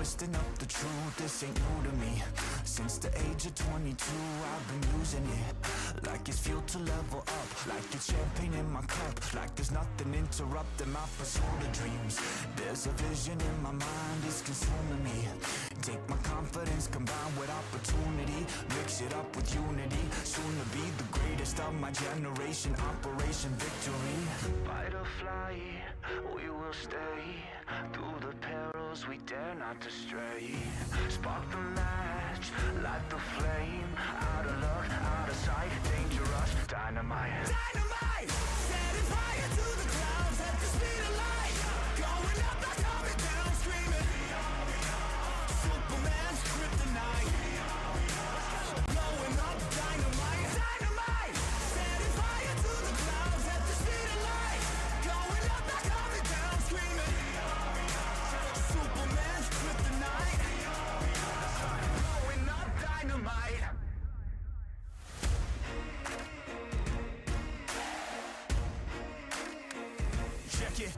twisting up the truth, this ain't new to me. Since the age of 22, I've been using it like it's fuel to level up, like it's champagne in my cup, like there's nothing interrupting my pursuit of dreams. There's a vision in my mind, it's consuming me. Take my confidence combined with opportunity, mix it up with unity, soon to be the greatest of my generation, Operation Victory. Fight or flight, we will stay, through the perils we dare not to stray. Spark the match, light the flame, out of luck, out of sight, dangerous, dynamite. Dynamite! Setting fire to the clouds at the speed of light, going up, not coming down, screaming. Superman's kryptonite, blowing up dynamite. Dynamite! Setting fire to the clouds at the speed of light, going up, not coming down, screaming. Superman's kryptonite, blowing up dynamite. Check it.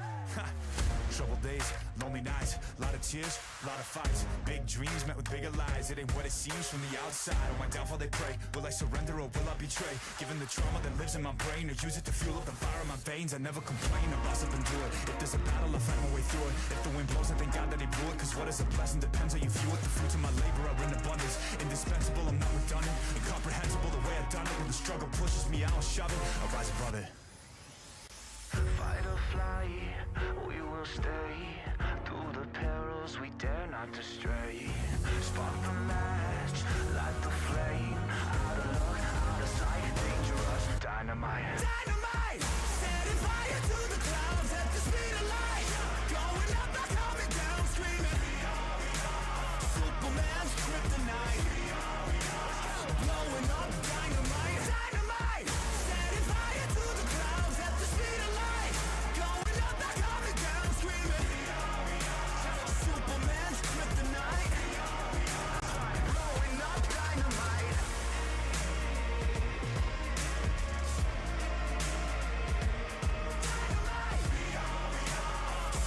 Troubled days, lonely nights, lot of tears, lot of fights. Big dreams met with bigger lies. It ain't what it seems from the outside. On my downfall they pray, will I surrender or will I betray? Given the trauma that lives in my brain, or use it to fuel up the fire in my veins. I never complain, I rise up and do it. If there's a battle, I'll fight my way through it. If the wind blows, I thank God that he blew it. Cause what is a blessing depends how you view it. The fruits of my labor are in abundance, indispensable, I'm not redundant. Incomprehensible the way I've done it. When the struggle pushes me out, I'll shove it, I'll rise above it. Fight or flight, we will stay, through the perils we dare not to stray. Spark the match, light the flame, out of luck, out of sight, dangerous, dynamite. Dynamite! Setting fire to the clouds at the speed of light, going up, not coming down, screaming. Superman's kryptonite, blowing up dynamite. Dynamite! Setting fire to the clouds at the speed of light, going up, not coming down, screaming. Superman's kryptonite, blowing up dynamite.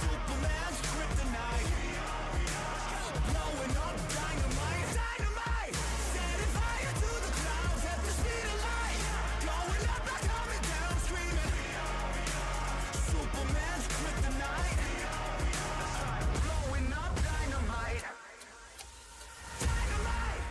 Superman's kryptonite, blowing up dynamite. Dynamite! Setting fire to the clouds at the speed of light, going up, not coming down, screaming. Superman's kryptonite, blowing up dynamite. Dynamite!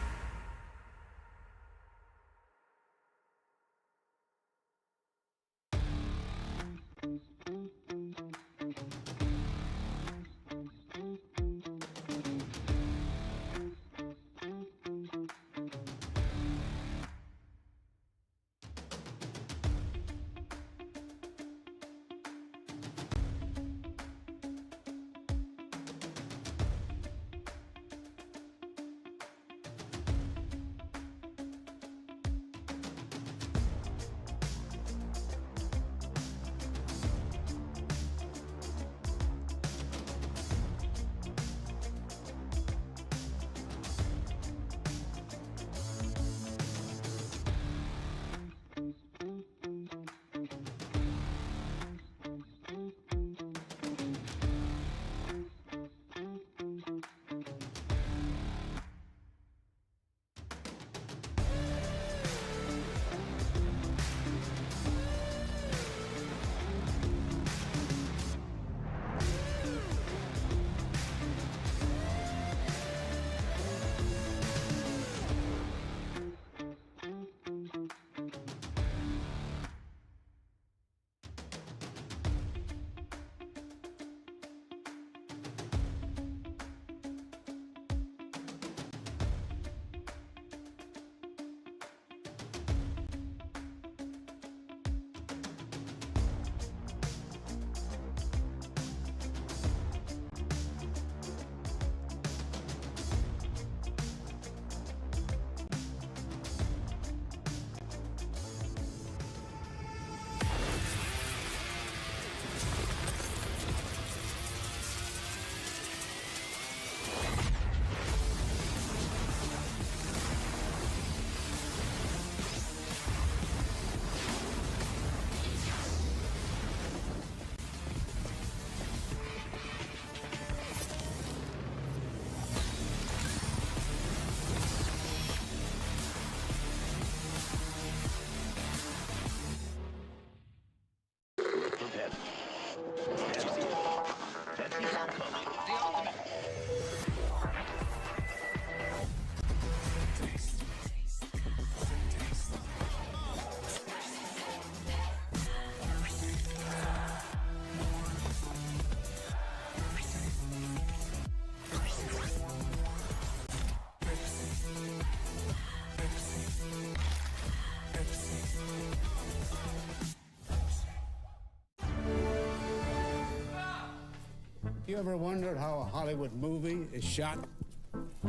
You ever wondered how a Hollywood movie is shot?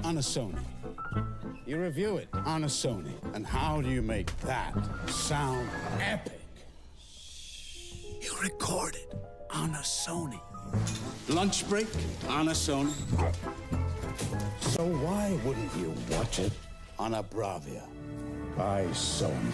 On a Sony. You review it on a Sony. And how do you make that sound epic? You record it on a Sony. Lunch break on a Sony. So why wouldn't you watch it on a Bravia by Sony?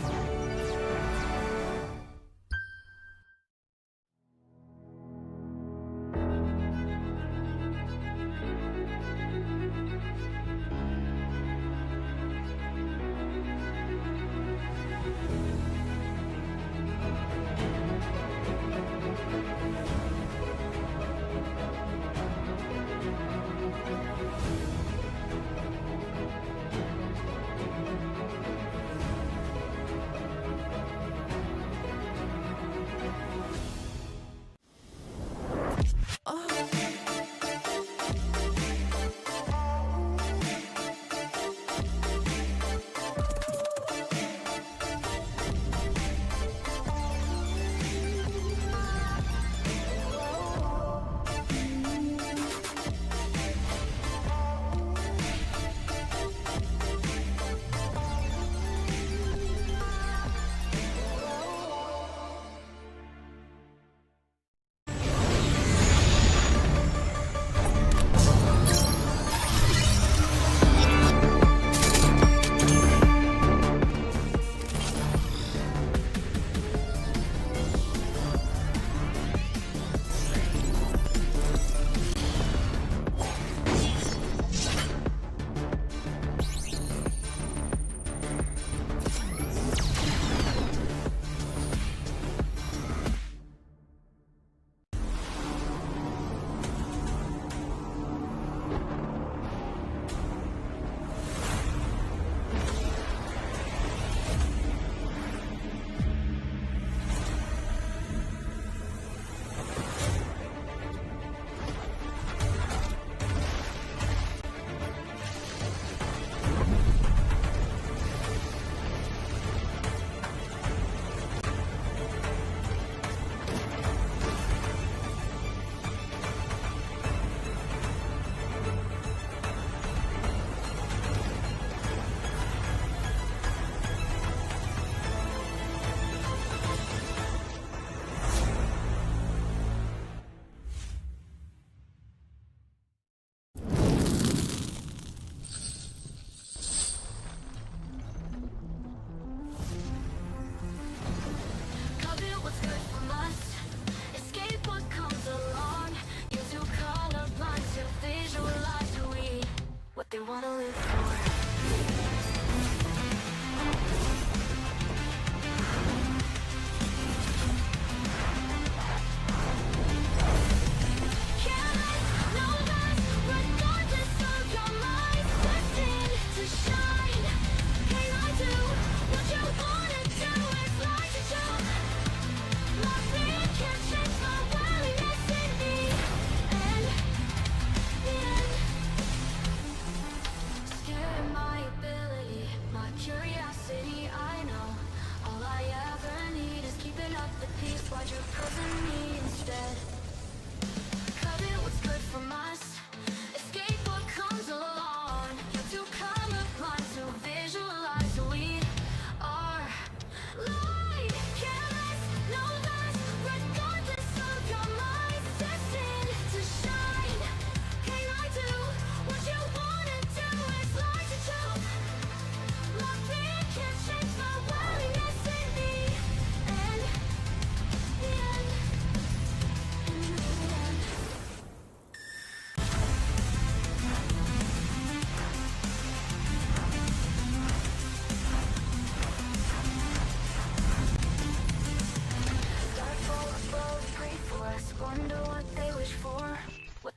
They wanna live for.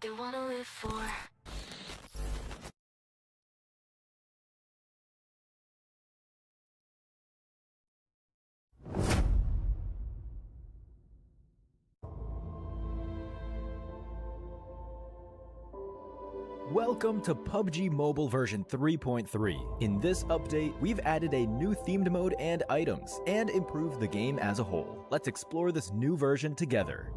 They wanna live for. Welcome to PUBG Mobile version 3.3. In this update, we've added a new themed mode and items, and improved the game as a whole. Let's explore this new version together.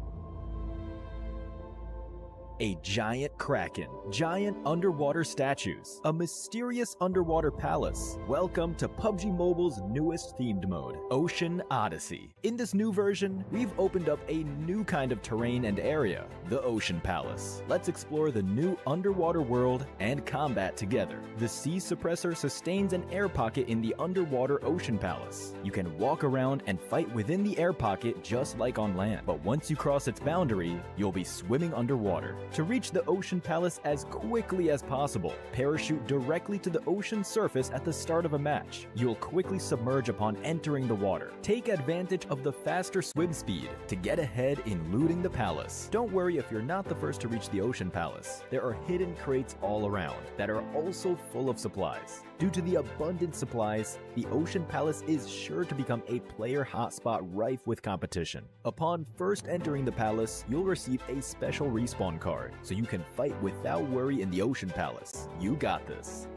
A giant kraken, giant underwater statues, a mysterious underwater palace. Welcome to PUBG Mobile's newest themed mode, Ocean Odyssey. In this new version, we've opened up a new kind of terrain and area, the Ocean Palace. Let's explore the new underwater world and combat together. The sea suppressor sustains an air pocket in the underwater Ocean Palace. You can walk around and fight within the air pocket just like on land, but once you cross its boundary, you'll be swimming underwater. To reach the Ocean Palace as quickly as possible, parachute directly to the ocean surface at the start of a match. You'll quickly submerge upon entering the water. Take advantage of the faster swim speed to get ahead in looting the palace. Don't worry if you're not the first to reach the Ocean Palace. There are hidden crates all around that are also full of supplies. Due to the abundant supplies, the Ocean Palace is sure to become a player hotspot rife with competition. Upon first entering the palace, you'll receive a special respawn card, so you can fight without worry in the Ocean Palace. You got this.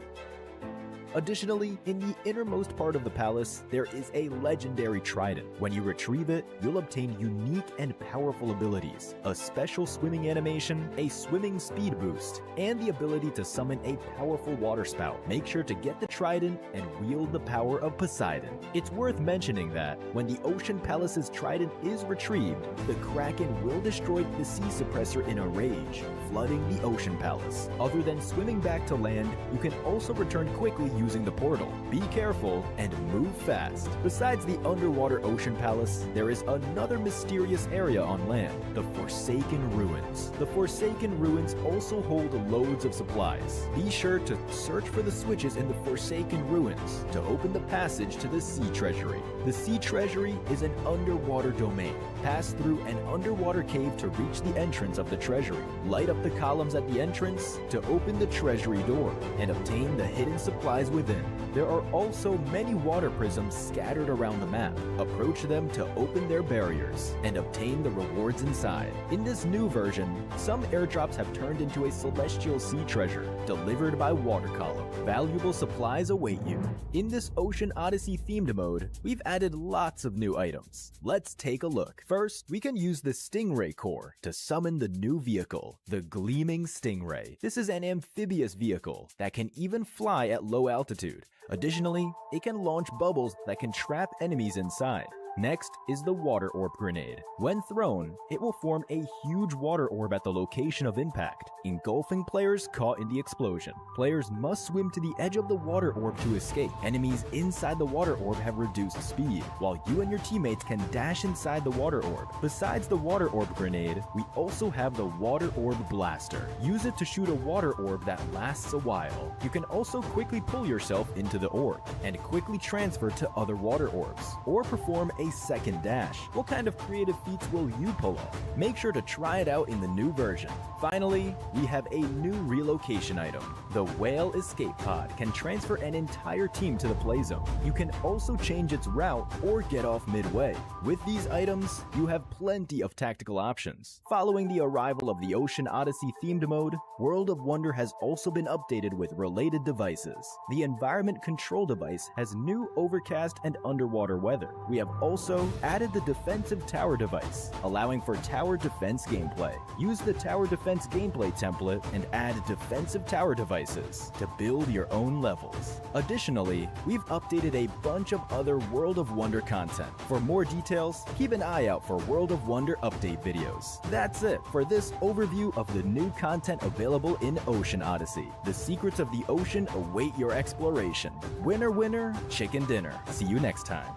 Additionally, in the innermost part of the palace, there is a legendary trident. When you retrieve it, you'll obtain unique and powerful abilities, a special swimming animation, a swimming speed boost, and the ability to summon a powerful water spout. Make sure to get the trident and wield the power of Poseidon. It's worth mentioning that when the Ocean Palace's trident is retrieved, the Kraken will destroy the sea suppressor in a rage, flooding the Ocean Palace. Other than swimming back to land, you can also return quickly using the portal. Be careful and move fast. Besides the underwater Ocean Palace, there is another mysterious area on land, the Forsaken Ruins. The Forsaken Ruins also hold loads of supplies. Be sure to search for the switches in the Forsaken Ruins to open the passage to the Sea Treasury. The Sea Treasury is an underwater domain. Pass through an underwater cave to reach the entrance of the treasury. Light up the columns at the entrance to open the treasury door and obtain the hidden supplies within. There are also many water prisms scattered around the map. Approach them to open their barriers and obtain the rewards inside. In this new version, some airdrops have turned into a celestial sea treasure delivered by water column. Valuable supplies await you. In this Ocean Odyssey themed mode, we've added lots of new items. Let's take a look. First, we can use the Stingray core to summon the new vehicle, the Gleaming Stingray. This is an amphibious vehicle that can even fly at low altitude. Additionally, it can launch bubbles that can trap enemies inside. Next is the Water Orb Grenade. When thrown, it will form a huge water orb at the location of impact, engulfing players caught in the explosion. Players must swim to the edge of the water orb to escape. Enemies inside the water orb have reduced speed, while you and your teammates can dash inside the water orb. Besides the Water Orb Grenade, we also have the Water Orb Blaster. Use it to shoot a water orb that lasts a while. You can also quickly pull yourself into the orb and quickly transfer to other water orbs, or perform a second dash. What kind of creative feats will you pull off? Make sure to try it out in the new version. Finally, we have a new relocation item. The Whale Escape Pod can transfer an entire team to the play zone. You can also change its route or get off midway. With these items, you have plenty of tactical options. Following the arrival of the Ocean Odyssey themed mode, World of Wonder has also been updated with related devices. The Environment Control device has new overcast and underwater weather. We have also added the Defensive Tower device, allowing for tower defense gameplay. Use the Tower Defense gameplay template and add defensive tower devices to build your own levels. Additionally, we've updated a bunch of other World of Wonder content. For more details, keep an eye out for World of Wonder update videos. That's it for this overview of the new content available in Ocean Odyssey. The secrets of the ocean await your exploration. Winner, winner, chicken dinner. See you next time.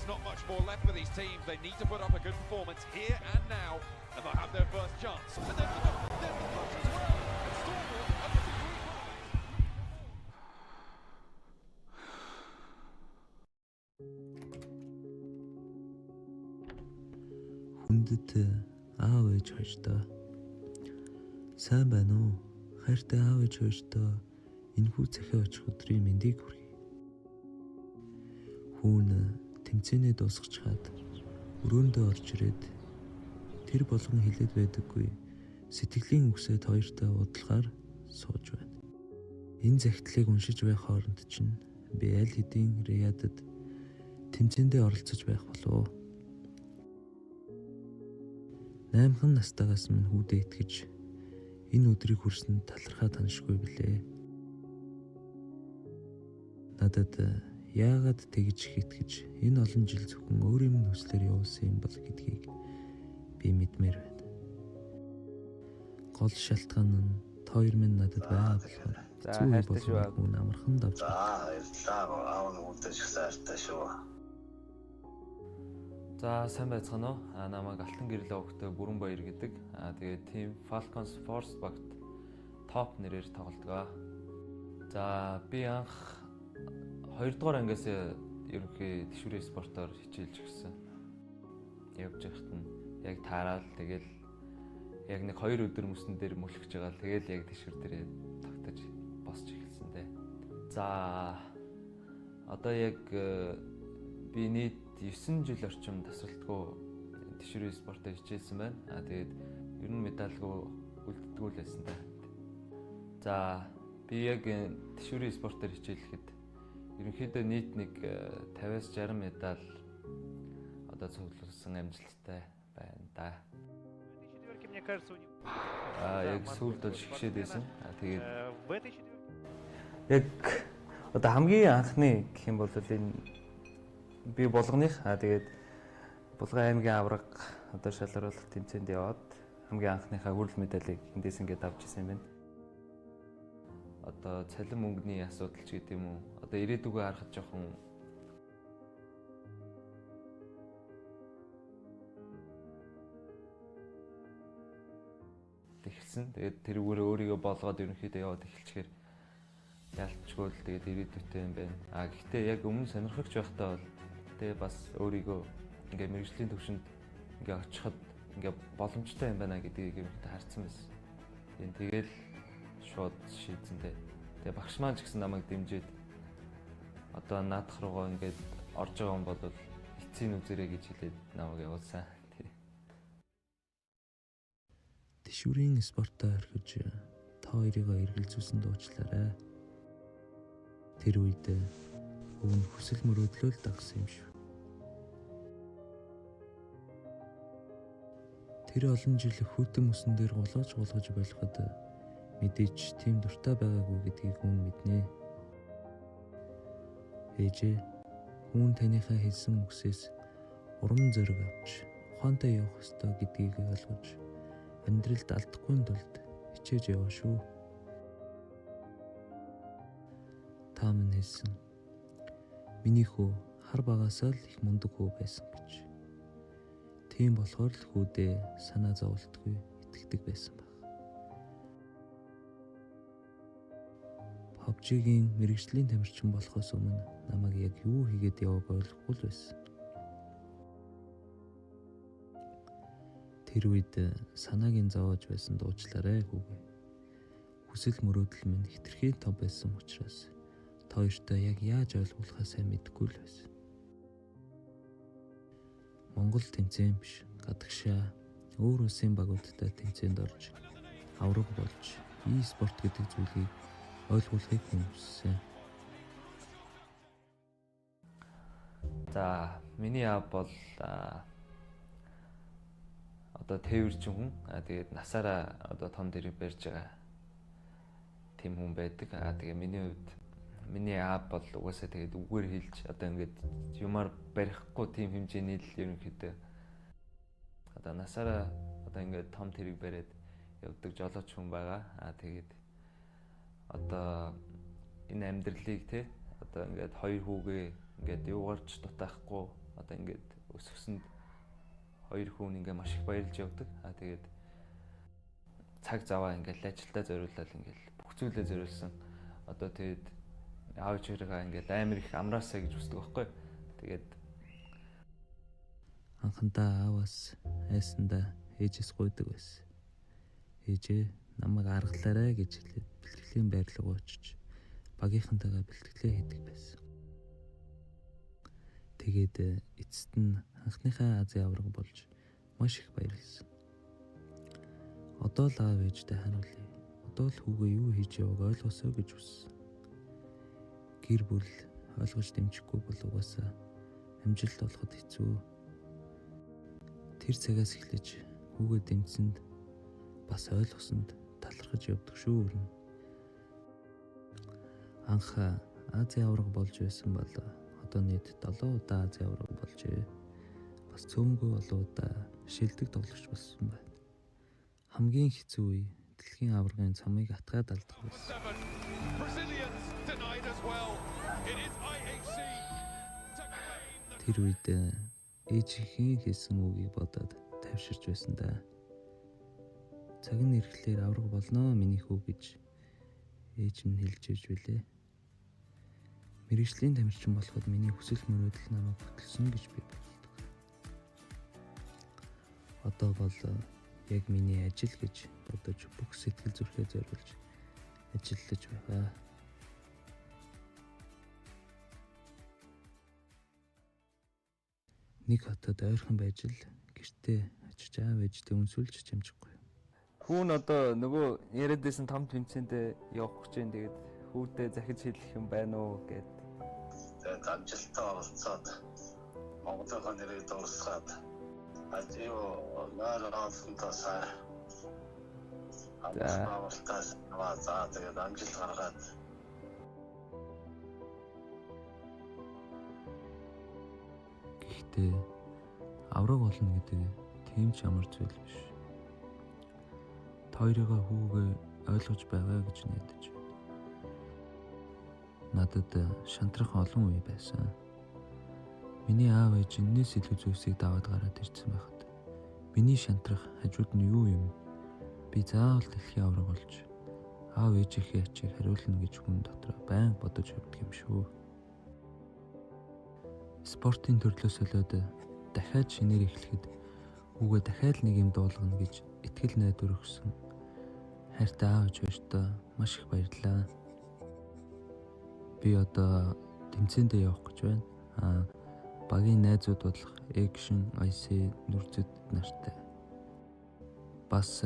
not much more left for these teams. They need to put up a good performance here and now, and they'll have their first chance. And then the push as well. And Stormwall are looking to Хүндэт аав ээж хоёртой сайн байна уу? Хайртай аав ээж хоёртой энэхүү цахиа очих өдрийн мэндийг хүргэе. Хүүн тэмцээнээ дуусгачаад өрөөндөө орж ирээд тэр болгон хилээд байдаггүй сэтгэлийн үгсэд хоёртой уудлахаар сууж байна. Энэ захидлыг уншиж байх хооронд чинь би аль хэдийн Риядад тэмцээндээ оролцож байх болов. 8хан настайгаас минь хүүдээ итгэж энэ өдрийг хүрсэнд талархаа таншгүй билээ. Надад яагаад тэгж итгэж энэ олон жил зөвхөн өөрийн минь хүслээр явуулсан юм бол гэдгийг би мэдмээр байна. Гол шалтгаан нь хоёр минь надад байгаа болохоор зүү болов уу амархан давж. Аав нь үлдэж ихсаартай шүү. За сайн байцгаана уу? Намайг Алтан гэрэл өвгтэй Бүрэн Баяр гэдэг. Тэгээд team Falcons Force багт топ нэрээр тоглодог. За би анх 2 дугаар ангиас ерөнхий тэшүүрийн спортоор хичээлж гисэн. Явж байхад нь яг таараад тэгэл яг нэг 2 өдөр мөсөн дээр мөлхөж байгаа. Тэгэл яг тэшүүр дээрээ тогтож босч эхэлсэн дээ. За одоо яг би нийт 9 жил орчим тасралтгүй тэшүүрийн спортоор хичээлсэн байна. Тэгээд ер нь медальгүй үлддэггүй л байсан та. За би яг тэшүүрийн спортоор хичээлэхэд ерөнхийдөө нийт нэг 50-аас 60 медаль одоо цуглуулсан амжилттай байна да. Яг сүүлд бол шигшээд байсан. Тэгээд яг одоо хамгийн анхны гэх юм бол энэ би болгоных тэгээд Булган аймгийн авраг одоо шалгаруулах тэмцээнд яваад хамгийн анхныхаа хүрэл медалийг эндээс ингээд авч ирсэн юм байна. Одоо цалин мөнгөний асуудал ч гэдэг юм уу. Одоо ирээдүгөө харахад жоохон эхэлсэн. Тэгээд тэрүүгээр өөрийгөө болгоод ерөнхийдөө яваад эхэлчихээр ялцгүй л тэгээд ирээдүйтэй юм байна. Гэхдээ яг өмнө сонирхогч байхдаа бол тэгээ бас өөрийгөө ингээ мэрэгжлийн төвшөнд ингээ очиход ингээ боломжтой юм байна гэдгийг ерөнхийдөө харсан байсан. Тэгэл шууд шийдсэнтэй. Тэгээ багш маань ч гэсэн намайг дэмжиж одоо наадах руугаа ингээд орж байгаа юм бол эцсийн үзэрэй гэж хэлээд намайг явуулсан. Тэшүүрийн спортоо орхиж та хоёрыг эргэлзүүлсэн дуучлаарай. Тэр үед өвн хүсэл мөрөөдлөө л дагсан юм шүү. Тэр олон жил хүйтэн мөсөн дээр гулгаж болоход мэдээч тийм дуртай байгаагүй гэдгийг хүн мэднэ. Ээжээ хүн таныхаа хэлсэн үгсээс урам зориг авч ухаантай явах ёстой гэдгийг ойлгож амьдралд алдахгүй тулд хичээж яваа шүү. Та минь хэлсэн. Миний хүү хар багасаа л их мундаг хүү байсан гэж. Тийм болохоор л хүүдээ санаа зовлтгүй итгэдэг байсан баг. PUBG-гийн мэрэгжлийн тамирчин болохоос өмнө намайг яг юу хийгээд явааг ойлгохгүй л байсан. Тэр үед санаагийн зовоож байсан дуучлаарай хүүгээ. Хүсэл мөрөөдөл минь хэтэрхий том байсан учраас та хоёртой яг яаж ойлгуулахаа сайн мэдэхгүй л байсан. Монгол тэмцээн биш, гадагшаа өөр улсын багуудтай тэмцээнд орж авраг болж e-спорт гэдэг зүйлийг ойлгуулахыг хүссэн. За миний аав бол одоо тээвэрчин хүн. Тэгээд насаараа одоо том дэрэг барьж байгаа тийм хүн байдаг. Тэгээ миний хувьд миний аав бол угаасаа тэгээд үгээр хэлж одоо ингээд юмар барихгүй тийм хэмжээний л ерөнхийдөө одоо насаараа одоо ингээд том тэрэг бариад явдаг жолооч хүн байгаа. Тэгээд одоо энэ амьдралыг те одоо ингээд хоёр хүүгээ ингээд юугаарч дутаахгүй одоо ингээд өсгсөнд хоёр хүн ингээ маш их баярлж явдаг. Тэгээд цаг заваа ингээл ажилдаа зориулаад ингээл бүх зүйлээ зориулсан. Одоо тэгээд аав ээжээрээ ингээд амар их амраасаа гэж үздэг байхгүй. Тэгээд анхандаа ааваас айсандаа ээжээс гуйдаг байсан. Ээжээ намайг аргалаарай гэж хэлээд бэлтгэлийн байр руу очиж багийнхантайгаа бэлтгэлээ хийдэг байсан. Тэгээд эцэст нь анхныхаа Азийн авраг болж маш их баярлсан. Одоо л аав ээжтэй харуулъя. Одоо л хүүгээ юу хийж явааг ойлгосоо гэж хүссэн. Гэр бүл ойлгож дэмжихгүй бол угаасаа амжилт олоход хэцүү. Тэр цагаас эхлэж хүүгээ дэмжсэнд бас ойлгосонд талархаж явдаг шүү. Анх Азийн авраг болж байсан бол одоо нийт 7 удаа Азийн авраг болжээ. Бас цөмгүй олон удаа шилдэг тоглогч болсон байна. Хамгийн хэцүү үе дэлхийн аврагын цамыг атгаад алдах байсан. Тэр үед ээжийн хийсэн үгийг бодоод тавьширч байсан да. Цаг нь ирэхлээр авраг болноо миний хүү гэж ээж нь хэлж иж билээ. Мэргэжлийн тамирчин болоход миний хүсэл мөрөөдөл намайг хөтлсөн гэж би боддог. Одоо бол яг миний ажил гэж бодож бүх сэтгэл зүрхээ зориулж ажиллаж байгаа. Нэг хотод ойрхон байж л гэртээ очиж аав ээжтэй үнсүүлж чамжихгүй. Хүүн одоо нөгөө яриад байсан том тэмцээндээ явах гэж байна. Тэгээд хүүдээ захиж хэлэх юм байна уу гэд. Тэгээд амжилттай оролцоод Монголын нэрийг дуусгаад ажил наалаастай сайн. Тэгээд амжилт гаргаад Гэхдээ авраг болно гэдэг тийм ч ямар зүйл биш. Хоёрыгаа хүүгээ ойлгож байгаа гэж найдаж байна. Надад шантрах олон үе байсан. Миний аав ээж энэс илүү зүйлсийг даваад гараад ирсэн байхад миний шантрах хажууд нь юу юм? Би заавал дэлхийн авраг болж аав ээжийнхээ ачийг хариулна гэж хүн дотор байнга бодож явдаг юм шүү. Спортын төрлөөс олоод дахиад шинээр эхлэхэд хүүгээ дахиад нэг юм дуулгана гэж итгэл найдвар өгсөн. Хайртай аав ээжтэй маш их баярлалаа. Би одоо тэмцээндээ явах гэж байна. Багийн найзууд бодлох экшн IC нүрзэд нартай. Бас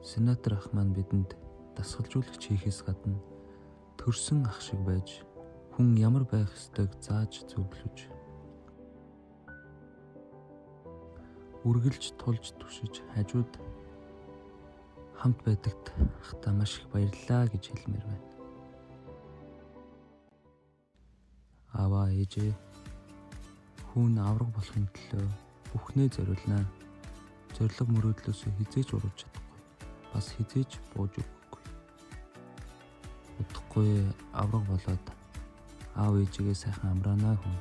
сенатор ах маань бидэнд дасгалжуулагч хийхээс гадна төрсөн ах шиг байж хүн ямар байх ёстойг зааж зөвлөж үргэлж тулж түшиж хажууд хамт байдагт ахта маш их баярлалаа гэж хэлмээр байна. Аваа ээжээ хүн авраг болохын төлөө бүхнээ зориулнаа. Зориг мөрөөдлөөс хизээж урууж чадахгүй. Бас хизээж бууж өгөхгүй. Удахгүй авраг болоод аав ээжигээ сайхан амраанаа хүн.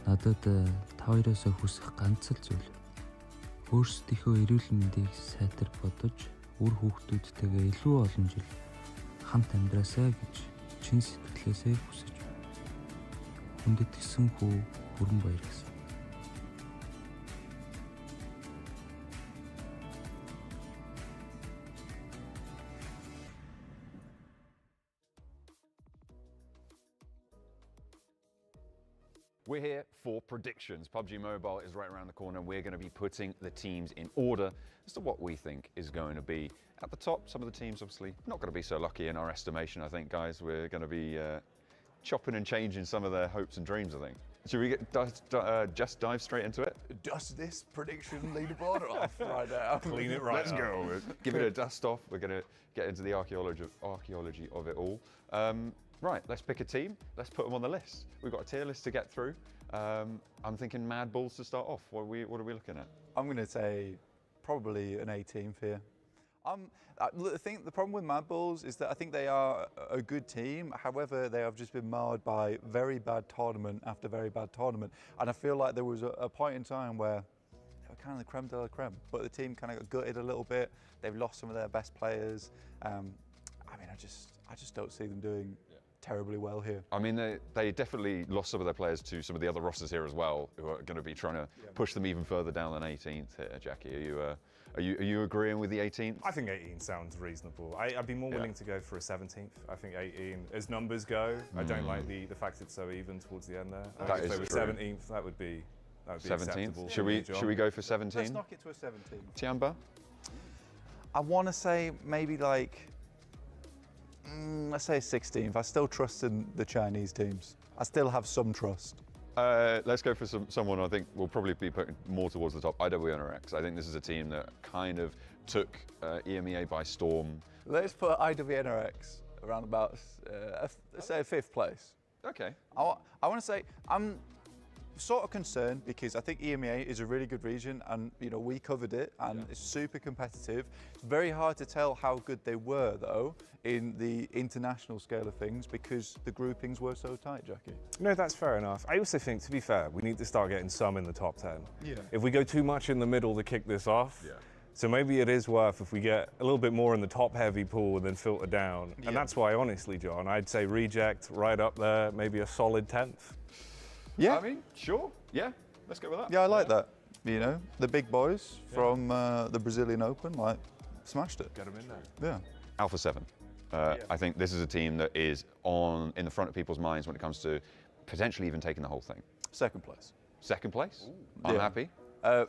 Надад та хоёроос хүсэх ганц л зүйл. Өөрсдийнхөө эрүүл мэндийг сайтар бодож, үр хүүхдүүдтэйгээ илүү олон жил хамт амьдраасай гэж чин сэтгэлээсээ хүсэж байна. Хүндэтгэсэн хүү бүрэн баяр гэсэн. We're here for predictions. PUBG Mobile is right around the corner. We're going to be putting the teams in order as to what we think is going to be at the top. Some of the teams obviously not going to be so lucky in our estimation, I think, guys. We're going to be chopping and changing some of their hopes and dreams, I think. Should we just dive straight into it? Dust this prediction leaderboard off right now. Clean it right Let's go. Give it a dust off. We're going to get into the archaeology of it all. Right, let's pick a team. Let's put them on the list. We've got a tier list to get through. I'm thinking Mad Balls to start off. What are we looking at? I'm going to say probably an A team here. The problem with Mad Bulls is that I think they are a good team. However, they have just been marred by very bad tournament after very bad tournament. And I feel like there was a point in time where they were kind of the creme de la creme, but the team kind of got gutted a little bit. They've lost some of their best players. I mean, I just don't see them doing terribly well here. I mean, they definitely lost some of their players to some of the other rosters here as well, who are going to be trying to push them even further down than 18th here. Jackie, are you agreeing with the 18th? I think 18 sounds reasonable. I'd be more willing to go for a 17th. I think 18, as numbers go, I don't like the fact it's so even towards the end there. That is true. 17th, that would be 17th. Should we go for 17? Let's knock it to a 17. Tiamba? I want to say maybe like, let's say 16th. I still trust in the Chinese teams. I still have some trust. Let's go for someone I think will probably be putting more towards the top, IWNRX. I think this is a team that kind of took EMEA by storm. Let's put IWNRX around about, let's say 5th place. Okay. I want to say, I'm sort of concerned because I think EMEA is a really good region, and we covered it, and it's super competitive. It's very hard to tell how good they were though in the international scale of things because the groupings were so tight, Jackie. No, that's fair enough. I also think, to be fair, we need to start getting some in the top 10. Yeah. If we go too much in the middle to kick this off, so maybe it is worth if we get a little bit more in the top heavy pool and then filter down. And that's why, honestly, John, I'd say reject right up there, maybe a solid 10th. Yeah. I mean, sure. Yeah, let's go with that. Yeah, I like that. The big boys from the Brazilian Open, like, smashed it. Get them in there. Yeah. Alpha 7. I think this is a team that is in the front of people's minds when it comes to potentially even taking the whole thing. 2nd place. 2nd place? I'm happy.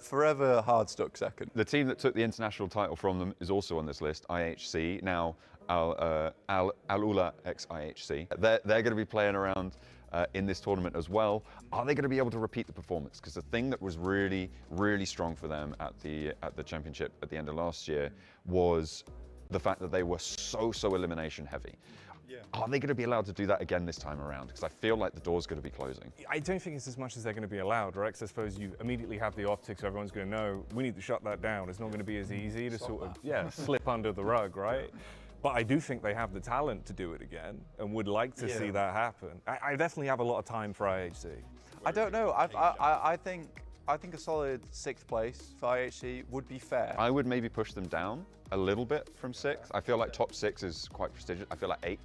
Forever hard stuck 2nd. The team that took the international title from them is also on this list, IHC, now Al-Ula ex-IHC. They're going to be playing around in this tournament as well. Are they going to be able to repeat the performance? Because the thing that was really, really strong for them at the championship at the end of last year was the fact that they were so elimination heavy. Yeah. Are they going to be allowed to do that again this time around? Because I feel like the door's going to be closing. I don't think it's as much as they're going to be allowed, right? Because I suppose you immediately have the optics, so everyone's going to know, we need to shut that down. It's not going to be as easy to sort of, slip under the rug, right? But I do think they have the talent to do it again and would like to see that happen. I definitely have a lot of time for IHC. I don't know. I think a solid 6th place for IHC would be fair. I would maybe push them down a little bit from 6th. I feel like top 6 is quite prestigious. I feel like 8.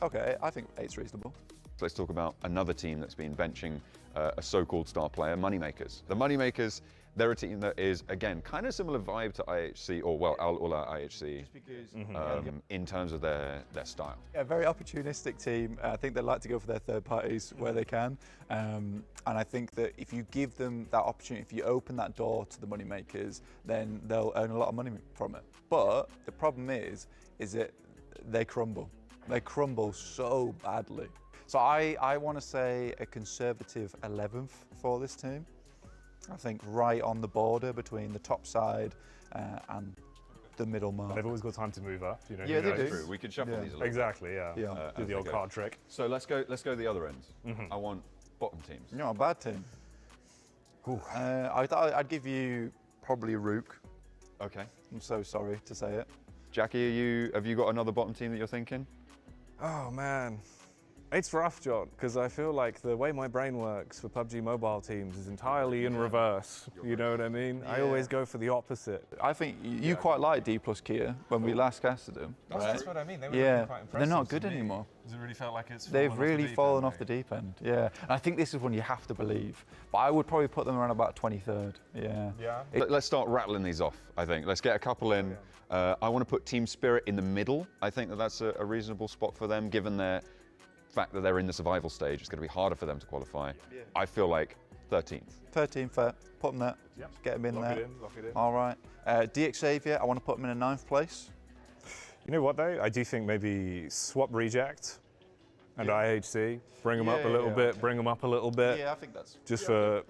Okay, I think 8's reasonable. So let's talk about another team that's been benching a so-called star player, Moneymakers. The Moneymakers, they're a team that is, again, kind of similar vibe to IHC, or well, Al-Ula IHC, Just because, in terms of their style. Yeah, very opportunistic team. I think they like to go for their third parties where they can. And I think that if you give them that opportunity, if you open that door to the Moneymakers, then they'll earn a lot of money from it. But the problem is that they crumble. They crumble so badly. So I want to say a conservative 11th for this team. I think right on the border between the top side and the middle mark. They've always got time to move up. Yeah, they do. True. We can shuffle these a little Exactly, yeah. Do the old card trick. So let's go the other end. I want bottom teams. A bad team. I'd give you probably Rook. Okay. I'm so sorry to say it. Jackie, have you got another bottom team that you're thinking? Oh man, it's rough, John, because I feel like the way my brain works for PUBG Mobile teams is entirely in reverse. You know what I mean? I always go for the opposite. I think you quite like D+ Kia when we last casted them. That's what I mean. They were quite impressive. They're not good anymore. Does it really feel like it's They've really fallen off the deep end. Yeah, and I think this is one you have to believe. But I would probably put them around about 23rd. Yeah. Let's start rattling these off, I think. Let's get a couple in. I want to put Team Spirit in the middle. I think that's a reasonable spot for them, given their fact that they're in the survival stage. It's going to be harder for them to qualify. I feel like 13th. 13th, fair. Put them there. Get them in there. Lock it in. All right. DX Xavier, I want to put them in a 9th place. You know what though? I do think maybe swap Reject and IHC. Bring them up a little bit. Bring them up a little bit. Yeah, I think that's just for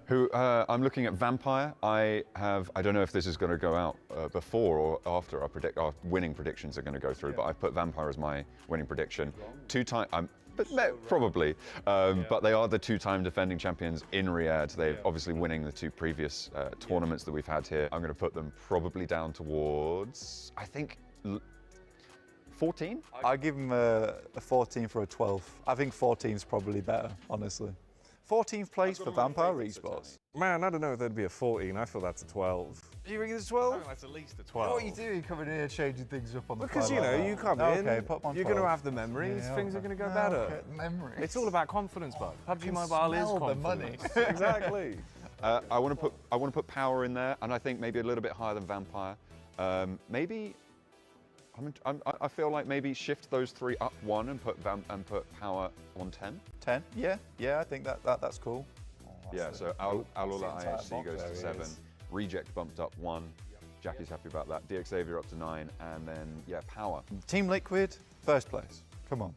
Who I'm looking at Vampire. I don't know if this is going to go out before or after our winning predictions are going to go through, but I've put Vampire as my winning prediction. but probably. But they are the two-time defending champions in Riyadh. They're obviously winning the two previous tournaments that we've had here. I'm going to put them probably down towards, I think, 14? I give them a 14 for a 12. I think 14 is probably better, honestly. 14th place for Vampire Esports. Man, I don't know if there'd be a 14. I feel that's a 12. You think it's 12? That's at least a 12. What are you doing coming here changing things up on the Because, fly you know, like that? you come in, Okay, pop on you're going to 12. have the memories, Yeah, things are okay. going to go No, better. okay, memories. It's all about confidence, bud. PUBG can Mobile is smell the confidence. money. Exactly. I want to put Power in there, and I think maybe a little bit higher than Vampire. Maybe I feel like maybe shift those three up one and put Power on 10. 10? Yeah, I think that's cool. Yeah, so Alula entire IHC box goes there to he 7. is. Reject bumped up 1. Jackie's happy about that. DX Xavier up to 9, and then yeah, Power. Team Liquid, first place. Come on.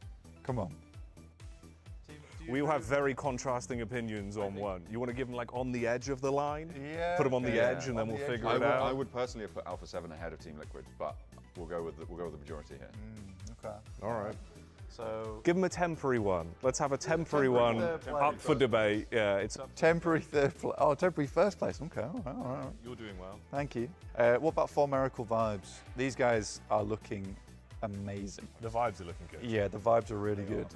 We all have very contrasting opinions on one. You want to give them like on the edge of the line? Yeah. Put them on the yeah, edge and then we'll figure I it out. would personally have put Alpha 7 ahead of Team Liquid, but we'll go with the majority here. Okay. All right. So Give them a temporary one. Let's have a temporary one third place. up for debate. Yeah, it's temporary temporary first place. Okay, all right. You're doing well. Thank you. What about 4 Miracle Vibes? These guys are looking amazing. The vibes are looking good. Yeah, the vibes are really good.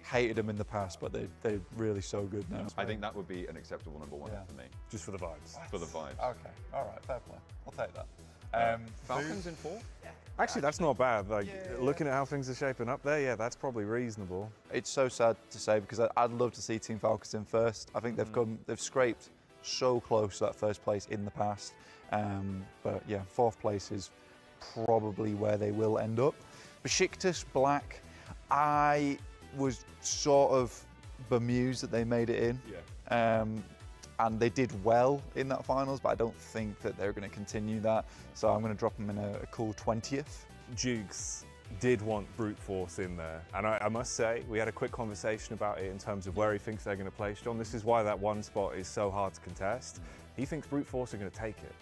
Hated them in the past, but they're really so good now. I think that would be an acceptable number 1 for me. Just for the vibes. For the vibes. Okay, all right, fair play. I'll take that. Falcons in 4? Actually, that's not bad. Like looking at how things are shaping up there, yeah, that's probably reasonable. It's so sad to say because I'd love to see Team Falcons in first. I think they've scraped so close to that first place in the past. But yeah, 4th place is probably where they will end up. Besiktas Black, I was sort of bemused that they made it in. Yeah. And they did well in that finals, but I don't think that they're going to continue that. So I'm going to drop them in a cool 20th. Jukes did want brute force in there, and I must say we had a quick conversation about it in terms of where he thinks they're going to place. John, this is why that one spot is so hard to contest. He thinks brute force are going to take it.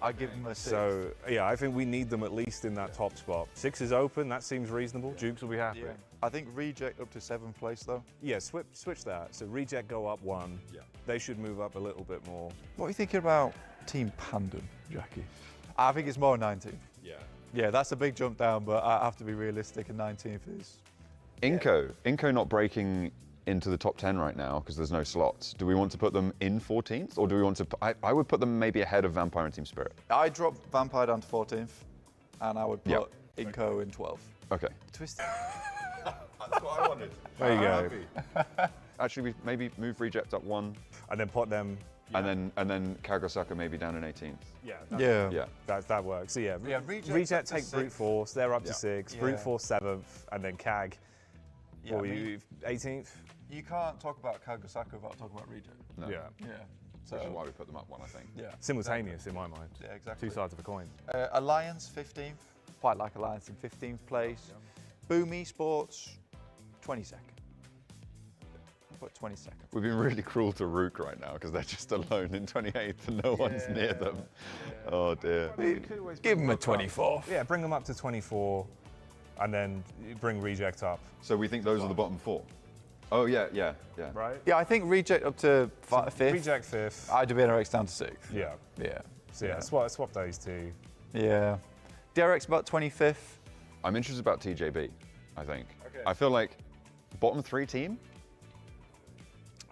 I give them a 6. So yeah, I think we need them at least in that top spot. 6 is open, that seems reasonable. Jukes will be happy. Yeah. I think Reject up to 7th place though. Yeah, switch that. So Reject go up 1. Yeah. They should move up a little bit more. What are you thinking about Team Pandem, Jackie? I think it's more 19th. Yeah. Yeah, that's a big jump down, but I have to be realistic, and 19th is... Inco not breaking into the top 10 right now because there's no slots. Do we want to put them in 14th, or do we want to... I would put them maybe ahead of Vampire and Team Spirit. I dropped Vampire down to 14th, and I would put Inco in 12th. Okay. Twisted. That's what I wanted. There you go. Actually, we maybe move Reject up 1. And then put them... And then Kagosaka maybe down in 18th. Yeah. That works. So yeah, Reject take to brute 6th. force. They're up to 6. Yeah. Brute force 7th, and then Kag. Yeah, What were you 18th? You can't talk about Kagosaka without talking about Reject. No. Yeah. So, Which is why we put them up 1, I think. yeah. Simultaneous in my mind. Yeah, exactly. Two sides of a coin. Alliance 15th. Quite like Alliance in 15th place. Boom Esports 22nd. I'll put 22nd. We've been really cruel to Rook right now because they're just alone in 28th and no one's near them. Oh dear. Give them a 24th. Yeah, bring them up to 24, and then bring Reject up. So we think those are the bottom 4? Oh yeah. Right? Yeah, I think Reject up to 5th. Reject 5th. IWNRX down to 6th. Yeah. Yeah. So yeah, swap those two. Yeah. DRX about 25th. I'm interested about TJB, I think. Okay. I feel like bottom 3 team?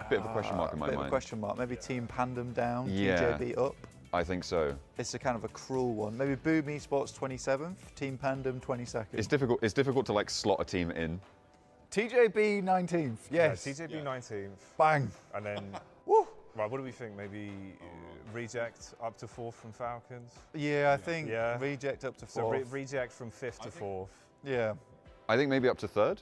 Bit of a question mark in my Bit mind. of a question mark. Maybe Team Pandem down, Yeah. TJB up. I think so. It's a kind of a cruel one. Maybe Boom Esports 27th, Team Pandem 22nd. It's difficult to like slot a team in. TJB 19th. Yes. Yeah, TJB 19th. Bang. And then, Woo. right, what do we think? Maybe Reject up to 4th from Falcons? Yeah, I think Yeah. Reject up to 4th. So Reject from 5th to 4th. Yeah. I think maybe up to 3rd.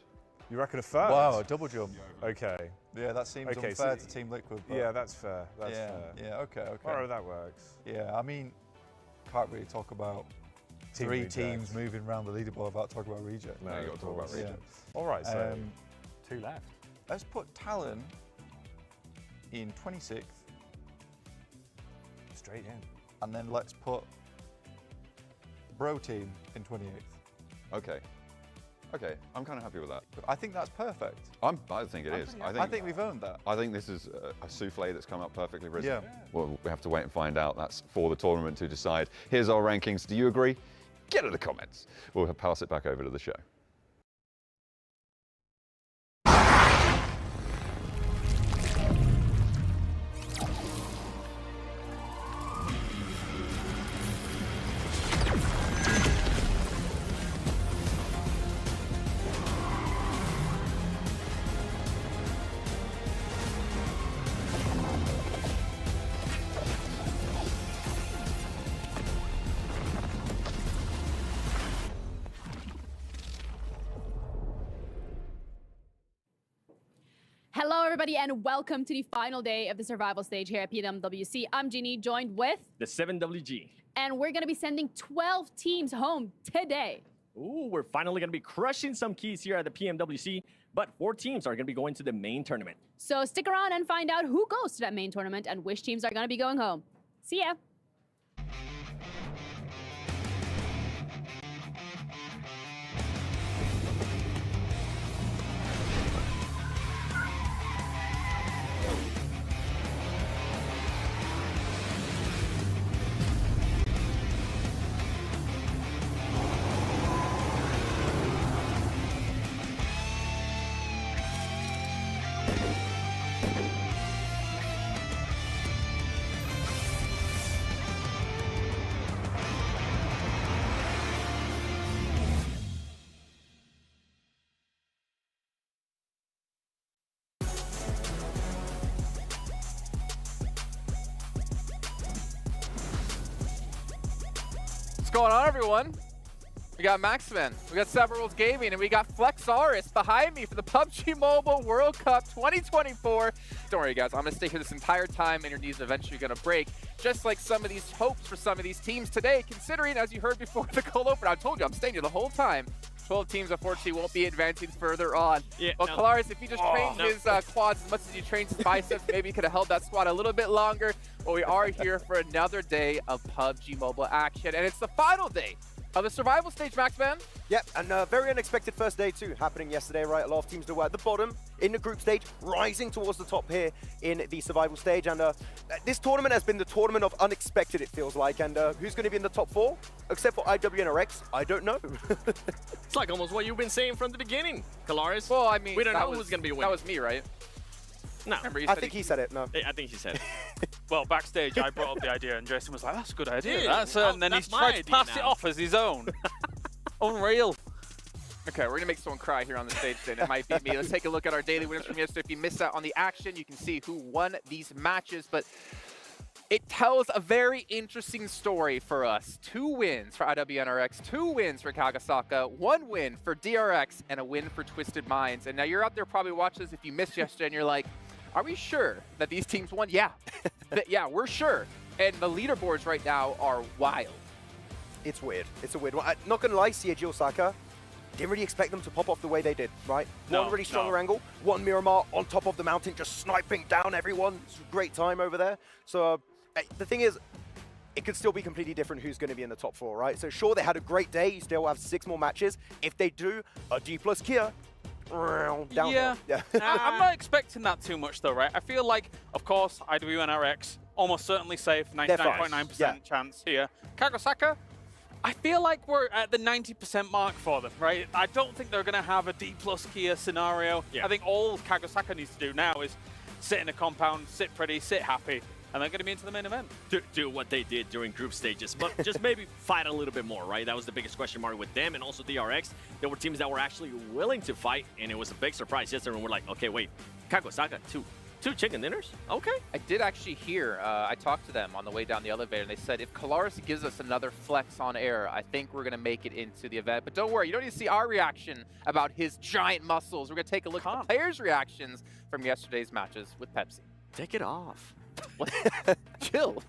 You reckon a 3rd? Wow, a double jump. Okay. Yeah, that seems Okay, unfair so- to Team Liquid. But Yeah, that's fair. That's yeah, fair. yeah, okay. All right, that works. Yeah, I mean, can't really talk about Team 3 Reject. teams moving around the leaderboard without talking about Reject. No, you of got to talk about course. Reject. All right, so Um, 2 left. Let's put Talon in 26th, Straight in. and then let's put Bro Team in 28th. Okay. Okay, I'm kind of happy with that. I think that's perfect. I think it is. I think we've earned that. I think this is a souffle that's come up perfectly risen. Yeah. Well, we have to wait and find out. That's for the tournament to decide. Here's our rankings. Do you agree? Get in the comments. We'll pass it back over to the show. Hello, everybody, and welcome to the final day of the survival stage here at PMWC. I'm Ginny, joined with the 7WG. And we're going to be sending 12 teams home today. Ooh, we're finally going to be crushing some keys here at the PMWC, but 4 teams are going to be going to the main tournament. So stick around and find out who goes to that main tournament and which teams are going to be going home. See ya. What's going on, everyone? We got Maxman, we got Severals Gaming, and we got Flexaurus behind me for the PUBG Mobile World Cup 2024. Don't worry, guys. I'm going to stay here this entire time, and your knees are eventually going to break, just like some of these hopes for some of these teams today, considering, as you heard before the cold open, I told you I'm staying here the whole time. 12 teams, unfortunately, won't be advancing further on. Yeah, well, no. Kalaris, if he just trained his quads as much as he trained his biceps, maybe he could have held that squat a little bit longer. But we are here for another day of PUBG Mobile action, and it's the final day of the survival stage, Maxman. Yep, and a very unexpected first day too, happening yesterday, right? A lot of teams that were at the bottom in the group stage, rising towards the top here in the survival stage. And this tournament has been the tournament of unexpected, it feels like. And who's going to be in the top 4? Except for IWNRX, I don't know. It's like almost what you've been saying from the beginning, Kalaris. Well, I mean, we don't know who's going to be winning. That was me, right? No. I think he said it, no. I think he said it. Well, backstage, I brought up the idea, and Jason was like, that's a good idea. Yeah, And then he's tried to pass it off as his own. Unreal. Okay, we're going to make someone cry here on the stage then. It might be me. Let's take a look at our daily winners from yesterday. If you missed out on the action, you can see who won these matches. But it tells a very interesting story for us. 2 wins for IWNRX, 2 wins for Kagasaka, 1 win for DRX, and a win for Twisted Minds. And now you're out there probably watching this if you missed yesterday and you're like, are we sure that these teams won? Yeah. Yeah, we're sure. And the leaderboards right now are wild. It's weird. It's a weird one. I'm not going to lie, Jill Saka, didn't really expect them to pop off the way they did, right? One really stronger angle, one Miramar on top of the mountain, just sniping down everyone. It's a great time over there. So the thing is, it could still be completely different who's going to be in the top 4, right? So sure, they had a great day. You still have 6 more matches. If they do, a D plus Kia, downhill. Yeah. I'm not expecting that too much, though, right? I feel like, of course, IWNRX, almost certainly safe, 99.9% chance here. Kagasaka, I feel like we're at the 90% mark for them, right? I don't think they're going to have a D plus Kia scenario. I think all Kagasaka needs to do now is sit in a compound, sit pretty, sit happy, and they're going to be into the main event. Do what they did during group stages, but just maybe fight a little bit more, right? That was the biggest question mark with them and also DRX. There were teams that were actually willing to fight, and it was a big surprise yesterday when we're like, okay, wait, Kagasaka, two chicken dinners? Okay. I did actually hear, I talked to them on the way down the elevator, and they said if Kalaris gives us another flex on air, I think we're going to make it into the event. But don't worry, you don't need to see our reaction about his giant muscles. We're going to take a look at the players' reactions from yesterday's matches with Pepsi. Take it off. What? Chill.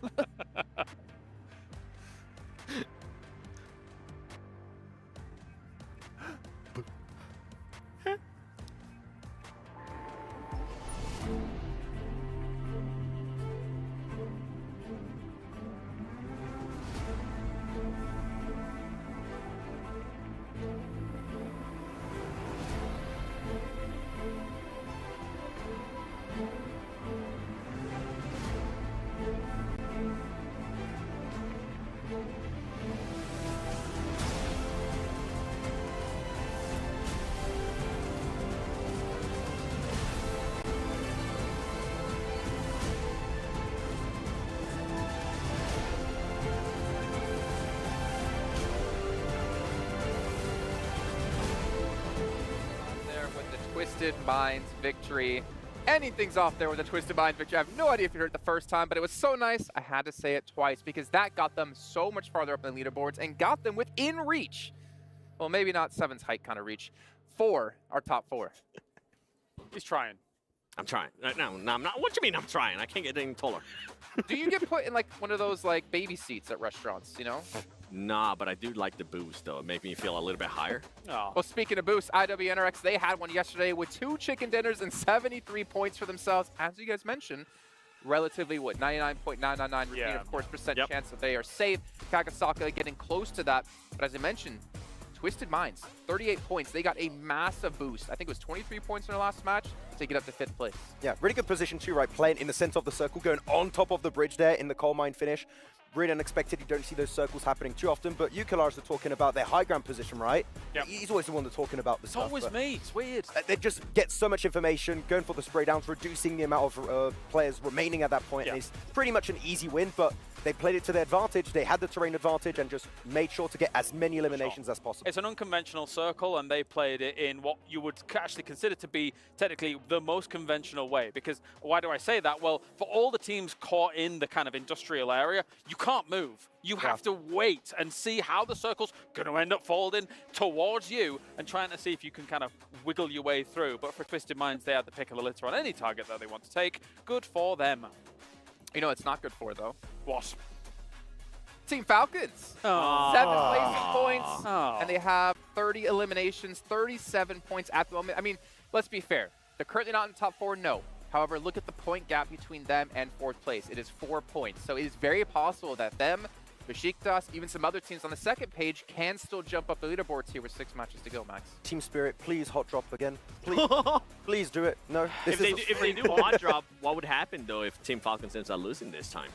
Twisted Minds victory. Anything's off there with the Twisted Minds victory. I have no idea if you heard it the first time, but it was so nice I had to say it twice because that got them so much farther up in the leaderboards and got them within reach. Well, maybe not 7's height kind of reach. 4, our top 4. He's trying. I'm trying. No, I'm not. What do you mean I'm trying? I can't get any taller. Do you get put in like one of those like baby seats at restaurants, you know? Nah, but I do like the boost, though. It makes me feel a little bit higher. Oh. Well, speaking of boost, IWNRX, they had one yesterday with 2 chicken dinners and 73 points for themselves. As you guys mentioned, relatively, what, 99.999 of course, percent chance that they are safe. Kagasaka getting close to that. But as I mentioned, Twisted Minds, 38 points. They got a massive boost. I think it was 23 points in their last match to get up to 5th place. Yeah, really good position too, right? Playing in the center of the circle, going on top of the bridge there in the coal mine finish. Really unexpected. You don't see those circles happening too often, but you, Kalaris, are talking about their high ground position, right? Yep. He's always the one that's talking about this stuff. It's always me. It's weird. They just get so much information, going for the spray downs, reducing the amount of players remaining at that point. And it's pretty much an easy win, but they played it to their advantage. They had the terrain advantage and just made sure to get as many eliminations as possible. It's an unconventional circle, and they played it in what you would actually consider to be technically the most conventional way. Because why do I say that? Well, for all the teams caught in the kind of industrial area, you can't move. You have to wait and see how the circle's going to end up folding towards you and trying to see if you can kind of wiggle your way through. But for Twisted Minds, they had the pick of the litter on any target that they want to take. Good for them. You know it's not good for, though? What? Team Falcons. Oh. 7 placing points, and they have 30 eliminations, 37 points at the moment. I mean, let's be fair. They're currently not in the top 4, no. However, look at the point gap between them and 4th place. It is 4 points. So it is very possible that them, Besiktas, even some other teams on the second page can still jump up the leaderboards here with 6 matches to go, Max. Team Spirit, please hot drop again. Please, please do it. No, If they do hot drop, what would happen, though, if Team Falcons ends up losing this time?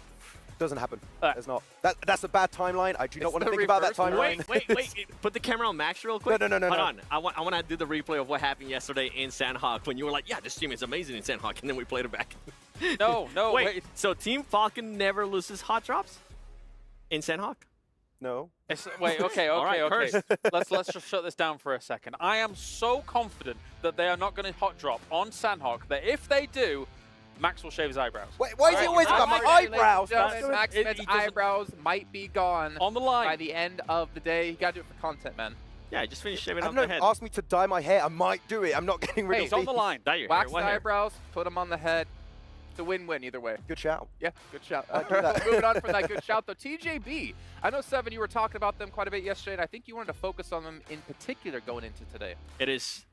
Doesn't happen. It's not. That's a bad timeline. I do not want to think about that timeline. Wait. Put the camera on Max real quick. No. Hold on. I want to do the replay of what happened yesterday in Sandhawk when you were like, yeah, this team is amazing in Sandhawk, and then we played it back. No, wait. So Team Falcon never loses hot drops in Sandhawk? No. Okay. Right, let's just shut this down for a second. I am so confident that they are not going to hot drop on Sandhawk that if they do, Max will shave his eyebrows. Wait, why is he always about my eyebrows? Max Smith's eyebrows might be gone on the line by the end of the day. You gotta do it for content, man. Yeah, just finish shaving I off don't the know, head. ask me to dye my hair. I might do it. I'm not getting rid of He's on the line. Dye your Wax hair. the eyebrows, put them on the head. It's a win-win either way. Good shout. Yeah, good shout. do that. Moving on from that good shout, though. TJB, I know, Seven, you were talking about them quite a bit yesterday, and I think you wanted to focus on them in particular going into today. It is...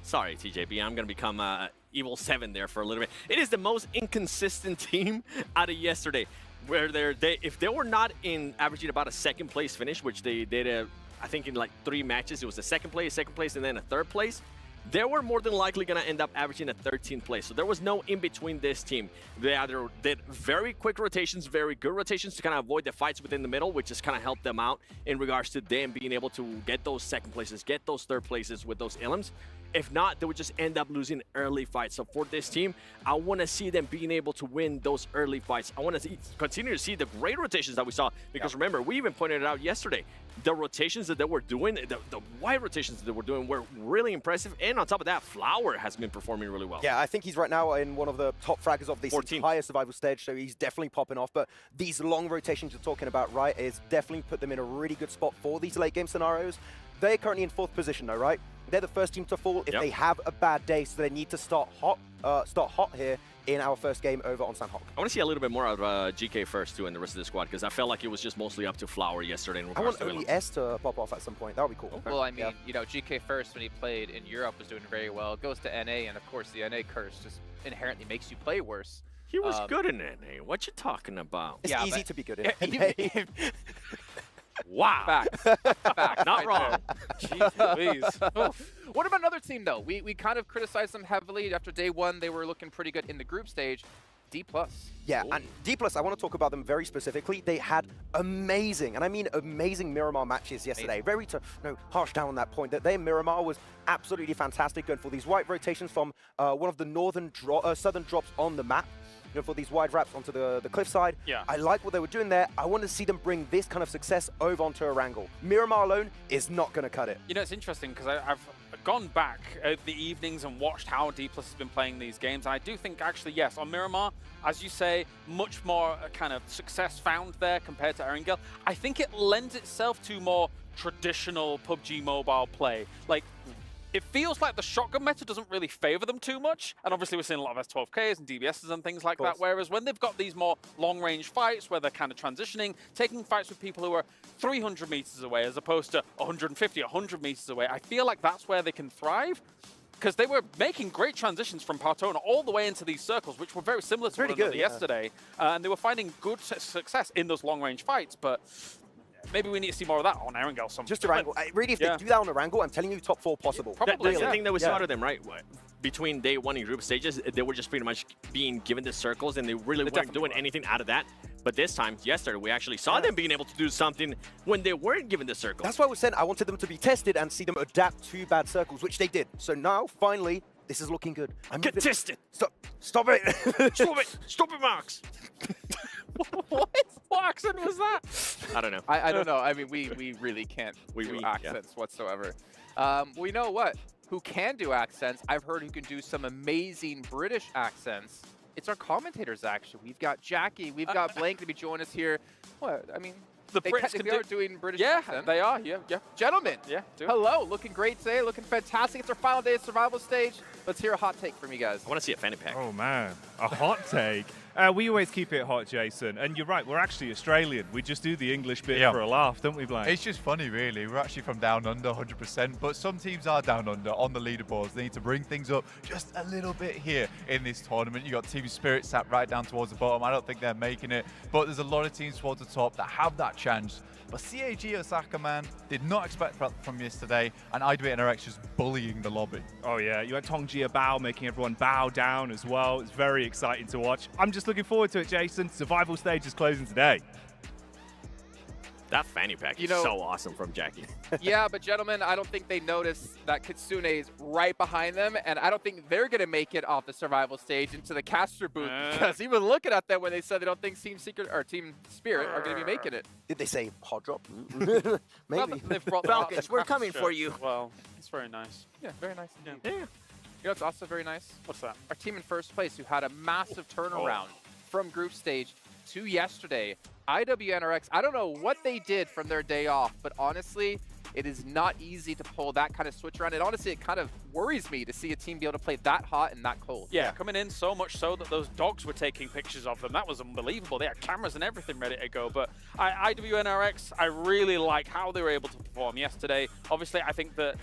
Sorry, TJB. I'm going to become Evil 7 there for a little bit. It is the most inconsistent team out of yesterday. Where if they were not in averaging about a 2nd place finish, which they did, I think in like 3 matches, it was a 2nd place, and then a 3rd place. They were more than likely going to end up averaging a 13th place. So there was no in between this team. They either did very quick rotations, very good rotations to kind of avoid the fights within the middle, which just kind of helped them out in regards to them being able to get those 2nd places, get those 3rd places with those elims. If not, they would just end up losing early fights. So for this team, I want to see them being able to win those early fights. I want to continue to see the great rotations that we saw. Because remember, we even pointed it out yesterday. The rotations that they were doing, the wide rotations that they were doing were really impressive. And on top of that, Flower has been performing really well. Yeah, I think he's right now in one of the top fraggers of this entire survival stage, so he's definitely popping off. But these long rotations you're talking about, right, is definitely put them in a really good spot for these late game scenarios. They're currently in 4th position though, right? They're the first team to fall if they have a bad day, so they need to start hot here in our first game over on Sandhawk. I want to see a little bit more out of GK first too and the rest of the squad, because I felt like it was just mostly up to Flower yesterday. In I want only S to pop off at some point. That would be cool. Okay. Well, I mean, you know, GK first when he played in Europe was doing very well. It goes to NA, and of course the NA curse just inherently makes you play worse. He was good in NA. What you talking about? It's easy to be good in. Wow. Facts. Not wrong. Jeez Louise. What about another team, though? We kind of criticized them heavily. After day 1, they were looking pretty good in the group stage. D+. Yeah, and D+, I want to talk about them very specifically. They had amazing, and I mean amazing Miramar matches yesterday. Very harsh down on that point. That their Miramar was absolutely fantastic, going for these white rotations from one of the southern drops on the map. For these wide wraps onto the cliffside. Yeah. I like what they were doing there. I want to see them bring this kind of success over onto Erangel. Miramar alone is not going to cut it. You know, it's interesting because I've gone back the evenings and watched how D+ has been playing these games. And I do think actually, yes, on Miramar, as you say, much more kind of success found there compared to Erangel. I think it lends itself to more traditional PUBG Mobile play. Like, it feels like the shotgun meta doesn't really favor them too much. And obviously we're seeing a lot of S12Ks and DBSs and things like that. Whereas when they've got these more long-range fights where they're kind of transitioning, taking fights with people who are 300 meters away as opposed to 150, 100 meters away, I feel like that's where they can thrive. Because they were making great transitions from Partona all the way into these circles, which were very similar to one another yesterday. And they were finding good success in those long-range fights. But maybe we need to see more of that on Erangel. Just Erangel. Really, if they do that on Erangel, I'm telling you, top 4 possible. Probably. That's the thing that we saw to them, right? Between day 1 in group stages, they were just pretty much being given the circles, and they really weren't doing anything out of that. But this time, yesterday, we actually saw them being able to do something when they weren't given the circles. That's why I was saying I wanted them to be tested and see them adapt to bad circles, which they did. So now, finally, this is looking good. Get tested. Stop it. Stop it. Stop it, Max. What accent was that? I don't know. I don't know. I mean, we really can't do accents whatsoever. We know what? Who can do accents? I've heard who can do some amazing British accents. It's our commentators, actually. We've got Jackie, we've got Blank to be joining us here. What? I mean, the they Brits technically are doing British accents. They are. Yeah. Gentlemen, do it. Hello. Looking great today. Looking fantastic. It's our final day of survival stage. Let's hear a hot take from you guys. I want to see a fanny pack. Oh, man. A hot take? We always keep it hot, Jason. And you're right, we're actually Australian. We just do the English bit for a laugh, don't we, Blank? It's just funny, really. We're actually from down under, 100%. But some teams are down under on the leaderboards. They need to bring things up just a little bit here in this tournament. You got Team Spirit sat right down towards the bottom. I don't think they're making it. But there's a lot of teams towards the top that have that chance. But CAG Osaka, man, did not expect that from yesterday, and IWNRX just bullying the lobby. Oh, yeah. You had Tongjia Bao making everyone bow down as well. It's very exciting to watch. I'm just looking forward to it, Jason. Survival stage is closing today. That fanny pack is so awesome from Jackie. Yeah, but gentlemen, I don't think they noticed that Kitsune is right behind them, and I don't think they're going to make it off the survival stage into the caster booth, because even looking at them when they said they don't think Team Secret or Team Spirit are going to be making it. Did they say hot drop? Maybe. Well, they've brought Falcons, we're coming for you. Well, it's very nice. Yeah, very nice. Yeah. You know what's also very nice? What's that? Our team in first place, who had a massive turnaround from group stage to yesterday. IWNRX, I don't know what they did from their day off, but honestly, it is not easy to pull that kind of switch around. And honestly, it kind of worries me to see a team be able to play that hot and that cold. Yeah, coming in so much so that those dogs were taking pictures of them. That was unbelievable. They had cameras and everything ready to go. But IWNRX, I really like how they were able to perform yesterday. Obviously, I think that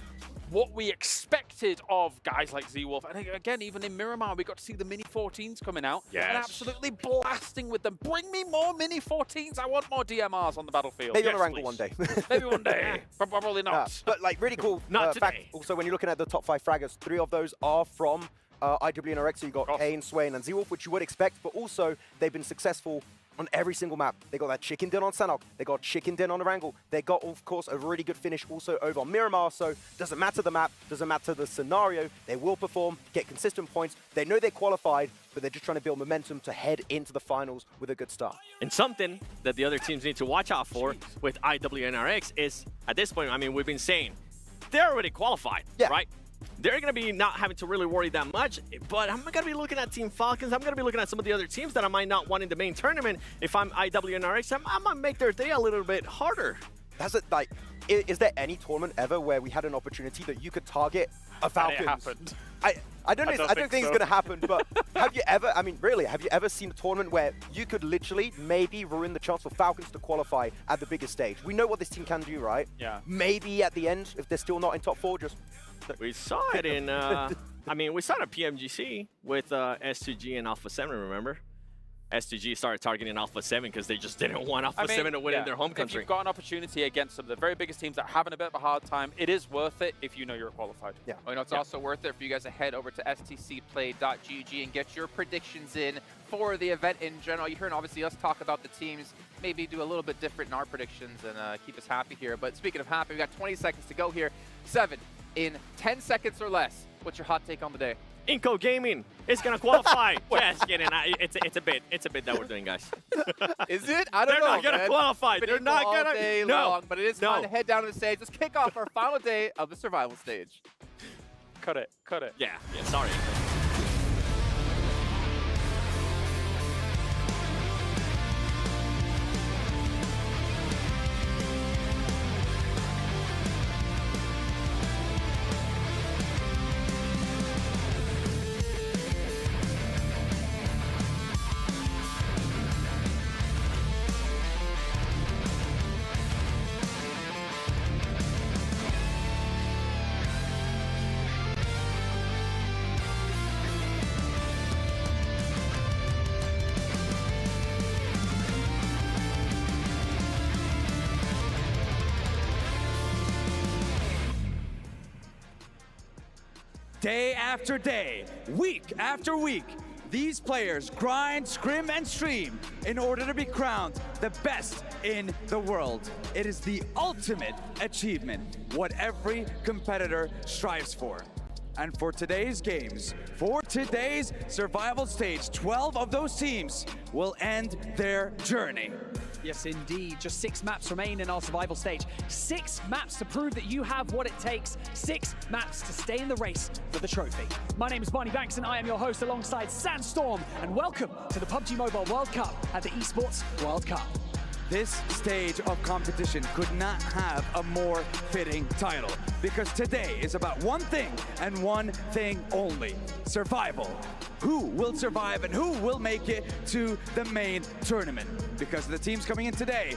what we expected of guys like Z-Wolf, and again, even in Miramar, we got to see the Mini 14s coming out and absolutely blasting with them. Bring me more Mini 14s. I want more DMRs on the battlefield. Maybe on Erangel one day. Maybe one day. Probably not. But like really cool not fact. today. Also, when you're looking at the top 5 fraggers, 3 of those are from IWNRX. So you got Kane, Swain, and Z-Wolf, which you would expect. But also, they've been successful on every single map. They got that chicken din on Sanok. They got chicken din on Erangel. They got, of course, a really good finish also over on Miramar. So doesn't matter the map, doesn't matter the scenario. They will perform, get consistent points. They know they're qualified, but they're just trying to build momentum to head into the finals with a good start. And something that the other teams need to watch out for with IWNRX is, at this point, I mean, we've been saying, they're already qualified, right? They're going to be not having to really worry that much, but I'm going to be looking at Team Falcons. I'm going to be looking at some of the other teams that I might not want in the main tournament. If I'm IWNRX, I might make their day a little bit harder. That's it. Like, is there any tournament ever where we had an opportunity that you could target a Falcons? It happened. I don't think it's going to happen, but have you ever, I mean, really, have you ever seen a tournament where you could literally maybe ruin the chance for Falcons to qualify at the biggest stage? We know what this team can do, right? Yeah. Maybe at the end, if they're still not in top 4, just... We saw it in, I mean, we saw it at PMGC with S2G and Alpha 7, remember? S2G started targeting Alpha 7 because they just didn't want Alpha 7 to win in their home country. If you've got an opportunity against some of the very biggest teams that are having a bit of a hard time, it is worth it if you know you're qualified. Yeah. Oh, you know, it's also worth it for you guys to head over to stcplay.gg and get your predictions in for the event in general. You heard obviously us talk about the teams, maybe do a little bit different in our predictions and keep us happy here. But speaking of happy, we've got 20 seconds to go here. 7 in 10 seconds or less. What's your hot take on the day? Inco Gaming is gonna qualify. Just kidding. It's a bit that we're doing, guys. Is it? I don't know. They're not gonna qualify. They're not gonna. Day long, but it is time to head down to the stage. Let's kick off our final day of the survival stage. cut it. Yeah, sorry. Day after day, week after week, these players grind, scrim, and stream in order to be crowned the best in the world. It is the ultimate achievement, what every competitor strives for. And for today's games, for today's survival stage, 12 of those teams will end their journey. Yes, indeed. Just 6 maps remain in our survival stage. 6 maps to prove that you have what it takes. 6 maps to stay in the race for the trophy. My name is Barney Banks and I am your host alongside Sandstorm. And welcome to the PUBG Mobile World Cup at the Esports World Cup. This stage of competition could not have a more fitting title, because today is about one thing and one thing only: survival. Who will survive and who will make it to the main tournament? Because the teams coming in today,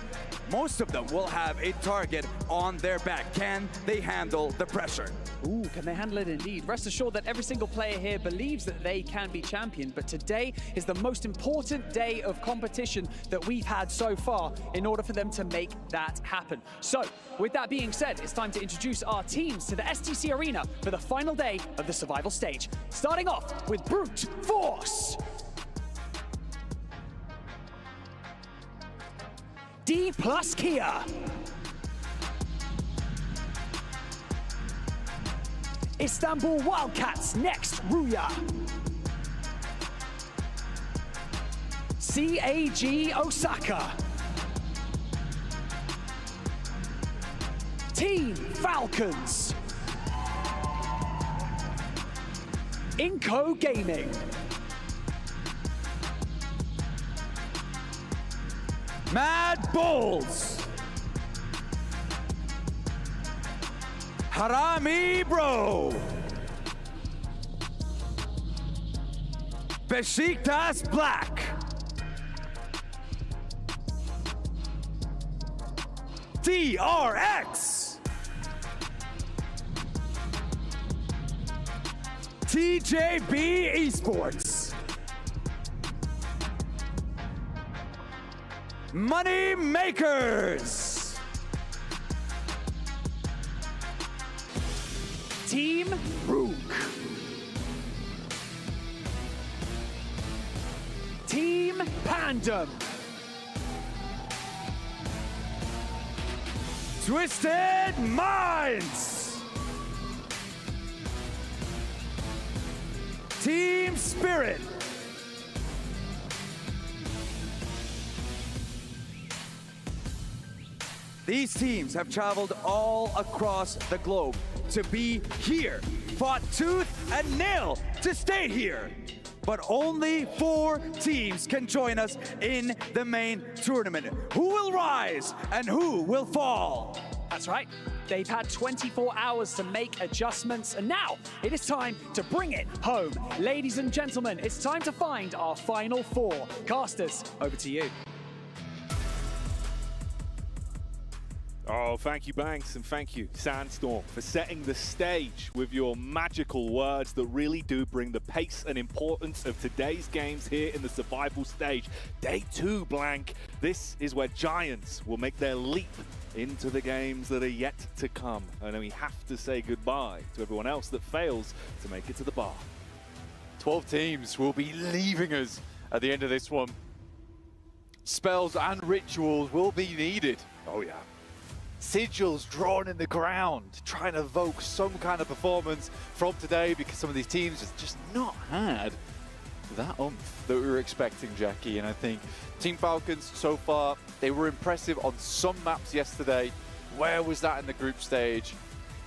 most of them will have a target on their back. Can they handle the pressure? Ooh, can they handle it indeed? Rest assured that every single player here believes that they can be champion, but today is the most important day of competition that we've had so far in order for them to make that happen. So, with that being said, it's time to introduce our teams to the STC Arena for the final day of the survival stage. Starting off with Brute Force. D plus Kia. Istanbul Wildcats next, Ruya. CAG Osaka. Team Falcons. Inco Gaming. Mad Bulls. Harami Bro. Besiktas Black. DRX. TJB Esports. Money Makers. Team Rook. Team Pandem. Twisted Minds. Team Spirit. These teams have traveled all across the globe to be here, fought tooth and nail to stay here. But only 4 teams can join us in the main tournament. Who will rise and who will fall? That's right. They've had 24 hours to make adjustments, and now it is time to bring it home. Ladies and gentlemen, it's time to find our final 4. Casters, over to you. Oh, thank you, Banks, and thank you, Sandstorm, for setting the stage with your magical words that really do bring the pace and importance of today's games here in the survival stage. Day 2, Blank. This is where Giants will make their leap into the games that are yet to come. And then we have to say goodbye to everyone else that fails to make it to the bar. 12 teams will be leaving us at the end of this one. Spells and rituals will be needed. Oh, yeah. Sigils drawn in the ground, trying to evoke some kind of performance from today, because some of these teams have just not had that oomph that we were expecting, Jackie. And I think Team Falcons, so far, they were impressive on some maps yesterday. Where was that in the group stage?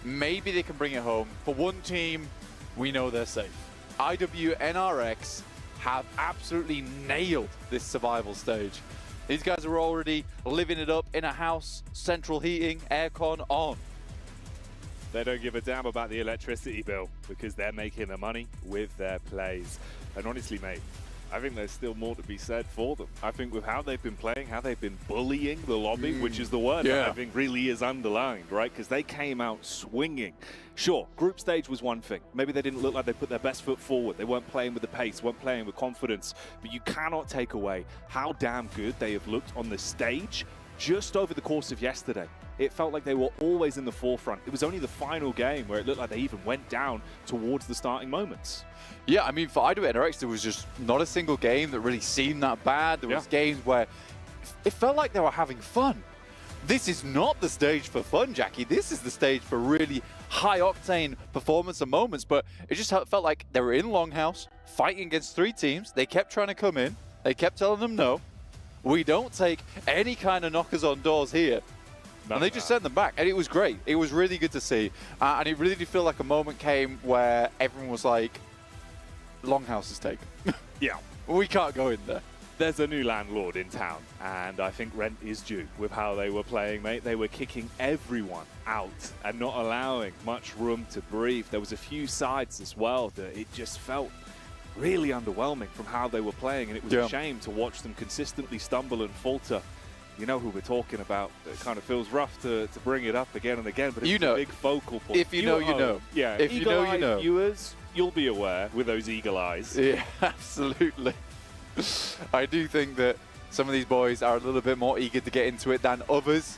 Maybe they can bring it home. For one team, we know they're safe. IWNRX have absolutely nailed this survival stage. These guys are already living it up in a house, central heating, aircon on. They don't give a damn about the electricity bill because they're making the money with their plays. And honestly, mate, I think there's still more to be said for them. I think with how they've been playing, how they've been bullying the lobby, which is the word that I think really is underlined, right? Because they came out swinging. Sure, group stage was one thing. Maybe they didn't look like they put their best foot forward. They weren't playing with the pace, weren't playing with confidence. But you cannot take away how damn good they have looked on the stage just over the course of yesterday. It felt like they were always in the forefront. It was only the final game where it looked like they even went down towards the starting moments. Yeah, I mean, for IWNRX, there was just not a single game that really seemed that bad. There was games where it felt like they were having fun. This is not the stage for fun, Jackie. This is the stage for really high-octane performance and moments, but it just felt like they were in Longhouse, fighting against 3 teams. They kept trying to come in. They kept telling them no. We don't take any kind of knockers on doors here. And they just sent them back, and it was great. It was really good to see. And it really did feel like a moment came where everyone was like, Longhouse is taken. Yeah. We can't go in there. There's a new landlord in town, and I think rent is due with how they were playing, mate. They were kicking everyone out and not allowing much room to breathe. There was a few sides as well that it just felt really underwhelming from how they were playing, and it was a shame to watch them consistently stumble and falter. You know who we're talking about. It kind of feels rough to bring it up again and again, but it's a big focal point. If you know, you know. Yeah, if you know, you know. Viewers, you'll be aware with those eagle eyes. Yeah, absolutely. I do think that some of these boys are a little bit more eager to get into it than others.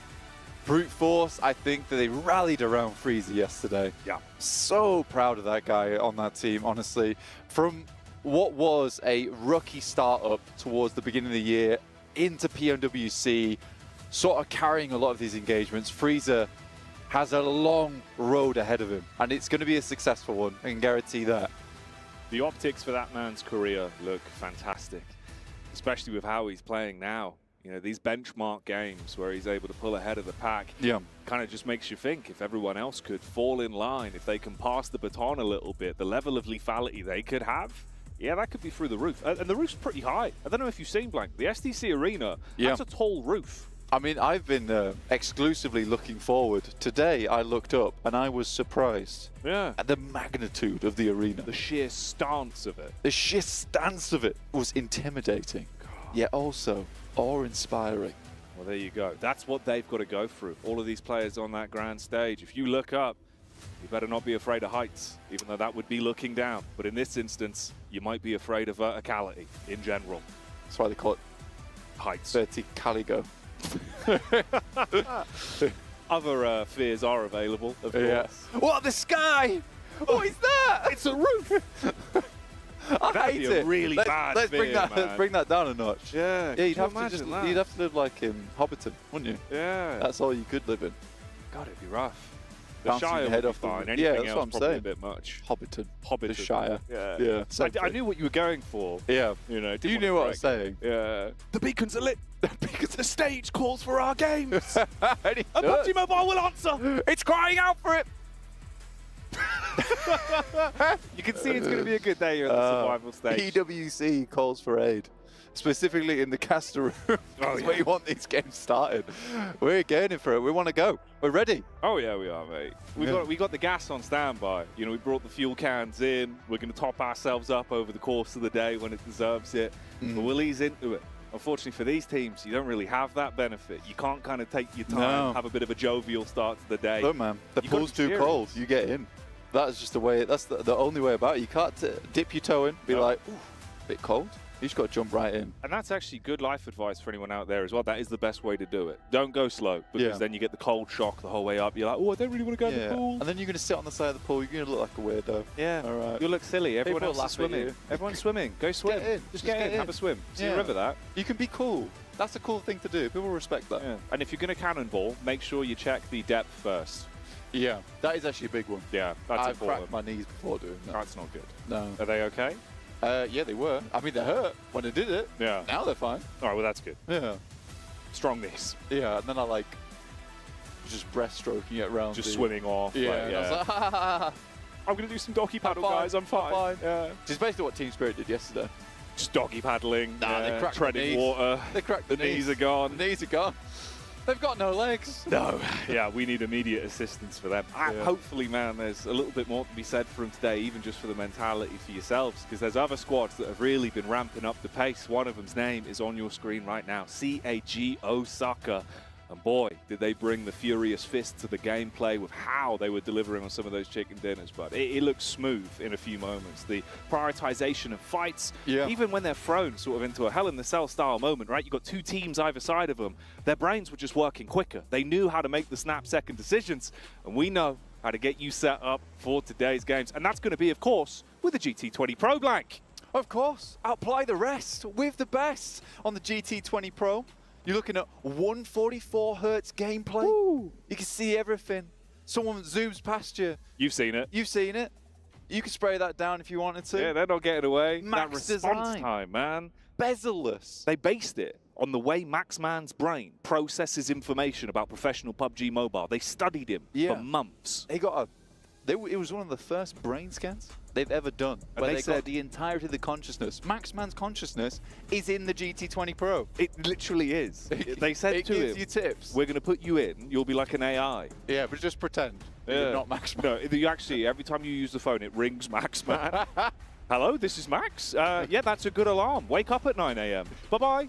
Brute Force, I think that they rallied around Freezer yesterday. Yeah. So proud of that guy on that team, honestly. From what was a rookie startup towards the beginning of the year into PMWC, sort of carrying a lot of these engagements, Freezer has a long road ahead of him, and it's going to be a successful one, I can guarantee that. The optics for that man's career look fantastic, especially with how he's playing now. You know, these benchmark games where he's able to pull ahead of the pack kind of just makes you think if everyone else could fall in line, if they can pass the baton a little bit, the level of lethality they could have, yeah, that could be through the roof. And the roof's pretty high. I don't know if you've seen, Blank, the SDC Arena, that's a tall roof. I mean, I've been exclusively looking forward. Today, I looked up and I was surprised at the magnitude of the arena. The sheer stance of it. The sheer stance of it was intimidating, yet also awe-inspiring. Well, there you go. That's what they've got to go through. All of these players on that grand stage. If you look up, you better not be afraid of heights, even though that would be looking down. But in this instance, you might be afraid of verticality in general. That's why they call it heights. Verticaligo. Other fears are available, of course. What, the sky? What is that? It's a roof. I hate it. Really bad let's fear, bring that. man. Let's bring that down a notch. Yeah. Yeah, you'd have to live like in Hobbiton, wouldn't you? Yeah. That's all you could live in. God, it'd be rough. The Bouncing Shire your head would off be fine. the, Anything that's else what I'm probably saying. a bit much. Hobbiton. The Shire. Yeah. I knew what you were going for. Yeah. You know. You knew what I was saying. Yeah. The beacons are lit. Because the stage calls for our games. And PUBG Mobile will answer. It's crying out for it. You can see it's going to be a good day here at the survival stage. EWC calls for aid, specifically in the caster room. That's where you want these games started. We're getting for it. We want to go. We're ready. Oh yeah, we are, mate. We got the gas on standby. You know, we brought the fuel cans in. We're going to top ourselves up over the course of the day when it deserves it. But we'll ease into it. Unfortunately for these teams, you don't really have that benefit. You can't kind of take your time, have a bit of a jovial start to the day. Look, man, the pool's too cold. You get in. That's just the way. That's the only way about it. You can't dip your toe in, be like, ooh, a bit cold. You just got to jump right in. And that's actually good life advice for anyone out there as well. That is the best way to do it. Don't go slow, because then you get the cold shock the whole way up. You're like, oh, I don't really want to go in the pool. And then you're going to sit on the side of the pool. You're going to look like a weirdo. Yeah. All right. You'll look silly. Everyone People else is swimming. Everyone's swimming. Go swim. Get in. Just get in. Have a swim. See, remember that. You can be cool. That's a cool thing to do. People respect that. Yeah. And if you're going to cannonball, make sure you check the depth first. Yeah, that is actually a big one. Yeah, that's I've important. cracked my knees before doing that. That's not good. No. Are they okay? Yeah, they were. I mean, they hurt when they did it. Yeah. Now they're fine. All right, well, that's good. Yeah. Strong knees. Yeah, and then I just breaststroking it around. Just swimming off. Yeah. Like, And I was like, ha, ha, ha, ha. I'm going to do some doggy paddle, guys. I'm fine. Yeah. Which is basically what Team Spirit did yesterday. Just doggy paddling, they cracked treading water. They cracked the knees are gone. The knees are gone. They've got no legs. No. Yeah, we need immediate assistance for them. Yeah. Hopefully, man, there's a little bit more to be said for them today, even just for the mentality for yourselves, because there's other squads that have really been ramping up the pace. One of them's name is on your screen right now, CAG Osaka. And boy, did they bring the furious fist to the gameplay with how they were delivering on some of those chicken dinners. But it looks smooth in a few moments. The prioritization of fights, even when they're thrown sort of into a Hell in the Cell style moment, right? You've got two teams either side of them. Their brains were just working quicker. They knew how to make the snap-second decisions. And we know how to get you set up for today's games. And that's going to be, of course, with the GT20 Pro Blank. Of course, apply the rest with the best on the GT20 Pro. You're looking at 144 hertz gameplay. Ooh. You can see everything. Someone zooms past you. You've seen it. You've seen it. You could spray that down if you wanted to. Yeah, they're not getting away. Max that response design. time, man. Bezel-less. They based it on the way Maxman's brain processes information about professional PUBG Mobile. They studied him for months. They got it was one of the first brain scans they've ever done, where they got the entirety of the consciousness. Maxman's consciousness is in the GT20 Pro. It literally is. They said to him, gives you tips. We're going to put you in, you'll be like an AI. Yeah, but just pretend you're not Maxman. No, you actually, every time you use the phone, it rings Maxman. Hello, this is Max. Yeah, that's a good alarm. Wake up at 9 a.m. Bye-bye.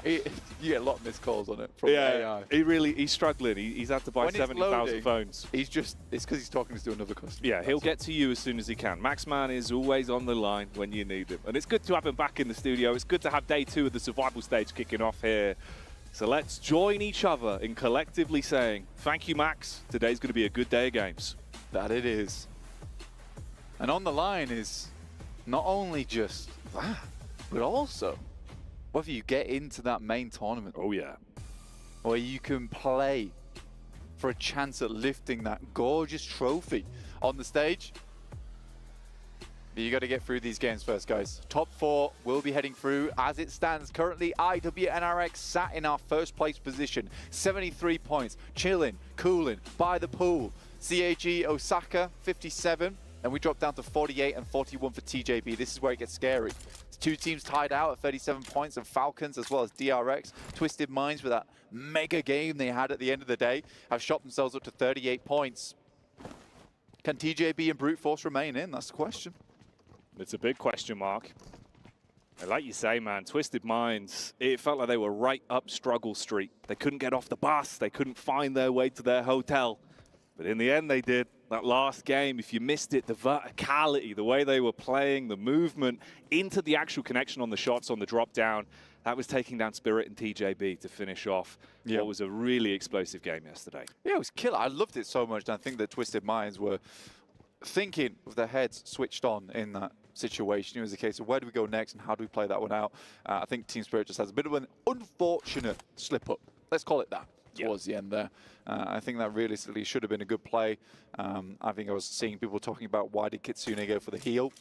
You get a lot of missed calls on it from AI. He's struggling. He's had to buy 70,000 phones. It's because he's talking to another customer. Yeah, he'll get to you as soon as he can. Maxman is always on the line when you need him. And it's good to have him back in the studio. It's good to have day 2 of the survival stage kicking off here. So let's join each other in collectively saying, thank you, Max. Today's going to be a good day of games. That it is. And on the line is not only just that, but also whether you get into that main tournament. Oh, yeah. Where you can play for a chance at lifting that gorgeous trophy on the stage. But you got to get through these games first, guys. Top 4 will be heading through. As it stands, currently IWNRX sat in our first place position. 73 points, chilling, cooling, by the pool. CAG Osaka, 57. And we drop down to 48 and 41 for TJB. This is where it gets scary. It's 2 teams tied out at 37 points, and Falcons as well as DRX. Twisted Minds with that mega game they had at the end of the day have shot themselves up to 38 points. Can TJB and Brute Force remain in? That's the question. It's a big question mark. And like you say, man, Twisted Minds, it felt like they were right up struggle street. They couldn't get off the bus. They couldn't find their way to their hotel. But in the end, they did. That last game, if you missed it, the verticality, the way they were playing, the movement into the actual connection on the shots on the drop down, that was taking down Spirit and TJB to finish off what was a really explosive game yesterday. Yeah, it was killer. I loved it so much. And I think that Twisted Minds were thinking with their heads switched on in that situation. It was a case of where do we go next and how do we play that one out? I think Team Spirit just has a bit of an unfortunate slip-up. Let's call it that. Towards the end there. I think that realistically should have been a good play. I think I was seeing people talking about why did Kitsune go for the heal.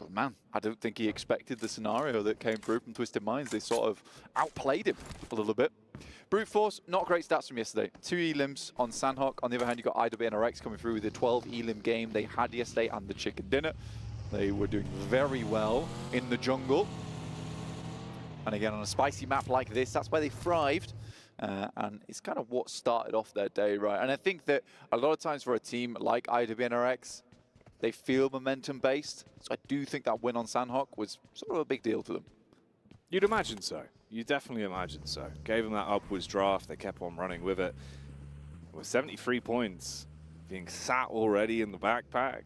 Man, I don't think he expected the scenario that came through from Twisted Minds. They sort of outplayed him a little bit. Brute Force, not great stats from yesterday. 2 elims on Sandhawk. On the other hand, you got IWNRX coming through with the 12 elim game they had yesterday and the chicken dinner. They were doing very well in the jungle. And again, on a spicy map like this, that's where they thrived. And it's kind of what started off their day, right? And I think that a lot of times for a team like IWNRX, they feel momentum-based. So I do think that win on Sandhawk was sort of a big deal to them. You'd imagine so. You definitely imagine so. Gave them that upwards draft. They kept on running with it. With 73 points being sat already in the backpack.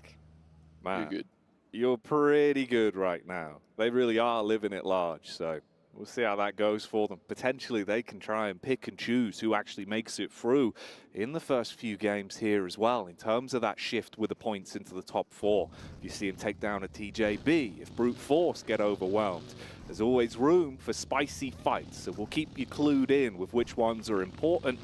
Man, you're good. You're pretty good right now. They really are living it large, so we'll see how that goes for them. Potentially, they can try and pick and choose who actually makes it through in the first few games here as well, in terms of that shift with the points into the top 4. If you see him take down a TJB, if Brute Force get overwhelmed, there's always room for spicy fights. So we'll keep you clued in with which ones are important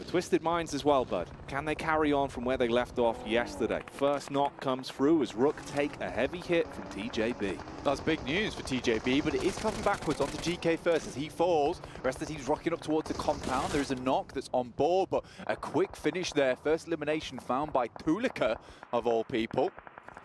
for Twisted Minds as well, bud. Can they carry on from where they left off yesterday? First knock comes through as Rook take a heavy hit from TJB. That's big news for TJB, but it is coming backwards onto GK first as he falls. The rest of the team's rocking up towards the compound. There is a knock that's on board, but a quick finish there. First elimination found by Tulika, of all people.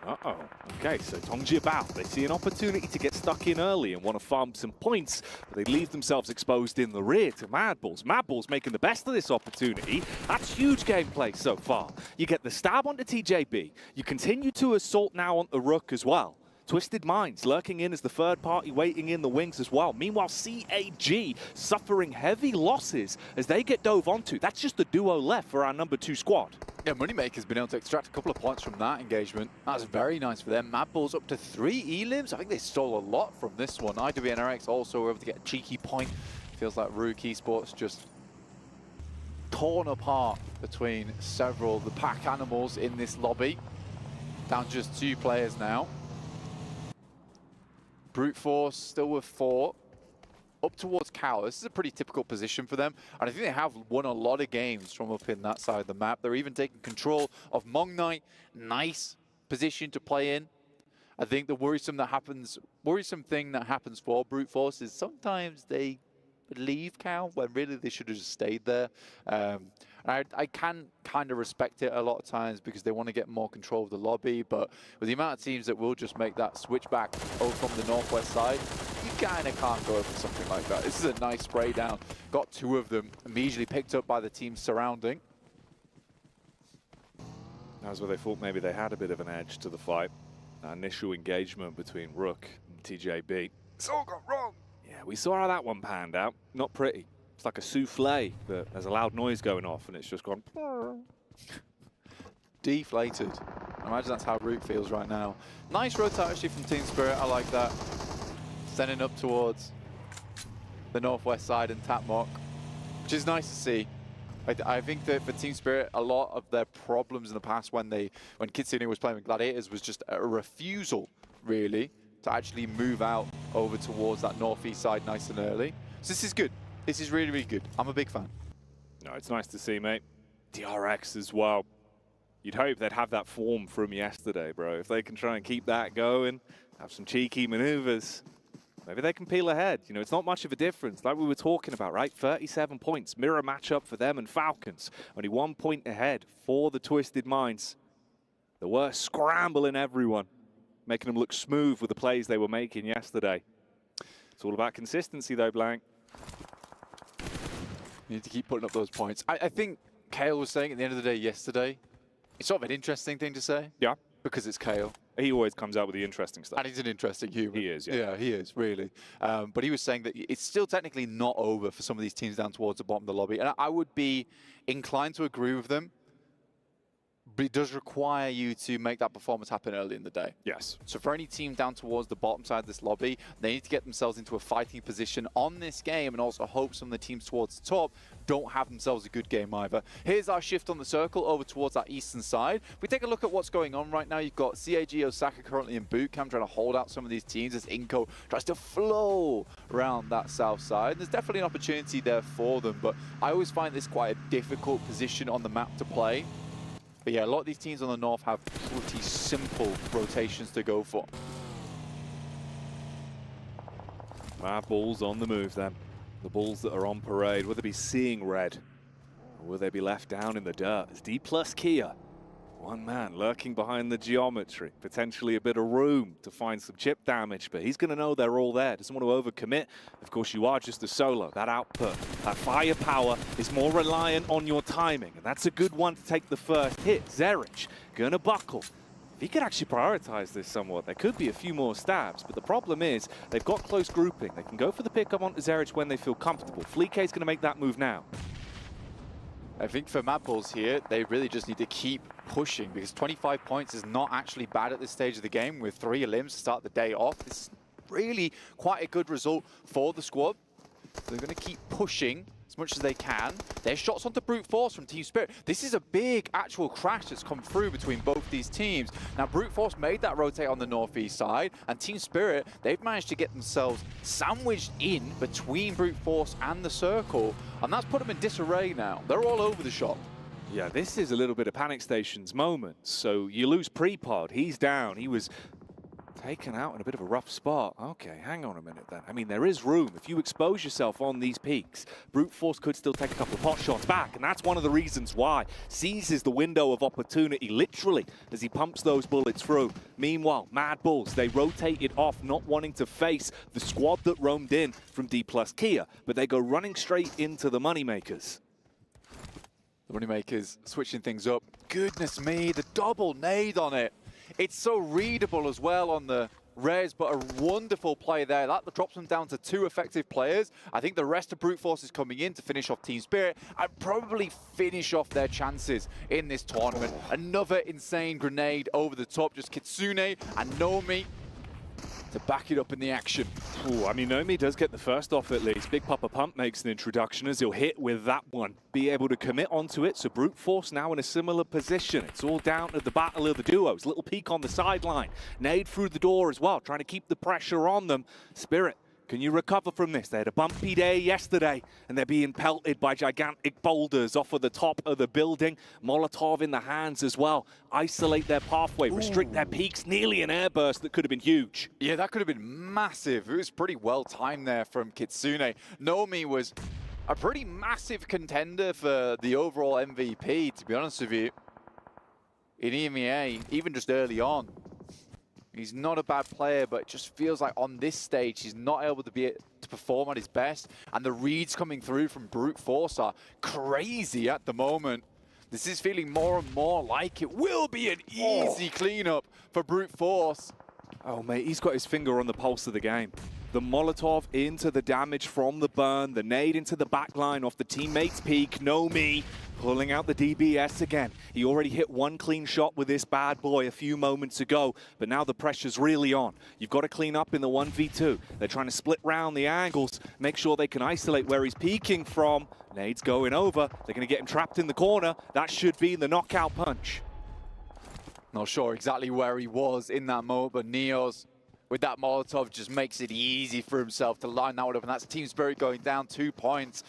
Uh-oh. Okay, so Tongji Bao, they see an opportunity to get stuck in early and want to farm some points, but they leave themselves exposed in the rear to Madballs. Madballs making the best of this opportunity. That's huge gameplay so far. You get the stab onto TJB. You continue to assault now onto Rook as well. Twisted Minds lurking in as the third party waiting in the wings as well. Meanwhile, CAG suffering heavy losses as they get dove onto. That's just the duo left for our number 2 squad. Yeah, Moneymaker's been able to extract a couple of points from that engagement. That's very nice for them. Madballs up to 3 elims. I think they stole a lot from this one. IWNRX also were able to get a cheeky point. Feels like Rook Esports just torn apart between several of the pack animals in this lobby. Down just 2 players now. Brute Force still with 4. Up towards Cow. This is a pretty typical position for them. And I think they have won a lot of games from up in that side of the map. They're even taking control of Mong Knight. Nice position to play in. I think the worrisome thing that happens for Brute Force is sometimes they leave Cow when really they should have just stayed there. I can kind of respect it a lot of times because they want to get more control of the lobby, but with the amount of teams that will just make that switch back over from the northwest side, you kind of can't go for something like that. This is a nice spray down. Got 2 of them immediately picked up by the team surrounding. That was where they thought maybe they had a bit of an edge to the fight. That initial engagement between Rook and TJB. It's all gone wrong. Yeah, we saw how that one panned out. Not pretty. It's like a souffle, but there's a loud noise going off and it's just gone... Deflated. I imagine that's how Root feels right now. Nice rotate actually from Team Spirit, I like that. Sending up towards the northwest side and Tapmock, which is nice to see. I think that for Team Spirit, a lot of their problems in the past when Kitsune was playing with Gladiators was just a refusal, really, to actually move out over towards that northeast side nice and early. So this is good. This is really, really good. I'm a big fan. No, it's nice to see, mate. DRX as well. You'd hope they'd have that form from yesterday, bro. If they can try and keep that going, have some cheeky maneuvers, maybe they can peel ahead. You know, it's not much of a difference, like we were talking about, right? 37 points, mirror matchup for them and Falcons. Only 1 point ahead for the Twisted Minds. The worst scrambling everyone, making them look smooth with the plays they were making yesterday. It's all about consistency, though, Blank. You need to keep putting up those points. I think Kale was saying at the end of the day yesterday, it's sort of an interesting thing to say. Yeah. Because it's Kale. He always comes out with the interesting stuff. And he's an interesting human. He is, yeah. Yeah, he is, really. But he was saying that it's still technically not over for some of these teams down towards the bottom of the lobby. And I would be inclined to agree with them. But it does require you to make that performance happen early in the day. Yes. So for any team down towards the bottom side of this lobby, they need to get themselves into a fighting position on this game and also hope some of the teams towards the top don't have themselves a good game either. Here's our shift on the circle over towards that eastern side. If we take a look at what's going on right now, you've got CAG Osaka currently in boot camp trying to hold out some of these teams as Inko tries to flow around that south side. There's definitely an opportunity there for them, but I always find this quite a difficult position on the map to play. But yeah, a lot of these teams on the north have pretty simple rotations to go for. Balls on the move then. The balls that are on parade, will they be seeing red? Or will they be left down in the dirt? It's D plus Kia. One man lurking behind the geometry. Potentially a bit of room to find some chip damage, but he's going to know they're all there. Doesn't want to overcommit. Of course, you are just a solo. That output, that firepower is more reliant on your timing, and that's a good one to take the first hit. Zerich going to buckle. If he could actually prioritize this somewhat, there could be a few more stabs, but the problem is they've got close grouping. They can go for the pickup onto Zerich when they feel comfortable. Fleek is going to make that move now. I think for Madballs here, they really just need to keep pushing because 25 points is not actually bad at this stage of the game with 3 elims to start the day off. It's really quite a good result for the squad. So they're going to keep pushing as as much as they can. There's shots onto Brute Force from Team Spirit. This is a big actual crash that's come through between both these teams. Now, Brute Force made that rotate on the northeast side, and Team Spirit, they've managed to get themselves sandwiched in between Brute Force and the circle, and that's put them in disarray now. They're all over the shop. Yeah, this is a little bit of Panic Station's moment. So you lose Prepod, he's down. He was taken out in a bit of a rough spot. Okay, hang on a minute then. I mean, there is room. If you expose yourself on these peaks, Brute Force could still take a couple of pot shots back, and that's one of the reasons why. Seizes the window of opportunity, literally, as he pumps those bullets through. Meanwhile, Mad Bulls, they rotated off, not wanting to face the squad that roamed in from D+ Kia, but they go running straight into the Moneymakers. The Moneymakers switching things up. Goodness me, the double nade on it. It's so readable as well on the res, but a wonderful play there. That drops them down to 2 effective players. I think the rest of Brute Force is coming in to finish off Team Spirit and probably finish off their chances in this tournament. Another insane grenade over the top. Just Kitsune and Nomi to back it up in the action. Ooh, I mean, Nomi does get the first off at least. Big Papa Pump makes an introduction as he'll hit with that one. Be able to commit onto it, so Brute Force now in a similar position. It's all down to the battle of the duos. Little peek on the sideline. Nade through the door as well, trying to keep the pressure on them. Spirit, can you recover from this? They had a bumpy day yesterday, and they're being pelted by gigantic boulders off of the top of the building. Molotov in the hands as well. Isolate their pathway, restrict their peaks. Nearly an airburst that could have been huge. Yeah, that could have been massive. It was pretty well timed there from Kitsune. Nomi was a pretty massive contender for the overall MVP, to be honest with you. In EMEA, even just early on. He's not a bad player, but it just feels like on this stage, he's not able to perform at his best. And the reads coming through from Brute Force are crazy at the moment. This is feeling more and more like it will be an easy cleanup for Brute Force. Oh, mate, he's got his finger on the pulse of the game. The Molotov into the damage from the burn, the nade into the backline off the teammate's peak. Nomi pulling out the DBS again. He already hit one clean shot with this bad boy a few moments ago, but now the pressure's really on. You've got to clean up in the 1v2. They're trying to split round the angles, make sure they can isolate where he's peeking from. Nade's going over. They're going to get him trapped in the corner. That should be the knockout punch. Not sure exactly where he was in that moment, but Neos with that Molotov just makes it easy for himself to line that one up, and that's Team Spirit going down 2 points.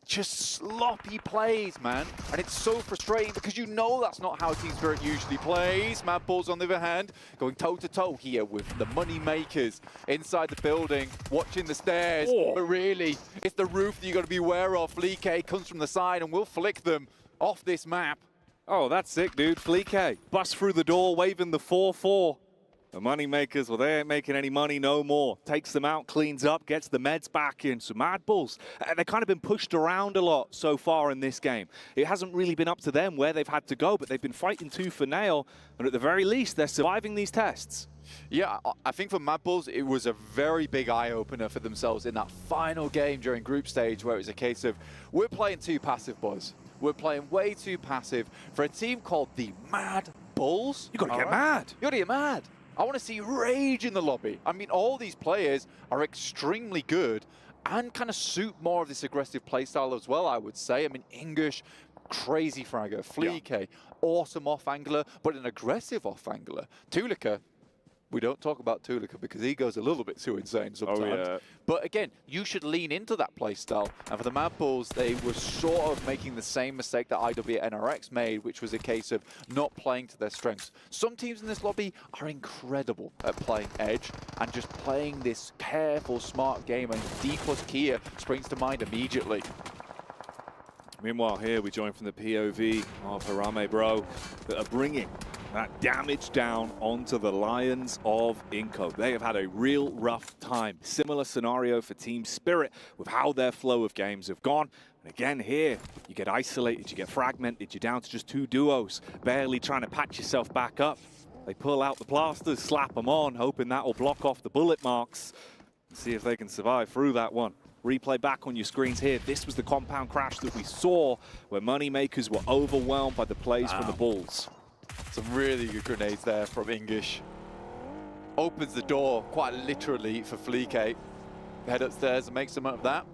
Just sloppy plays, man. And it's so frustrating because you know that's not how Team Spirit usually plays. Mad Bulls, on the other hand, going toe-to-toe here with the Moneymakers inside the building, watching the stairs. But really, it's the roof that you got to be aware of. Fleek comes from the side and will flick them off this map. Oh, that's sick, dude. Fleek busts through the door, waving the 4-4. The Moneymakers, well, they ain't making any money no more. Takes them out, cleans up, gets the meds back in. So Mad Bulls, they've kind of been pushed around a lot so far in this game. It hasn't really been up to them where they've had to go, but they've been fighting tooth for nail. And at the very least, they're surviving these tests. Yeah, I think for Mad Bulls, it was a very big eye-opener for themselves in that final game during group stage, where it was a case of, we're playing too passive, boys. We're playing way too passive for a team called the Mad Bulls. You got to get mad. You got to get mad. I want to see rage in the lobby. I mean, all these players are extremely good and kind of suit more of this aggressive playstyle as well, I would say. I mean, English, crazy fragger. Fleek, awesome off-angler, but an aggressive off-angler. Tulika, we don't talk about Tulika because he goes a little bit too insane sometimes. Oh, yeah. But again, you should lean into that playstyle. And for the Mad Bulls, they were sort of making the same mistake that IW and NRX made, which was a case of not playing to their strengths. Some teams in this lobby are incredible at playing edge and just playing this careful, smart game. And D+ Kia springs to mind immediately. Meanwhile, here we join from the POV of Harame Bro that are bringing that damage down onto the Lions of Inco. They have had a real rough time. Similar scenario for Team Spirit with how their flow of games have gone. And again here, you get isolated, you get fragmented, you're down to just 2 duos, barely trying to patch yourself back up. They pull out the plasters, slap them on, hoping that will block off the bullet marks. See if they can survive through that one. Replay back on your screens here. This was the compound crash that we saw where Moneymakers were overwhelmed by the plays from the Bulls. Some really good grenades there from English. Opens the door, quite literally, for Fleek. Head upstairs and make some of that.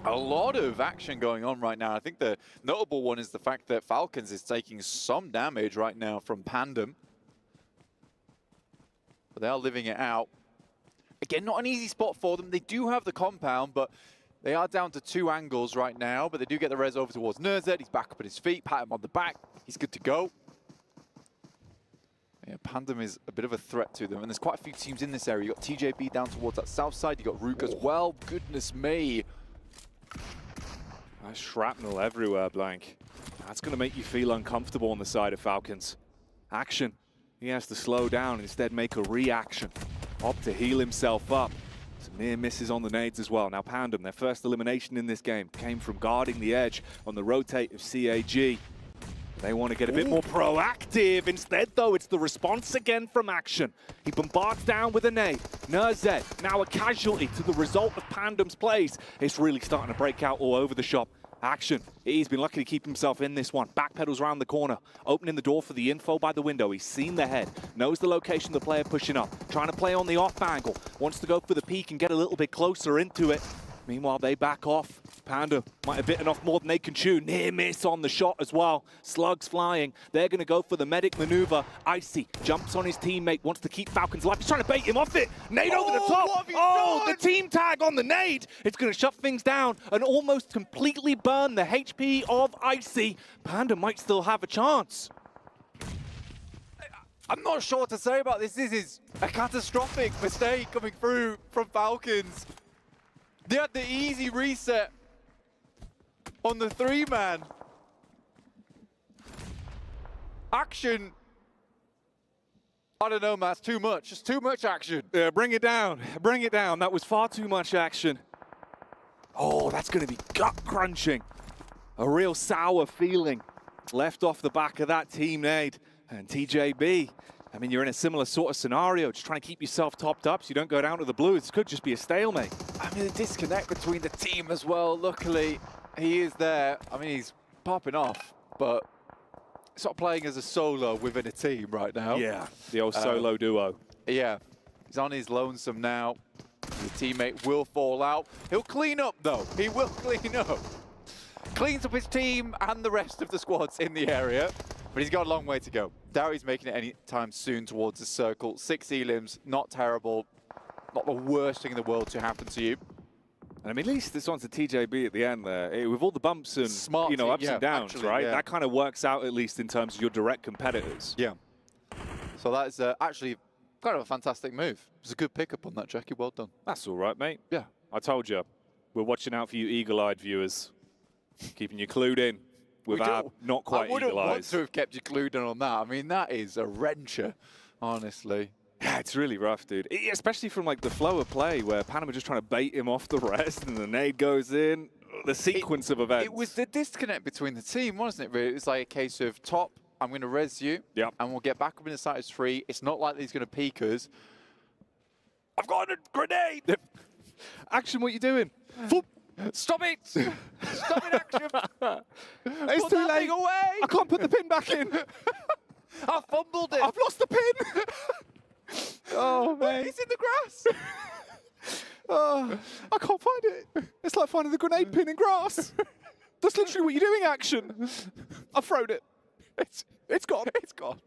A lot of action going on right now. I think the notable one is the fact that Falcons is taking some damage right now from Pandem. But they are living it out. Again, not an easy spot for them. They do have the compound, but they are down to 2 angles right now. But they do get the res over towards Nerzed. He's back up at his feet, pat him on the back. He's good to go. Yeah, Pandem is a bit of a threat to them. And there's quite a few teams in this area. You've got TJB down towards that south side. You've got Rook as well. Goodness me. Nice shrapnel everywhere, Blank. That's going to make you feel uncomfortable on the side of Falcons. Action. He has to slow down and instead make a reaction. Opt to heal himself up. Some near misses on the nades as well. Now Pandem, their first elimination in this game, came from guarding the edge on the rotate of CAG. They want to get a bit more proactive. Instead, though, it's the response again from Action. He bombards down with a nade. Nerzed, now a casualty to the result of Pandem's plays. It's really starting to break out all over the shop. Action, he's been lucky to keep himself in this one. Backpedals around the corner, opening the door for the info by the window. He's seen the head, knows the location of the player pushing up, trying to play on the off angle, wants to go for the peek and get a little bit closer into it. Meanwhile, they back off. Pandem might have bitten off more than they can chew. Near miss on the shot as well. Slugs flying. They're going to go for the medic maneuver. Icy jumps on his teammate, wants to keep Falcons alive. He's trying to bait him off it. Nade over the top. Oh, the team tag on the nade. It's going to shut things down and almost completely burn the HP of Icy. Pandem might still have a chance. I'm not sure what to say about this. This is a catastrophic mistake coming through from Falcons. They had the easy reset on the 3-man. Action. I don't know, Matt, too much. Just too much action. Yeah, bring it down. Bring it down. That was far too much action. Oh, that's going to be gut-crunching. A real sour feeling left off the back of that team nade. And TJB, I mean, you're in a similar sort of scenario, just trying to keep yourself topped up so you don't go down to the blue. This could just be a stalemate. I mean, the disconnect between the team as well. Luckily, he is there. I mean, he's popping off, but he's not playing as a solo within a team right now. Yeah, the old solo duo. Yeah, he's on his lonesome now. His teammate will fall out. He'll clean up, though. He will clean up. Cleans up his team and the rest of the squads in the area. But he's got a long way to go. Doubt he's making it any time soon towards the circle. 6 elims, not terrible. Not the worst thing in the world to happen to you. And I mean, at least this one's a TJB at the end there. With all the bumps and ups and downs, actually, right? Yeah. That kind of works out at least in terms of your direct competitors. Yeah. So that is actually kind of a fantastic move. It was a good pickup on that, Jackie. Well done. That's all right, mate. Yeah. I told you. We're watching out for you eagle-eyed viewers. Keeping you clued in. With our not quite eagle eyes. I wouldn't want to have kept you glued in on that. I mean, that is a wrencher, honestly. Yeah, it's really rough, dude. Especially from like the flow of play where Panama just trying to bait him off the rest and the nade goes in. The sequence of events. It was the disconnect between the team, wasn't it, really? It was like a case of top, I'm going to res you, and we'll get back up in the site as 3. It's not like he's going to peek us. I've got a grenade! Action, what are you doing? Stop it! Stop it, Action! It's put too that late. thing away! I can't put the pin back in. I fumbled it. I've lost the pin. Oh, man. It's in the grass. Oh, I can't find it. It's like finding the grenade pin in grass. That's literally what you're doing, Action. I've thrown it. It's gone. It's gone.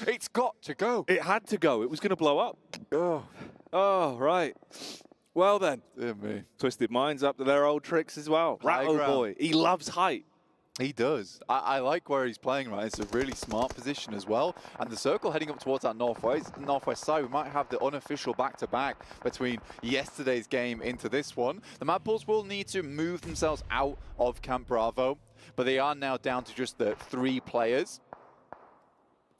It's got to go. It had to go. It was going to blow up. Oh, right. Well then, dear me. Twisted Minds up to their old tricks as well. Rattle boy, he loves height. He does. I like where he's playing right. It's a really smart position as well. And the circle heading up towards that northwest side, we might have the unofficial back-to-back between yesterday's game into this one. The Mad Bulls will need to move themselves out of Camp Bravo, but they are now down to just the 3 players.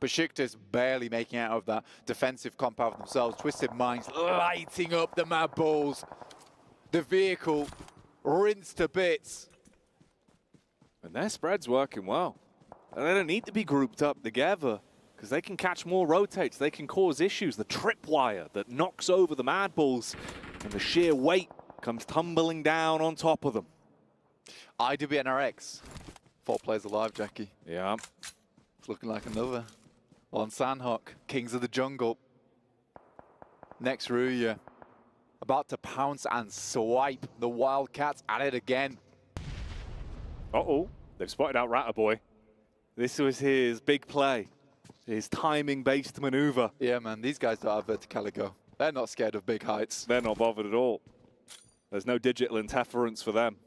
Besiktas barely making out of that defensive compound themselves. Twisted Minds lighting up the Mad Bulls. The vehicle rinsed to bits. And their spread's working well. And they don't need to be grouped up together because they can catch more rotates. They can cause issues. The tripwire that knocks over the Mad Bulls and the sheer weight comes tumbling down on top of them. IWNRX. 4 players alive, Jackie. Yeah. It's looking like another. On Sandhawk, Kings of the Jungle. Next Ruya. about to pounce and swipe. The Wildcats at it again. Uh-oh, they've spotted out Ratterboy. This was his big play, his timing-based maneuver. Yeah, man, these guys don't have verticaligo. They're not scared of big heights. They're not bothered at all. There's no digital interference for them.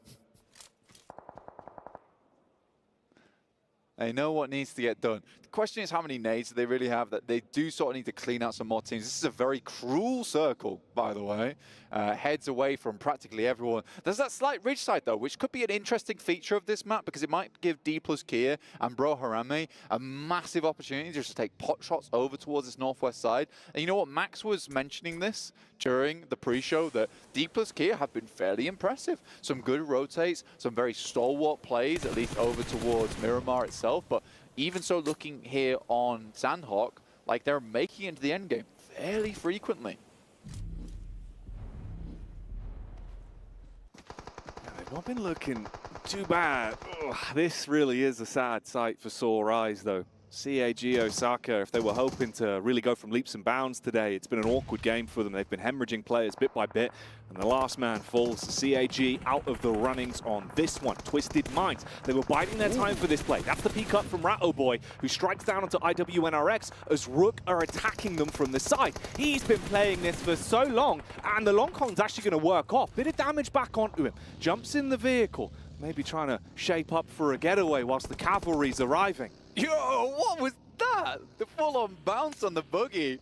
They know what needs to get done. The question is how many nades do they really have, that they do sort of need to clean out some more teams. This is a very cruel circle, by the way. Heads away from practically everyone. There's that slight ridge side, though, which could be an interesting feature of this map because it might give D plus Kia and Bro Harame a massive opportunity just to take pot shots over towards this northwest side. And you know what? Max was mentioning this during the pre-show that D plus Kia have been fairly impressive. Some good rotates, some very stalwart plays, at least over towards Miramar itself. But even so, looking here on Sandhawk, like they're making it into the endgame fairly frequently. They've not been looking too bad. Ugh, this really is a sad sight for sore eyes, though. CAG Osaka, if they were hoping to really go from leaps and bounds today, it's been an awkward game for them. They've been hemorrhaging players bit by bit, and the last man falls. CAG out of the runnings on this one. Twisted Minds. They were biding their time for this play. That's the peek up from Rattoboy, who strikes down onto IWNRX as Rook are attacking them from the side. He's been playing this for so long, and the long con's actually going to work off. Bit of damage back onto him. Jumps in the vehicle, maybe trying to shape up for a getaway whilst the cavalry's arriving. Yo, what was that? The full-on bounce on the buggy.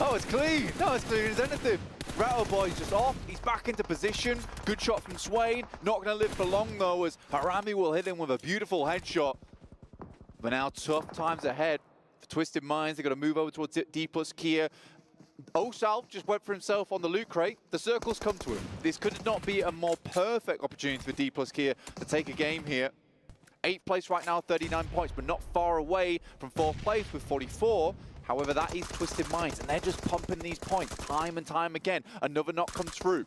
Oh, it's clean. No, it's clean as anything. Rattleboy's just off. He's back into position. Good shot from Swain. Not going to live for long, though, as Harame will hit him with a beautiful headshot. But now tough times ahead for Twisted Minds. They've got to move over towards D plus Kia. Osal just went for himself on the loot crate. The circle's come to him. This could not be a more perfect opportunity for D plus Kia to take a game here. 8th place right now, 39 points, but not far away from 4th place with 44. However, that is Twisted Minds, and they're just pumping these points time and time again. Another knock comes through.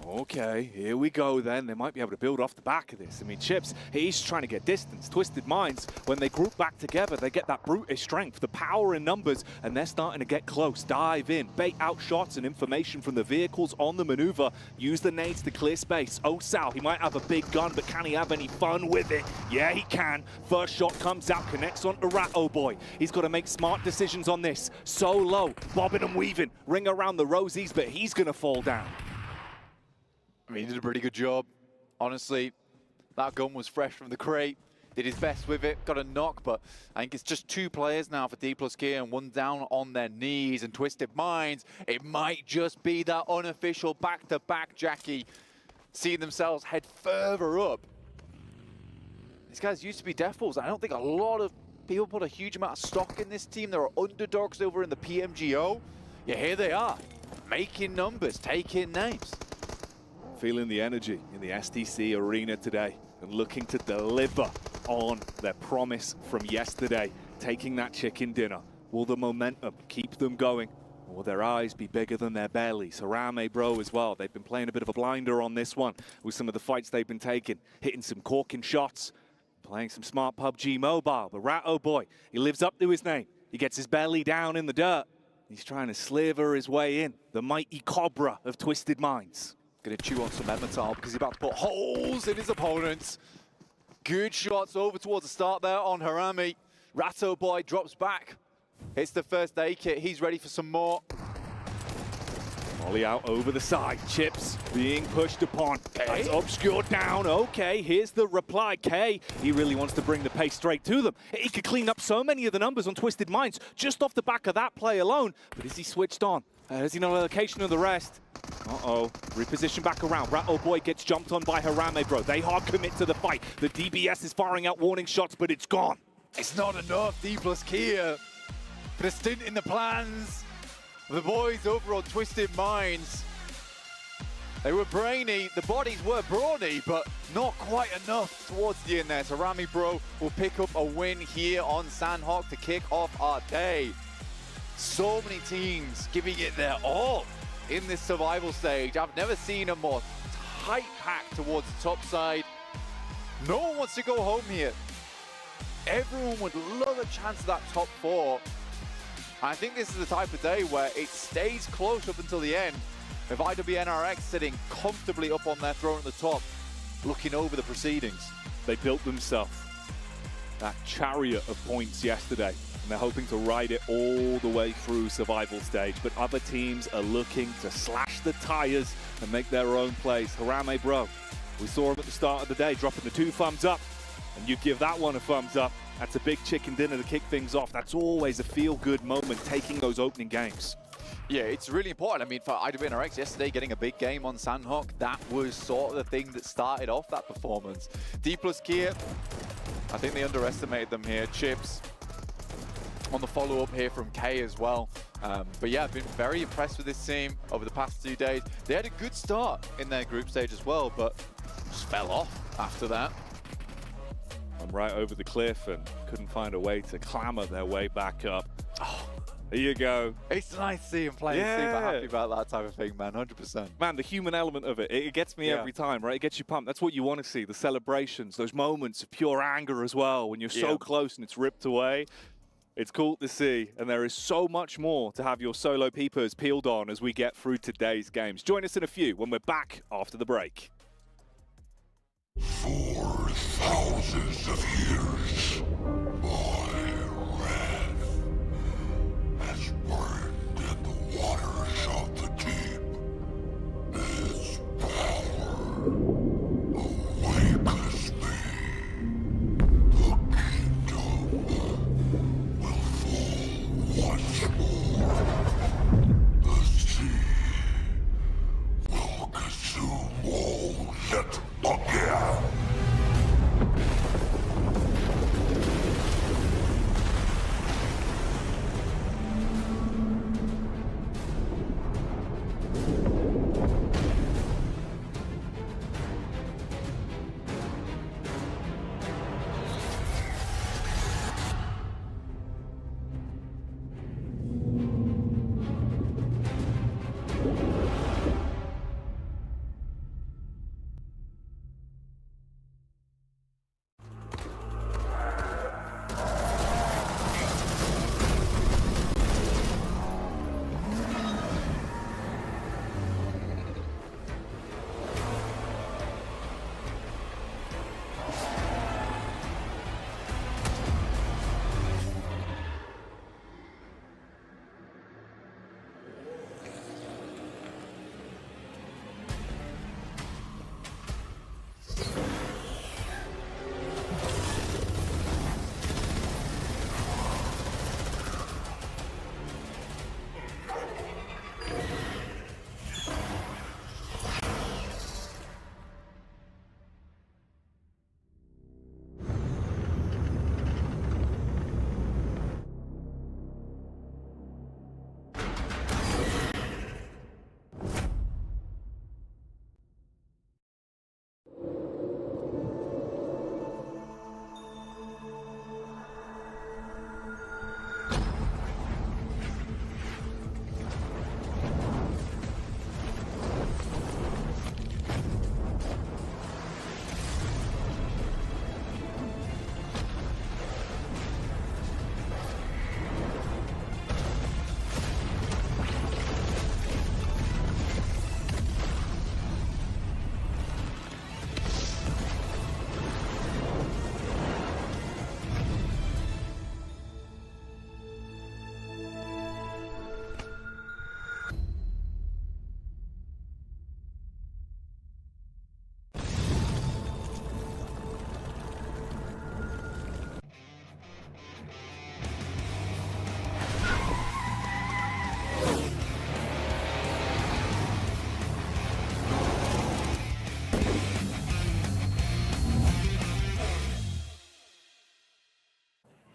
Okay, here we go then. They might be able to build off the back of this. I mean, Chips, he's trying to get distance. Twisted Minds, when they group back together, they get that brutish strength, the power in numbers, and they're starting to get close. Dive in, bait out shots and information from the vehicles on the maneuver. Use the nades to clear space. Osal, he might have a big gun, but can he have any fun with it? Yeah, he can. First shot comes out, connects on to Rattoboy. He's got to make smart decisions on this. So low, bobbing and weaving, ring around the rosies, but he's going to fall down. I mean, he did a pretty good job. Honestly, that gun was fresh from the crate. Did his best with it, got a knock, but I think it's just 2 players now for D plus Kia and one down on their knees. And Twisted Minds, it might just be that unofficial back-to-back Jackie, seeing themselves head further up. These guys used to be Death Balls. I don't think a lot of people put a huge amount of stock in this team. There are underdogs over in the PMGO. Yeah, here they are, making numbers, taking names. Feeling the energy in the STC arena today and looking to deliver on their promise from yesterday, taking that chicken dinner. Will the momentum keep them going? Or will their eyes be bigger than their bellies? Harame, bro, as well. They've been playing a bit of a blinder on this one with some of the fights they've been taking, hitting some corking shots, playing some smart PUBG Mobile. But Rattoboy, he lives up to his name. He gets his belly down in the dirt. He's trying to sliver his way in. The mighty Cobra of Twisted Minds. Going to chew on some Emmental because he's about to put holes in his opponents. Good shots over towards the start there on Harame. Rattoboy drops back. Hits the first aid kit. He's ready for some more. Molly out over the side. Chips being pushed upon. That's obscured down. Okay, here's the reply. K, he really wants to bring the pace straight to them. He could clean up so many of the numbers on Twisted Minds just off the back of that play alone. But is he switched on? Does he know the location of the rest? Uh-oh, reposition back around. Rattoboy gets jumped on by Harame, bro. They hard commit to the fight. The DBS is firing out warning shots, but it's gone. It's not enough, D plus Kia. Put a stint in the plans. The boys over on Twisted Minds. They were brainy, the bodies were brawny, but not quite enough towards the end there. So Rami, bro, will pick up a win here on Sandhawk to kick off our day. So many teams giving it their all in this survival stage. I've never seen a more tight pack towards the top side. No one wants to go home here. Everyone would love a chance at that top 4. I think this is the type of day where it stays close up until the end. With IWNRX sitting comfortably up on their throne at the top, looking over the proceedings. They built themselves that chariot of points yesterday, and they're hoping to ride it all the way through survival stage. But other teams are looking to slash the tires and make their own place. Harame, bro, we saw him at the start of the day dropping the 2 thumbs up, and you give that one a thumbs up. That's a big chicken dinner to kick things off. That's always a feel-good moment, taking those opening games. Yeah, it's really important. I mean, for IWNRX yesterday, getting a big game on Sandhawk, that was sort of the thing that started off that performance. D plus Kia, I think they underestimated them here. Chips on the follow-up here from K as well. But yeah, I've been very impressed with this team over the past 2 days. They had a good start in their group stage as well, but just fell off after that. I'm right over the cliff and couldn't find a way to clamber their way back up. Oh, there you go. It's nice to see him playing super happy about that type of thing, man, 100%. Man, the human element of it, it gets me every time, right? It gets you pumped. That's what you want to see, the celebrations, those moments of pure anger as well, when you're so close and it's ripped away. It's cool to see, and there is so much more to have your solo peepers peeled on as we get through today's games. Join us in a few when we're back after the break. For thousands of years, my wrath has burned in the waters of the deep. Its power awakens me. The kingdom will fall once more. The sea will consume all yet again.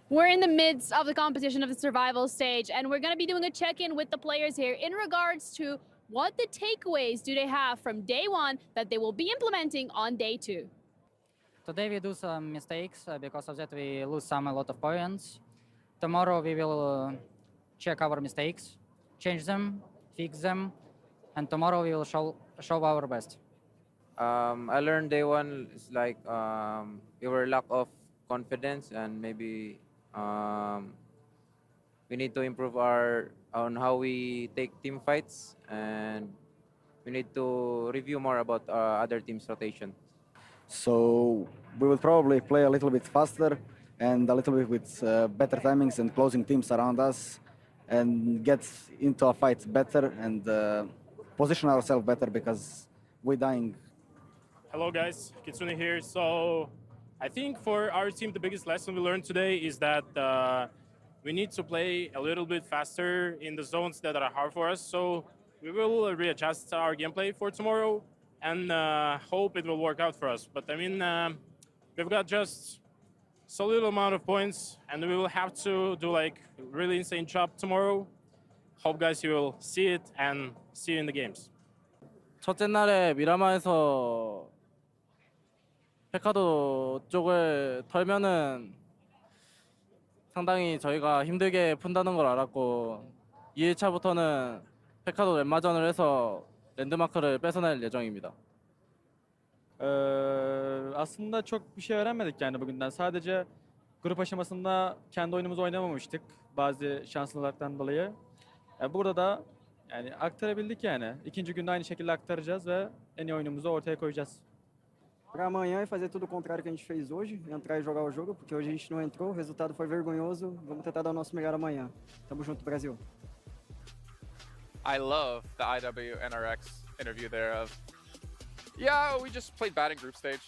We're in the midst of the competition of the survival stage, and we're going to be doing a check-in with the players here in regards to what the takeaways do they have from day one that they will be implementing on day two. Today we do some mistakes, because of that we lose a lot of points. Tomorrow we will check our mistakes, change them, fix them, and tomorrow we will show our best. I learned day one is like we were lack of confidence, and maybe we need to improve on how we take team fights, and we need to review more about other teams' rotation. So we will probably play a little bit faster and a little bit with better timings and closing teams around us, and get into a fight better and position ourselves better because we're dying. Hello guys, Kitsune here. So I think for our team, the biggest lesson we learned today is that we need to play a little bit faster in the zones that are hard for us. So we will readjust our gameplay for tomorrow and hope it will work out for us. But I mean, we've got just so little amount of points and we will have to do like really insane job tomorrow. Hope guys you will see it and see you in the games. 첫째 날에 미라마에서 페카도 쪽을 털면은 상당히 저희가 힘들게 푼다는 걸 알았고 2일차부터는 페카도 랜마전을 해서 랜드마크를 뺏어낼 예정입니다. Aslında çok bir şey öğrenmedik yani bugünden. Sadece grup aşamasında kendi oyunumuzu oynamamıştık bazı şanslılıklardan dolayı. Burada da yani aktarabildik yani. İkinci günde aynı şekilde aktaracağız ve en iyi oyunumuzu ortaya koyacağız. Para amanhã é fazer tudo o contrário que a gente fez hoje, entrar e jogar o jogo, porque hoje a gente não entrou, o resultado foi vergonhoso. Vamos tentar dar o nosso melhor amanhã. Tamo junto, Brasil. I love the IWNRX interview there of, yeah, we just played bad in group stage.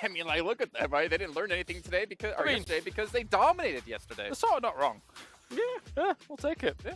I mean, like, look at them, right? They didn't learn anything today yesterday because they dominated yesterday. It's all not wrong. Yeah, we'll take it. Yeah.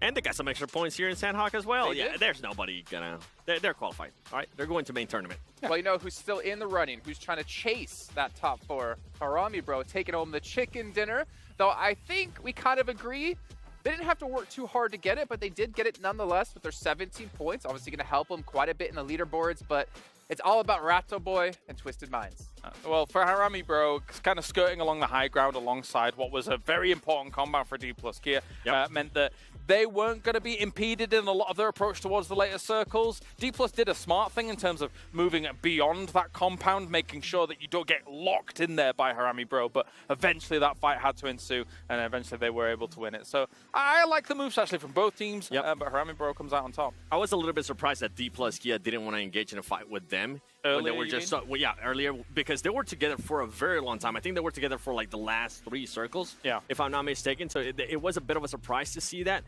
And they got some extra points here in Sandhawk as well. They did. There's nobody gonna... They're qualified, all right? They're going to main tournament. Well, you know who's still in the running, who's trying to chase that top four? Harami Bro taking home the chicken dinner. Though I think we kind of agree, they didn't have to work too hard to get it, but they did get it nonetheless with their 17 points. Obviously going to help them quite a bit in the leaderboards, but it's all about Ratto Boy and Twisted Minds. Well, for Harami Bro, kind of skirting along the high ground alongside what was a very important combat for D plus Kia meant that they weren't going to be impeded in a lot of their approach towards the later circles. D plus did a smart thing in terms of moving beyond that compound, making sure that you don't get locked in there by Harami Bro, but eventually that fight had to ensue, and eventually they were able to win it. So I like the moves actually from both teams, but Harami Bro comes out on top. I was a little bit surprised that D plus Kia didn't want to engage in a fight with them. Earlier, when they were just earlier, because they were together for a very long time. I think they were together for like the last 3 circles, if I'm not mistaken. So it was a bit of a surprise to see that.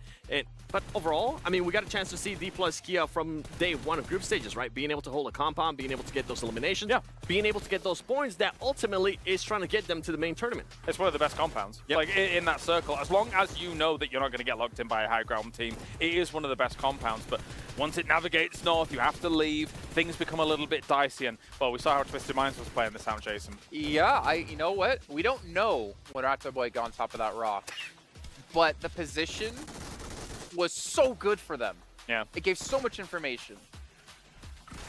But overall, I mean, we got a chance to see D plus Kia from day one of group stages, right? Being able to hold a compound, being able to get those eliminations, being able to get those points that ultimately is trying to get them to the main tournament. It's one of the best compounds. Like in that circle, as long as you know that you're not going to get locked in by a high ground team, it is one of the best compounds. But once it navigates north, you have to leave. Things become a little bit dicey, and well, we saw how Twisted Minds was playing this out, Jason. Yeah, you know what? We don't know when Ratto Boy got on top of that rock, but the position was so good for them. Yeah. It gave so much information.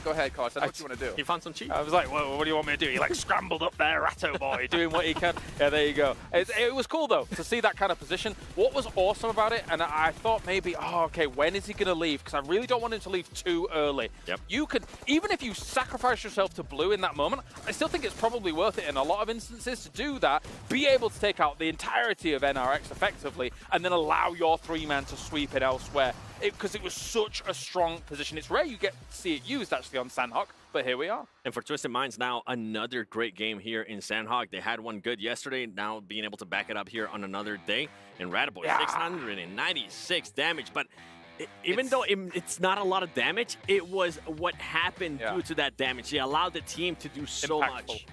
Go ahead, Kosh. That's what you want to do. He found some cheese. I was like, well, what do you want me to do? He like scrambled up there, Ratto Boy, doing what he can. Yeah, there you go. It was cool, though, to see that kind of position. What was awesome about it, and I thought maybe, okay, when is he going to leave? Because I really don't want him to leave too early. You could, even if you sacrifice yourself to blue in that moment, I still think it's probably worth it in a lot of instances to do that, be able to take out the entirety of NRX effectively, and then allow your 3-man to sweep it elsewhere. Because it was such a strong position. It's rare you get to see it used, actually, on Sandhawk, but here we are. And for Twisted Minds, now another great game here in Sandhawk. They had one good yesterday, now being able to back it up here on another day. And Ratto 696 damage, but even though it's not a lot of damage, it was what happened due to that damage. They allowed the team to do so much.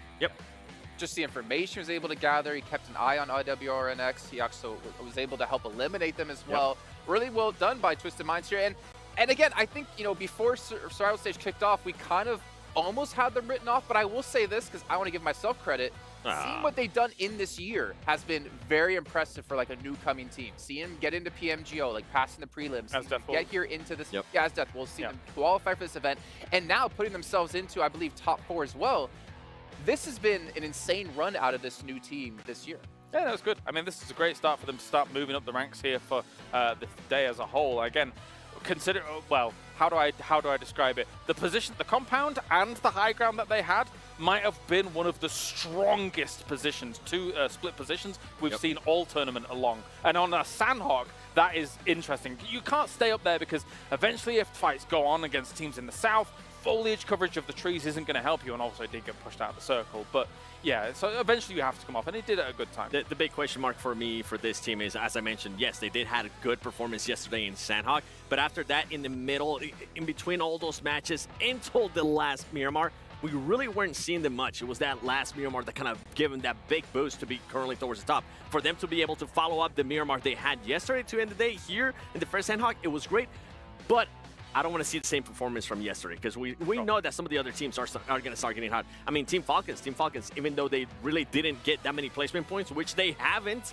Just the information he was able to gather. He kept an eye on IWRNX. He also was able to help eliminate them as well. Really well done by Twisted Minds here. And again, I think, you know, before Survival Stage kicked off, we kind of almost had them written off, but I will say this because I want to give myself credit. Seeing what they've done in this year has been very impressive for like a new coming team. Seeing them get into PMGO, like passing the prelims, get here into this, as Death, we'll see them qualify for this event, and now putting themselves into, I believe, top 4 as well. This has been an insane run out of this new team this year. Yeah, that was good. I mean, this is a great start for them to start moving up the ranks here for the day as a whole. Again, consider, well, how do I describe it? The position, the compound and the high ground that they had might have been one of the strongest positions, split positions we've seen all tournament along. And on a Sandhawk, that is interesting. You can't stay up there because eventually if fights go on against teams in the south, foliage coverage of the trees isn't going to help you, and also it did get pushed out of the circle. But yeah, so eventually you have to come off, and it did at a good time. The big question mark for me for this team is, as I mentioned, yes, they did have a good performance yesterday in Sandhawk, but after that, in the middle, in between all those matches until the last Miramar, we really weren't seeing them much. It was that last Miramar that kind of gave them that big boost to be currently towards the top. For them to be able to follow up the Miramar they had yesterday to end the day here in the first Sandhawk, it was great, but I don't want to see the same performance from yesterday because we know that some of the other teams are going to start getting hot. I mean, Team Falcons, even though they really didn't get that many placement points, which they haven't,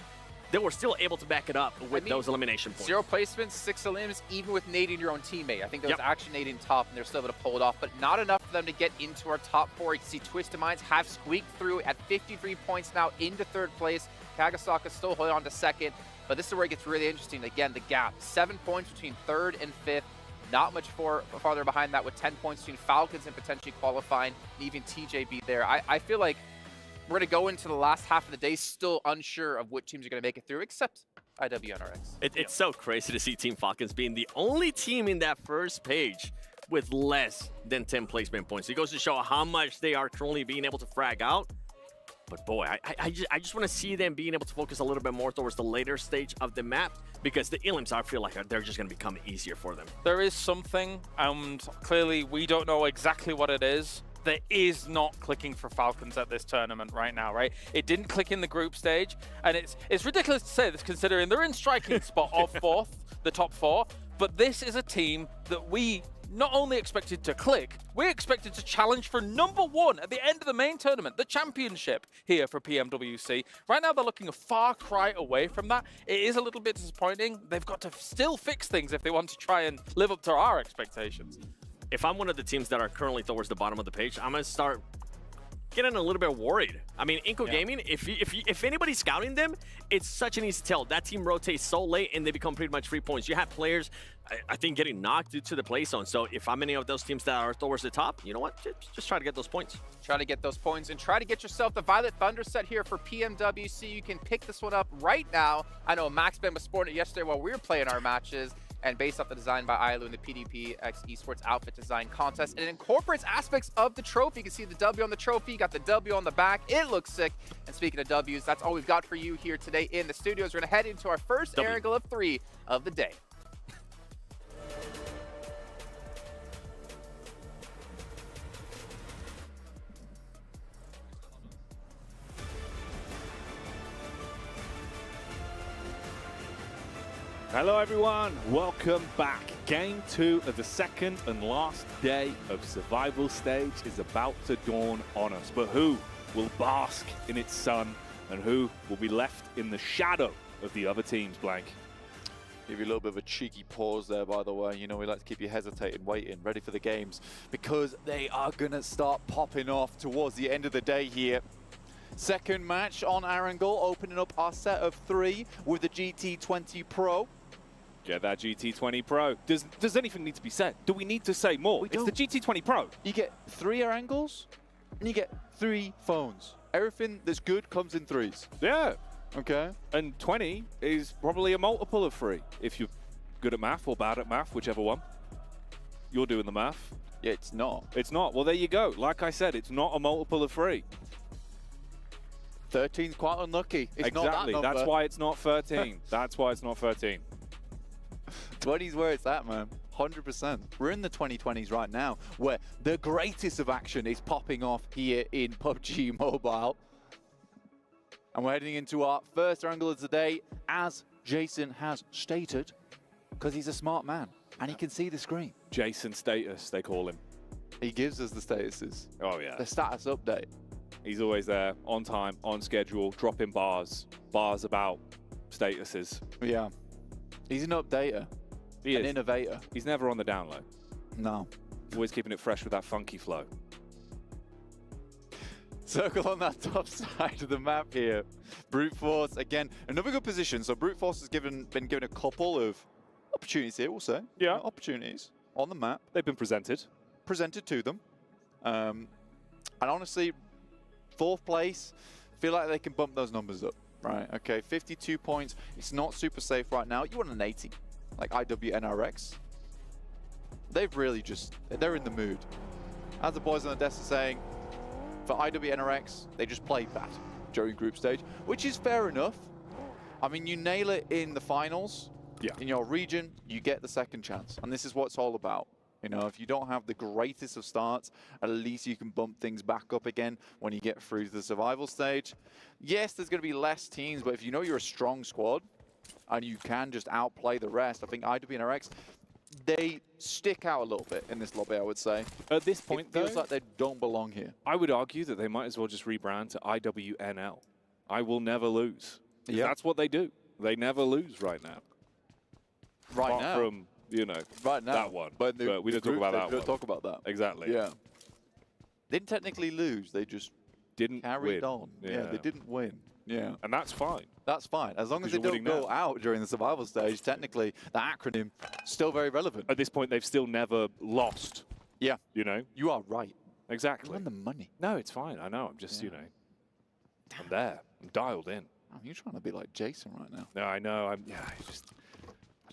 they were still able to back it up with those elimination points. 0 placements, 6 elims, even with nading your own teammate. I think there was actually nading top, and they're still able to pull it off, but not enough for them to get into our top 4. You can see Twisted Minds have squeaked through at 53 points now into 3rd place. Kagasaka still holding on to 2nd, but this is where it gets really interesting. Again, the gap, 7 points between 3rd and 5th. Not much farther behind that with 10 points between Falcons and potentially qualifying, and even TJB there. I feel like we're going to go into the last half of the day still unsure of what teams are going to make it through, except IWNRX. It's so crazy to see Team Falcons being the only team in that first page with less than 10 placement points. It goes to show how much they are currently being able to frag out. But boy, I just want to see them being able to focus a little bit more towards the later stage of the map, because the elims, I feel like they're just going to become easier for them. There is something, and clearly we don't know exactly what it is, that is not clicking for Falcons at this tournament right now, right? It didn't click in the group stage, and it's ridiculous to say this considering they're in striking spot of 4th, the top 4, but this is a team that we not only expected to click, we expected to challenge for #1 at the end of the main tournament, the championship here for PMWC. Right now, they're looking a far cry away from that. It is a little bit disappointing. They've got to still fix things if they want to try and live up to our expectations. If I'm one of the teams that are currently towards the bottom of the page, I'm going to start getting a little bit worried. I mean, Inco Gaming, if anybody's scouting them, it's such an easy tell. That team rotates so late and they become pretty much free points. You have players, I think, getting knocked due to the play zone. So if I'm any of those teams that are towards the top, you know what? Just try to get those points. Try to get those points and try to get yourself the Violet Thunder set here for PMWC. You can pick this one up right now. I know Max Ben was sporting it yesterday while we were playing our matches. And based off the design by Ailu in the PDPX Esports Outfit Design Contest. And it incorporates aspects of the trophy. You can see the W on the trophy, got the W on the back. It looks sick. And speaking of Ws, that's all we've got for you here today in the studios. We're going to head into our first air angle of 3 of the day. Hello everyone, welcome back. Game 2 of the second and last day of Survival Stage is about to dawn on us. But who will bask in its sun and who will be left in the shadow of the other teams, Blank? Give you a little bit of a cheeky pause there, by the way. You know, we like to keep you hesitating, waiting, ready for the games, because they are going to start popping off towards the end of the day here. Second match on Arangel, opening up our set of 3 with the GT20 Pro. Get that GT20 Pro. Does anything need to be said? Do we need to say more? It's the GT20 Pro. You get 3 air angles, and you get 3 phones. Everything that's good comes in 3s. Yeah. Okay. And 20 is probably a multiple of 3. If you're good at math or bad at math, whichever one. You're doing the math. Yeah, it's not. It's not. Well, there you go. Like I said, it's not a multiple of 3. 13's quite unlucky. It's exactly. Not that That's why it's not 13. That's why it's not 13. 20's where it's at, man. 100%. We're in the 2020s right now, where the greatest of action is popping off here in PUBG Mobile. And we're heading into our first angle of the day, as Jason has stated, because he's a smart man and he can see the screen. Jason Status, they call him. He gives us the statuses. Oh, yeah. The status update. He's always there, on time, on schedule, dropping bars about statuses. Yeah. He's an updater. He is. An innovator. He's never on the down low. No. Always keeping it fresh with that funky flow. Circle on that top side of the map here. Brute Force, again, another good position. So Brute Force has been given a couple of opportunities here, we'll say. Yeah. Opportunities on the map. They've been presented. Presented to them. And honestly, 4th place, feel like they can bump those numbers up, right? Okay, 52 points. It's not super safe right now. You want an 80, like IWNRX. They've really just, they're in the mood. As the boys on the desk are saying, for IWNRX, they just played bad during group stage, which is fair enough. I mean, you nail it in the finals, in your region, you get the second chance. And this is what it's all about. You know, if you don't have the greatest of starts, at least you can bump things back up again when you get through to the survival stage. Yes, there's going to be less teams, but if you know you're a strong squad and you can just outplay the rest, I think IWNRX, they stick out a little bit in this lobby, I would say. At this point, it feels like they don't belong here. I would argue that they might as well just rebrand to IWNL. I will never lose. Yeah. That's what they do. They never lose right now. Right now? From, you know, that one. But we don't talk about that one. We don't talk about that. Exactly. Yeah. They didn't technically lose. They just didn't carried win. on. Yeah, they didn't win. Yeah. And that's fine. That's fine. As long as they don't go out during the survival stage, technically, the acronym still very relevant. At this point, they've still never lost. Yeah. You know? You are right. Exactly. You won the money. No, it's fine. I know. I'm just, you know, I'm there. I'm dialed in. Oh, you're trying to be like Jason right now. No, I know. I'm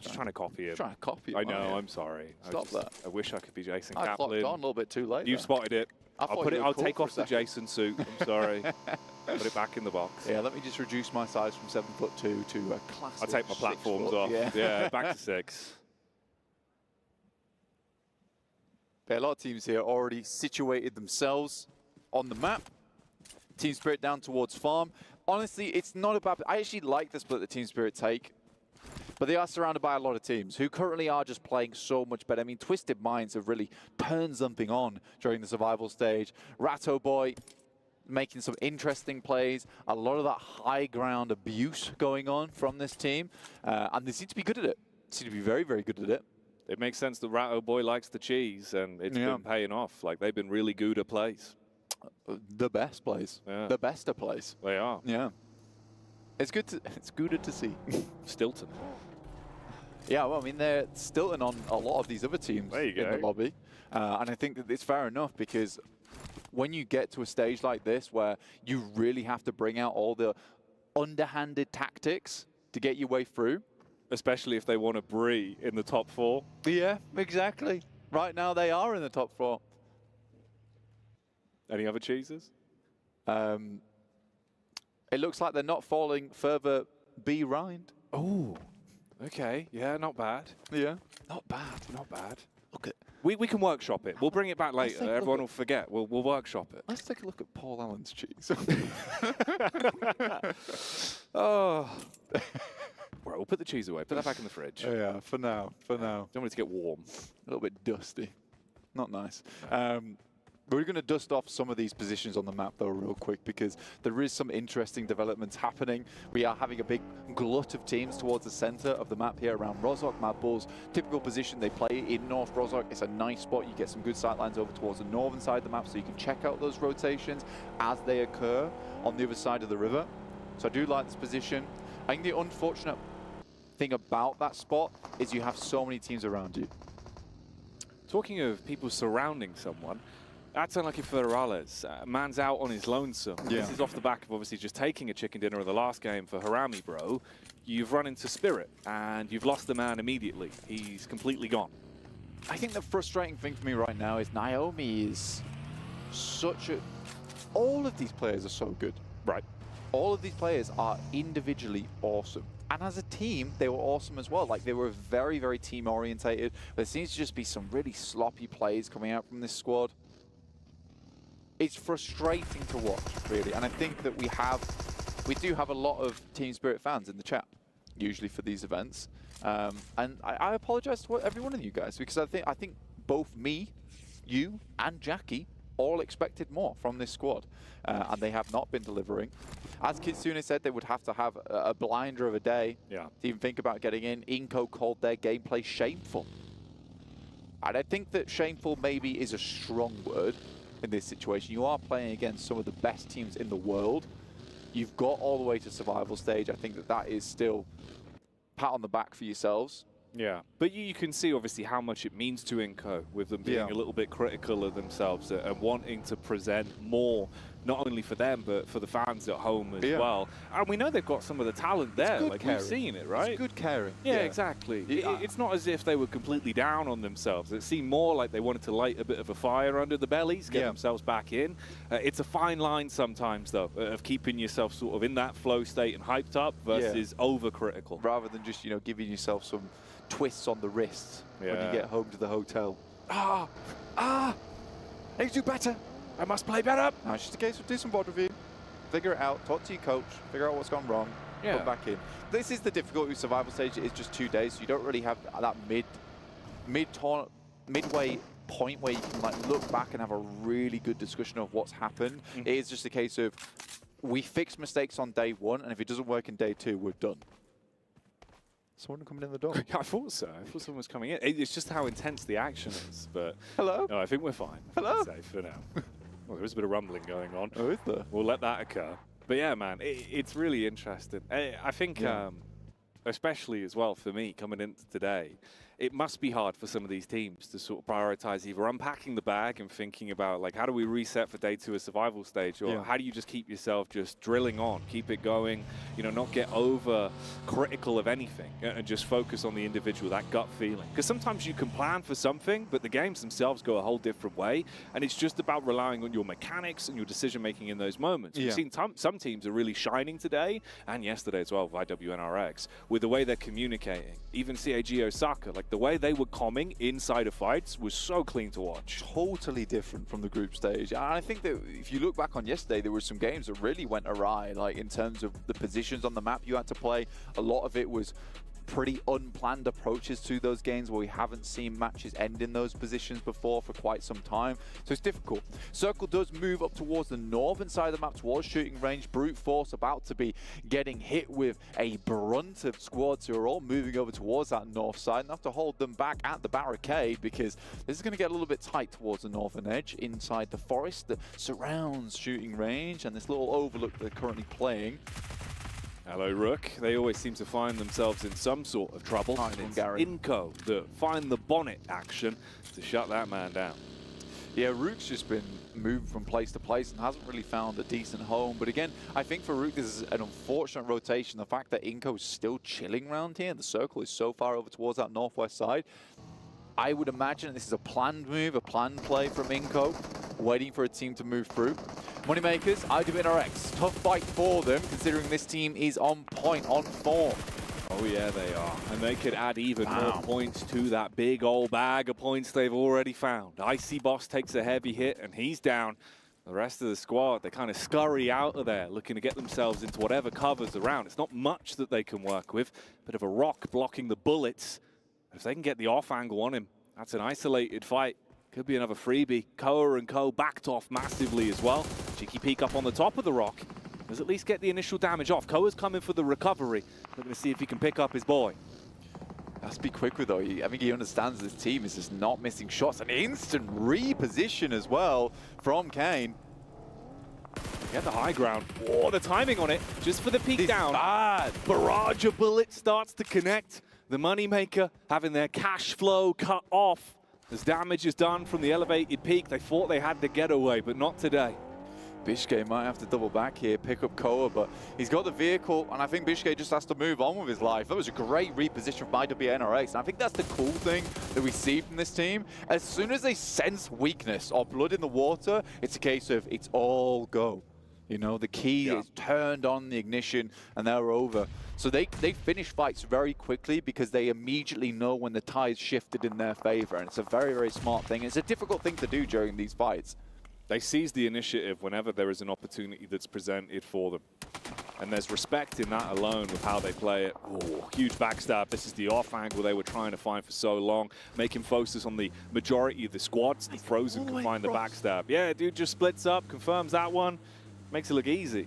just trying to copy him. Trying to copy him. I know. I'm sorry. Stop that. I wish I could be Jason I Kaplan. clocked on a little bit too late. You've spotted it. I'll take off the Jason suit. I'm sorry. Put it back in the box. Yeah, let me just reduce my size from 7'2" to a classic. I'll take my platforms off. Yeah, back to 6. Yeah, a lot of teams here already situated themselves on the map. Team Spirit down towards farm. Honestly, it's not a bad... I actually like the split that Team Spirit take. But they are surrounded by a lot of teams who currently are just playing so much better. I mean, Twisted Minds have really turned something on during the survival stage. Ratto Boy making some interesting plays. A lot of that high ground abuse going on from this team. And they seem to be good at it. Seem to be very, very good at it. It makes sense that Ratto Boy likes the cheese, and it's been paying off. Like, they've been really good at plays. The best plays. Yeah. The best of plays. They are. Yeah. It's good to see. Stilton. Yeah, well, I mean, they're Stilton on a lot of these other teams in the lobby. And I think that it's fair enough because when you get to a stage like this where you really have to bring out all the underhanded tactics to get your way through. Especially if they want to Bree in the top 4. Yeah, exactly. Right now they are in the top 4. Any other cheeses? It looks like they're not falling further B-rind. Oh, okay. Yeah, not bad. Yeah, not bad. Not bad. Look at... We can workshop it. We'll bring it back later. Everyone will forget. We'll workshop it. Let's take a look at Paul Allen's cheese. Oh. Right, we'll put the cheese away. Put that back in the fridge. Yeah, for now. Don't want it to get warm. A little bit dusty. Not nice. We're going to dust off some of these positions on the map, though, real quick, because there is some interesting developments happening. We are having a big glut of teams towards the center of the map here around Rozhok. Mad Bulls, typical position they play in North Rozhok. It's a nice spot. You get some good sightlines over towards the northern side of the map, so you can check out those rotations as they occur on the other side of the river. So I do like this position. I think the unfortunate thing about that spot is you have so many teams around you. Talking of people surrounding someone, that's unlucky for Rales. Man's out on his lonesome. Yeah. This is off the back of obviously just taking a chicken dinner in the last game for Harami, bro. You've run into Spirit, and you've lost the man immediately. He's completely gone. I think the frustrating thing for me right now is Naomi is such a... All of these players are so good. Right. All of these players are individually awesome. And as a team, they were awesome as well. Like, they were very, very team-orientated. There seems to just be some really sloppy plays coming out from this squad. It's frustrating to watch, really. And I think that we do have a lot of Team Spirit fans in the chat, usually for these events. And I apologize to every one of you guys, because I think both me, you, and Jackie all expected more from this squad, and they have not been delivering. As Kitsune said, they would have to have a blinder of a day to even think about getting in. Inco called their gameplay shameful. And I think that shameful maybe is a strong word in this situation. You are playing against some of the best teams in the world. You've got all the way to survival stage. I think that is still pat on the back for yourselves. Yeah, but you can see obviously how much it means to Inco with them being a little bit critical of themselves and wanting to present more, not only for them but for the fans at home as well. And we know they've got some of the talent there, like we've seen it, right? It's good caring. Yeah, exactly. It's not as if they were completely down on themselves. It seemed more like they wanted to light a bit of a fire under the bellies, get themselves back in. It's a fine line sometimes, though, of keeping yourself sort of in that flow state and hyped up versus overcritical. Rather than just, you know, giving yourself some twists on the wrists when you get home to the hotel. I need to do better. I must play better. No, it's just a case of do some board review, figure it out, talk to your coach, figure out what's gone wrong, come back in. This is the difficulty with survival stage. It's just 2 days, so you don't really have that midway point where you can like look back and have a really good discussion of what's happened. It is just a case of we fix mistakes on day 1, and if it doesn't work in day 2, we're done. Someone coming in the door. I thought so. I thought someone was coming in. It's just how intense the action is. But hello. No, I think we're fine. Hello. Safe for now. Well, there is a bit of rumbling going on. Oh, is there? We'll let that occur. But yeah, man, it's really interesting. I think, especially as well for me coming into today, it must be hard for some of these teams to sort of prioritize either unpacking the bag and thinking about like how do we reset for day 2 of survival stage, or how do you just keep yourself just drilling on, keep it going, you know, not get over critical of anything and just focus on the individual, that gut feeling. Because sometimes you can plan for something, but the games themselves go a whole different way, and it's just about relying on your mechanics and your decision making in those moments. We've seen some teams are really shining today and yesterday as well with IWNRX with the way they're communicating. Even CAG Osaka, like the way they were calming inside of fights was so clean to watch. Totally different from the group stage. And I think that if you look back on yesterday, there were some games that really went awry, like in terms of the positions on the map you had to play. A lot of it was pretty unplanned approaches to those games where we haven't seen matches end in those positions before for quite some time. So it's difficult. Circle does move up towards the northern side of the map, towards shooting range. Brute Force about to be getting hit with a brunt of squads who are all moving over towards that north side and have to hold them back at the barricade because this is going to get a little bit tight towards the northern edge inside the forest that surrounds shooting range and this little overlook they're currently playing. Hello, Rook. They always seem to find themselves in some sort of trouble. And it's Inco that find the bonnet action to shut that man down. Yeah, Rook's just been moved from place to place and hasn't really found a decent home. But again, I think for Rook, this is an unfortunate rotation. The fact that Inco is still chilling around here and the circle is so far over towards that northwest side. I would imagine this is a planned move, a planned play from Inco, waiting for a team to move through. Moneymakers, IWNRX, tough fight for them, considering this team is on point, on form. Oh yeah, they are. And they could add even more points to that big old bag of points they've already found. Icy Boss takes a heavy hit and he's down. The rest of the squad, they kind of scurry out of there, looking to get themselves into whatever covers around. It's not much that they can work with. Bit of a rock blocking the bullets. If they can get the off angle on him, that's an isolated fight. Could be another freebie. Koa and Co backed off massively as well. Cheeky peek up on the top of the rock. Does at least get the initial damage off. Koa's coming for the recovery. We're going to see if he can pick up his boy. Has to be quick with though. I think he understands this team is just not missing shots. An instant reposition as well from Kane. Get the high ground. Oh, the timing on it. Just for the peek down. Bad. Barrage of bullets starts to connect. The Moneymaker having their cash flow cut off as damage is done from the elevated peak. They thought they had the getaway, but not today. Bishke might have to double back here, pick up Koa, but he's got the vehicle, and I think Bishke just has to move on with his life. That was a great reposition from IWNRX, and I think that's the cool thing that we see from this team. As soon as they sense weakness or blood in the water, it's a case of it's all go. You know, the key is turned on the ignition and they're over. So they finish fights very quickly because they immediately know when the tide's shifted in their favor. And it's a very, very smart thing. It's a difficult thing to do during these fights. They seize the initiative whenever there is an opportunity that's presented for them. And there's respect in that alone with how they play it. Oh, huge backstab. This is the off angle they were trying to find for so long. Make him focus on the majority of the squads. The Frozen can find the backstab. Yeah, dude just splits up, confirms that one. Makes it look easy.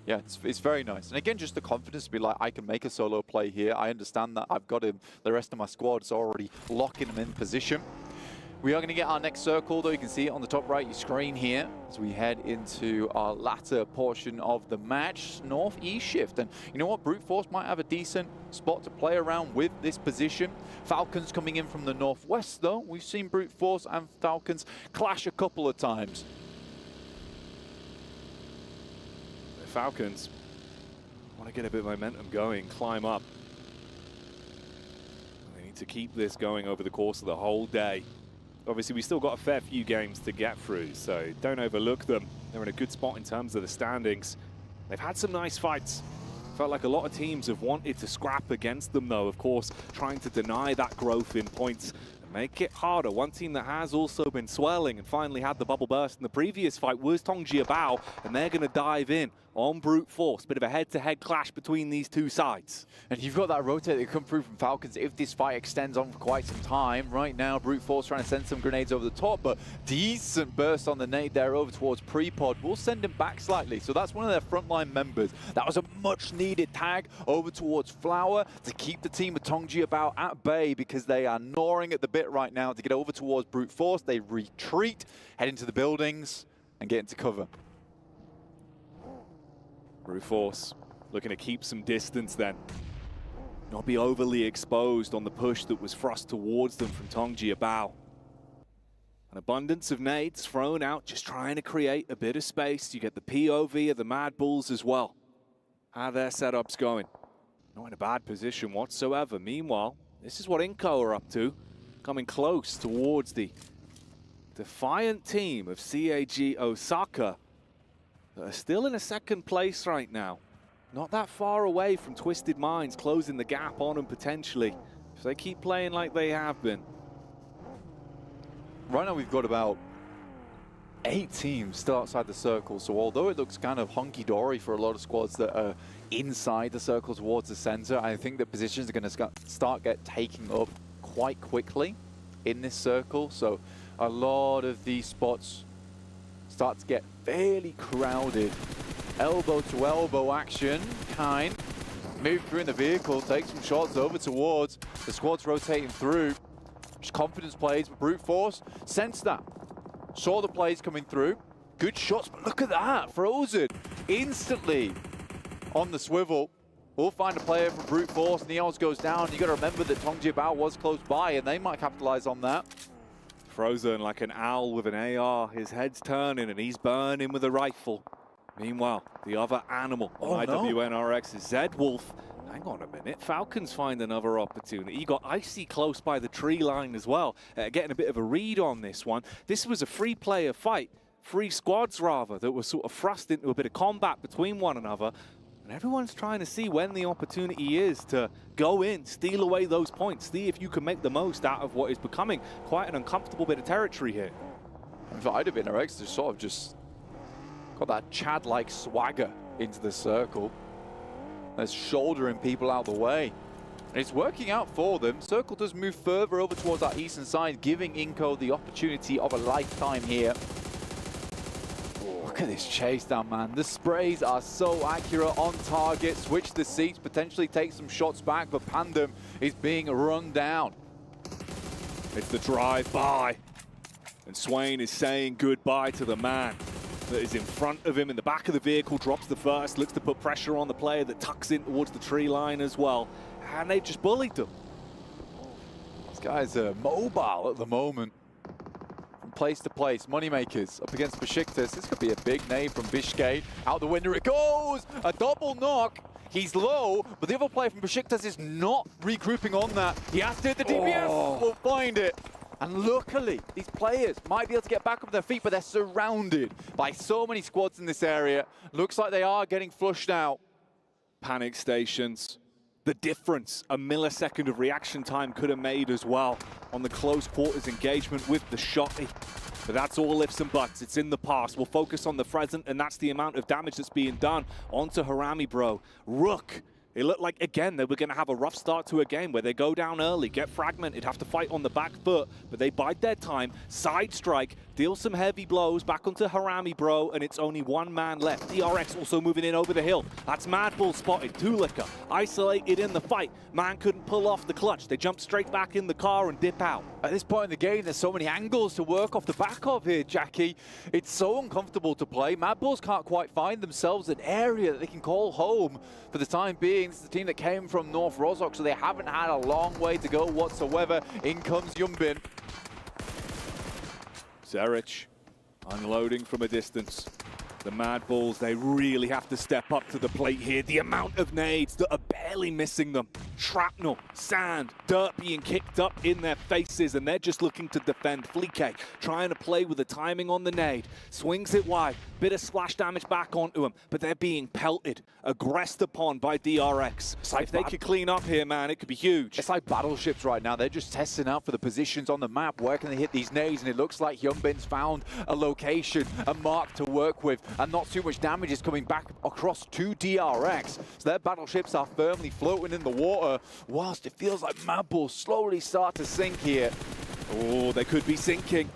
Yeah, it's very nice. And again, just the confidence to be like, I can make a solo play here. I understand that I've got him. The rest of my squad is already locking him in position. We are going to get our next circle, though. You can see it on the top right of your screen here as we head into our latter portion of the match, northeast shift. And you know what? Brute Force might have a decent spot to play around with this position. Falcons coming in from the northwest, though. We've seen Brute Force and Falcons clash a couple of times. The Falcons want to get a bit of momentum going, climb up. They need to keep this going over the course of the whole day. Obviously, we still got a fair few games to get through, so don't overlook them. They're in a good spot in terms of the standings. They've had some nice fights. Felt like a lot of teams have wanted to scrap against them, though, of course, trying to deny that growth in points and make it harder. One team that has also been swelling and finally had the bubble burst in the previous fight was Tongjiabao, and they're going to dive in on Brute Force. Bit of a head-to-head clash between these two sides. And you've got that rotate that come through from Falcons if this fight extends on for quite some time. Right now, Brute Force trying to send some grenades over the top, but decent burst on the nade there over towards Prepod. We'll send him back slightly. So that's one of their frontline members. That was a much-needed tag over towards Flower to keep the team of Tongjiabao at bay because they are gnawing at the bit right now to get over towards Brute Force. They retreat, head into the buildings, and get into cover. Brute Force looking to keep some distance then. Not be overly exposed on the push that was thrust towards them from Tongjiabao. An abundance of nades thrown out, just trying to create a bit of space. You get the POV of the Mad Bulls as well. How their setup's going. Not in a bad position whatsoever. Meanwhile, this is what Inco are up to. Coming close towards the defiant team of CAG Osaka. That are still in a second place right now. Not that far away from Twisted Minds closing the gap on them potentially, if they keep playing like they have been. Right now we've got about 8 teams still outside the circle, so although it looks kind of honky-dory for a lot of squads that are inside the circle towards the center, I think the positions are going to start taking up quite quickly in this circle, so a lot of these spots start to get fairly crowded. Elbow to elbow action. Kind move through in the vehicle, take some shots over towards the squads rotating through. Just confidence plays, but Brute Force sensed that. Saw the plays coming through. Good shots, but look at that. Frozen instantly on the swivel. We'll find a player from Brute Force. Neons goes down. You got to remember that Tongjiabao was close by, and they might capitalize on that. Frozen like an owl with an AR. His head's turning and he's burning with a rifle. Meanwhile, the other animal on IWNRX is Zed Wolf. Hang on a minute. Falcons find another opportunity. You got Icy close by the tree line as well. Getting a bit of a read on this one. This was a three-player fight. 3 squads, rather, that were sort of thrust into a bit of combat between one another. And everyone's trying to see when the opportunity is to go in, steal away those points, see if you can make the most out of what is becoming quite an uncomfortable bit of territory here. And for IWNRX, they're sort of just got that Chad-like swagger into the circle. They're shouldering people out of the way. And it's working out for them. Circle does move further over towards that eastern side, giving Inco the opportunity of a lifetime here. Look at this chase down, man. The sprays are so accurate on target. Switch the seats, potentially take some shots back, but Pandem is being run down. It's the drive-by. And Swain is saying goodbye to the man that is in front of him in the back of the vehicle, drops the first, looks to put pressure on the player that tucks in towards the tree line as well. And they've just bullied them. These guys are mobile at the moment. Place to place, Moneymakers up against Besiktas. This could be a big name from Bishkay. Out the window it goes! A double knock. He's low, but the other player from Besiktas is not regrouping on that. He has to hit the DPS. We'll find it. And luckily, these players might be able to get back up their feet, but they're surrounded by so many squads in this area. Looks like they are getting flushed out. Panic stations. The difference a millisecond of reaction time could have made as well on the close quarters engagement with the shotty. But that's all ifs and buts. It's in the past. We'll focus on the present, and that's the amount of damage that's being done onto Harami, bro. Rook. It looked like, again, they were going to have a rough start to a game where they go down early, get fragmented, have to fight on the back foot, but they bide their time, side strike, deals some heavy blows back onto Harami, bro, and it's only one man left. DRX also moving in over the hill. That's Mad Bull spotted. Tulika isolated in the fight. Man couldn't pull off the clutch. They jump straight back in the car and dip out. At this point in the game, there's so many angles to work off the back of here, Jackie. It's so uncomfortable to play. Mad Bulls can't quite find themselves an area that they can call home for the time being. This is the team that came from North Rozhok, so they haven't had a long way to go whatsoever. In comes Yumbin. Zerich unloading from a distance. The Mad Bulls, they really have to step up to the plate here. The amount of nades that are barely missing them. Shrapnel, sand, dirt being kicked up in their faces, and they're just looking to defend. Fleek trying to play with the timing on the nade. Swings it wide. Bit of splash damage back onto him, but they're being pelted, aggressed upon by DRX. Like if they could clean up here, man, it could be huge. It's like battleships right now. They're just testing out for the positions on the map. Where can they hit these nades? And it looks like Yumbin's found a location, a mark to work with, and not too much damage is coming back across to DRX. So their battleships are firmly floating in the water, whilst it feels like Mad Bulls slowly start to sink here. Oh, they could be sinking,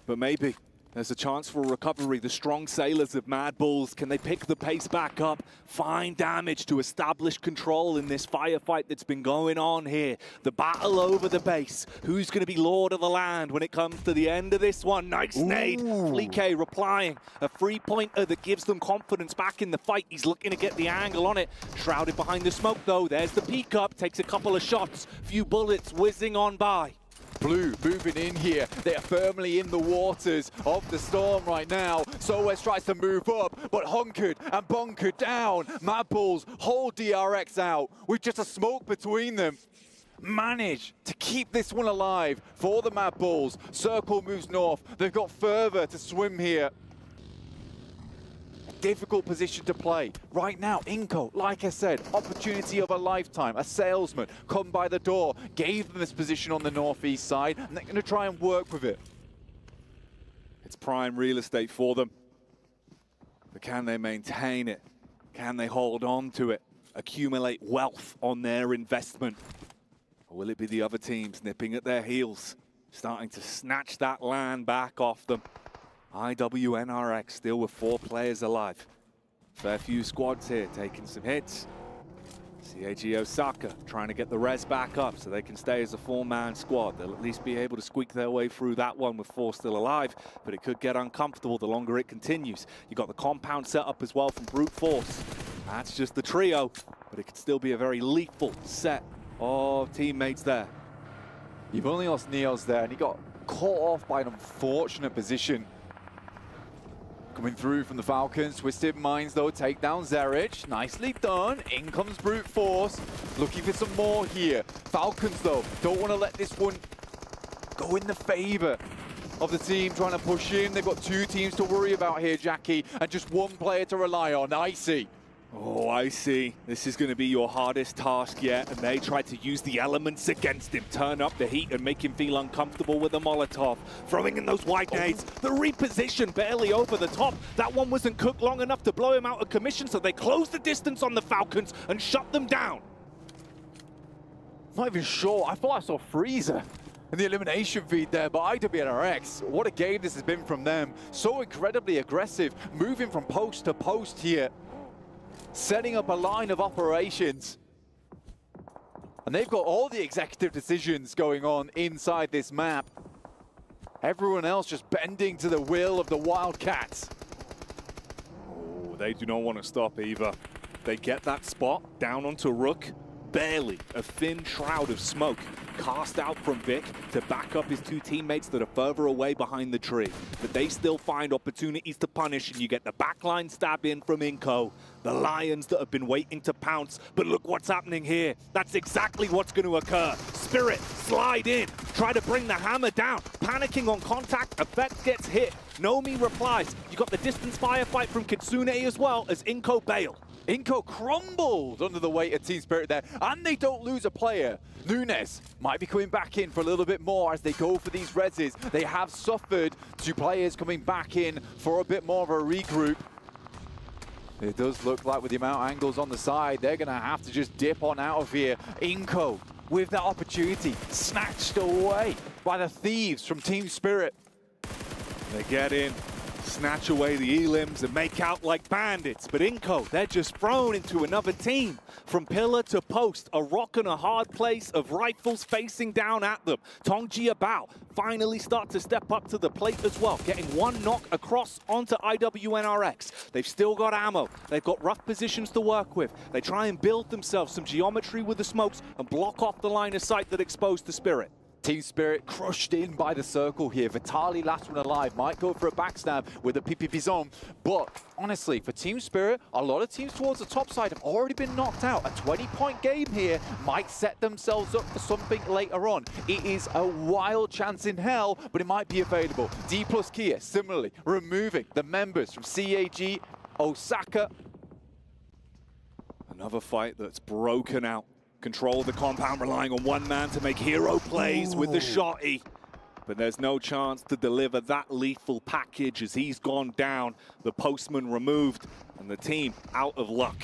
but maybe there's a chance for a recovery. The strong sailors of Mad Bulls, can they pick the pace back up, find damage to establish control in this firefight that's been going on here? The battle over the base. Who's going to be lord of the land when it comes to the end of this one? Nice nade. Fleek replying. A three-pointer that gives them confidence back in the fight. He's looking to get the angle on it. Shrouded behind the smoke, though. There's the peek up. Takes a couple of shots. Few bullets whizzing on by. Blue moving in here. They are firmly in the waters of the storm right now. Soes tries to move up, but hunkered and bunkered down. Mad Bulls hold DRX out with just a smoke between them. Manage to keep this one alive for the Mad Bulls. Circle moves north. They've got further to swim here. Difficult position to play. Right now, Inco, like I said, opportunity of a lifetime. A salesman come by the door, gave them this position on the northeast side, and they're going to try and work with it. It's prime real estate for them. But can they maintain it? Can they hold on to it? Accumulate wealth on their investment? Or will it be the other teams nipping at their heels, starting to snatch that land back off them? IWNRX still with 4 players alive. Fair few squads here taking some hits. CAG Osaka trying to get the res back up so they can stay as a 4-man squad. They'll at least be able to squeak their way through that one with 4 still alive, but it could get uncomfortable the longer it continues. You got the compound set up as well from Brute Force. That's just the trio, but it could still be a very lethal set of teammates there. You've only lost Neos there, and he got caught off by an unfortunate position. Coming through from the Falcons. Twisted Minds, though, take down Zerich. Nicely done. In comes Brute Force. Looking for some more here. Falcons, though, don't want to let this one go in the favor of the team trying to push in. They've got 2 teams to worry about here, Jackie, and just 1 player to rely on. Icy. Oh, I see. This is going to be your hardest task yet, and they try to use the elements against him, turn up the heat and make him feel uncomfortable with a Molotov. Throwing in those wide nades, the reposition barely over the top. That one wasn't cooked long enough to blow him out of commission, so they closed the distance on the Falcons and shut them down. Not even sure. I thought I saw Freezer in the elimination feed there, but IWNRX, what a game this has been from them. So incredibly aggressive, moving from post to post here. Setting up a line of operations. And they've got all the executive decisions going on inside this map. Everyone else just bending to the will of the Wildcats. Oh, they do not want to stop either. They get that spot down onto Rook. Barely a thin shroud of smoke cast out from Vic to back up his 2 teammates that are further away behind the tree. But they still find opportunities to punish, and you get the backline stab in from Inco. The Lions that have been waiting to pounce, but look what's happening here. That's exactly what's going to occur. Spirit, slide in, try to bring the hammer down. Panicking on contact, Effect gets hit. Nomi replies. You got the distance firefight from Kitsune as well as Inco bail. Inco crumbled under the weight of Team Spirit there, and they don't lose a player. Nunes might be coming back in for a little bit more as they go for these reses. They have suffered 2 players coming back in for a bit more of a regroup. It does look like with the amount of angles on the side, they're going to have to just dip on out of here. Inco, with that opportunity, snatched away by the thieves from Team Spirit. They get in, snatch away the elims and make out like bandits. But Inco, they're just thrown into another team. From pillar to post, a rock and a hard place of rifles facing down at them. Tongjia Bao finally start to step up to the plate as well, getting one knock across onto IWNRX. They've still got ammo. They've got rough positions to work with. They try and build themselves some geometry with the smokes and block off the line of sight that exposed the Spirit. Team Spirit crushed in by the circle here. Vitali, last one alive, might go for a backstab with a PPP zone. But honestly, for Team Spirit, a lot of teams towards the top side have already been knocked out. A 20-point game here might set themselves up for something later on. It is a wild chance in hell, but it might be available. D plus Kia, similarly, removing the members from CAG, Osaka. Another fight that's broken out. Control the compound, relying on one man to make hero plays with the shotty. But there's no chance to deliver that lethal package as he's gone down. The postman removed and the team out of luck.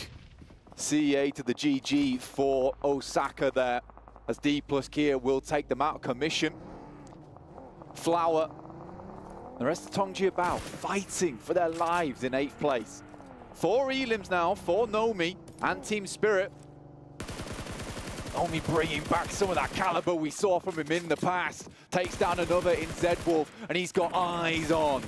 CA to the GG for Osaka there, as D plus Kia will take them out of commission. Flower, the rest of Tongjia Bao fighting for their lives in 8th place. 4 elims now for Nomi and Team Spirit. Only bringing back some of that caliber we saw from him in the past. Takes down another in Zed-Wolf, and he's got eyes on.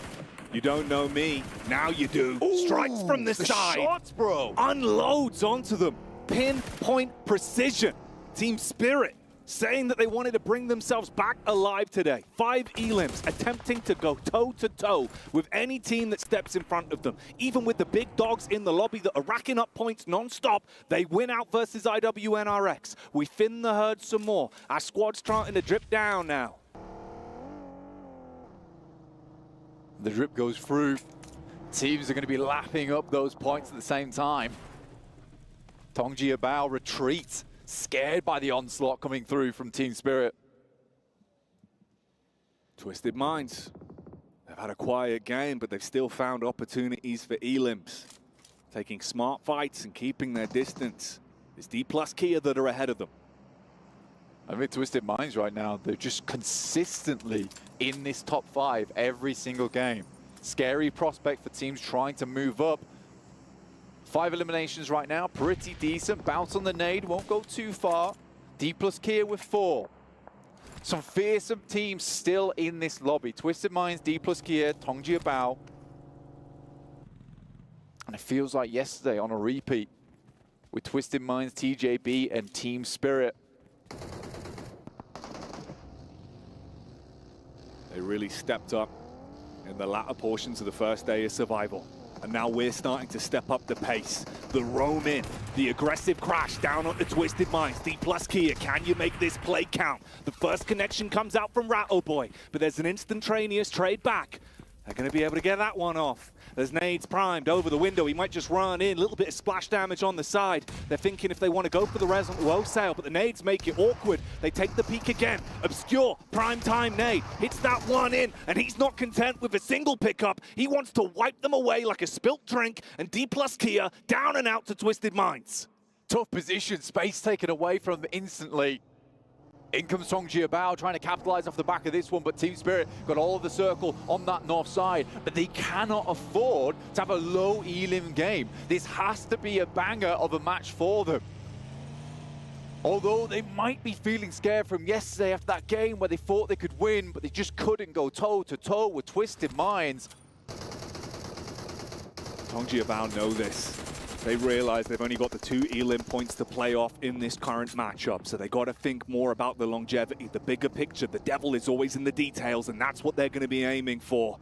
You don't know me, now you do. Ooh, strikes from the side. Shots, bro. Unloads onto them. Pinpoint precision. Team Spirit saying that they wanted to bring themselves back alive today. 5 elims attempting to go toe-to-toe with any team that steps in front of them. Even with the big dogs in the lobby that are racking up points non-stop, they win out versus IWNRX. We thin the herd some more. Our squad's starting to drip down now. The drip goes through. Teams are going to be lapping up those points at the same time. Tongjia Bao retreats. Scared by the onslaught coming through from Team Spirit. Twisted Minds. They've had a quiet game, but they've still found opportunities for elims. Taking smart fights and keeping their distance. It's D plus Kia that are ahead of them. I mean, Twisted Minds right now, they're just consistently in this top 5 every single game. Scary prospect for teams trying to move up. 5 eliminations right now, pretty decent. Bounce on the nade, won't go too far. D plus Kia with 4. Some fearsome teams still in this lobby. Twisted Minds, D plus Kia, Tongjia Bao. And it feels like yesterday on a repeat with Twisted Minds, TJB, and Team Spirit. They really stepped up in the latter portions of the first day of survival. And now we're starting to step up the pace. The roam in, the aggressive crash down onto Twisted Minds. D plus Kia, can you make this play count? The first connection comes out from Rattle Boy, but there's an instantaneous trade back. They're going to be able to get that one off. There's nades primed over the window. He might just run in, a little bit of splash damage on the side. They're thinking if they want to go for the res on Wholesale, but the nades make it awkward. They take the peek again. Obscure, prime time nade. Hits that one in, and he's not content with a single pickup. He wants to wipe them away like a spilt drink, and D plus Kia down and out to Twisted Minds. Tough position, space taken away from them instantly. In comes Tongjia Bao trying to capitalize off the back of this one, but Team Spirit got all of the circle on that north side. But they cannot afford to have a low elim game. This has to be a banger of a match for them. Although they might be feeling scared from yesterday after that game where they thought they could win, but they just couldn't go toe-to-toe with Twisted Minds. Tongjia Bao know this. They realize they've only got the 2 elim points to play off in this current matchup, so they got to think more about the longevity, the bigger picture. The devil is always in the details, and that's what they're going to be aiming for.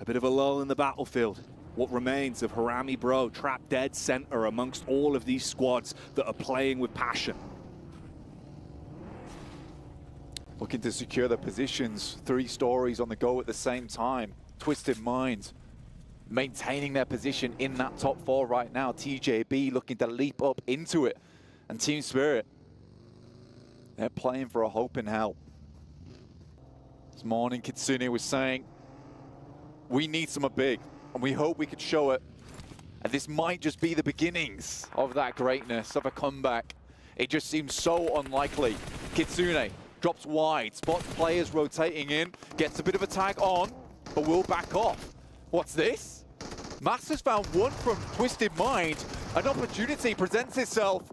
A bit of a lull in the battlefield. What remains of Harami Bro, trapped dead center amongst all of these squads that are playing with passion. Looking to secure their positions. 3 stories on the go at the same time. Twisted Minds maintaining their position in that top 4 right now. TJB looking to leap up into it. And Team Spirit, they're playing for a hope in hell. This morning, Kitsune was saying, we need something big, and we hope we could show it. And this might just be the beginnings of that greatness, of a comeback. It just seems so unlikely. Kitsune drops wide, spots players rotating in, gets a bit of a tag on. but will back off. What's this? Masters found one from Twisted Mind. An opportunity presents itself.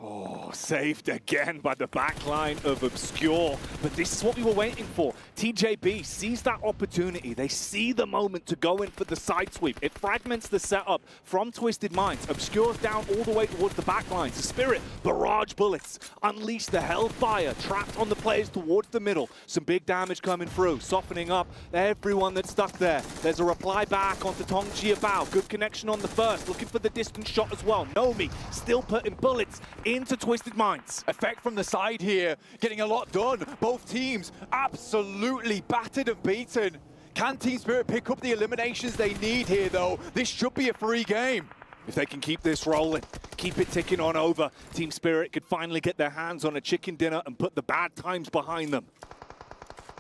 Oh, saved again by the backline of Obscure. But this is what we were waiting for. TJB sees that opportunity. They see the moment to go in for the side sweep. It fragments the setup from Twisted Minds. Obscure's down all the way towards the backline. So Spirit, barrage bullets, unleash the hellfire, trapped on the players towards the middle. Some big damage coming through, softening up everyone that's stuck there. There's a reply back onto Tong Jiabao. Good connection on the first, looking for the distance shot as well. Nomi still putting bullets into Twisted Minds. Effect from the side here, getting a lot done. Both teams absolutely battered and beaten. Can Team Spirit pick up the eliminations they need here, though? This should be a free game. If they can keep this rolling, keep it ticking on over, Team Spirit could finally get their hands on a chicken dinner and put the bad times behind them.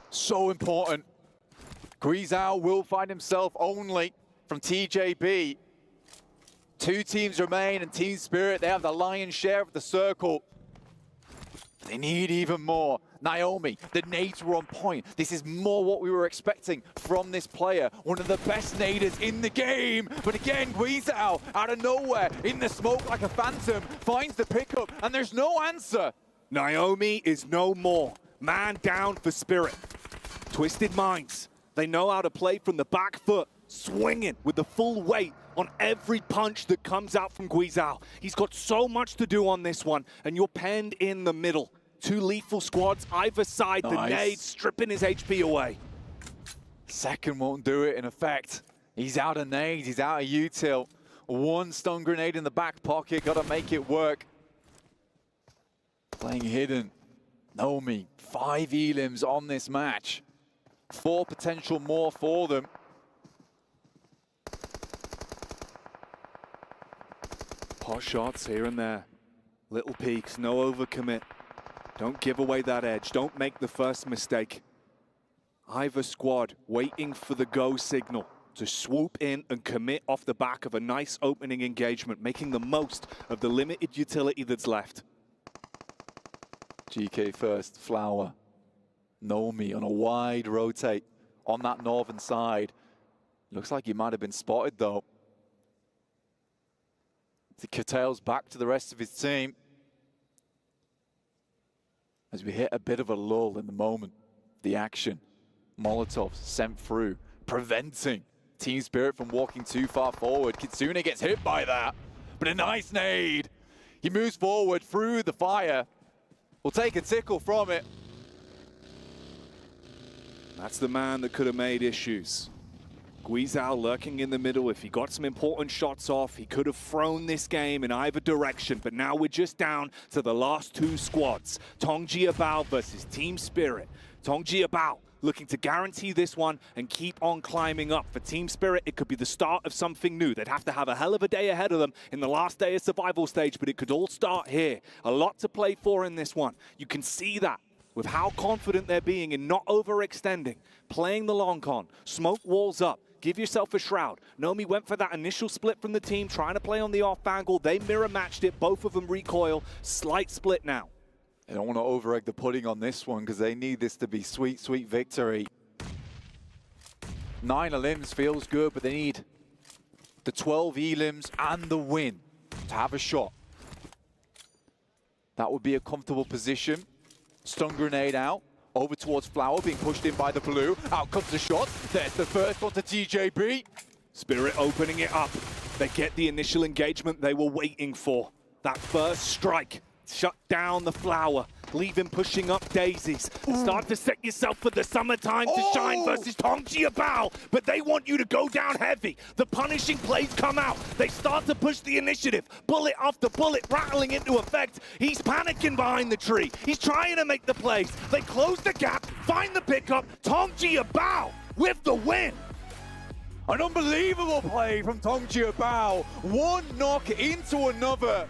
So important. Guizhou will find himself only from TJB. 2 teams remain, and Team Spirit, they have the lion's share of the circle. They need even more. Naomi, the nades were on point. This is more what we were expecting from this player. One of the best naders in the game. But again, Guizhou, out of nowhere, in the smoke like a phantom, finds the pickup, and there's no answer. Naomi is no more. Man down for Spirit. Twisted Minds, they know how to play from the back foot, swinging with the full weight on every punch that comes out from Guizhou. He's got so much to do on this one, and you're penned in the middle. 2 lethal squads either side, the nade stripping his HP away. Second won't do it in effect. He's out of nades, he's out of util. 1 stun grenade in the back pocket, gotta make it work. Playing hidden. Nomi, 5 elims on this match. 4 potential more for them. Hot shots here and there. Little peaks, no overcommit. Don't give away that edge. Don't make the first mistake. Either squad waiting for the go signal to swoop in and commit off the back of a nice opening engagement, making the most of the limited utility that's left. GK first, Flower. Nomi on a wide rotate on that northern side. Looks like he might have been spotted though. He curtails back to the rest of his team as we hit a bit of a lull in the moment. The action, Molotovs sent through, preventing Team Spirit from walking too far forward. Kitsune gets hit by that, but a nice nade. He moves forward through the fire. We'll take a tickle from it. That's the man that could have made issues. Guizhou lurking in the middle. If he got some important shots off, he could have thrown this game in either direction. But now we're just down to the last 2 squads. Tong Jiabao versus Team Spirit. Tong Jiabao looking to guarantee this one and keep on climbing up. For Team Spirit, it could be the start of something new. They'd have to have a hell of a day ahead of them in the last day of survival stage, but it could all start here. A lot to play for in this one. You can see that with how confident they're being in not overextending, playing the long con, smoke walls up, give yourself a shroud. Nomi went for that initial split from the team, trying to play on the off angle. They mirror matched it, both of them recoil. Slight split now. They don't want to over-egg the pudding on this one because they need this to be sweet, sweet victory. 9 elims feels good, but they need the 12 elims and the win to have a shot. That would be a comfortable position. Stun grenade out. Over towards Flower, being pushed in by the blue. Out comes the shot. There's the first one to TJB. Spirit opening it up. They get the initial engagement they were waiting for. That first strike. Shut down the Flower. Leave him pushing up daisies. Start to set yourself for the summertime to shine versus Tong Jiabao. But they want you to go down heavy. The punishing plays come out. They start to push the initiative. Bullet after bullet rattling into effect. He's panicking behind the tree. He's trying to make the plays. They close the gap, find the pickup. Tong Jiabao with the win. An unbelievable play from Tong Jiabao. One knock into another.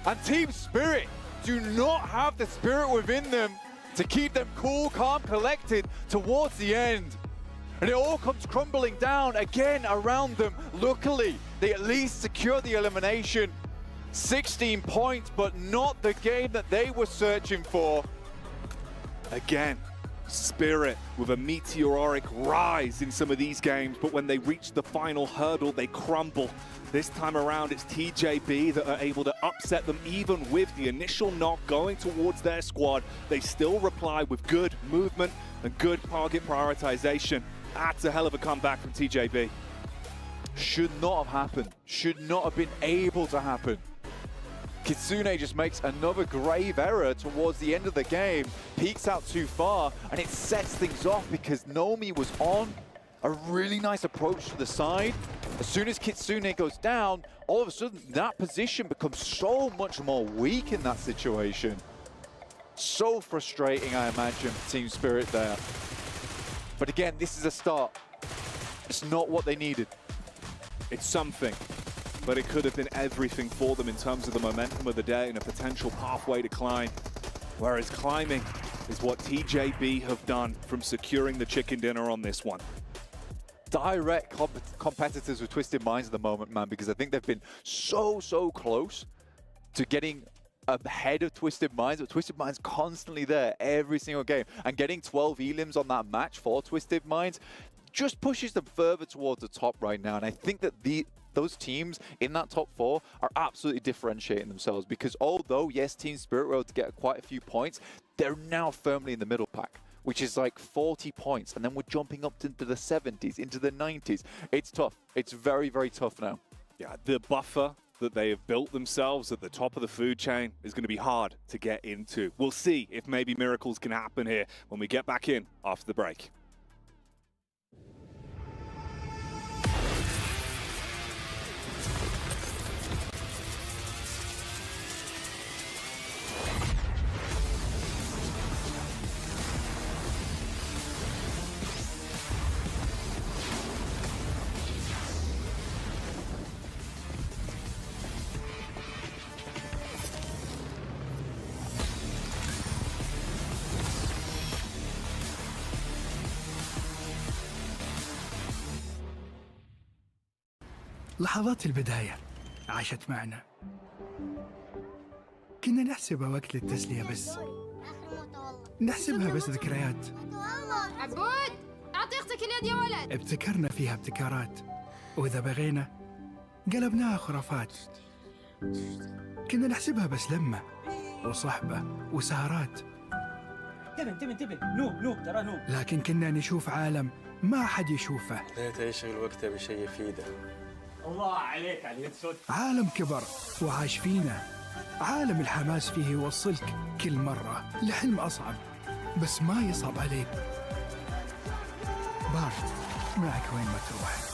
And Team Spirit do not have the spirit within them to keep them cool, calm, collected towards the end. And it all comes crumbling down again around them. Luckily, they at least secure the elimination. 16 points, but not the game that they were searching for. Again, Spirit with a meteoric rise in some of these games, but when they reach the final hurdle, they crumble. This time around, it's TJB that are able to upset them even with the initial knock going towards their squad. They still reply with good movement and good target prioritization. That's a hell of a comeback from TJB. Should not have happened. Should not have been able to happen. Kitsune just makes another grave error towards the end of the game, peeks out too far, and it sets things off because Nomi was on a really nice approach to the side. As soon as Kitsune goes down, all of a sudden that position becomes so much more weak in that situation. So frustrating, I imagine, for Team Spirit there. But again, this is a start. It's not what they needed. It's something, but it could have been everything for them in terms of the momentum of the day and a potential pathway to climb. Whereas climbing is what TJB have done from securing the chicken dinner on this one. Direct competitors with Twisted Minds at the moment, man, because I think they've been so close to getting ahead of Twisted Minds, but Twisted Minds constantly there every single game. And getting 12 elims on that match for Twisted Minds just pushes them further towards the top right now. And I think that those teams in that top 4 are absolutely differentiating themselves, because although, yes, Team Spirit were able to get quite a few points, they're now firmly in the middle pack, which is like 40 points. And then we're jumping up into the 70s, into the 90s. It's tough. It's very tough now. Yeah, the buffer that they have built themselves at the top of the food chain is going to be hard to get into. We'll see if maybe miracles can happen here when we get back in after the break. لحظات البداية عاشت معنا. كنا نحسبها وقت للتسلية بس. نحسبها بس ذكريات. عبود أعطي أختك اليد يا ولد. ابتكرنا فيها ابتكارات، وإذا بغينا قلبناها خرافات. كنا نحسبها بس لمة وصحبة وسهرات. انتبه نوب ترى نوب. لكن كنا نشوف عالم ما حد يشوفه. ليت يشغل وقته بشيء يفيده. الله عليك على اليد صوت. عالم كبر وعاش فينا. عالم الحماس فيه يوصلك كل مرة لحلم أصعب، بس ما يصعب عليك. بارت معك وين ما تروح.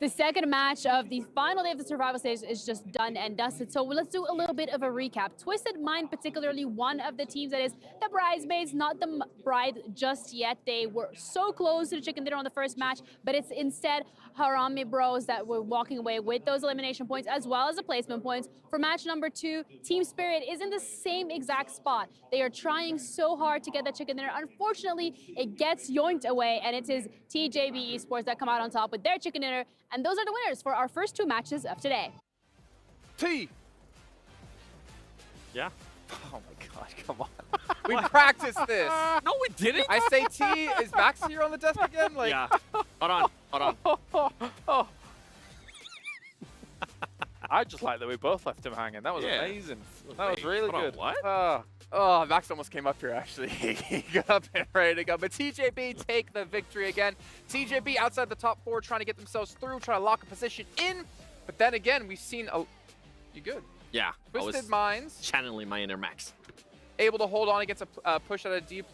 The second match of the final day of the survival stage is just done and dusted. So let's do a little bit of a recap. Twisted Mind, particularly one of the teams that is the bridesmaids, not the bride just yet. They were so close to the chicken dinner on the first match, but it's instead Harami Bros that were walking away with those elimination points as well as the placement points. For match number 2, Team Spirit is in the same exact spot. They are trying so hard to get that chicken dinner. Unfortunately, it gets yoinked away, and it is TJB Esports that come out on top with their chicken dinner. And those are the winners for our first 2 matches of today. T! Yeah. Oh my god, come on. We practiced this. No, we didn't. I say T. Is Max here on the desk again? Like, yeah. Hold on. Oh. I just like that we both left him hanging. That was amazing. That was really good. What? Oh, Max almost came up here, actually. He got up and ready to go. But TJB take the victory again. TJB outside the top 4, trying to get themselves through, trying to lock a position in. But then again, we've seen a... You good? Yeah. Twisted Minds. Channeling my inner Max. Able to hold on against a push out of D+.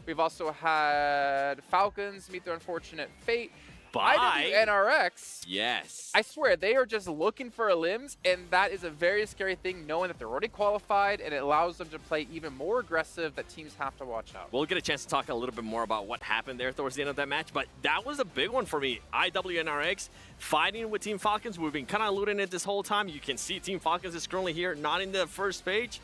We've also had Falcons meet their unfortunate fate. By NRX. Yes. I swear, they are just looking for a limbs, and that is a very scary thing, knowing that they're already qualified, and it allows them to play even more aggressive that teams have to watch out. We'll get a chance to talk a little bit more about what happened there towards the end of that match, but that was a big one for me. IWNRX fighting with Team Falcons. We've been kind of alluding it this whole time. You can see Team Falcons is currently here, not in the first page.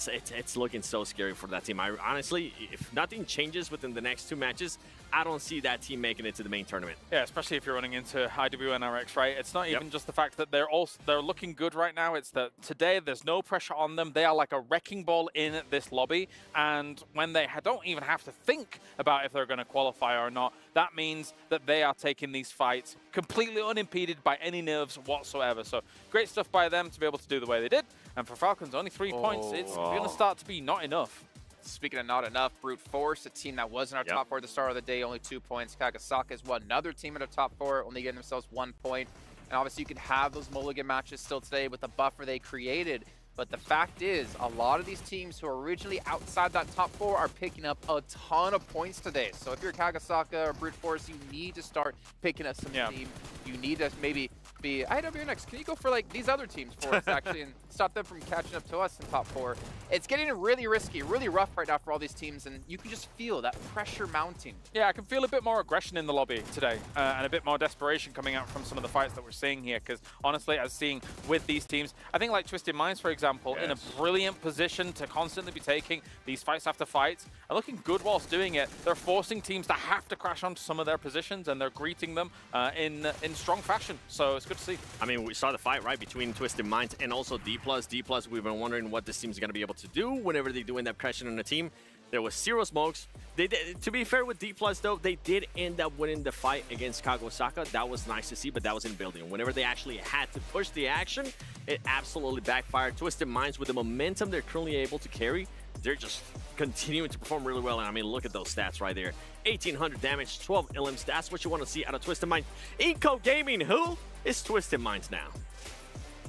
It's looking so scary for that team. I honestly, if nothing changes within the next 2 matches, I don't see that team making it to the main tournament. Yeah, especially if you're running into IWNRX, right? It's not even just the fact that they're looking good right now. It's that today there's no pressure on them. They are like a wrecking ball in this lobby, and when they don't even have to think about if they're going to qualify or not, that means that they are taking these fights completely unimpeded by any nerves whatsoever. So great stuff by them to be able to do the way they did. And for Falcons, only 3 points. It's going to start to be not enough. Speaking of not enough, Brute Force, a team that was in our top 4 at the start of the day, only 2 points. Kagasaka is another team in the top 4, only getting themselves 1 point. And obviously you can have those mulligan matches still today with the buffer they created. But the fact is, a lot of these teams who are originally outside that top 4 are picking up a ton of points today. So if you're Kagasaka or Brute Force, you need to start picking up some steam. You need to maybe be IWNX. Can you go for like these other teams for us actually and stop them from catching up to us in top 4? It's getting really risky, really rough right now for all these teams, and you can just feel that pressure mounting. Yeah, I can feel a bit more aggression in the lobby today and a bit more desperation coming out from some of the fights that we're seeing here, because honestly, as seeing with these teams, I think like Twisted Minds, for example, in a brilliant position to constantly be taking these fights after fights and looking good whilst doing it. They're forcing teams to have to crash onto some of their positions, and they're greeting them in strong fashion. So it's good to see. I mean, we saw the fight, right, between Twisted Minds and also D+. D+, we've been wondering what this team's going to be able to do whenever they do end up crashing on the team. There was 0 smokes. They did, to be fair with D+, though, they did end up winning the fight against Kagasaka. That was nice to see, but that was in building. Whenever they actually had to push the action, it absolutely backfired. Twisted Minds, with the momentum they're currently able to carry, they're just continuing to perform really well. And I mean, look at those stats right there. 1,800 damage, 12 elims. That's what you want to see out of Twisted Minds. Eco Gaming, who is Twisted Minds now?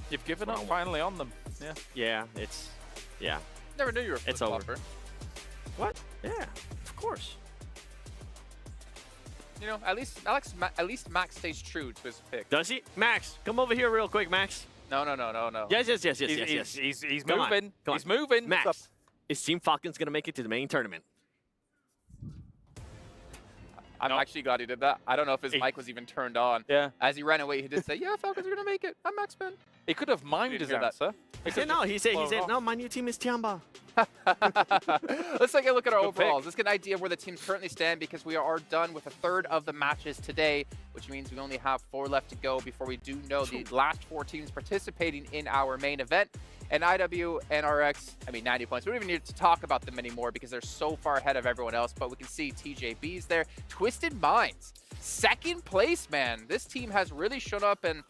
You've given up finally on them. Yeah. Yeah, it's... Yeah. Never knew you were a It's over. What? Yeah, of course. You know, at least Max stays true to his pick. Does he? Max, come over here real quick, Max. No. Yes. He's moving. He's moving. Max, is Team Falcons going to make it to the main tournament? I'm actually glad he did that. I don't know if his mic was even turned on. Yeah. As he ran away, he did say, yeah, Falcons are going to make it. I'm Max Ben. He could have mimed his answer. He said, no, my new team is Tiamba. Let's take a look at our overalls. Let's get an idea of where the teams currently stand, because we are done with a third of the matches today, which means we only have 4 left to go before we do know the last 4 teams participating in our main event. And IWNRX, I mean, 90 points. We don't even need to talk about them anymore because they're so far ahead of everyone else. But we can see TJB's there. Twisted Minds, 2nd place, man. This team has really shown up, and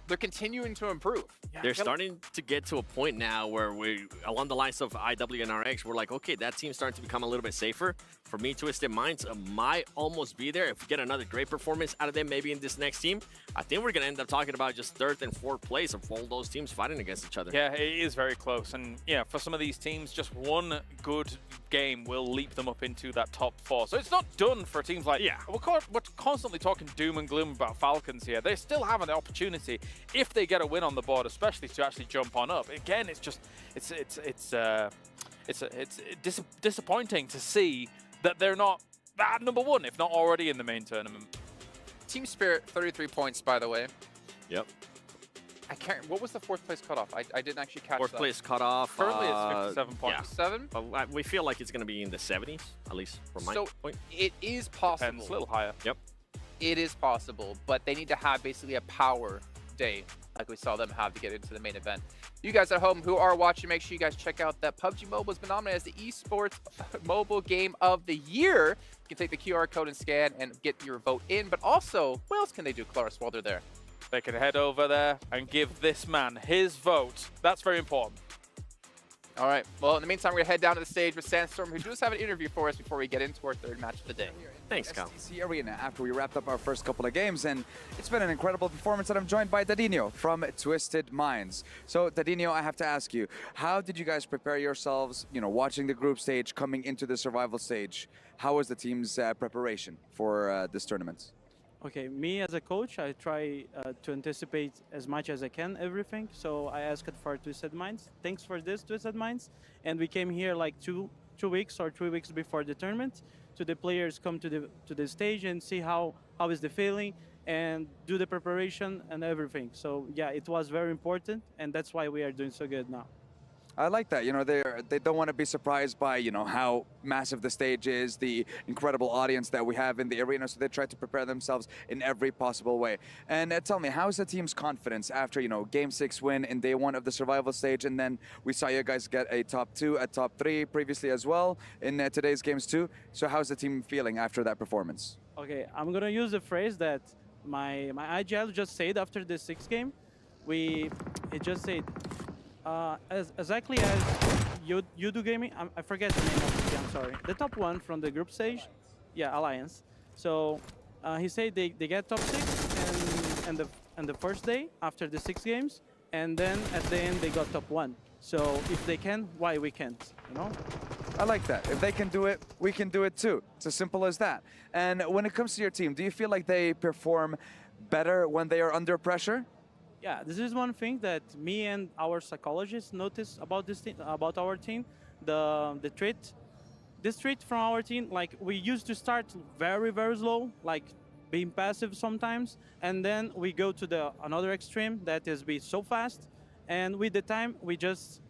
they're continuing to improve. Yeah, they're starting to get to a point now where we, along the lines of IWNRX, we're like, okay, that team's starting to become a little bit safer. For me, Twisted Minds might almost be there. If we get another great performance out of them, maybe in this next team, I think we're going to end up talking about just 3rd and 4th place of all those teams fighting against each other. Yeah, it is very close. And yeah, for some of these teams, just one good game will leap them up into that top 4. So it's not done for teams like, we're constantly talking doom and gloom about Falcons here. They still have an opportunity if they get a win on the board, especially to actually jump on up. Again, it's just, it's disappointing to see that they're not at number 1, if not already in the main tournament. Team Spirit, 33 points, by the way. Yep. I can't. What was the 4th place cutoff? I didn't actually catch that. 4th place cutoff. Currently, it's 57.7. Yeah. We feel like it's going to be in the 70s, at least from my point. It is possible. Depends, a little higher. Yep. It is possible, but they need to have basically a power day like we saw them have to get into the main event. You guys at home who are watching, make sure you guys check out that PUBG Mobile has been nominated as the Esports Mobile Game of the Year. You can take the QR code and scan and get your vote in, but also, what else can they do, Claris, while they're there? They can head over there and give this man his vote. That's very important. All right. Well, in the meantime, we're going to head down to the stage with Sandstorm, who does have an interview for us before we get into our 3rd match of the day. Thanks, Kyle. STC Arena after we wrapped up our first couple of games, and it's been an incredible performance, and I'm joined by Dadinho from Twisted Minds. So, Dadinho, I have to ask you, how did you guys prepare yourselves, watching the group stage, coming into the survival stage? How was the team's preparation for this tournament? Okay, me as a coach, I try to anticipate as much as I can everything. So I asked for Twisted Minds. Thanks for this, Twisted Minds. And we came here like two weeks or 3 weeks before the tournament. So the players come to the stage and see how is the feeling and do the preparation and everything. So yeah, it was very important, and that's why we are doing so good now. I like that. They don't want to be surprised by, how massive the stage is, the incredible audience that we have in the arena, so they try to prepare themselves in every possible way. And tell me, how is the team's confidence after, Game 6 win in day 1 of the survival stage, and then we saw you guys get a top 2, a top 3 previously as well in today's games too. So how's the team feeling after that performance? Okay, I'm going to use the phrase that my IGL just said after the 6th game. It just said, exactly as you do gaming. I forget the name of the team, I'm sorry. The top 1 from the group stage, Alliance. So he said they get top 6 and the first day after the 6 games, and then at the end they got top 1. So if they can, why we can't? I like that. If they can do it, we can do it too. It's as simple as that. And when it comes to your team, do you feel like they perform better when they are under pressure? Yeah, this is one thing that me and our psychologists notice about this team, about our team. This trait from our team, like we used to start very, very slow, like being passive sometimes, and then we go to another extreme that is be so fast, and with the time we just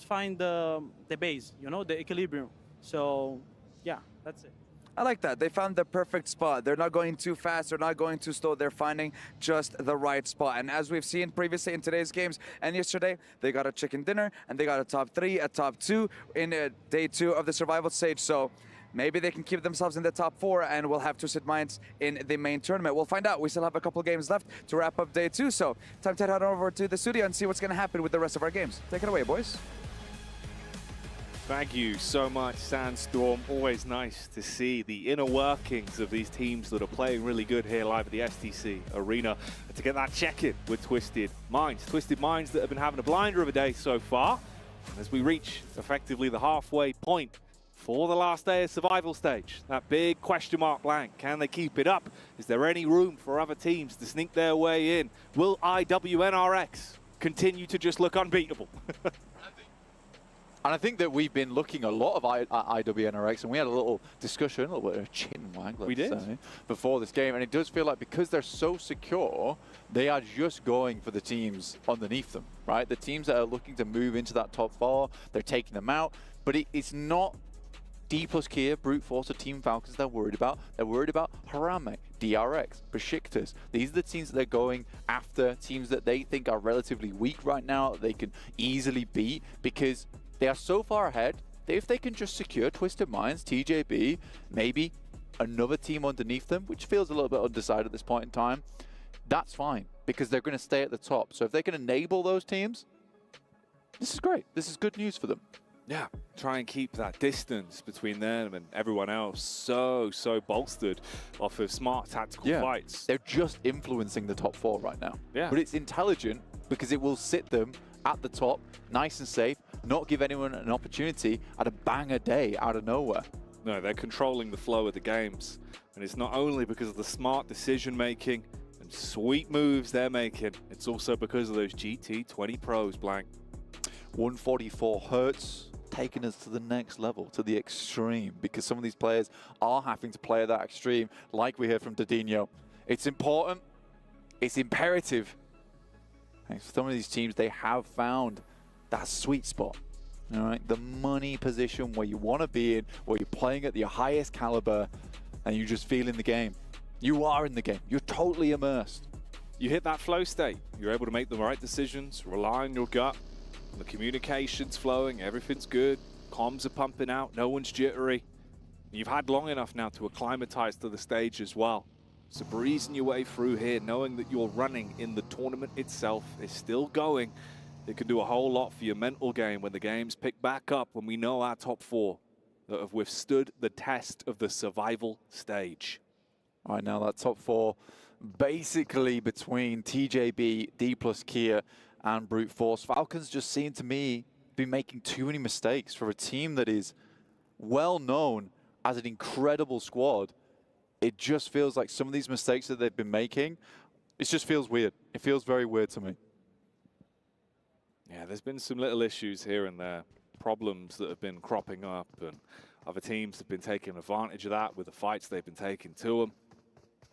find the base, the equilibrium. So yeah, that's it. I like that. They found the perfect spot. They're not going too fast. They're not going too slow. They're finding just the right spot. And as we've seen previously in today's games and yesterday, they got a chicken dinner and they got a top 3, a top 2 in day 2 of the survival stage. So maybe they can keep themselves in the top 4 and we'll have Twisted Minds in the main tournament. We'll find out. We still have a couple games left to wrap up day 2. So time to head over to the studio and see what's going to happen with the rest of our games. Take it away, boys. Thank you so much, Sandstorm. Always nice to see the inner workings of these teams that are playing really good here live at the STC Arena, and to get that check-in with Twisted Minds. Twisted Minds that have been having a blinder of a day so far. And as we reach effectively the halfway point for the last day of survival stage, that big question mark blank. Can they keep it up? Is there any room for other teams to sneak their way in? Will IWNRX continue to just look unbeatable? And I think that we've been looking a lot of IWNRX, and we had a little discussion, a little bit of a chin wag, let's say, before this game. And it does feel like because they're so secure, they are just going for the teams underneath them, right? The teams that are looking to move into that top 4, they're taking them out. But it's not D plus Kia, Brute Force, or Team Falcons they're worried about. They're worried about Harambe, DRX, Besiktas. These are the teams that they're going after, teams that they think are relatively weak right now, that they can easily beat, because they are so far ahead that if they can just secure Twisted Minds, TJB, maybe another team underneath them, which feels a little bit undecided at this point in time, that's fine, because they're going to stay at the top. So if they can enable those teams, this is great. This is good news for them. Yeah, try and keep that distance between them and everyone else so bolstered off of smart tactical fights. They're just influencing the top 4 right now. Yeah. But it's intelligent because it will sit them at the top, nice and safe, not give anyone an opportunity at a banger day out of nowhere. No, they're controlling the flow of the games. And it's not only because of the smart decision making and sweet moves they're making, it's also because of those GT20 pros, Blank. 144 hurts, taking us to the next level, to the extreme, because some of these players are having to play at that extreme, like we heard from Didinho. It's important, it's imperative. And for some of these teams, they have found that sweet spot. All right, the money position where you want to be in, where you're playing at your highest caliber, and you just feel in the game. You are in the game. You're totally immersed. You hit that flow state. You're able to make the right decisions, rely on your gut. The communication's flowing, everything's good. Comms are pumping out, no one's jittery. You've had long enough now to acclimatize to the stage as well. So breezing your way through here, knowing that you're running in the tournament itself is still going. It can do a whole lot for your mental game when the games pick back up, when we know our top 4 that have withstood the test of the survival stage. All right, now that top 4 basically between TJB, D plus Kia, and Brute Force. Falcons just seem to me be making too many mistakes for a team that is well known as an incredible squad. It just feels like some of these mistakes that they've been making, it just feels weird. It feels very weird to me. Yeah, there's been some little issues here and there, problems that have been cropping up, and other teams have been taking advantage of that with the fights they've been taking to them.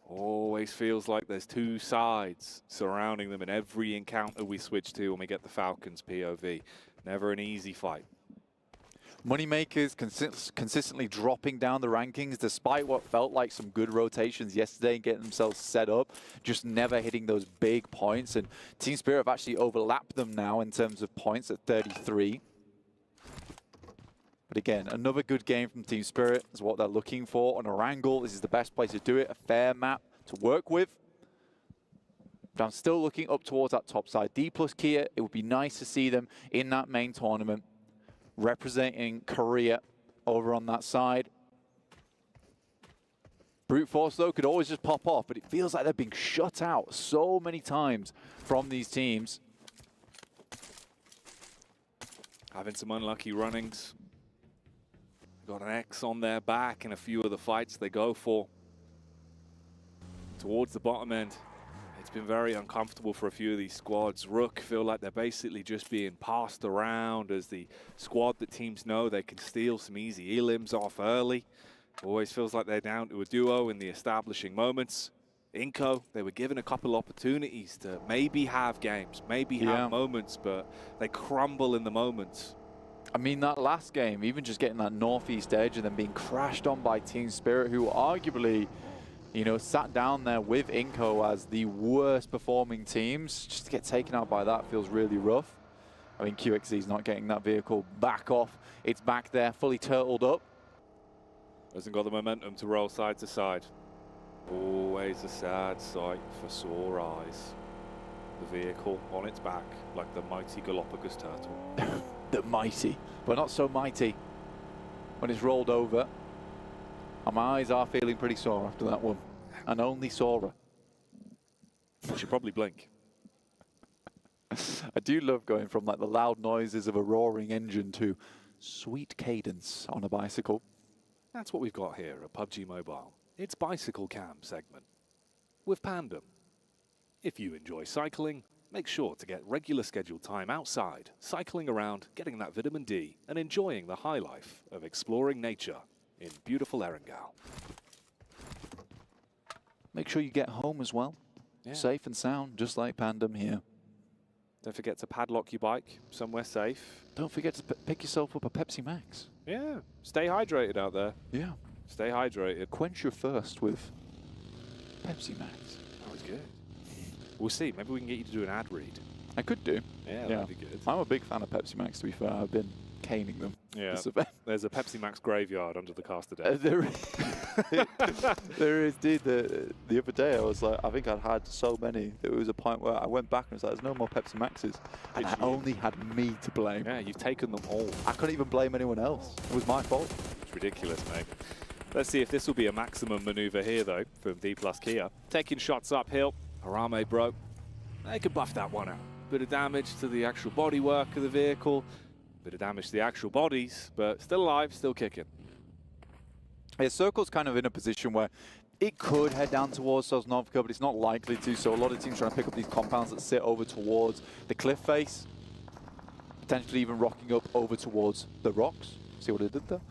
Always feels like there's two sides surrounding them in every encounter we switch to when we get the Falcons POV. Never an easy fight. Moneymakers consistently dropping down the rankings despite what felt like some good rotations yesterday and getting themselves set up, just never hitting those big points. And Team Spirit have actually overlapped them now in terms of points at 33. But again, another good game from Team Spirit is what they're looking for on a wrangle. This is the best place to do it, a fair map to work with. But I'm still looking up towards that top side. D plus Kia, it would be nice to see them in that main tournament, representing Korea over on that side. Brute Force, though, could always just pop off, but it feels like they're being shut out so many times from these teams. Having some unlucky runnings. Got an X on their back in a few of the fights they go for. Towards the bottom end, it's been very uncomfortable for a few of these squads. Rook feel like they're basically just being passed around as the squad that teams know they can steal some easy elims off early. Always feels like they're down to a duo in the establishing moments. Inco, they were given a couple opportunities to maybe have games, maybe have moments, but they crumble in the moments. I mean, that last game, even just getting that northeast edge and then being crashed on by Team Spirit, who arguably, you know, sat down there with Inco as the worst performing teams. Just to get taken out by that feels really rough. I mean, QXZ's not getting that vehicle back off. It's back there, fully turtled up. Hasn't got the momentum to roll side to side. Always a sad sight for sore eyes. The vehicle on its back like the mighty Galapagos turtle. The mighty, but not so mighty when it's rolled over. And my eyes are feeling pretty sore after that one, and only sorer. You should probably blink. I do love going from like the loud noises of a roaring engine to sweet cadence on a bicycle. That's what we've got here at PUBG Mobile. It's Bicycle Cam segment with Pandem. If you enjoy cycling, make sure to get regular scheduled time outside, cycling around, getting that vitamin D, and enjoying the high life of exploring nature in beautiful Erangel. Make sure you get home as well. Yeah. Safe and sound, just like Pandem here. Don't forget to padlock your bike somewhere safe. Don't forget to pick yourself up a Pepsi Max. Yeah, stay hydrated out there. Yeah. Stay hydrated. Quench your thirst with Pepsi Max. That was good. We'll see. Maybe we can get you to do an ad read. I could do. Yeah, that'd be good. I'm a big fan of Pepsi Max, to be fair. I've been caning them. Yeah, there's a Pepsi Max graveyard under the cast today. There is, dude. The other day I was like, I think I'd had so many. There was a point where I went back and was like, there's no more Pepsi Maxes. And I only had me to blame. Yeah, you've taken them all. I couldn't even blame anyone else. It was my fault. It's ridiculous, mate. Let's see if this will be a maximum maneuver here, though, from D plus Kia. Taking shots uphill. Harame broke. They could buff that one out. Bit of damage to the actual bodywork of the vehicle. Bit of damage to the actual bodies, but still alive, still kicking. Yeah, Circle's kind of in a position where it could head down towards Sosnovka, but it's not likely to, so a lot of teams trying to pick up these compounds that sit over towards the cliff face, potentially even rocking up over towards the rocks. See what it did there?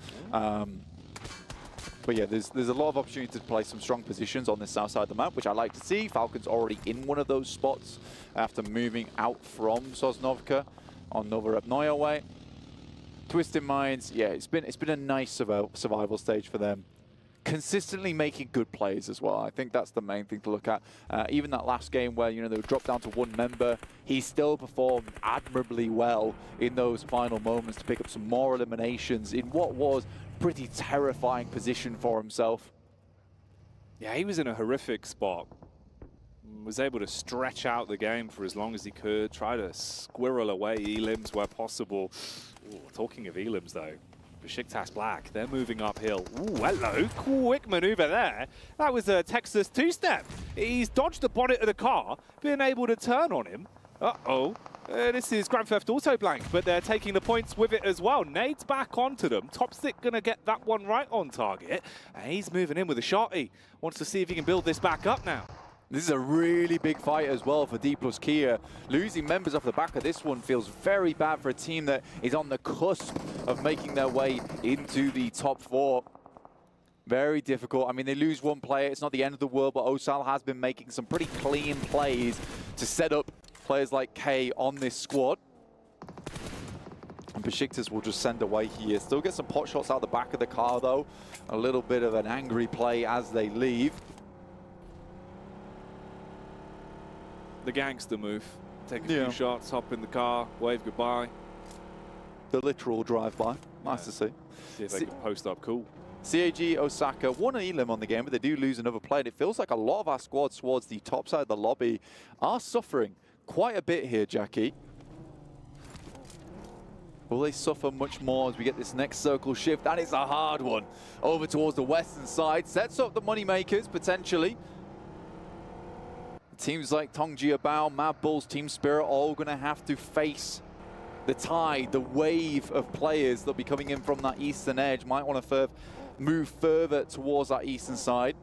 But yeah, there's a lot of opportunity to play some strong positions on the south side of the map, which I like to see. Falcon's already in one of those spots after moving out from Sosnovka on Novorepnoye way. Twisted Minds, yeah, it's been a nice survival stage for them. Consistently making good plays as well. I think that's the main thing to look at. Even that last game where, you know, they were dropped down to one member, he still performed admirably well in those final moments to pick up some more eliminations in what was pretty terrifying position for himself. Yeah, he was in a horrific spot. Was able to stretch out the game for as long as he could, try to squirrel away elims where possible. Ooh, talking of elims though, Besiktas Black, they're moving uphill. Ooh, hello, quick maneuver there. That was a Texas two-step. He's dodged the bonnet of the car, been able to turn on him. Uh-oh. This is Grand Theft Auto Blank, but they're taking the points with it as well. Nades back onto them. Topstick gonna get that one right on target. And he's moving in with a shotty. Wants to see if he can build this back up now. This is a really big fight as well for D+Kia. Losing members off the back of this one feels very bad for a team that is on the cusp of making their way into the top 4. Very difficult. I mean, they lose one player. It's not the end of the world, but Osal has been making some pretty clean plays to set up players like K on this squad. And Besiktas will just send away here. Still get some pot shots out the back of the car, though. A little bit of an angry play as they leave. The gangster move. Take a few shots, hop in the car, wave goodbye. The literal drive-by. Nice to see. See if they can post up cool. CAG Osaka won an elim on the game, but they do lose another play. And it feels like a lot of our squads towards the top side of the lobby are suffering quite a bit here, Jackie. Will they suffer much more as we get this next circle shift? That is a hard one. Over towards the western side. Sets up the moneymakers, potentially. Teams like Tongji Bao, Mad Bulls, Team Spirit, all going to have to face the tide, the wave of players that'll be coming in from that eastern edge. Might want to move further towards that eastern side.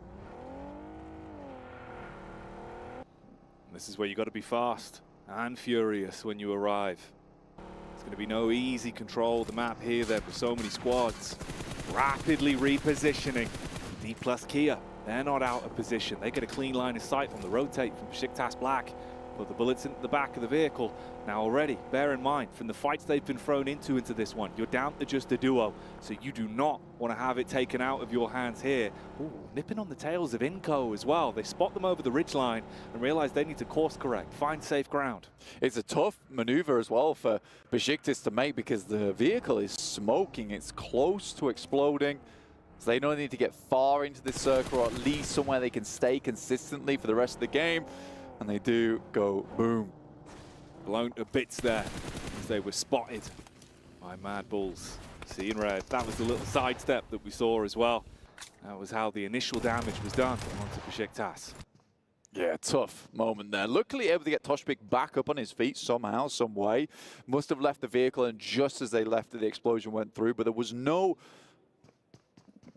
This is where you got to be fast and furious when you arrive. There's going to be no easy control of the map here. There for so many squads. Rapidly repositioning. D+Kia. They're not out of position. They get a clean line of sight on the rotate from Besiktas Black. Put the bullets into the back of the vehicle. Now already, bear in mind, from the fights they've been thrown into this one, you're down to just a duo. So you do not want to have it taken out of your hands here. Ooh, nipping on the tails of Inco as well. They spot them over the ridgeline and realize they need to course correct, find safe ground. It's a tough maneuver as well for Besiktas to make because the vehicle is smoking. It's close to exploding. So they don't need to get far into this circle, or at least somewhere they can stay consistently for the rest of the game. And they do go boom. Blown to bits there as they were spotted by Mad Bulls. Seeing red. That was the little sidestep that we saw as well. That was how the initial damage was done onto Besiktas. Yeah, tough moment there. Luckily able to get Toshpik back up on his feet somehow, some way. Must have left the vehicle, and just as they left it, the explosion went through. But there was no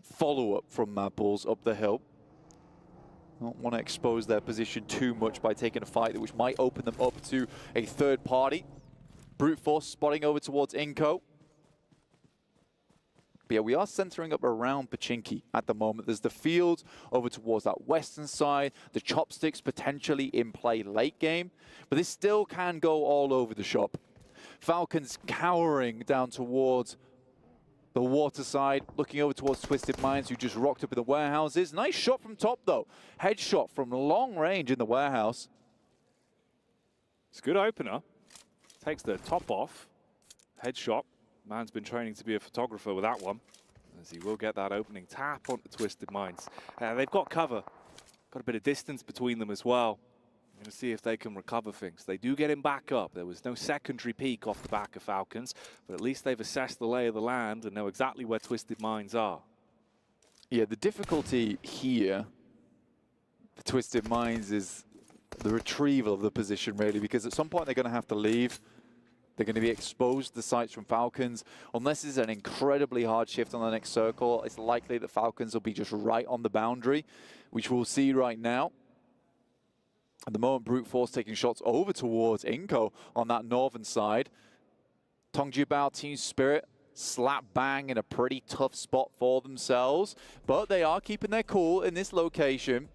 follow-up from Mad Bulls up the hill. Don't want to expose their position too much by taking a fight which might open them up to a third party. Brute Force spotting over towards Inco. But yeah, we are centering up around Pachinki at the moment. There's the fields over towards that western side. The chopsticks potentially in play late game. But this still can go all over the shop. Falcons cowering down towards the water side, looking over towards Twisted Minds, who just rocked up in the warehouses. Nice shot from top, though. Headshot from long range in the warehouse. It's a good opener. Takes the top off. Headshot. Man's been training to be a photographer with that one, as he will get that opening tap onto Twisted Minds. They've got cover. Got a bit of distance between them as well. I'm going to see if they can recover things. They do get him back up. There was no secondary peek off the back of Falcons, but at least they've assessed the lay of the land and know exactly where Twisted Minds are. Yeah, the difficulty here for Twisted Minds is the retrieval of the position, really, because at some point they're going to have to leave. They're going to be exposed to the sights from Falcons. Unless it's an incredibly hard shift on the next circle, it's likely that Falcons will be just right on the boundary, which we'll see right now. At the moment, Brute Force taking shots over towards Inko on that northern side. Tongjibao, Team Spirit, slap bang in a pretty tough spot for themselves, but they are keeping their cool in this location.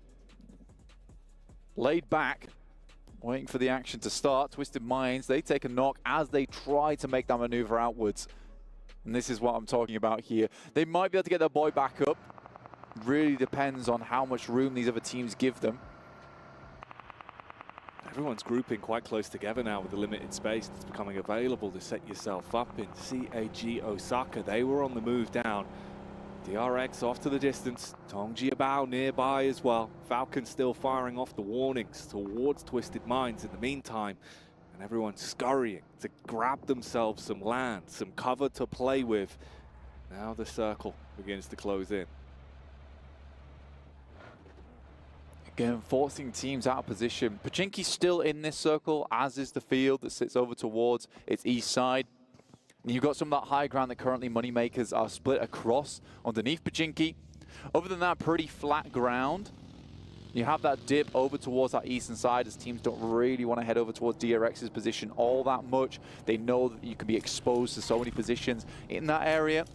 Laid back, waiting for the action to start. Twisted Minds, they take a knock as they try to make that maneuver outwards. And this is what I'm talking about here. They might be able to get their boy back up. Really depends on how much room these other teams give them. Everyone's grouping quite close together now with the limited space that's becoming available to set yourself up in CAG Osaka. They were on the move down. DRX off to the distance. Tongjibao nearby as well. Falcon still firing off the warnings towards Twisted Minds in the meantime. And everyone's scurrying to grab themselves some land, some cover to play with. Now the circle begins to close in. Again, forcing teams out of position. Pachinki's still in this circle, as is the field that sits over towards its east side. And you've got some of that high ground that currently Moneymakers are split across underneath Pachinki. Other than that, pretty flat ground. You have that dip over towards that eastern side as teams don't really want to head over towards DRX's position all that much. They know that you can be exposed to so many positions in that area.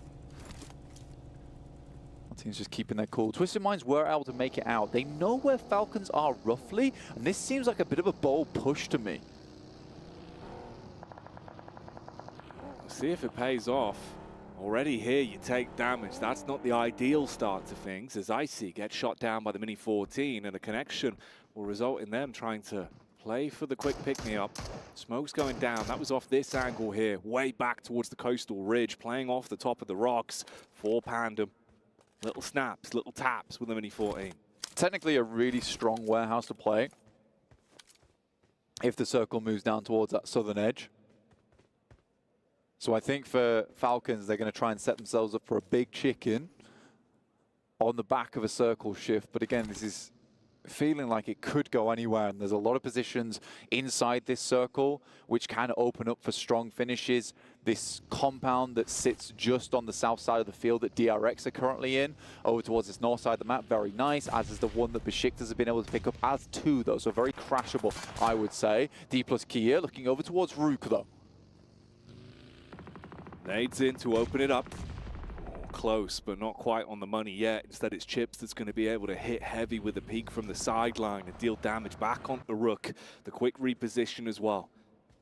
Teams just keeping their cool. Twisted Minds were able to make it out. They know where Falcons are roughly, and this seems like a bit of a bold push to me. We'll see if it pays off. Already here you take damage. That's not the ideal start to things, as Icy gets shot down by the Mini 14, and the connection will result in them trying to play for the quick pick-me-up. Smoke's going down. That was off this angle here, way back towards the coastal ridge, playing off the top of the rocks for Pandem. Little snaps, little taps with the Mini 14. Technically a really strong warehouse to play if the circle moves down towards that southern edge. So I think for Falcons, they're going to try and set themselves up for a big chicken on the back of a circle shift. But again, this is feeling like it could go anywhere, and there's a lot of positions inside this circle which can open up for strong finishes. This compound that sits just on the south side of the field that DRX are currently in, over towards this north side of the map, very nice, as is the one that Besiktas have been able to pick up as two though, so very crashable, I would say. D plus Kia looking over towards Rook though. Nades in to open it up. Close, but not quite on the money yet. Instead, it's Chips that's going to be able to hit heavy with a peek from the sideline and deal damage back on the Rook. The quick reposition as well.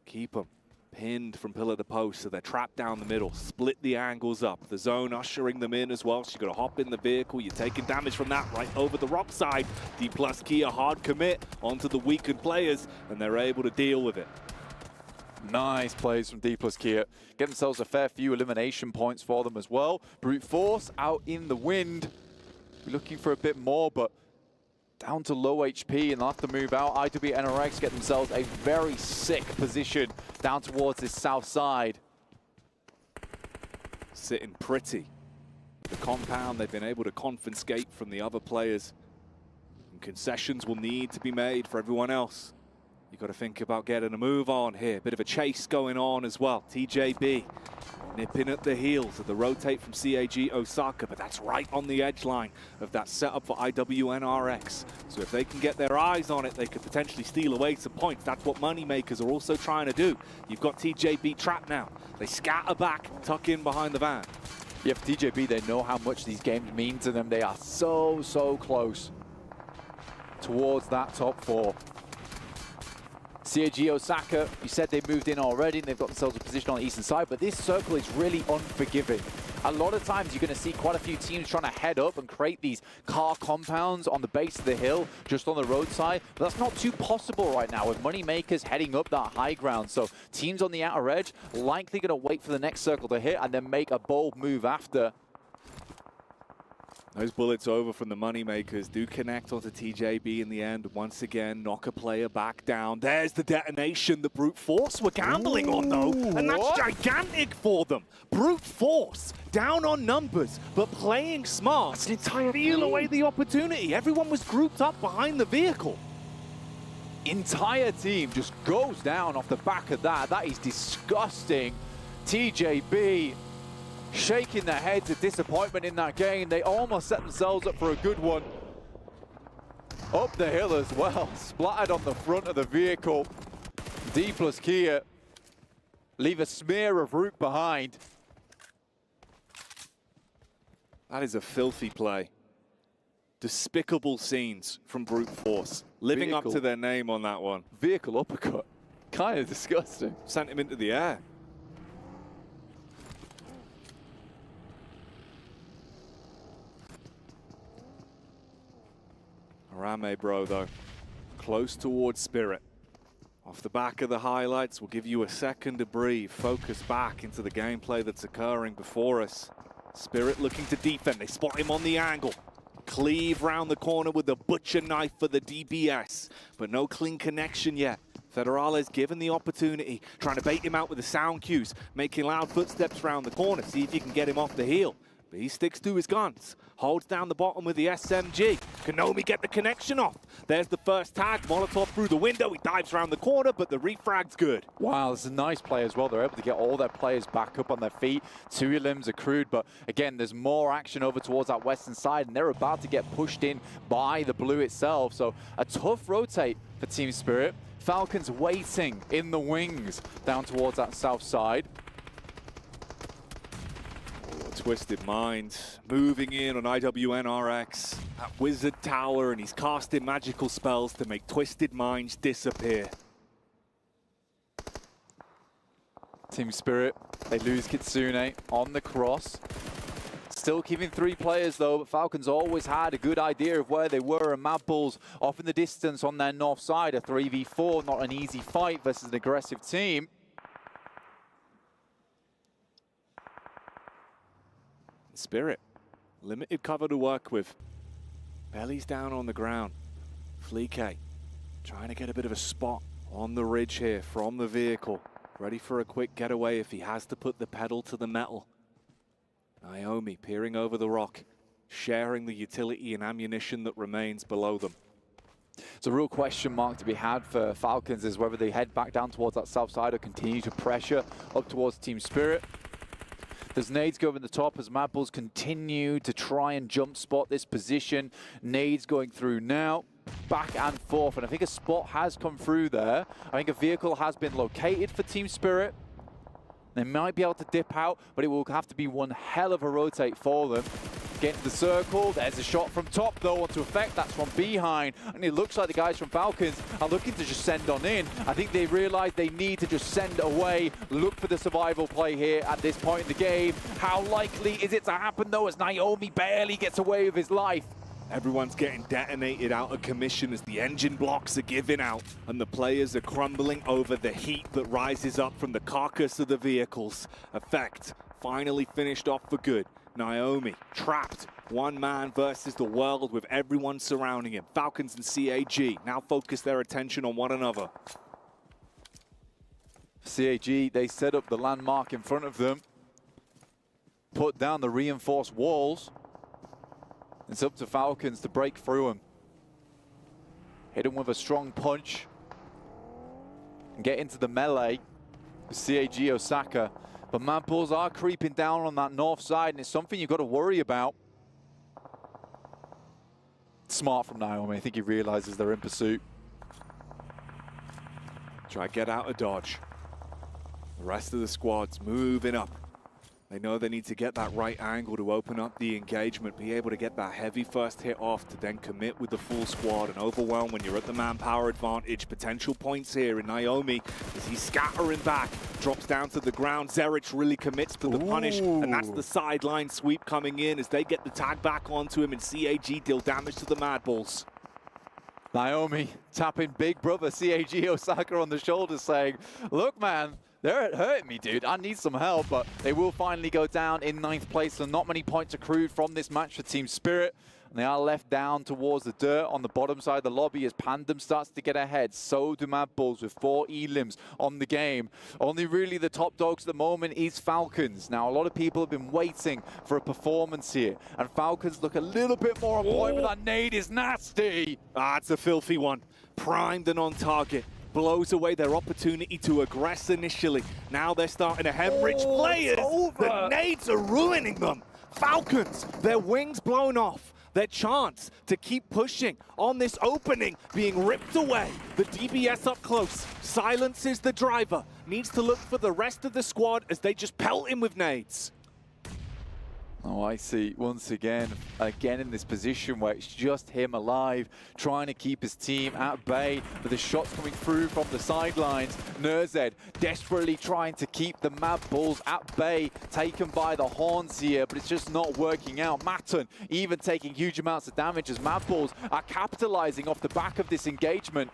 Keep them pinned from pillar to post, so they're trapped down the middle. Split the angles up. The zone ushering them in as well, so you've got to hop in the vehicle. You're taking damage from that right over the rock side. D plus Kia hard commit onto the weakened players, and they're able to deal with it. Nice plays from D plus Kia. Get themselves a fair few elimination points for them as well. Brute Force out in the wind. We're looking for a bit more, but down to low HP, and they'll have to move out. IW and NRX get themselves a very sick position down towards this south side. Sitting pretty. The compound they've been able to confiscate from the other players. And concessions will need to be made for everyone else. You've got to think about getting a move on here. Bit of a chase going on as well. TJB nipping at the heels of the rotate from CAG Osaka, but that's right on the edge line of that setup for IWNRX. So if they can get their eyes on it, they could potentially steal away some points. That's what Moneymakers are also trying to do. You've got TJB trapped now. They scatter back, tuck in behind the van. Yeah, for TJB, they know how much these games mean to them. They are so, so close towards that top four. CAG Osaka, you said they moved in already and they've got themselves a position on the eastern side, but this circle is really unforgiving. A lot of times you're going to see quite a few teams trying to head up and create these car compounds on the base of the hill, just on the roadside, but that's not too possible right now with Moneymakers heading up that high ground. So teams on the outer edge likely going to wait for the next circle to hit and then make a bold move after. Those bullets over from the Moneymakers do connect onto TJB in the end. Once again, knock a player back down. There's the detonation that Brute Force were gambling on, though. And that's gigantic for them. Brute Force, down on numbers, but playing smart. Steal away the opportunity. Everyone was grouped up behind the vehicle. entire team just goes down off the back of that. That is disgusting. TJB shaking their heads of disappointment in that game. They almost set themselves up for a good one. Up the hill as well, splattered on the front of the vehicle. D plus Kia leave a smear of root behind. That is a filthy play. Despicable scenes from Brute Force. Living up to their name on that one. Vehicle uppercut. Kind of disgusting. Sent him into the air. Arame, bro, though. Close towards Spirit. Off the back of the highlights, we'll give you a second to breathe. Focus back into the gameplay that's occurring before us. Spirit looking to defend. They spot him on the angle. Cleave round the corner with the butcher knife for the DBS, but no clean connection yet. Federales given the opportunity, trying to bait him out with the sound cues, making loud footsteps round the corner, see if you can get him off the heel. But he sticks to his guns, holds down the bottom with the SMG. Can Nomi get the connection off? There's the first tag, Molotov through the window, he dives around the corner, but the refrag's good. Wow, this is a nice play as well. They're able to get all their players back up on their feet. 2 limbs accrued, but again, there's more action over towards that western side, and they're about to get pushed in by the blue itself. So a tough rotate for Team Spirit. Falcons waiting in the wings down towards that south side. Twisted Mind moving in on IWNRX at Wizard Tower, and he's casting magical spells to make Twisted Minds disappear. Team Spirit, they lose Kitsune on the cross. Still keeping 3 players though, but Falcons always had a good idea of where they were, and Mad Bulls off in the distance on their north side. A 3v4, not an easy fight versus an aggressive team. Spirit, limited cover to work with. Belly's down on the ground. Fleeke trying to get a bit of a spot on the ridge here from the vehicle. Ready for a quick getaway if he has to put the pedal to the metal. Naomi peering over the rock, sharing the utility and ammunition that remains below them. It's a real question mark to be had for Falcons is whether they head back down towards that south side or continue to pressure up towards Team Spirit. There's nades going in the top as Mad Bulls continue to try and jump spot this position. Nades going through now, back and forth, and I think a spot has come through there. I think a vehicle has been located for Team Spirit. They might be able to dip out, but it will have to be one hell of a rotate for them. Get into the circle, there's a shot from top though onto effect, that's from behind, and it looks like the guys from Falcons are looking to just send on in. I think they realize they need to just send away, look for the survival play here at this point in the game. How likely is it to happen though as Naomi barely gets away with his life? Everyone's getting detonated out of commission as the engine blocks are giving out and the players are crumbling over the heat that rises up from the carcass of the vehicles. Effect finally finished off for good. Naomi trapped, one man versus the world with everyone surrounding him. Falcons and CAG now focus their attention on one another. CAG, they set up the landmark in front of them, put down the reinforced walls. It's up to Falcons to break through them. Hit him with a strong punch and get into the melee with CAG Osaka. But Mad Bulls are creeping down on that north side, and it's something you've got to worry about. Smart from Naomi. I think he realizes they're in pursuit. Try to get out of dodge. The rest of the squad's moving up. They know they need to get that right angle to open up the engagement, be able to get that heavy first hit off to then commit with the full squad and overwhelm when you're at the manpower advantage. Potential points here in Naomi as he's scattering back, drops down to the ground. Zerich really commits to the punish, and that's the sideline sweep coming in as they get the tag back onto him and CAG deal damage to the Mad Bulls. Naomi tapping big brother CAG Osaka on the shoulder saying, look man, they're hurting me, dude. I need some help, but they will finally go down in 9th place, so not many points accrued from this match for Team Spirit. And they are left down towards the dirt on the bottom side of the lobby as Pandem starts to get ahead. So do Mad Bulls with 4 elims on the game. Only really the top dogs at the moment is Falcons. Now, a lot of people have been waiting for a performance here. And Falcons look a little bit more on point, but that nade is nasty. Ah, it's a filthy one. Primed and on target. Blows away their opportunity to aggress initially. Now they're starting to hemorrhage players. The nades are ruining them. Falcons, their wings blown off. Their chance to keep pushing on this opening being ripped away. The DBS up close, silences the driver. Needs to look for the rest of the squad as they just pelt him with nades. Oh, I see. Once again in this position where it's just him alive, trying to keep his team at bay, but the shots coming through from the sidelines. Nurzed desperately trying to keep the Mad Bulls at bay, taken by the horns here, but it's just not working out. Matten even taking huge amounts of damage as Mad Bulls are capitalizing off the back of this engagement.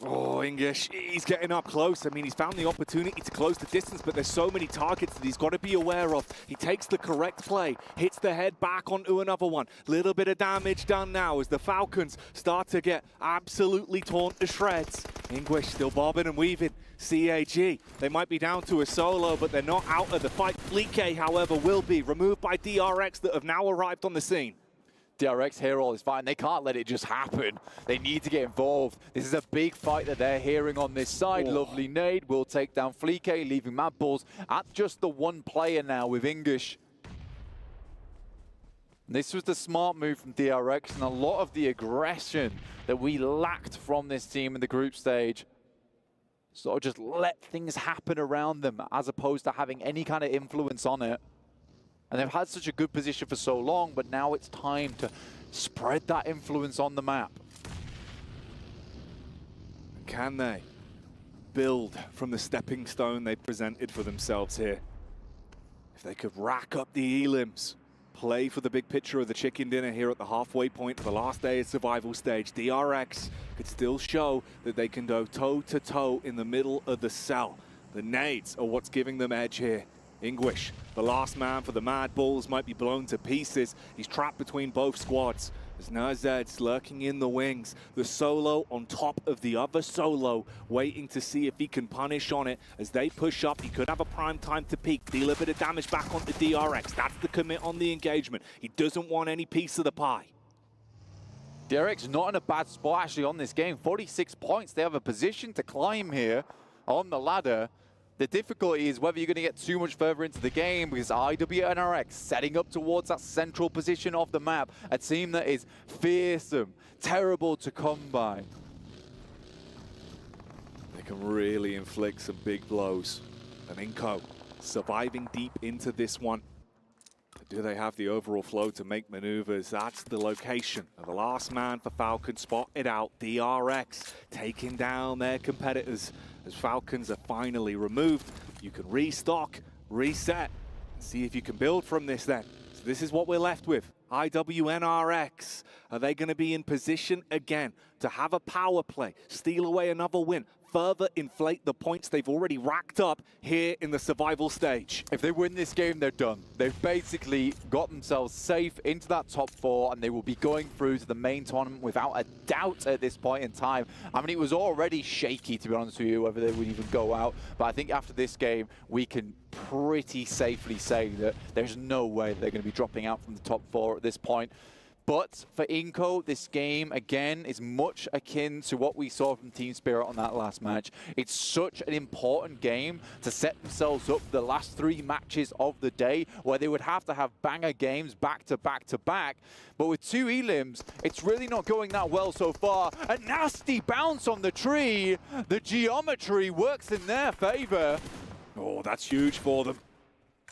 Oh, English, he's getting up close. I mean, he's found the opportunity to close the distance, but there's so many targets that he's got to be aware of. He takes the correct play, hits the head back onto another one. Little bit of damage done now as the Falcons start to get absolutely torn to shreds. English still bobbing and weaving. CAG, they might be down to a solo, but they're not out of the fight. Fleeke, however, will be removed by DRX that have now arrived on the scene. DRX Hero is fine. They can't let it just happen. They need to get involved. This is a big fight that they're hearing on this side. Oh. Lovely nade will take down Fleeke, leaving Mad Bulls at just the one player now with English. This was the smart move from DRX, and a lot of the aggression that we lacked from this team in the group stage. So just let things happen around them as opposed to having any kind of influence on it. And they've had such a good position for so long, but now it's time to spread that influence on the map. Can they build from the stepping stone they presented for themselves here? If they could rack up the elims, play for the big picture of the chicken dinner here at the halfway point of the last day of survival stage, DRX could still show that they can go toe-to-toe in the middle of the cell. The nades are what's giving them edge here. English, the last man for the Mad Bulls, might be blown to pieces. He's trapped between both squads. There's Nurzed's lurking in the wings. The solo on top of the other solo, waiting to see if he can punish on it. As they push up, he could have a prime time to peek, deal a bit of damage back onto DRX. That's the commit on the engagement. He doesn't want any piece of the pie. DRX not in a bad spot actually on this game. 46 points. They have a position to climb here on the ladder. The difficulty is whether you're going to get too much further into the game, because IWNRX setting up towards that central position of the map, a team that is fearsome, terrible to come by. They can really inflict some big blows. And Inco surviving deep into this one. But do they have the overall flow to make maneuvers? That's the location of the last man for Falcon, spotted out. DRX taking down their competitors. As Falcons are finally removed, you can restock, reset, and see if you can build from this then. So this is what we're left with. IWNRX, are they going to be in position again to have a power play, steal away another win, further inflate the points they've already racked up here in the survival stage? If they win this game, they're done. They've basically got themselves safe into that top 4, and they will be going through to the main tournament without a doubt at this point in time. I mean, it was already shaky, to be honest with you, whether they would even go out. But I think after this game, we can pretty safely say that there's no way they're going to be dropping out from the top 4 at this point. But for Inco, this game, again, is much akin to what we saw from Team Spirit on that last match. It's such an important game to set themselves up for the last 3 matches of the day, where they would have to have banger games back to back to back. But with 2 elims, it's really not going that well so far. A nasty bounce on the tree. The geometry works in their favor. Oh, that's huge for them.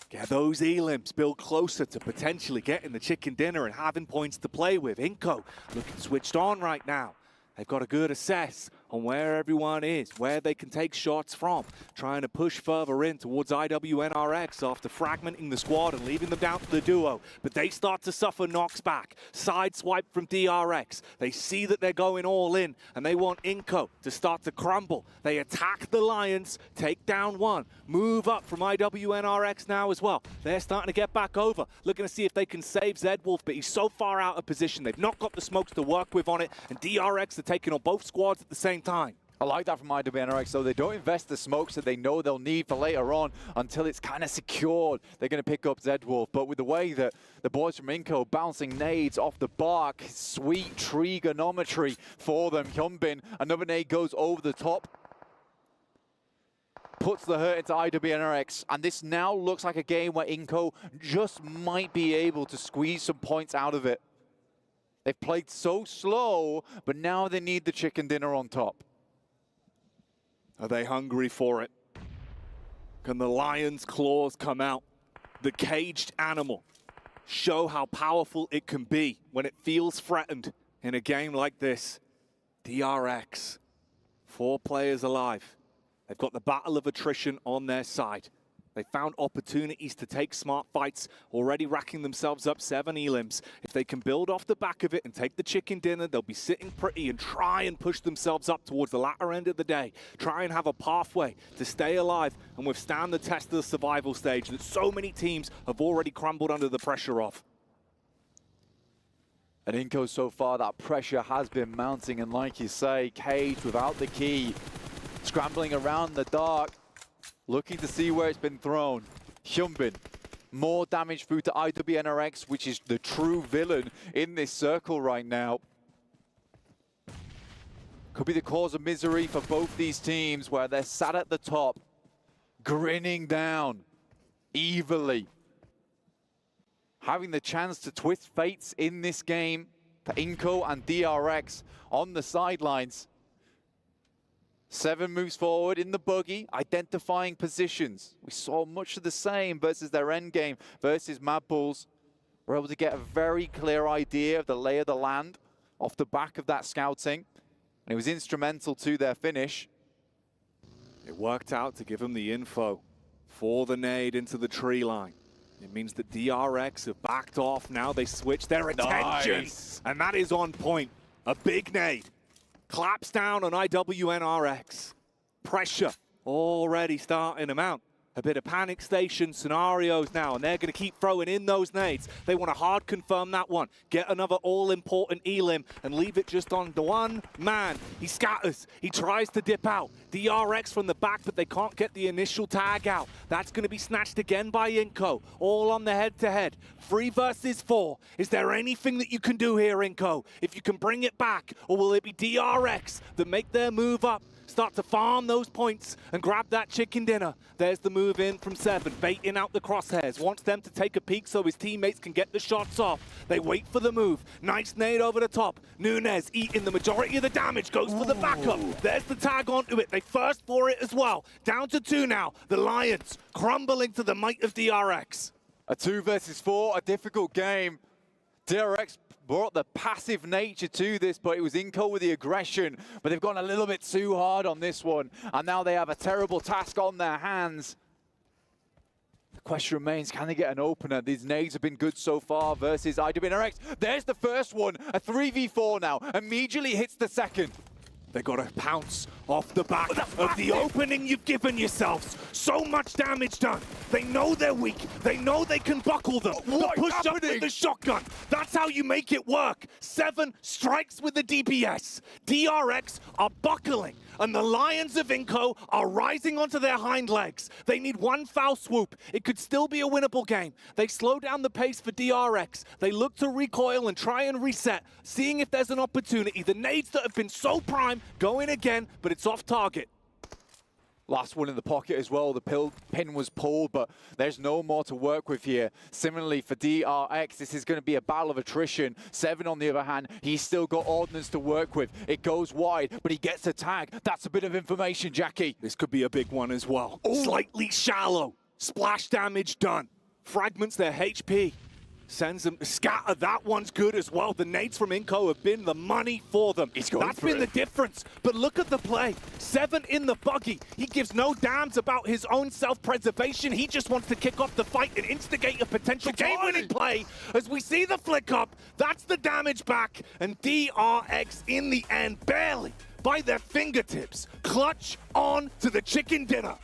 Get those elims build closer to potentially getting the chicken dinner and having points to play with. Inco looking switched on right now. They've got a good assess on where everyone is, where they can take shots from, trying to push further in towards IWNRX after fragmenting the squad and leaving them down to the duo. But they start to suffer knocks back. Sideswipe from DRX. They see that they're going all in, and they want Inco to start to crumble. They attack the Lions, take down one, move up from IWNRX now as well. They're starting to get back over, looking to see if they can save Zedwolf, but he's so far out of position. They've not got the smokes to work with on it, and DRX are taking on both squads at the same time. I like that from IWNRX, though. They don't invest the smokes that they know they'll need for later on until it's kind of secured. They're going to pick up Zedwolf, but with the way that the boys from Inco bouncing nades off the bark, sweet trigonometry for them. Hyunbin, another nade goes over the top, puts the hurt into IWNRX, and this now looks like a game where Inco just might be able to squeeze some points out of it. They've played so slow, but now they need the chicken dinner on top. Are they hungry for it? Can the lion's claws come out? The caged animal show how powerful it can be when it feels threatened in a game like this. DRX, 4 players alive. They've got the battle of attrition on their side. They found opportunities to take smart fights, already racking themselves up 7 elims. If they can build off the back of it and take the chicken dinner, they'll be sitting pretty and try and push themselves up towards the latter end of the day. Try and have a pathway to stay alive and withstand the test of the survival stage that so many teams have already crumbled under the pressure of. And Inco so far, that pressure has been mounting, and like you say, caged without the key, scrambling around the dark, looking to see where it's been thrown. Hyunbin, more damage through to IWNRX, which is the true villain in this circle right now. Could be the cause of misery for both these teams, where they're sat at the top, grinning down evilly, having the chance to twist fates in this game for Inco and DRX on the sidelines. 7 moves forward in the buggy, identifying positions. We saw much of the same versus their end game versus Mad Bulls. We're able to get a very clear idea of the lay of the land off the back of that scouting, and it was instrumental to their finish. It worked out to give them the info for the nade into the tree line. It means that DRX have backed off. Now they switch their attention, and that is on point. A big nade. Claps down on IWNRX. Pressure already starting to mount. A bit of panic station scenarios now, and they're going to keep throwing in those nades. They want to hard confirm that one. Get another all-important elim and leave it just on the one man. He scatters. He tries to dip out. DRX from the back, but they can't get the initial tag out. That's going to be snatched again by Inco. All on the head-to-head. 3 versus 4. Is there anything that you can do here, Inco? If you can bring it back, or will it be DRX that make their move up? Start to farm those points and grab that chicken dinner. There's the move in from 7, baiting out the crosshairs. Wants them to take a peek so his teammates can get the shots off. They wait for the move. Nice nade over the top. Nunez eating the majority of the damage, goes for the backup. There's the tag onto it. They first for it as well. Down to 2 now. The Lions crumbling to the might of DRX. A 2 versus 4, a difficult game. DRX brought the passive nature to this, but it was Inco with the aggression. But they've gone a little bit too hard on this one, and now they have a terrible task on their hands. The question remains, can they get an opener? These nades have been good so far versus IWNRX. There's the first one, a 3v4 now. Immediately hits the second. They got to pounce off the back of the opening you've given yourselves. So much damage done. They know they're weak. They know they can buckle them. They'll push up with the shotgun. That's how you make it work. 7 strikes with the DPS. DRX are buckling, and the Lions of Inco are rising onto their hind legs. They need one foul swoop. It could still be a winnable game. They slow down the pace for DRX. They look to recoil and try and reset, seeing if there's an opportunity. The nades that have been so prime going again, but it's off target. Last one in the pocket as well. The pin was pulled, but there's no more to work with here. Similarly for DRX, this is going to be a battle of attrition. 7 on the other hand, he's still got ordnance to work with. It goes wide, but he gets a tag. That's a bit of information, Jackie. This could be a big one as well. Ooh. Slightly shallow. Splash damage done. Fragments their HP. Sends them, scatter, that one's good as well. The nades from Inco have been the money for them. That's been the difference. But look at the play. 7 in the buggy. He gives no damns about his own self-preservation. He just wants to kick off the fight and instigate a potential game-winning play. As we see the flick up, that's the damage back. And DRX in the end, barely by their fingertips, clutch on to the chicken dinner.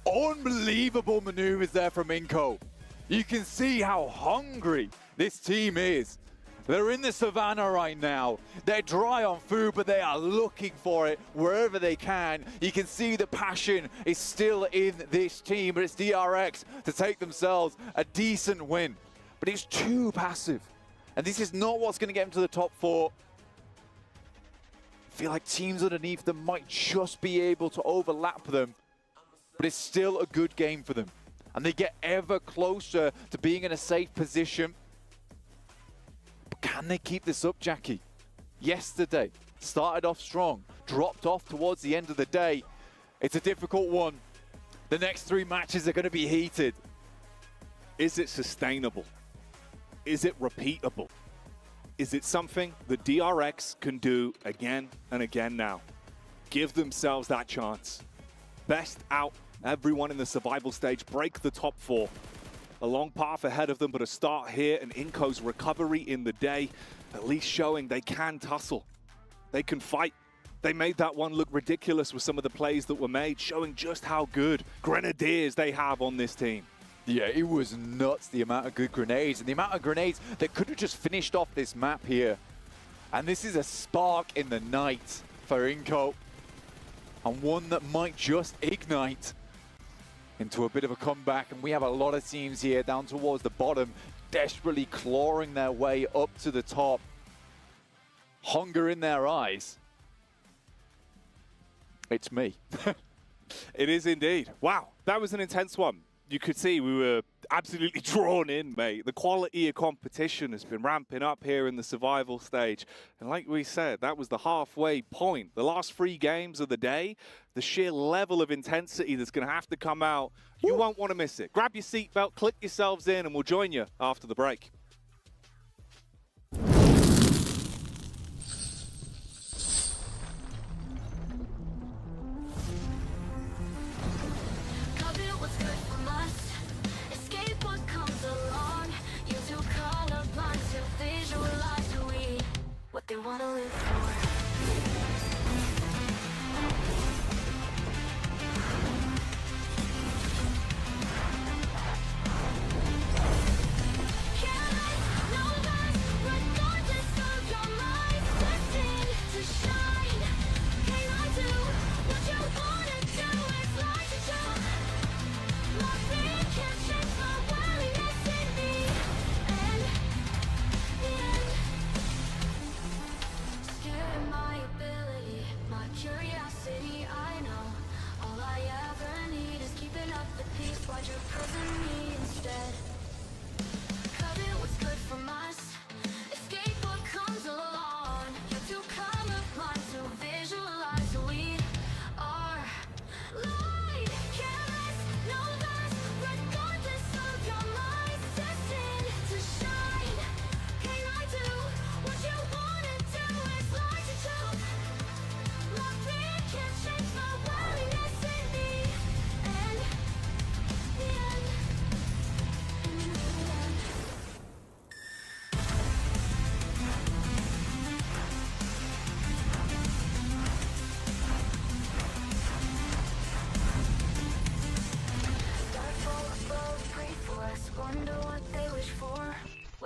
Unbelievable maneuvers there from Inco. You can see how hungry this team is. They're in the savannah right now. They're dry on food, but they are looking for it wherever they can. You can see the passion is still in this team, but it's DRX to take themselves a decent win. But it's too passive. And this is not what's going to get them to the top 4. I feel like teams underneath them might just be able to overlap them, but it's still a good game for them. And they get ever closer to being in a safe position. But can they keep this up, Jackie? Yesterday, started off strong, dropped off towards the end of the day. It's a difficult one. The next 3 matches are going to be heated. Is it sustainable? Is it repeatable? Is it something that DRX can do again and again now? Give themselves that chance. Best out. Everyone in the survival stage, break the top 4. A long path ahead of them, but a start here, and Inco's recovery in the day, at least showing they can tussle. They can fight. They made that one look ridiculous with some of the plays that were made, showing just how good Grenadiers they have on this team. Yeah, it was nuts, the amount of good grenades, and the amount of grenades that could have just finished off this map here. And this is a spark in the night for Inco, and one that might just ignite into a bit of a comeback. And we have a lot of teams here down towards the bottom, desperately clawing their way up to the top. Hunger in their eyes. It's me. It is indeed. Wow, that was an intense one. You could see we were absolutely drawn in, mate. The quality of competition has been ramping up here in the survival stage. And like we said, that was the halfway point. The last 3 games of the day, the sheer level of intensity that's going to have to come out, you won't want to miss it. Grab your seatbelt, click yourselves in, and we'll join you after the break. What they want to live for.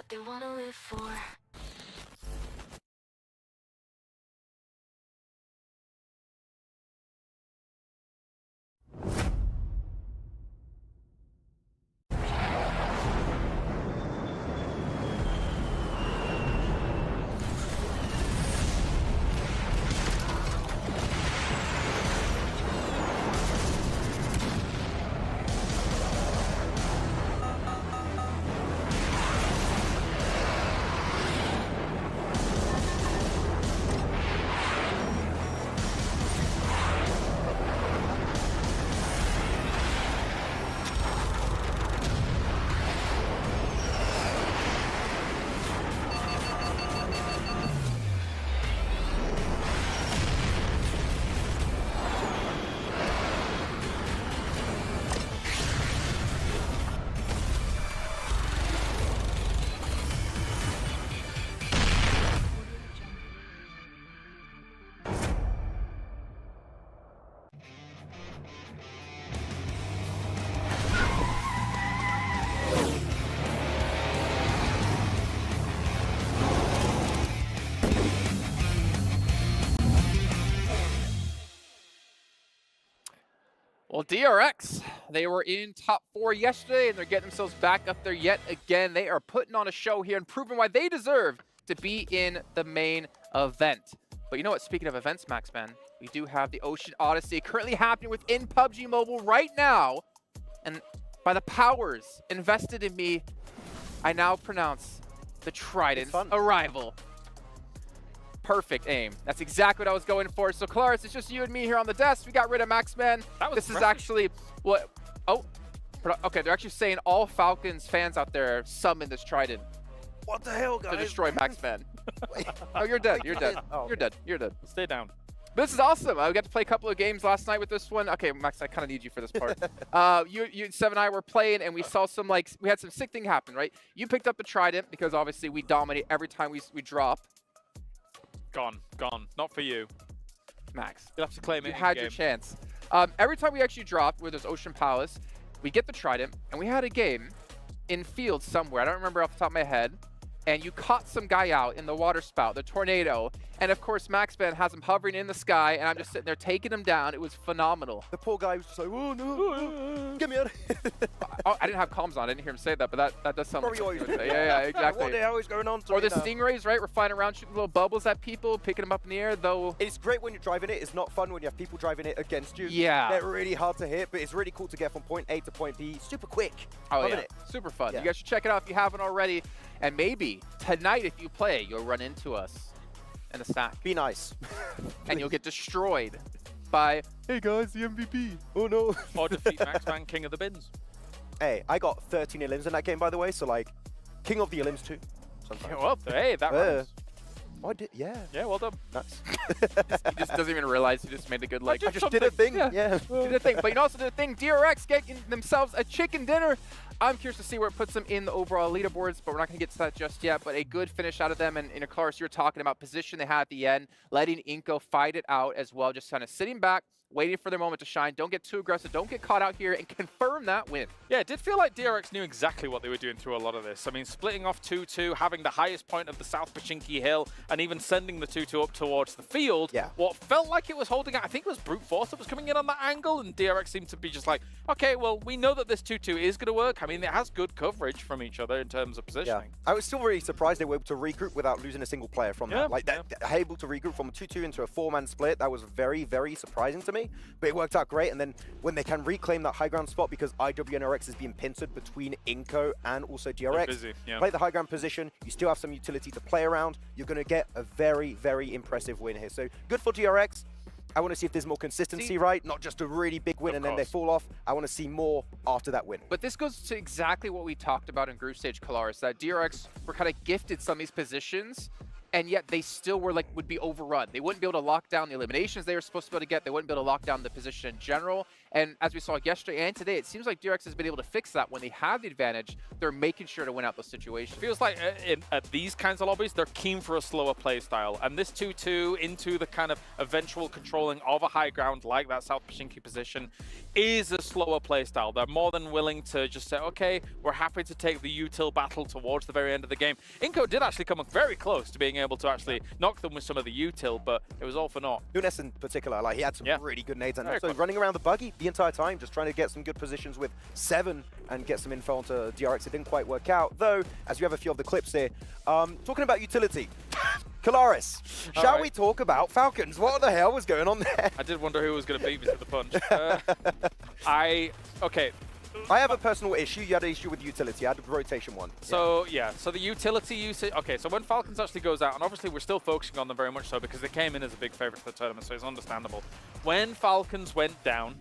They want to live for. Well, DRX, they were in top 4 yesterday, and they're getting themselves back up there yet again. They are putting on a show here and proving why they deserve to be in the main event. But you know what? Speaking of events, Maxman, we do have the Ocean Odyssey currently happening within PUBG Mobile right now. And by the powers invested in me, I now pronounce the Trident's arrival. Perfect aim. That's exactly what I was going for. So, Claris, it's just you and me here on the desk. We got rid of Maxman. This is actually what... Oh, okay, they're actually saying all Falcons fans out there summon this Trident. What the hell, guys? To destroy Maxman. Oh, you're dead. You're dead. Oh, you're dead. You're dead. Stay down. This is awesome. I got to play a couple of games last night with this one. Okay, Max, I kind of need you for this part. You, Seven and I were playing, and we saw some, like, we had some sick thing happen, right? You picked up the Trident because obviously we dominate every time we drop. Gone. Not for you. Max. You'll have to claim it. You had your chance. Every time we actually dropped, where there's Ocean Palace, we get the Trident, and we had a game in field somewhere. I don't remember off the top of my head. And you caught some guy out in the water spout, the tornado. And of course, Maxman has him hovering in the sky, and I'm just sitting there taking him down. It was phenomenal. The poor guy was just like, oh no, get me out. Oh, I didn't have comms on. I didn't hear him say that, but that does sound Probably like always yeah, exactly. What the hell is going on? Or the stingrays, right? We're flying around shooting little bubbles at people, picking them up in the air, though. It's great when you're driving it. It's not fun when you have people driving it against you. Yeah. They're really hard to hit, but it's really cool to get from point A to point B super quick. Oh, Loving yeah. it. Super fun. Yeah. You guys should check it out if you haven't already. And maybe tonight, if you play, you'll run into us in a stack. Be nice. And you'll get destroyed by, hey guys, the MVP. Oh no. Or defeat Maxman, King of the Bins. Hey, I got 13 elims in that game, by the way, so like, King of the elims too. Sometimes. Yeah, well, hey, that runs. Oh, I did, yeah. Yeah, well done. Nice. He just doesn't even realize he just made a good like. I just did a thing. Yeah. Did a thing. But you also did a thing. DRX getting themselves a chicken dinner. I'm curious to see where it puts them in the overall leaderboards, but we're not going to get to that just yet. But a good finish out of them. And in a Claris, you're talking about position they had at the end, letting Inko fight it out as well, just kind of sitting back, waiting for their moment to shine. Don't get too aggressive. Don't get caught out here and confirm that win. Yeah, it did feel like DRX knew exactly what they were doing through a lot of this. I mean, splitting off 2-2, having the highest point of the South Pachinki Hill, and even sending the 2-2 up towards the field. Yeah. What felt like it was holding out, I think it was Brute Force that was coming in on that angle, and DRX seemed to be just like, okay, well, we know that this 2-2 is going to work. I mean, it has good coverage from each other in terms of positioning. Yeah. I was still really surprised they were able to regroup without losing a single player from that. Like, they're able to regroup from a 2-2 into a 4-man split. That was very, very surprising to me. But it worked out great. And then when they can reclaim that high ground spot, because IWNRX is being pincered between Inko and also DRX, play the high ground position, you still have some utility to play around, you're going to get a very, very impressive win here. So good for DRX. I want to see if there's more consistency, right? Not just a really big win and then they fall off. I want to see more after that win. But this goes to exactly what we talked about in group stage, Claris, that DRX were kind of gifted some of these positions, and yet they still were like, would be overrun. They wouldn't be able to lock down the eliminations they were supposed to be able to get. They wouldn't be able to lock down the position in general. And as we saw yesterday and today, it seems like DRX has been able to fix that. When they have the advantage, they're making sure to win out those situations. Feels like at these kinds of lobbies, they're keen for a slower play style. And this 2-2 into the kind of eventual controlling of a high ground like that South Pachinki position is a slower play style. They're more than willing to just say, okay, we're happy to take the util battle towards the very end of the game. Inko did actually come very close to being able to actually knock them with some of the util, but it was all for naught. Nunes in particular, like he had some really good nades, and also running around the buggy the entire time, just trying to get some good positions with 7 and get some info onto DRX. It didn't quite work out, though, as you have a few of the clips here. Talking about utility, Claris, shall we talk about Falcons? What the hell was going on there? I did wonder who was going to beat me to the punch. Okay. I have a personal issue. You had an issue with utility. I had a rotation one. So, so the utility usage... Okay, so when Falcons actually goes out, and obviously we're still focusing on them very much so because they came in as a big favorite for the tournament, so it's understandable. When Falcons went down,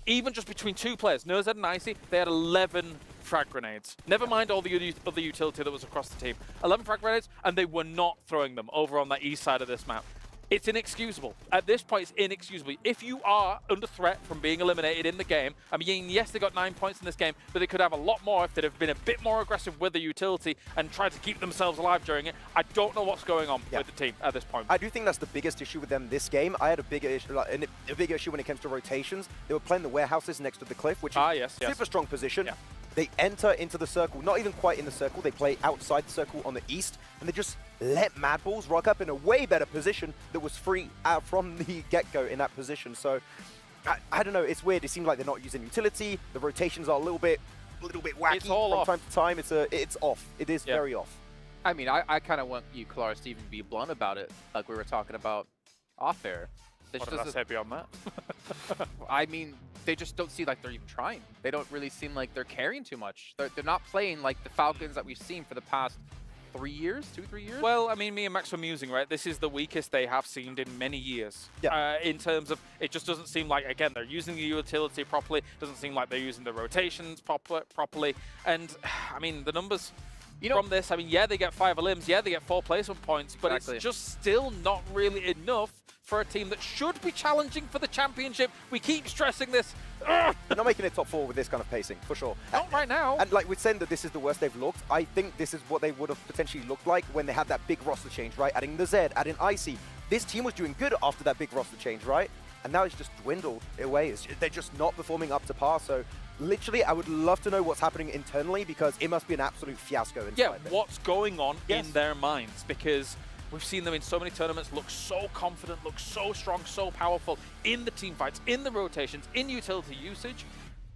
even just between 2 players, Nozed and Icy, they had 11 frag grenades. Never mind all the other utility that was across the team. 11 frag grenades, and they were not throwing them over on the east side of this map. It's inexcusable. At this point, it's inexcusable. If you are under threat from being eliminated in the game, I mean, yes, they got 9 points in this game, but they could have a lot more if they'd have been a bit more aggressive with the utility and tried to keep themselves alive during it. I don't know what's going on with the team at this point. I do think that's the biggest issue with them this game. I had a bigger issue, a big issue when it comes to rotations. They were playing the warehouses next to the cliff, which is super strong position. Yeah. They enter into the circle, not even quite in the circle. They play outside the circle on the east, and they just let Mad Balls rock up in a way better position that was free out from the get-go in that position. So I don't know, it's weird. It seems like they're not using utility. The rotations are a little bit wacky It's all from off. time to time. It's off. It is very off. I mean, I kind of want you, Kalaris, to even be blunt about it, like we were talking about off air. What did I say beyond that? I mean, they just don't seem like they're even trying. They don't really seem like they're caring too much. They're not playing like the Falcons that we've seen for the past 3 years, 2-3 years. Well, I mean, me and Max were musing, right? This is the weakest they have seen in many years. In terms of, it just doesn't seem like, again, they're using the utility properly. Doesn't seem like they're using the rotations properly. And, I mean, the numbers from this, I mean, yeah, they get 5 elims, yeah, they get 4 placement points, but it's just still not really enough for a team that should be challenging for the championship. We keep stressing this. They're not making it top 4 with this kind of pacing, for sure. Not right now. And like we're saying that this is the worst they've looked, I think this is what they would have potentially looked like when they had that big roster change, right? Adding the Z, adding Icy. This team was doing good after that big roster change, right? And now it's just dwindled away. They're just not performing up to par. So literally, I would love to know what's happening internally, because it must be an absolute fiasco inside them. What's going on in their minds? Because we've seen them in so many tournaments look so confident, look so strong, so powerful in the team fights, in the rotations, in utility usage,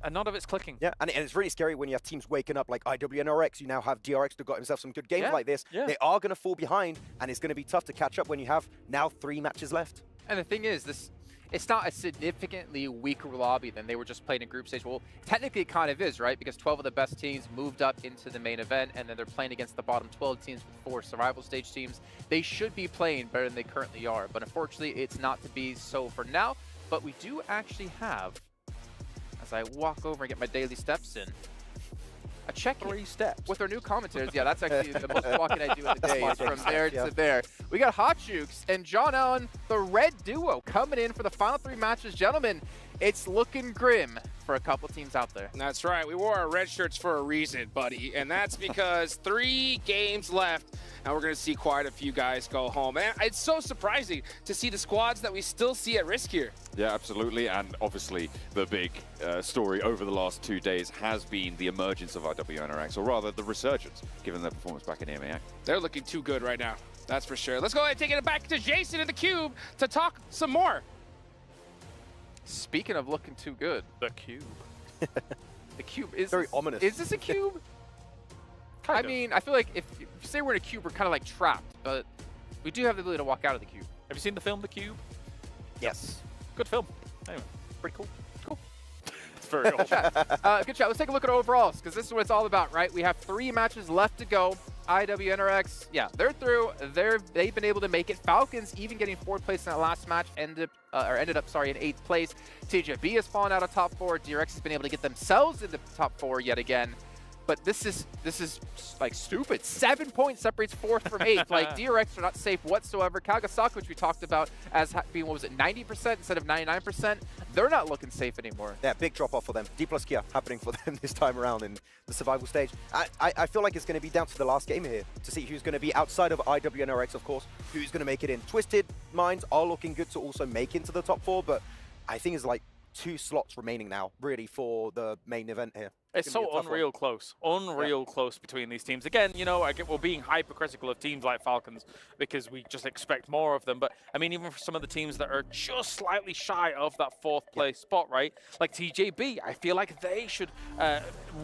and none of it's clicking. Yeah, and it's really scary when you have teams waking up like IWNRX. You now have DRX that got himself some good games like this. They are going to fall behind, and it's going to be tough to catch up when you have now 3 matches left. And the thing is, it's not a significantly weaker lobby than they were just playing in group stage. Well, technically it kind of is, right? Because 12 of the best teams moved up into the main event, and then they're playing against the bottom 12 teams with 4 survival stage teams. They should be playing better than they currently are, but unfortunately it's not to be so for now. But we do actually have, as I walk over and get my daily steps in, a check-in 3 steps with our new commentators. Yeah, that's actually the most walking I do in the day, is from there to there. We got Hot Jukes and John Allen, the red duo, coming in for the final 3 matches. Gentlemen, it's looking grim for a couple teams out there. That's right. We wore our red shirts for a reason, buddy, and that's because 3 games left, and we're going to see quite a few guys go home. And it's so surprising to see the squads that we still see at risk here. Yeah, absolutely. And obviously, the big story over the last 2 days has been the emergence of IWNRX, or rather, the resurgence, given their performance back in EMEA. They're looking too good right now. That's for sure. Let's go ahead and take it back to Jason in the Cube to talk some more. Speaking of looking too good, the Cube. The Cube is very ominous. Is this a cube? I mean, I feel like if you say we're in a cube, we're kind of like trapped, but we do have the ability to walk out of the cube. Have you seen the film The Cube? Yes. Good film. Anyway, pretty cool. Cool. It's very old. Good chat. Let's take a look at our overalls, because this is what it's all about, right? We have 3 matches left to go. IWNRX, yeah, they're through. They've been able to make it. Falcons even getting 4th place in that last match, ended up in 8th place. TJB has fallen out of top 4. DRX has been able to get themselves into top 4 yet again. But this is like stupid. 7 points separates 4th from 8th. Like, DRX are not safe whatsoever. Kagasaka, which we talked about as being, what was it, 90% instead of 99%, they're not looking safe anymore. Yeah, big drop off for them. D plus Kia happening for them this time around in the survival stage. I feel like it's going to be down to the last game here to see who's going to be outside of IWNRX, of course, who's going to make it in. Twisted Minds are looking good to also make into the top 4, but I think it's like 2 slots remaining now, really, for the main event here. It's so unreal close. Unreal close between these teams. Again, you know, we're being hypercritical of teams like Falcons because we just expect more of them. But, I mean, even for some of the teams that are just slightly shy of that 4th place spot, right? Like TJB, I feel like they should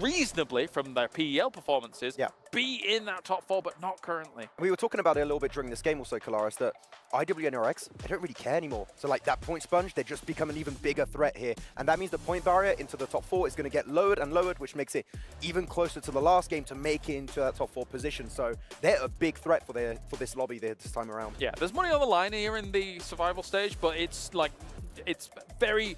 reasonably, from their PEL performances, be in that top 4, but not currently. We were talking about it a little bit during this game also, Kalaris, that IWNRX, they don't really care anymore. So, like, that point sponge, they just become an even bigger threat here. And that means the point barrier into the top 4 is going to get lowered and lowered, which makes it even closer to the last game to make it into that top 4 position. So they're a big threat for this lobby there this time around. Yeah, there's money on the line here in the survival stage, but it's like, it's very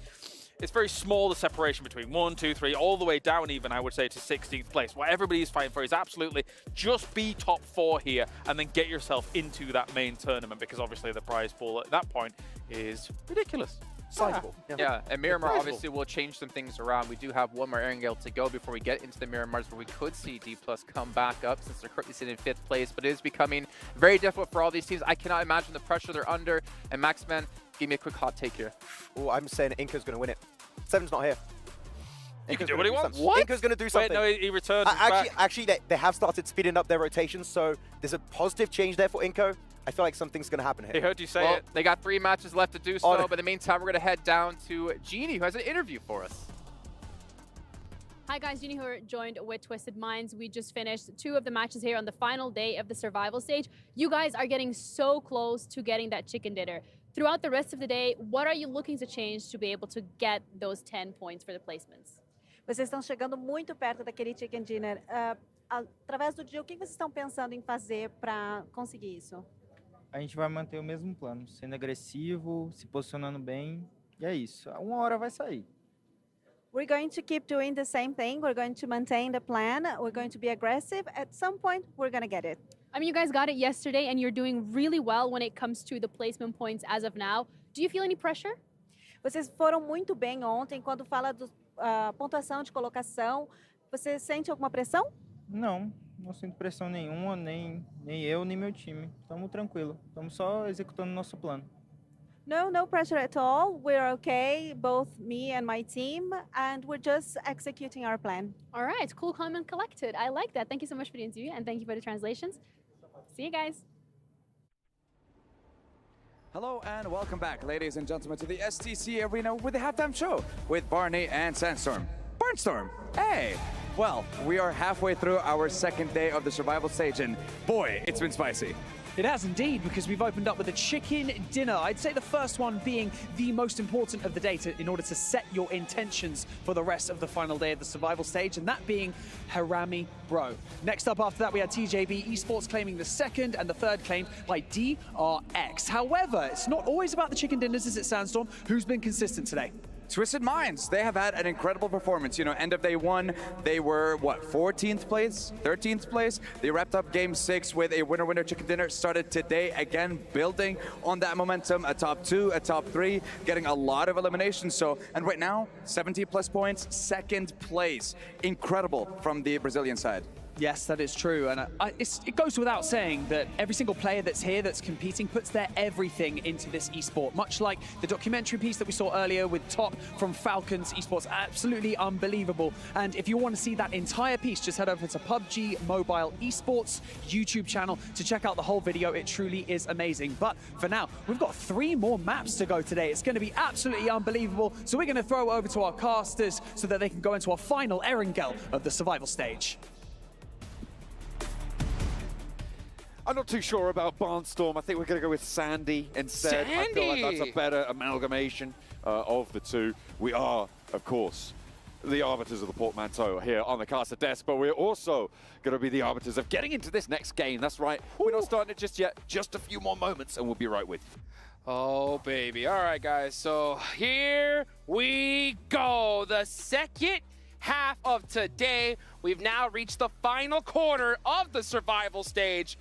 small, the separation between 1, 2, 3, all the way down even, I would say, to 16th place. What everybody is fighting for is absolutely just be top 4 here and then get yourself into that main tournament, because obviously the prize pool at that point is ridiculous. Sizable. Yeah, and Miramar obviously will change some things around. We do have one more airing gale to go before we get into the Miramars, where we could see D+ come back up, since they're currently sitting in 5th place, but it is becoming very difficult for all these teams. I cannot imagine the pressure they're under. And Maxman, give me a quick hot take here. Oh, I'm saying Inca's going to win it. 7's not here. You can do what he wants. What? Inco's going to do something. Wait, no, he returned. Actually, they have started speeding up their rotations, so there's a positive change there for Inco. I feel like something's going to happen here. They heard you say it. They got 3 matches left to do so, but in the meantime, we're going to head down to Genie, who has an interview for us. Hi guys, Genie here, joined with Twisted Minds. We just finished 2 of the matches here on the final day of the survival stage. You guys are getting so close to getting that chicken dinner. Throughout the rest of the day, what are you looking to change to be able to get those 10 points for the placements? Vocês estão chegando muito perto daquele chicken dinner. Através do dia, o que vocês estão pensando em fazer para conseguir isso? A gente vai manter o mesmo plano, sendo agressivo, se posicionando bem, e é isso. Uma hora vai sair. We're going to keep doing the same thing. We're going to maintain the plan. We're going to be aggressive. At some point, we're going to get it. I mean, you guys got it yesterday, and you're doing really well when it comes to the placement points as of now. Do you feel any pressure? Vocês foram muito bem ontem. Quando fala da pontuação de colocação, você sente alguma pressão? Não, não sinto pressão nenhuma, nem eu, nem meu time. Estamos tranquilos. Estamos só executando nosso plano. No pressure at all. We're okay, both me and my team, and we're just executing our plan. All right, cool, calm, and collected. I like that. Thank you so much for the interview, and thank you for the translations. See you guys. Hello and welcome back, ladies and gentlemen, to the STC Arena with the halftime show with Barney and Sandstorm. Barnstorm, hey! Well, we are halfway through our second day of the survival stage, and boy, it's been spicy. It has indeed, because we've opened up with a chicken dinner. I'd say the first one being the most important of the day in order to set your intentions for the rest of the final day of the survival stage, and that being Harami Bro. Next up after that, we had TJB Esports claiming the second, and the third claimed by DRX. However, it's not always about the chicken dinners, is it, Sandstorm? Who's been consistent today? Twisted Minds, they have had an incredible performance. You know, end of day 1, they were, what, 14th place, 13th place? They wrapped up game 6 with a winner-winner chicken dinner. Started today, again, building on that momentum. A top 2, a top 3, getting a lot of eliminations. So, and right now, 70+ points, 2nd place. Incredible from the Brazilian side. Yes, that is true, and it goes without saying that every single player that's here that's competing puts their everything into this esport, much like the documentary piece that we saw earlier with Top from Falcons Esports. Absolutely unbelievable. And if you want to see that entire piece, just head over to PUBG Mobile Esports YouTube channel to check out the whole video. It truly is amazing. But for now, we've got 3 more maps to go today. It's going to be absolutely unbelievable. So we're going to throw it over to our casters so that they can go into our final Erangel of the survival stage. I'm not too sure about Barnstorm. I think we're going to go with Sandy instead. I feel like that's a better amalgamation of the two. We are, of course, the arbiters of the portmanteau here on the caster desk, but we're also going to be the arbiters of getting into this next game. That's right. We're not starting it just yet. Just a few more moments, and we'll be right with you. Oh, baby. All right, guys. So here we go. The second half of today. We've now reached the final quarter of the survival stage.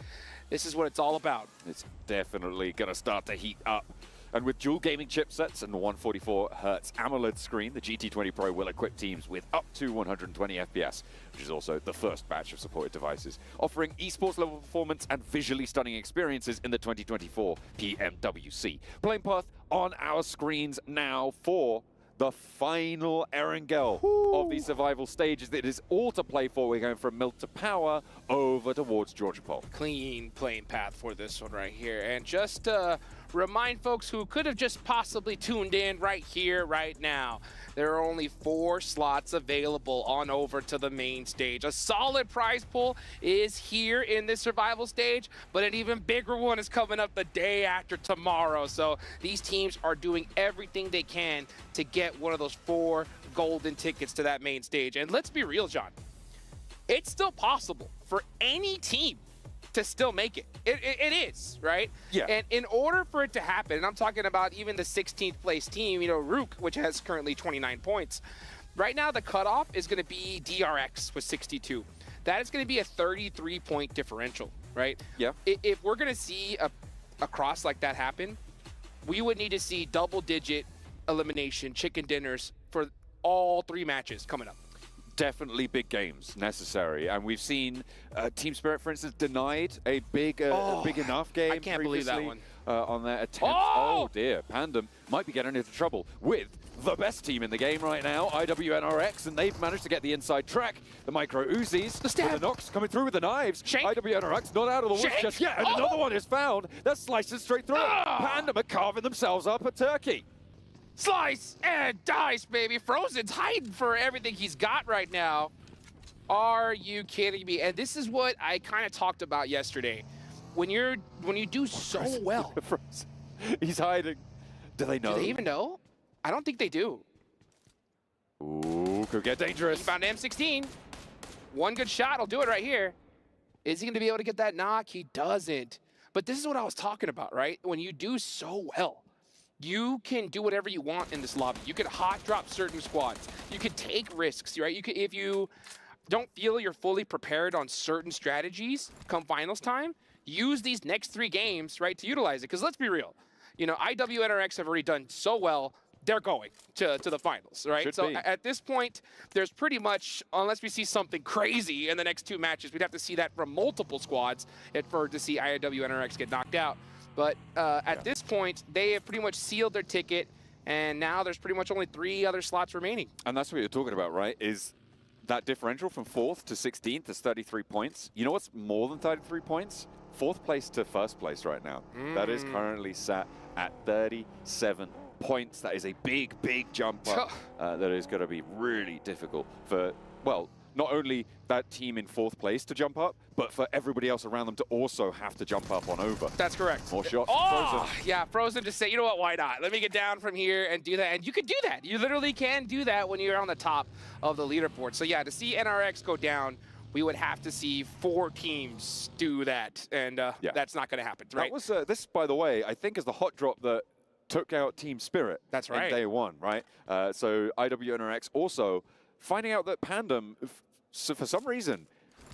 This is what it's all about. It's definitely going to start to heat up. And with dual gaming chipsets and 144Hz AMOLED screen, the GT20 Pro will equip teams with up to 120 FPS, which is also the first batch of supported devices, offering esports level performance and visually stunning experiences in the 2024 PMWC. Playing path on our screens now for the final Erangel of the survival stages. It is all to play for. We're going from Milk to Power over towards Georgia Pole. Clean playing path for this one right here. And just remind folks who could have just possibly tuned in right here, right now, there are only 4 slots available on over to the main stage. A solid prize pool is here in this survival stage, but an even bigger one is coming up the day after tomorrow. So these teams are doing everything they can to get one of those 4 golden tickets to that main stage. And let's be real, John, it's still possible for any team to still make it. It is, right? Yeah. And in order for it to happen, and I'm talking about even the 16th place team, you know, Rook, which has currently 29 points. Right now, the cutoff is going to be DRX with 62. That is going to be a 33-point differential, right? Yeah. If we're going to see a cross like that happen, we would need to see double-digit elimination chicken dinners for all 3 matches coming up. Definitely big games necessary, and we've seen Team Spirit, for instance, denied a big enough game. I can't believe that one. on their attempt. Oh dear, Pandem might be getting into trouble with the best team in the game right now, IWNRX, and they've managed to get the inside track. The Micro Uzis, the Nox coming through with the knives. IWNRX not out of the woods just yet, and another one is found. They're slicing straight through. Pandem are carving themselves up a turkey. Slice and dice, baby. Frozen's hiding for everything he's got right now. Are you kidding me? And this is what I kind of talked about yesterday. When you do so well. He's hiding. Do they know? Do they even know? I don't think they do. Ooh, could get dangerous. He found M16. One good shot will do it right here. Is he going to be able to get that knock? He doesn't. But this is what I was talking about, right? When you do so well, you can do whatever you want in this lobby. You can hot drop certain squads. You can take risks, right? You can, if you don't feel you're fully prepared on certain strategies come finals time, use these next 3 games, right, to utilize it. Because let's be real, you know, IWNRX have already done so well. They're going to the finals, right? So at this point, there's pretty much, unless we see something crazy in the next 2 matches, we'd have to see that from multiple squads to see IWNRX get knocked out. But at this point, they have pretty much sealed their ticket, and now there's pretty much only 3 other slots remaining. And that's what you're talking about, right? Is that differential from 4th to 16th is 33 points. You know what's more than 33 points? 4th place to 1st place right now. That is currently sat at 37 points. That is a big, big jump up that is going to be really difficult for, well, not only that team in 4th place to jump up, but for everybody else around them to also have to jump up on over. That's correct. More shots. Oh, yeah, Frozen just say, you know what, why not? Let me get down from here and do that. And you can do that. You literally can do that when you're on the top of the leaderboard. So yeah, to see NRX go down, we would have to see 4 teams do that. And that's not going to happen, right? That was, this, by the way, I think is the hot drop that took out Team Spirit. That's right. In day 1, right? So IWNRX also finding out that Pandem, so for some reason,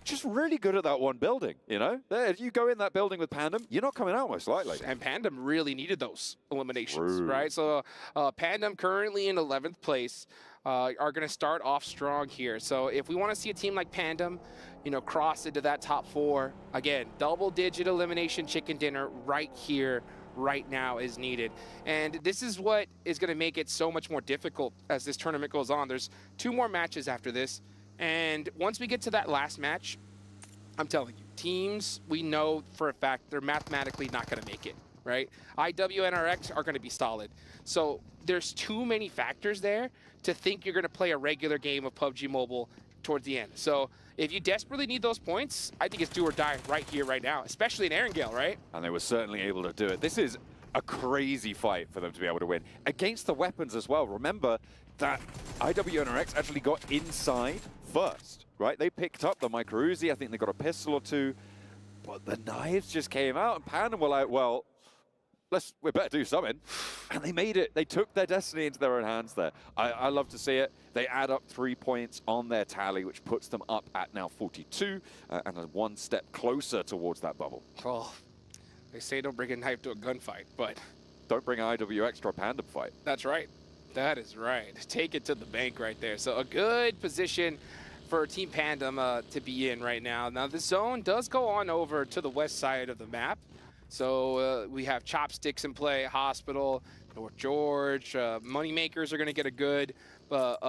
just really good at that one building, you know? If you go in that building with Pandem, you're not coming out most likely. And Pandem really needed those eliminations, right? So Pandem currently in 11th place are going to start off strong here. So if we want to see a team like Pandem, you know, cross into that top 4, again, double-digit elimination chicken dinner right here, right now is needed. And this is what is going to make it so much more difficult as this tournament goes on. There's 2 more matches after this. And once we get to that last match, I'm telling you, teams, we know for a fact they're mathematically not going to make it, right? IWNRX are going to be solid. So there's too many factors there to think you're going to play a regular game of PUBG Mobile towards the end. So if you desperately need those points, I think it's do or die right here, right now, especially in Erangel, right? And they were certainly able to do it. This is a crazy fight for them to be able to win. Against the weapons as well. Remember that IWNRX actually got inside first, right? They picked up the Micro Uzi. I think they got a pistol or 2. But the knives just came out, and Pandem were like, well, we better do something. And they made it. They took their destiny into their own hands there. I love to see it. They add up 3 points on their tally, which puts them up at now 42, and a 1 step closer towards that bubble. Oh, they say don't bring a knife to a gunfight, but don't bring an IWX to a Pandem fight. That's right. That is right. Take it to the bank right there. So a good position for Team Pandem to be in right now. Now the zone does go on over to the west side of the map. So we have Chopsticks in play, Hospital, North George. Moneymakers are going to get a good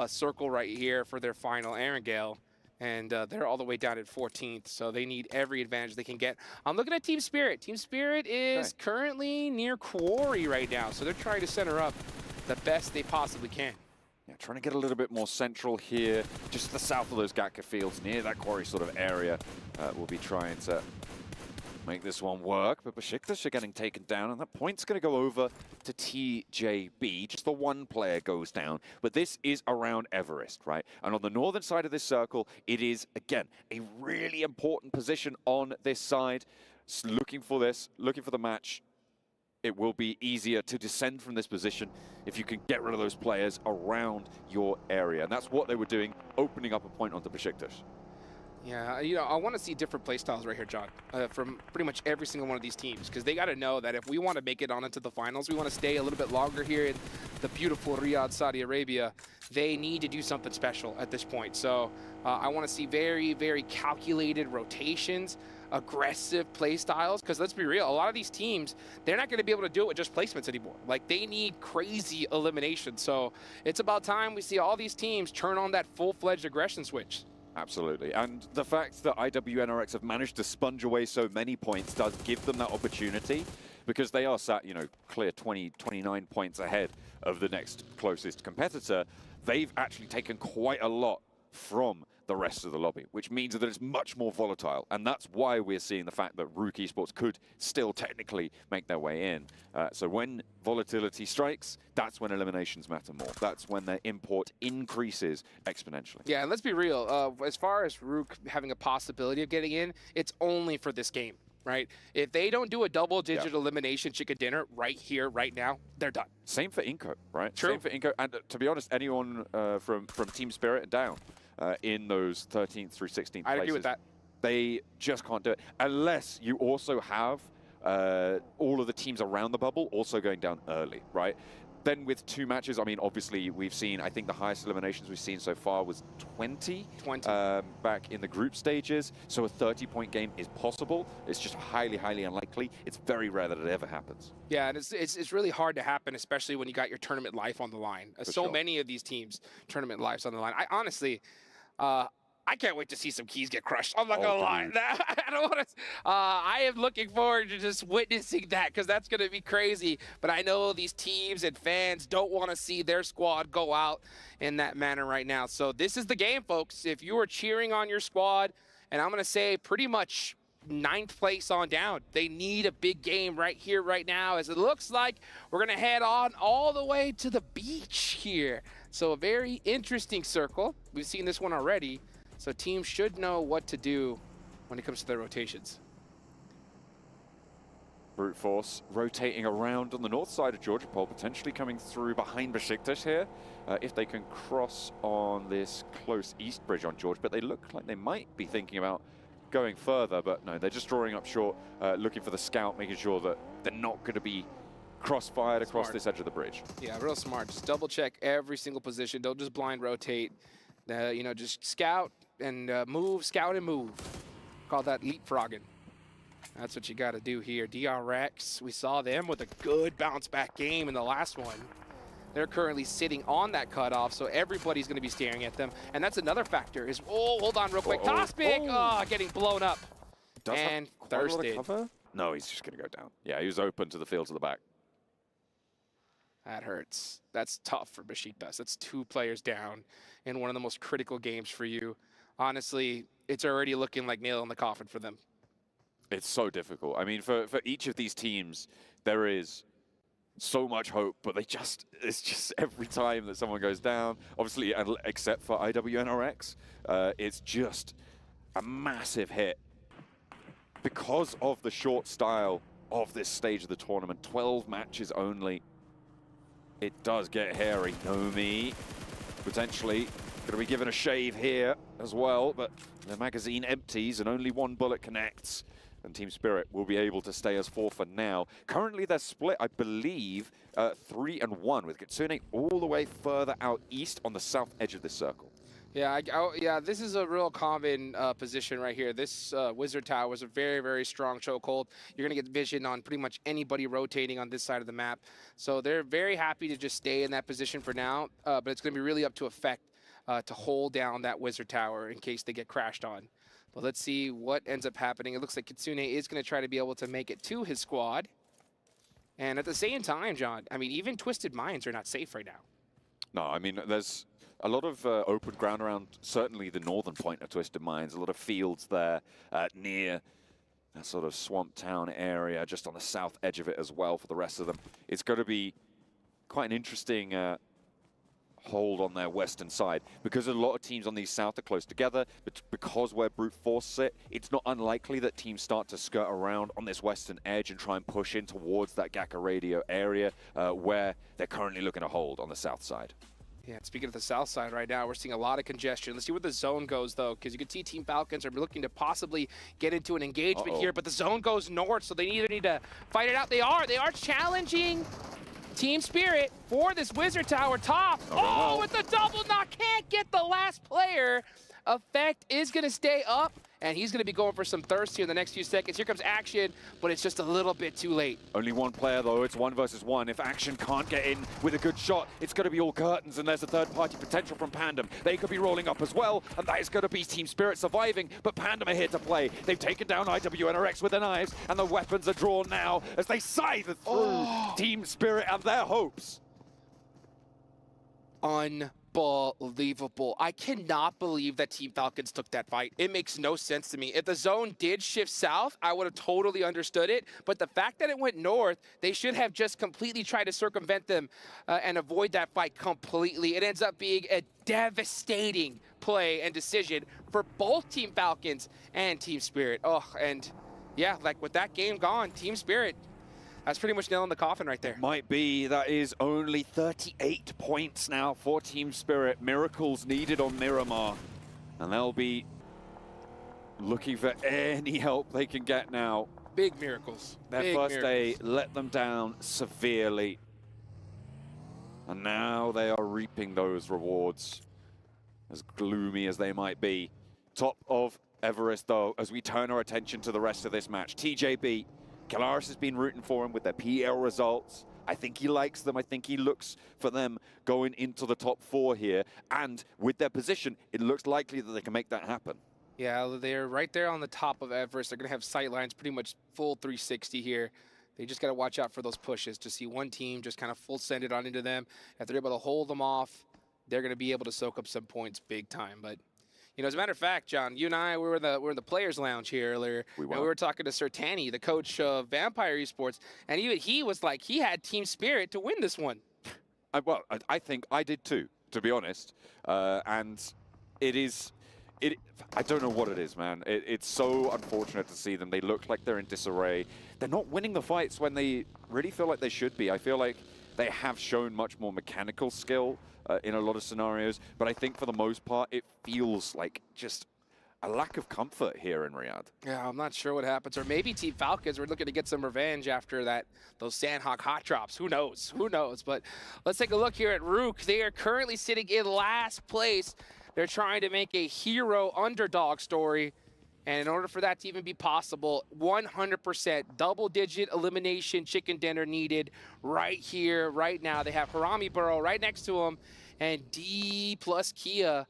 circle right here for their final Erangel. And they're all the way down at 14th, so they need every advantage they can get. I'm looking at Team Spirit. Team Spirit is currently near Quarry right now, so they're trying to center up the best they possibly can. Yeah, trying to get a little bit more central here, just to the south of those Gatka fields, near that Quarry sort of area. We'll be trying to make this one work, but Besiktas are getting taken down, and that point's going to go over to TJB. Just the 1 player goes down, but this is around Everest, right? And on the northern side of this circle, it is, again, a really important position on this side. Looking for the match. It will be easier to descend from this position if you can get rid of those players around your area. And that's what they were doing, opening up a point onto Besiktas. Yeah, you know, I want to see different play styles right here, John, from pretty much every single one of these teams, because they got to know that if we want to make it on into the finals, we want to stay a little bit longer here in the beautiful Riyadh, Saudi Arabia, they need to do something special at this point. So I want to see very, very calculated rotations. aggressive play styles, because let's be real, a lot of these teams, they're not going to be able to do it with just placements anymore. Like, they need crazy elimination. So it's about time we see all these teams turn on that full-fledged aggression switch. Absolutely. And the fact that IWNRX have managed to sponge away so many points does give them that opportunity, because they are sat, you know, clear 20, 29 points ahead of the next closest competitor. They've actually taken quite a lot from the rest of the lobby, which means that it's much more volatile. And that's why we're seeing the fact that Rook Esports could still technically make their way in. So when volatility strikes, that's when eliminations matter more. That's when their import increases exponentially. Yeah, and let's be real. As far as Rook having a possibility of getting in, it's only for this game, right? If they don't do a double-digit elimination chicken dinner right here, right now, they're done. Same for Inco, right? True. Same for Inco. And to be honest, anyone from Team Spirit down in those 13th through 16th places, I agree with that. They just can't do it unless you also have all of the teams around the bubble also going down early, right? Then with 2 matches, I mean, obviously we've seen, I think the highest eliminations we've seen so far was 20 back in the group stages. So a 30-point game is possible. It's just highly, highly unlikely. It's very rare that it ever happens. Yeah, and it's really hard to happen, especially when you got your tournament life on the line. So many of these teams, tournament lives on the line. I honestly, I can't wait to see some keys get crushed. I'm not gonna lie. I don't want to. I am looking forward to just witnessing that, because that's gonna be crazy. But I know these teams and fans don't want to see their squad go out in that manner right now. So this is the game, folks. If you are cheering on your squad, and I'm gonna say pretty much 9th place on down, they need a big game right here, right now, as it looks like we're gonna head on all the way to the beach here. So a very interesting circle. We've seen this one already. So teams should know what to do when it comes to their rotations. Brute Force rotating around on the north side of Georgia Pole, potentially coming through behind Besiktas here, if they can cross on this close east bridge on George. But they look like they might be thinking about going further, but no, they're just drawing up short, looking for the scout, making sure that they're not going to be cross-fired across this edge of the bridge. Yeah, real smart. Just double check every single position. Don't just blind rotate. You know, just scout and move, scout and move. Call that leapfrogging. That's what you got to do here. DRX, we saw them with a good bounce back game in the last one. They're currently sitting on that cutoff, so everybody's going to be staring at them. And that's another factor is, oh, hold on real quick. Tospic, getting blown up. And thirsted. No, he's just going to go down. Yeah, he was open to the field to the back. That hurts. That's tough for Besiktas. That's 2 players down in one of the most critical games for you. Honestly, it's already looking like nail in the coffin for them. It's so difficult. I mean, for each of these teams, there is so much hope, but it's just every time that someone goes down, obviously, except for IWNRX, it's just a massive hit. Because of the short style of this stage of the tournament, 12 matches only, it does get hairy. Nomi, potentially, going to be given a shave here as well, but the magazine empties and only 1 bullet connects. And Team Spirit will be able to stay as 4 for now. Currently, they're split, I believe, 3-1, with Kitsune all the way further out east on the south edge of this circle. Yeah, yeah, this is a real common position right here. This Wizard Tower was a very, very strong chokehold. You're going to get vision on pretty much anybody rotating on this side of the map. So they're very happy to just stay in that position for now, but it's going to be really up to Effect to hold down that Wizard Tower in case they get crashed on. But let's see what ends up happening. It looks like Kitsune is going to try to be able to make it to his squad. And at the same time, John, I mean, even Twisted Minds are not safe right now. No, I mean, there's a lot of open ground around, certainly the northern point of Twisted Minds, a lot of fields there near that sort of swamp town area, just on the south edge of it as well for the rest of them. It's going to be quite an interesting hold on their western side, because a lot of teams on the south are close together, but because where Brute Force sit, it's not unlikely that teams start to skirt around on this western edge and try and push in towards that Gaka Radio area where they're currently looking to hold on the south side. Yeah, speaking of the south side right now, we're seeing a lot of congestion. Let's see where the zone goes, though, because you can see Team Falcons are looking to possibly get into an engagement here, but the zone goes north, so they either need to fight it out. They are challenging Team Spirit for this Wizard Tower top. Oh, with the double knock, can't get the last player. Effect is going to stay up, and he's going to be going for some thirst here in the next few seconds. Here comes Action, but it's just a little bit too late. Only one player, though. It's 1 versus 1. If Action can't get in with a good shot, it's going to be all curtains, and there's a third-party potential from Pandem. They could be rolling up as well, and that is going to be Team Spirit surviving, but Pandem are here to play. They've taken down IWNRX with their knives, and the weapons are drawn now as they scythe through Team Spirit and their hopes. Unbelievable. I cannot believe that Team Falcons took that fight. It makes no sense to me. If the zone did shift south, I would have totally understood it. But the fact that it went north, they should have just completely tried to circumvent them and avoid that fight completely. It ends up being a devastating play and decision for both Team Falcons and Team Spirit. Oh, and yeah, like with that game gone, Team Spirit, that's pretty much nail in the coffin right there. Might be. That is only 38 points now for Team Spirit. Miracles needed on Miramar. And they'll be looking for any help they can get now. Big miracles. Their first day let them down severely. And now they are reaping those rewards, as gloomy as they might be. Top of Everest, though, as we turn our attention to the rest of this match. TJB. Kalaris has been rooting for him with their PL results. I think he likes them. I think he looks for them going into the top 4 here. And with their position, it looks likely that they can make that happen. Yeah, they're right there on the top of Everest. They're going to have sight lines pretty much full 360 here. They just got to watch out for those pushes to see one team just kind of full send it on into them. If they're able to hold them off, they're going to be able to soak up some points big time. But you know, as a matter of fact, John, you and I, we were in the players' lounge here earlier, and we were talking to Sir Tanny, the coach of Vampire Esports, and even he was like, he had Team Spirit to win this one. Well, I think I did too, to be honest. And I don't know what it is, man. It's so unfortunate to see them. They look like they're in disarray. They're not winning the fights when they really feel like they should be. I feel like they have shown much more mechanical skill in a lot of scenarios, but I think for the most part, it feels like just a lack of comfort here in Riyadh. Yeah, I'm not sure what happens. Or maybe Team Falcons were looking to get some revenge after those Sandhawk hot drops. Who knows? Who knows? But let's take a look here at Rook. They are currently sitting in last place. They're trying to make a hero underdog story. And in order for that to even be possible, 100% double-digit elimination chicken dinner needed right here, right now. They have Harami Burrow right next to him, and D plus Kia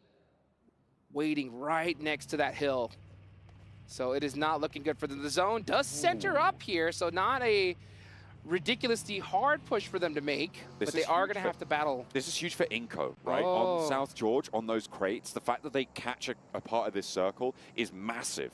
waiting right next to that hill. So it is not looking good for them. The zone does center up here, so not a ridiculously hard push for them to make, but they are going to have to battle. This is huge for Inco, right? On South George, on those crates, the fact that they catch a part of this circle is massive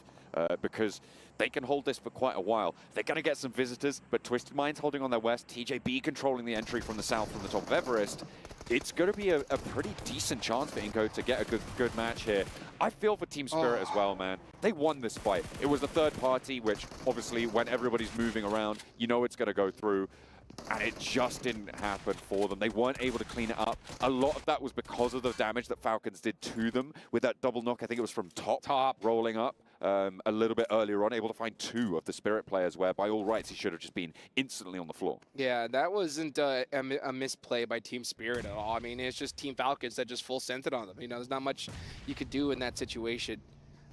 because they can hold this for quite a while. They're going to get some visitors, but Twisted Minds holding on their west, TJB controlling the entry from the south from the top of Everest. It's going to be a pretty decent chance for Inco to get a good match here. I feel for Team Spirit as well, man. They won this fight. It was a third party, which obviously when everybody's moving around, you know it's going to go through. And it just didn't happen for them. They weren't able to clean it up. A lot of that was because of the damage that Falcons did to them with that double knock. I think it was from top rolling up a little bit earlier on, able to find 2 of the Spirit players where by all rights he should have just been instantly on the floor. Yeah, that wasn't a misplay by Team Spirit at all. I mean, it's just Team Falcons that just full sent it on them. You know, there's not much you could do in that situation.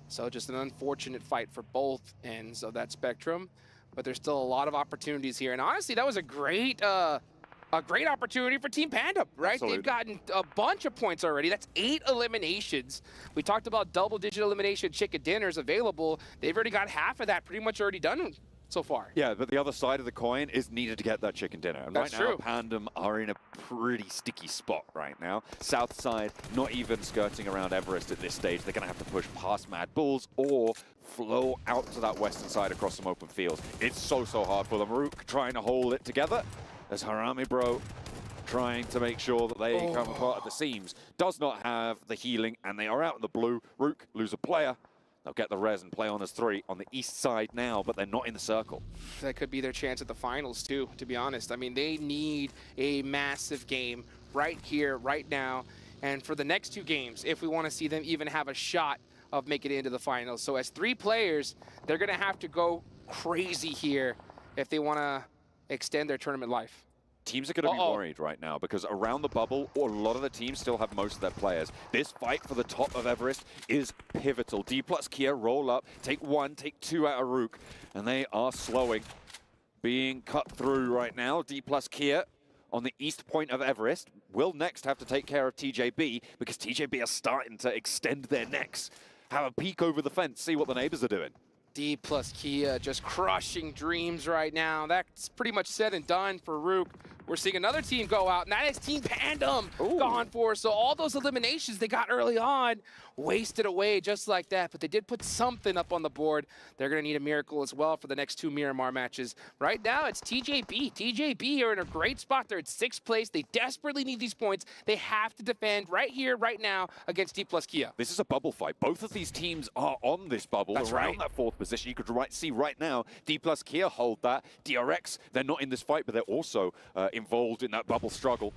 So just an unfortunate fight for both ends of that spectrum. But there's still a lot of opportunities here. And honestly, that was a great opportunity for Team Panda, right? Absolutely. They've gotten a bunch of points already. That's 8 eliminations. We talked about double-digit elimination chicken dinners available. They've already got half of that pretty much already done so far. Yeah, but the other side of the coin is needed to get that chicken dinner. And That's right now, true. Pandem are in a pretty sticky spot right now. South side, not even skirting around Everest at this stage. They're going to have to push past Mad Bulls or flow out to that western side across some open fields. It's so hard for them. Rook trying to hold it together as Harami Bro trying to make sure that they come apart at the seams. Does not have the healing, and they are out in the blue. Rook lose a player. They'll get the res and play on as 3 on the east side now, but they're not in the circle. That could be their chance at the finals too, to be honest. I mean, they need a massive game right here, right now. And for the next 2 games, if we want to see them even have a shot of making it into the finals. So as 3 players, they're going to have to go crazy here if they want to extend their tournament life. teams are going to be worried right now because around the bubble, a lot of the teams still have most of their players. This fight for the top of Everest is pivotal. D plus Kia roll up, take 1, take 2 out of Rook, and they are slowing. Being cut through right now. D plus Kia on the east point of Everest will next have to take care of TJB because TJB are starting to extend their necks. Have a peek over the fence, see what the neighbors are doing. D plus Kia just crushing Dreams right now. That's pretty much said and done for Rook. We're seeing another team go out, and that is Team Pandem gone for. So all those eliminations they got early on wasted away just like that. But they did put something up on the board. They're going to need a miracle as well for the next 2 Miramar matches. Right now, it's TJB. TJB are in a great spot. They're at 6th place. They desperately need these points. They have to defend right here, right now against D plus Kia. This is a bubble fight. Both of these teams are on this bubble. That's around right. that 4th position. You could see right now, D plus Kia hold that. DRX, they're not in this fight, but they're also involved in that bubble struggle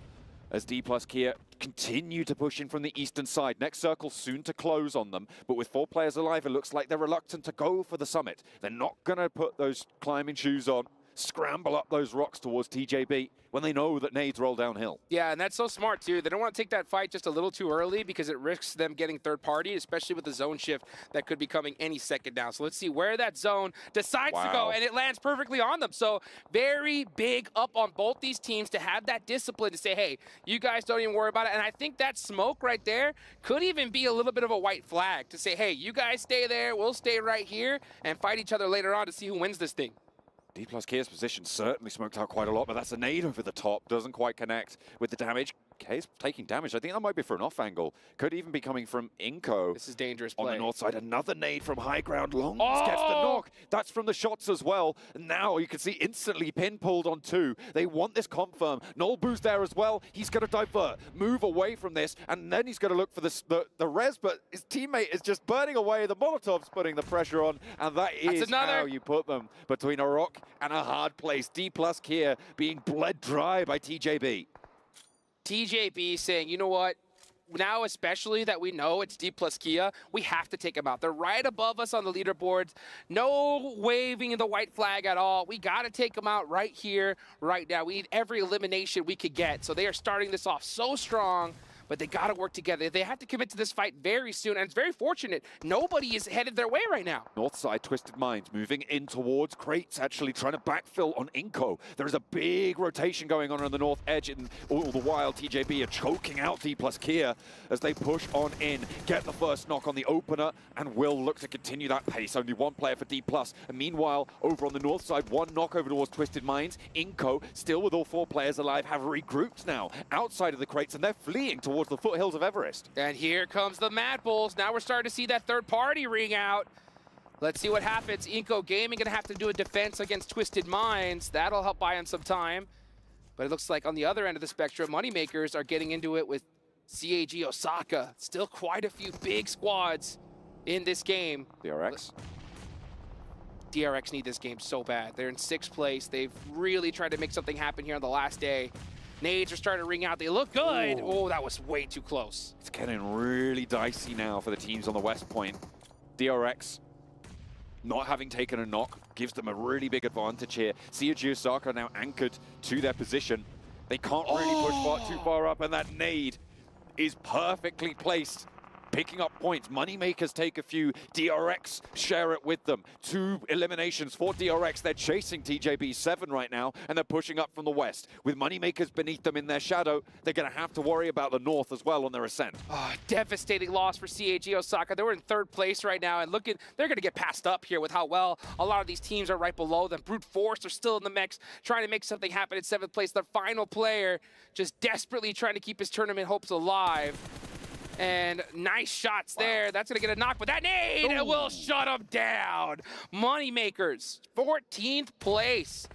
as D plus Kia continue to push in from the eastern side. Next circle soon to close on them, but with 4 players alive, it looks like they're reluctant to go for the summit. They're not going to put those climbing shoes on, scramble up those rocks towards TJB when they know that nades roll downhill. Yeah, and that's so smart, too. They don't want to take that fight just a little too early because it risks them getting third party, especially with the zone shift that could be coming any second now. So let's see where that zone decides to go, and it lands perfectly on them. So very big up on both these teams to have that discipline to say, hey, you guys don't even worry about it. And I think that smoke right there could even be a little bit of a white flag to say, hey, you guys stay there, we'll stay right here and fight each other later on to see who wins this thing. D plus Kia's position certainly smoked out quite a lot, but that's a nade over the top. Doesn't quite connect with the damage. K's taking damage. I think that might be for an off angle. Could even be coming from Inko. This is dangerous play. On the north side, another nade from high ground. Longs gets the knock. That's from the shots as well. And now you can see instantly pin pulled on 2. They want this confirm. Nolbu's there as well. He's going to divert, move away from this, and then he's going to look for the res, but his teammate is just burning away. The Molotov's putting the pressure on, and that is how you put them between a rock and a hard place. D plus Kia being bled dry by TJB. TJB saying, you know what? Now, especially that we know it's D plus Kia, we have to take them out. They're right above us on the leaderboards. No waving of the white flag at all. We got to take them out right here, right now. We need every elimination we could get. So they are starting this off so strong, but they got to work together. They have to commit to this fight very soon, and it's very fortunate. Nobody is headed their way right now. North side, Twisted Minds moving in towards Crates, actually trying to backfill on Inko. There's a big rotation going on the north edge, and all the while TJB are choking out D plus Kia as they push on in, get the first knock on the opener, and will look to continue that pace. Only 1 player for D plus. And meanwhile, over on the north side, 1 knock over towards Twisted Minds. Inko, still with all 4 players alive, have regrouped now outside of the Crates, and they're fleeing towards the foothills of Everest. And here comes the Mad Bulls. Now we're starting to see that third party ring out. Let's see what happens. Inko Gaming gonna have to do a defense against Twisted Minds. That'll help buy him some time. But it looks like on the other end of the spectrum, Moneymakers are getting into it with CAG Osaka. Still quite a few big squads in this game. DRX. DRX need this game so bad. They're in 6th place. They've really tried to make something happen here on the last day. Nades are starting to ring out. They look good. Oh, that was way too close. It's getting really dicey now for the teams on the west point. DRX, not having taken a knock, gives them a really big advantage here. CAG Osaka now anchored to their position. They can't really push too far up, and that nade is perfectly placed. Picking up points. Moneymakers take a few. DRX share it with them. 2 eliminations for DRX. They're chasing TJB 7 right now, and they're pushing up from the west. With Moneymakers beneath them in their shadow, they're going to have to worry about the north as well on their ascent. Oh, devastating loss for CAG Osaka. They were in 3rd place right now, and they're going to get passed up here with how well a lot of these teams are right below them. Brute Force are still in the mix, trying to make something happen at 7th place. Their final player just desperately trying to keep his tournament hopes alive. And nice shots there. That's going to get a knock, but that nade will shut him down. Moneymakers, 14th place.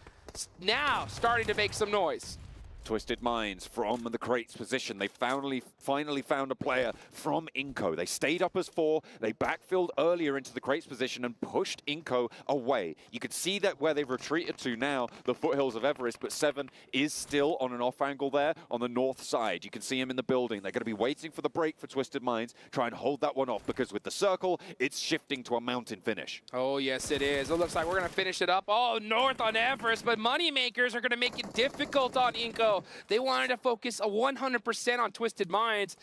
Now starting to make some noise. Twisted Minds from the crates position. They finally found a player from Inco. They stayed up as 4. They backfilled earlier into the crates position and pushed Inco away. You could see that where they've retreated to now, the foothills of Everest, but 7 is still on an off angle there on the north side. You can see him in the building. They're going to be waiting for the break for Twisted Minds. Try and hold that one off because with the circle, it's shifting to a mountain finish. Oh, yes, it is. It looks like we're going to finish it up. Oh, north on Everest, but Moneymakers are going to make it difficult on Inco. They wanted to focus 100% on Twisted Minds,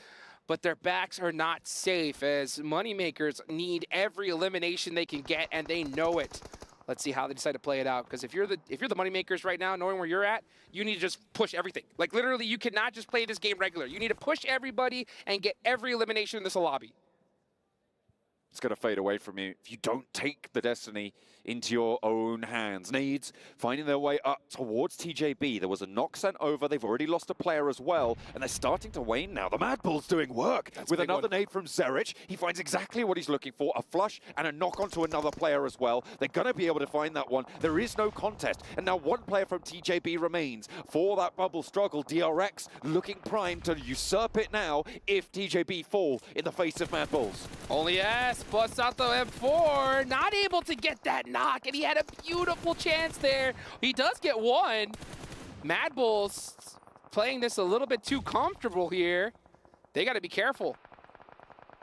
but their backs are not safe as Moneymakers need every elimination they can get, and they know it. Let's see how they decide to play it out, because if you're the Moneymakers right now, knowing where you're at, you need to just push everything. Like, literally, you cannot just play this game regular. You need to push everybody and get every elimination in this lobby. It's going to fade away from you if you don't take the destiny into your own hands. Nades finding their way up towards TJB. There was a knock sent over. They've already lost a player as well, and they're starting to wane now. The Mad Bull's doing work with another nade from Zerich. He finds exactly what he's looking for, a flush and a knock onto another player as well. They're going to be able to find that one. There is no contest, and now one player from TJB remains for that bubble struggle. DRX looking primed to usurp it now if TJB fall in the face of Mad Bulls. Only yes, busts out the M4, not able to get that knock, and he had a beautiful chance there. He does get one. Mad Bulls playing this a little bit too comfortable here. They got to be careful.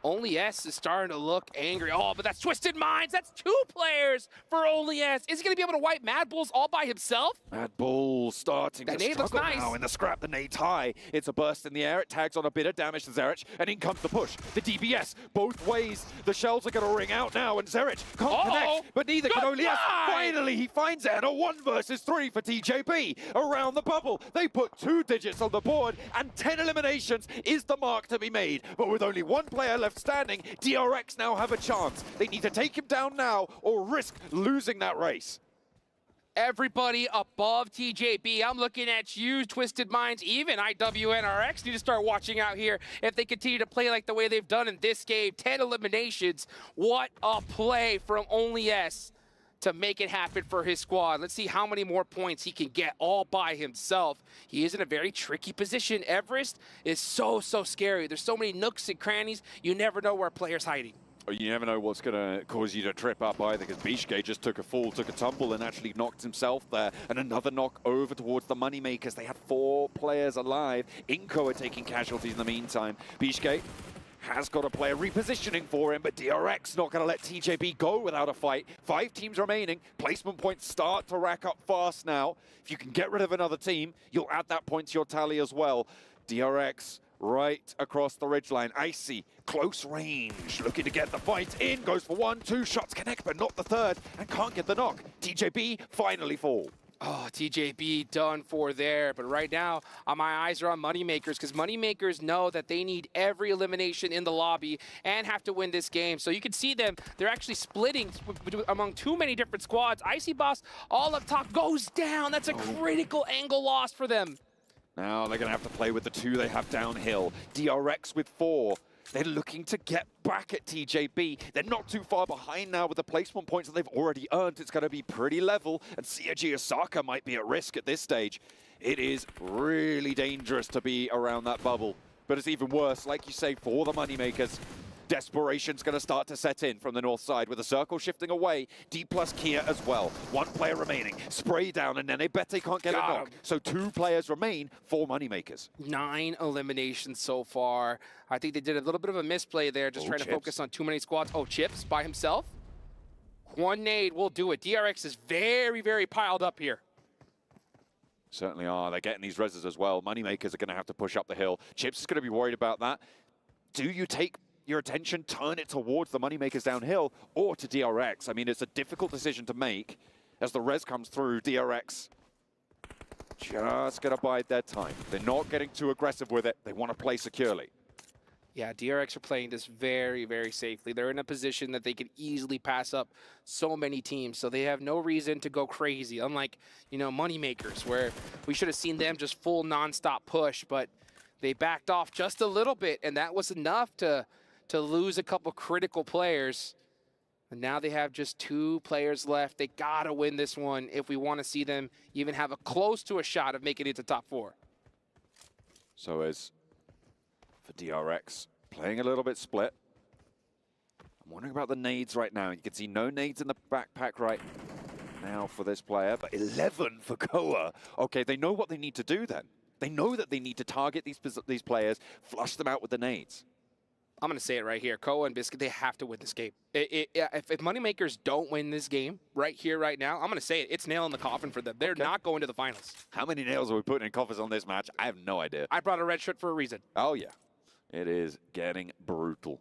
Only S is starting to look angry. Oh, but that's Twisted Minds. That's 2 players for Only S. Is he going to be able to wipe Mad Bulls all by himself? Mad Bull starting to struggle now in the scrap. The nade's high. It's a burst in the air. It tags on a bit of damage to Zerich, and in comes the push. The DBS, both ways. The shells are going to ring out now, and Zerich can't connect, but neither can Only S. Finally, he finds it, and a 1 versus 3 for TJB. Around the bubble, they put 2 digits on the board, and 10 eliminations is the mark to be made. But with only 1 player left standing, DRX now have a chance. They need to take him down now or risk losing that race. Everybody above TJB, I'm looking at you, Twisted Minds, even IWNRX need to start watching out here if they continue to play like the way they've done in this game. 10 eliminations. What a play from Only S to make it happen for his squad. Let's see how many more points he can get all by himself. He is in a very tricky position. Everest is so scary. There's so many nooks and crannies. You never know where a player's hiding. You never know what's going to cause you to trip up either, because Bishke just took a fall, took a tumble, and actually knocked himself there. And another knock over towards the Moneymakers. They had 4 players alive. Inco are taking casualties in the meantime. Bishke has got a player repositioning for him, but DRX not going to let TJB go without a fight. 5 teams remaining. Placement points start to rack up fast now. If you can get rid of another team, you'll add that point to your tally as well. DRX right across the ridgeline. Icy, close range, looking to get the fight in. Goes for 1, 2 shots, connect, but not the 3rd, and can't get the knock. TJB finally fall. Oh, TJB done for there. But right now, my eyes are on Moneymakers, because Moneymakers know that they need every elimination in the lobby and have to win this game. So you can see them, they're actually splitting among too many different squads. Icy Boss all up top goes down. That's a critical angle loss for them. Now they're going to have to play with the 2 they have downhill. DRX with 4. They're looking to get back at TJB. They're not too far behind now with the placement points that they've already earned. It's going to be pretty level, and CRG Osaka might be at risk at this stage. It is really dangerous to be around that bubble, but it's even worse, like you say, for the Moneymakers. Desperation's going to start to set in from the north side with the circle shifting away. D plus Kia as well. 1 player remaining. Spray down, and then they bet they can't get a knock. So 2 players remain for Moneymakers. 9 eliminations so far. I think they did a little bit of a misplay there, just trying to focus on too many squads. Oh, Chips by himself. 1 nade will do it. DRX is very piled up here. Certainly are. They're getting these reses as well. Moneymakers are going to have to push up the hill. Chips is going to be worried about that. Do you take your attention, turn it towards the Moneymakers downhill or to DRX? I mean, it's a difficult decision to make as the res comes through. DRX just going to bide their time. They're not getting too aggressive with it. They want to play securely. Yeah, DRX are playing this very safely. They're in a position that they can easily pass up so many teams, so they have no reason to go crazy. Unlike, you know, Moneymakers, where we should have seen them just full non-stop push, but they backed off just a little bit, and that was enough to lose a couple critical players. And now they have just 2 players left. They gotta win this one if we want to see them even have a close to a shot of making it to top 4. So as for DRX, playing a little bit split. I'm wondering about the nades right now. You can see no nades in the backpack right now for this player, but 11 for Koa. Okay, they know what they need to do then. They know that they need to target these players, flush them out with the nades. I'm going to say it right here. Koa and Biscuit, they have to win this game. If Moneymakers don't win this game right here, right now, I'm going to say it. It's nail in the coffin for them. They're not going to the finals. How many nails are we putting in coffins on this match? I have no idea. I brought a red shirt for a reason. Oh, yeah. It is getting brutal.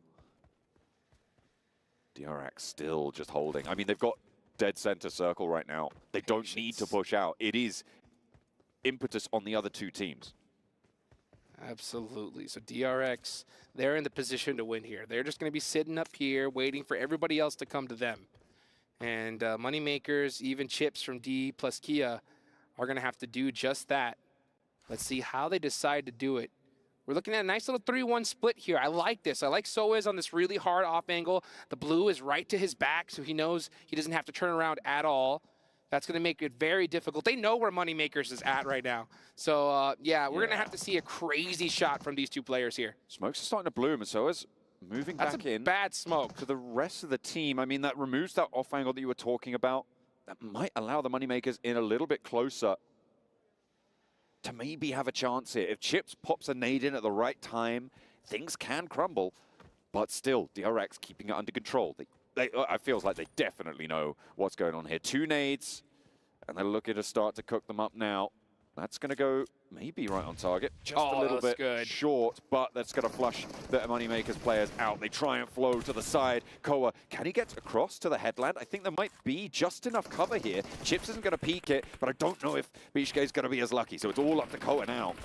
DRX still just holding. I mean, they've got dead center circle right now. They don't need to push out. It is impetus on the other two teams. Absolutely. So DRX, they're in the position to win here. They're just going to be sitting up here waiting for everybody else to come to them. And Moneymakers, even Chips from D plus Kia, are going to have to do just that. Let's see how they decide to do it. We're looking at a nice little 3-1 split here. I like this. I like Soez on this really hard off angle. The blue is right to his back, so he knows he doesn't have to turn around at all. That's going to make it very difficult. They know where Moneymakers is at right now. So, yeah, we're going to have to see a crazy shot from these two players here. Smokes are starting to bloom, and Soez moving back in. That's a bad smoke. To the rest of the team, I mean, that removes that off angle that you were talking about. That might allow the Moneymakers in a little bit closer to maybe have a chance here. If Chips pops a nade in at the right time, things can crumble, but still, DRX keeping it under control. I feels like they definitely know what's going on here. 2 nades, and they're looking to start to cook them up now. That's going to go maybe right on target. Just a little bit short, but that's going to flush the Moneymakers players out. They try and flow to the side. Koa, can he get across to the headland? I think there might be just enough cover here. Chips isn't going to peek it, but I don't know if Bishke is going to be as lucky. So it's all up to Koa now.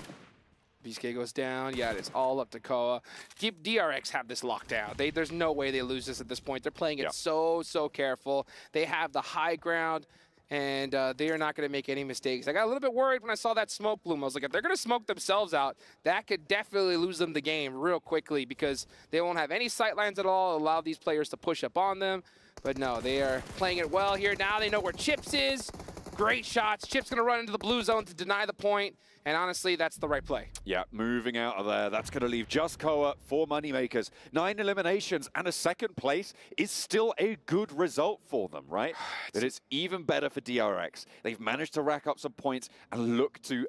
BSK goes down. Yeah, it's all up to Koa. DRX have this locked down. There's no way they lose this at this point. They're playing it so careful. They have the high ground, and they are not going to make any mistakes. I got a little bit worried when I saw that smoke bloom. I was like, if they're going to smoke themselves out, that could definitely lose them the game real quickly because they won't have any sight lines at all, allow these players to push up on them. But no, they are playing it well here. Now they know where Chips is. Great shots. Chips going to run into the blue zone to deny the point. And honestly, that's the right play. Yeah, moving out of there. That's going to leave just Koa for Moneymakers. 9 eliminations and a second place is still a good result for them, right? But it's even better for DRX. They've managed to rack up some points and look to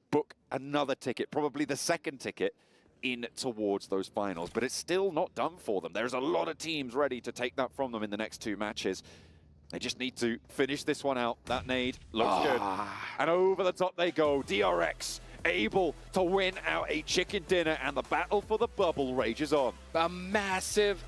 book another ticket, probably the second ticket, in towards those finals. But it's still not done for them. There's a lot of teams ready to take that from them in the next 2 matches. They just need to finish this one out. That nade looks good. And over the top they go. DRX able to win out a chicken dinner, and the battle for the bubble rages on. A massive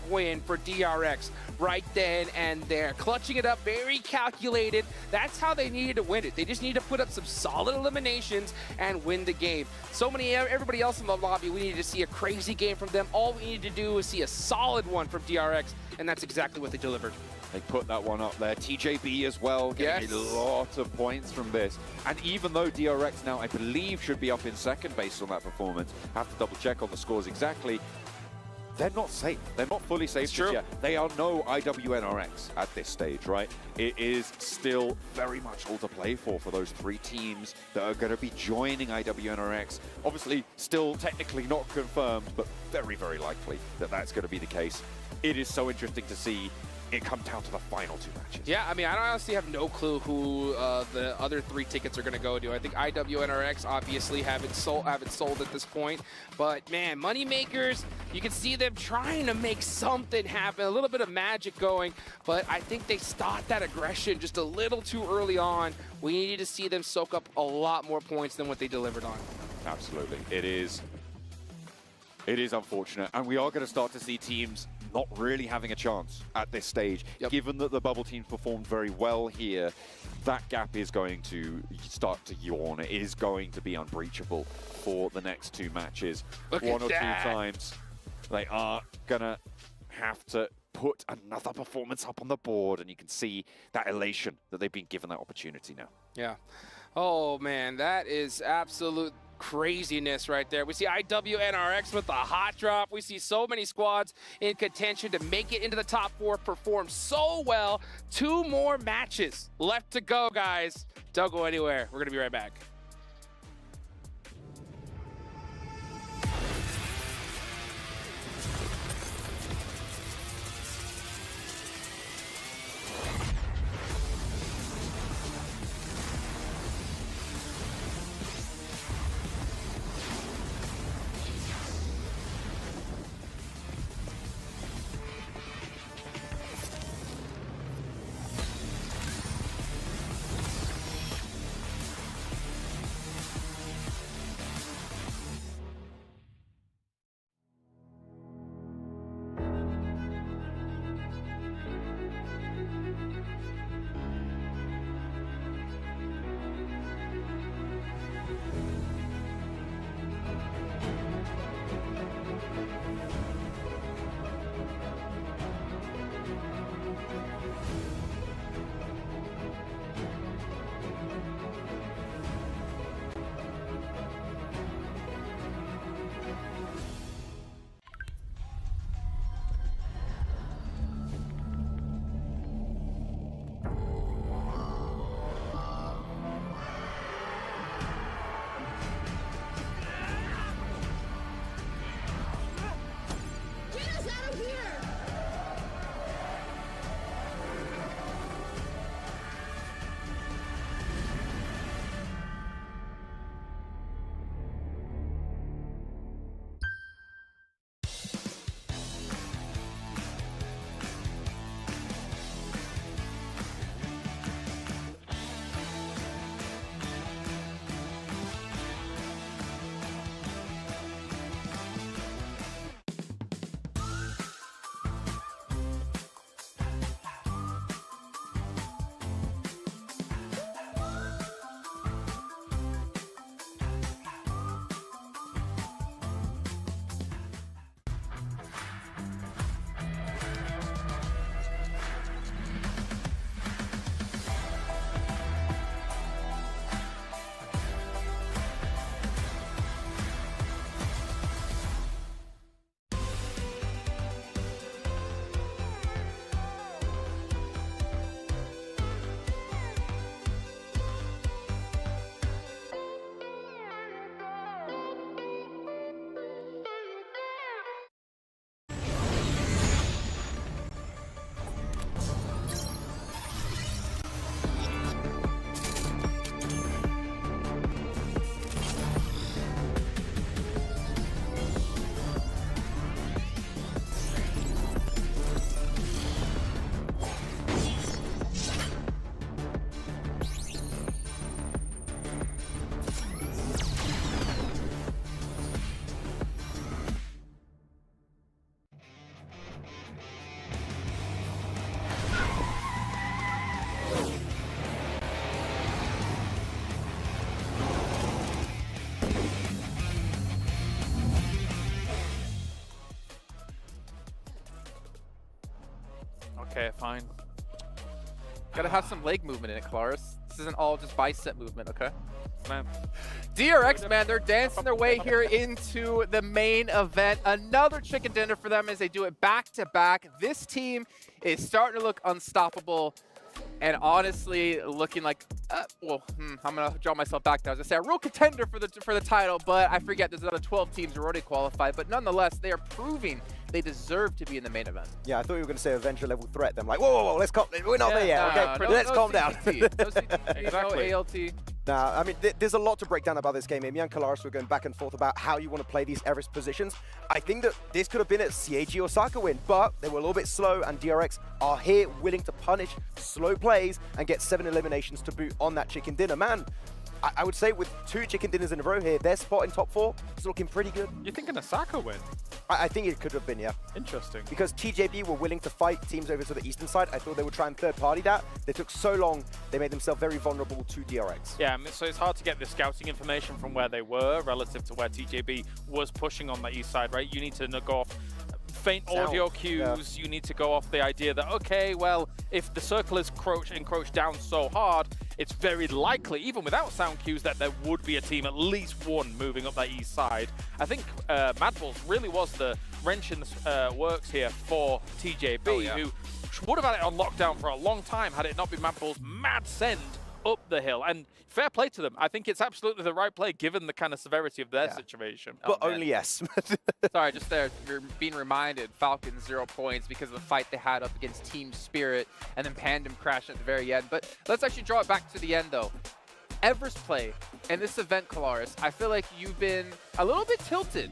win for DRX right then and there. Clutching it up, very calculated. That's how they needed to win it. They just need to put up some solid eliminations and win the game. Everybody else in the lobby, we needed to see a crazy game from them. All we needed to do was see a solid one from DRX, and that's exactly what they delivered. They put that one up there. TJB as well, getting a lot of points from this. And even though DRX now, I believe, should be up in second based on that performance, have to double check on the scores exactly, they're not safe. They're not fully safe just yet. They are no IWNRX at this stage, right? It is still very much all to play for those 3 teams that are going to be joining IWNRX. Obviously, still technically not confirmed, but very likely that that's going to be the case. It is so interesting to see it come down to the final 2 matches. Yeah, I mean, I honestly have no clue who the other 3 tickets are going to go to. I think IWNRX obviously haven't sold at this point. But man, Moneymakers, you can see them trying to make something happen, a little bit of magic going. But I think they stopped that aggression just a little too early on. We needed to see them soak up a lot more points than what they delivered on. Absolutely, it is unfortunate, and we are going to start to see teams not really having a chance at this stage. Given that the bubble teams performed very well here, that gap is going to start to yawn. It is going to be unbreachable for the next 2 matches. One or 2 times, they are going to have to put another performance up on the board, and you can see that elation that they've been given that opportunity now. Yeah. Oh, man, that is absolute craziness right there. We see IWNRX with the hot drop. We see so many squads in contention to make it into the top 4, perform so well. 2 more matches left to go, guys. Don't go anywhere. We're going to be right back. Okay, fine. Gotta have some leg movement in it, Kalaris. This isn't all just bicep movement, okay? Man. DRX, man, they're dancing their way here into the main event. Another chicken dinner for them as they do it back-to-back. This team is starting to look unstoppable. And honestly, looking like, I'm going to draw myself back now. I was going to say, a real contender for the title, but I forget there's another 12 teams who are already qualified. But nonetheless, they are proving they deserve to be in the main event. Yeah, I thought you were going to say Avenger level threat. Then like, whoa, let's calm. We're not there yet. Okay, let's calm down. Exactly. No ALT. Nah, I mean, there's a lot to break down about this game. Me and Kalaris were going back and forth about how you want to play these Everest positions. I think that this could have been a CAG Osaka win, but they were a little bit slow, and DRX are here willing to punish slow plays and get 7 eliminations to boot on that chicken dinner. Man, I would say with 2 chicken dinners in a row here, their spot in top 4 is looking pretty good. You're thinking Osaka win? I think it could have been, yeah. Interesting. Because TJB were willing to fight teams over to the eastern side. I thought they would try and third-party that. They took so long, they made themselves very vulnerable to DRX. Yeah, so it's hard to get the scouting information from where they were relative to where TJB was pushing on the east side, right? You need to go off faint audio cues. You need to go off the idea that, okay, well, if the circle is encroached down so hard, it's very likely, even without sound cues, that there would be a team, at least one, moving up that east side. I think Mad Bulls really was the wrench in the works here for TJB, who would have had it on lockdown for a long time had it not been Mad Bulls' mad send up the hill. And fair play to them. I think it's absolutely the right play given the kind of severity of their situation. But only yes. Sorry, just there, you're being reminded, Falcons 0 points because of the fight they had up against Team Spirit, and then Pandem crashed at the very end. But let's actually draw it back to the end, though. Everest play and this event, Kalaris, I feel like you've been a little bit tilted,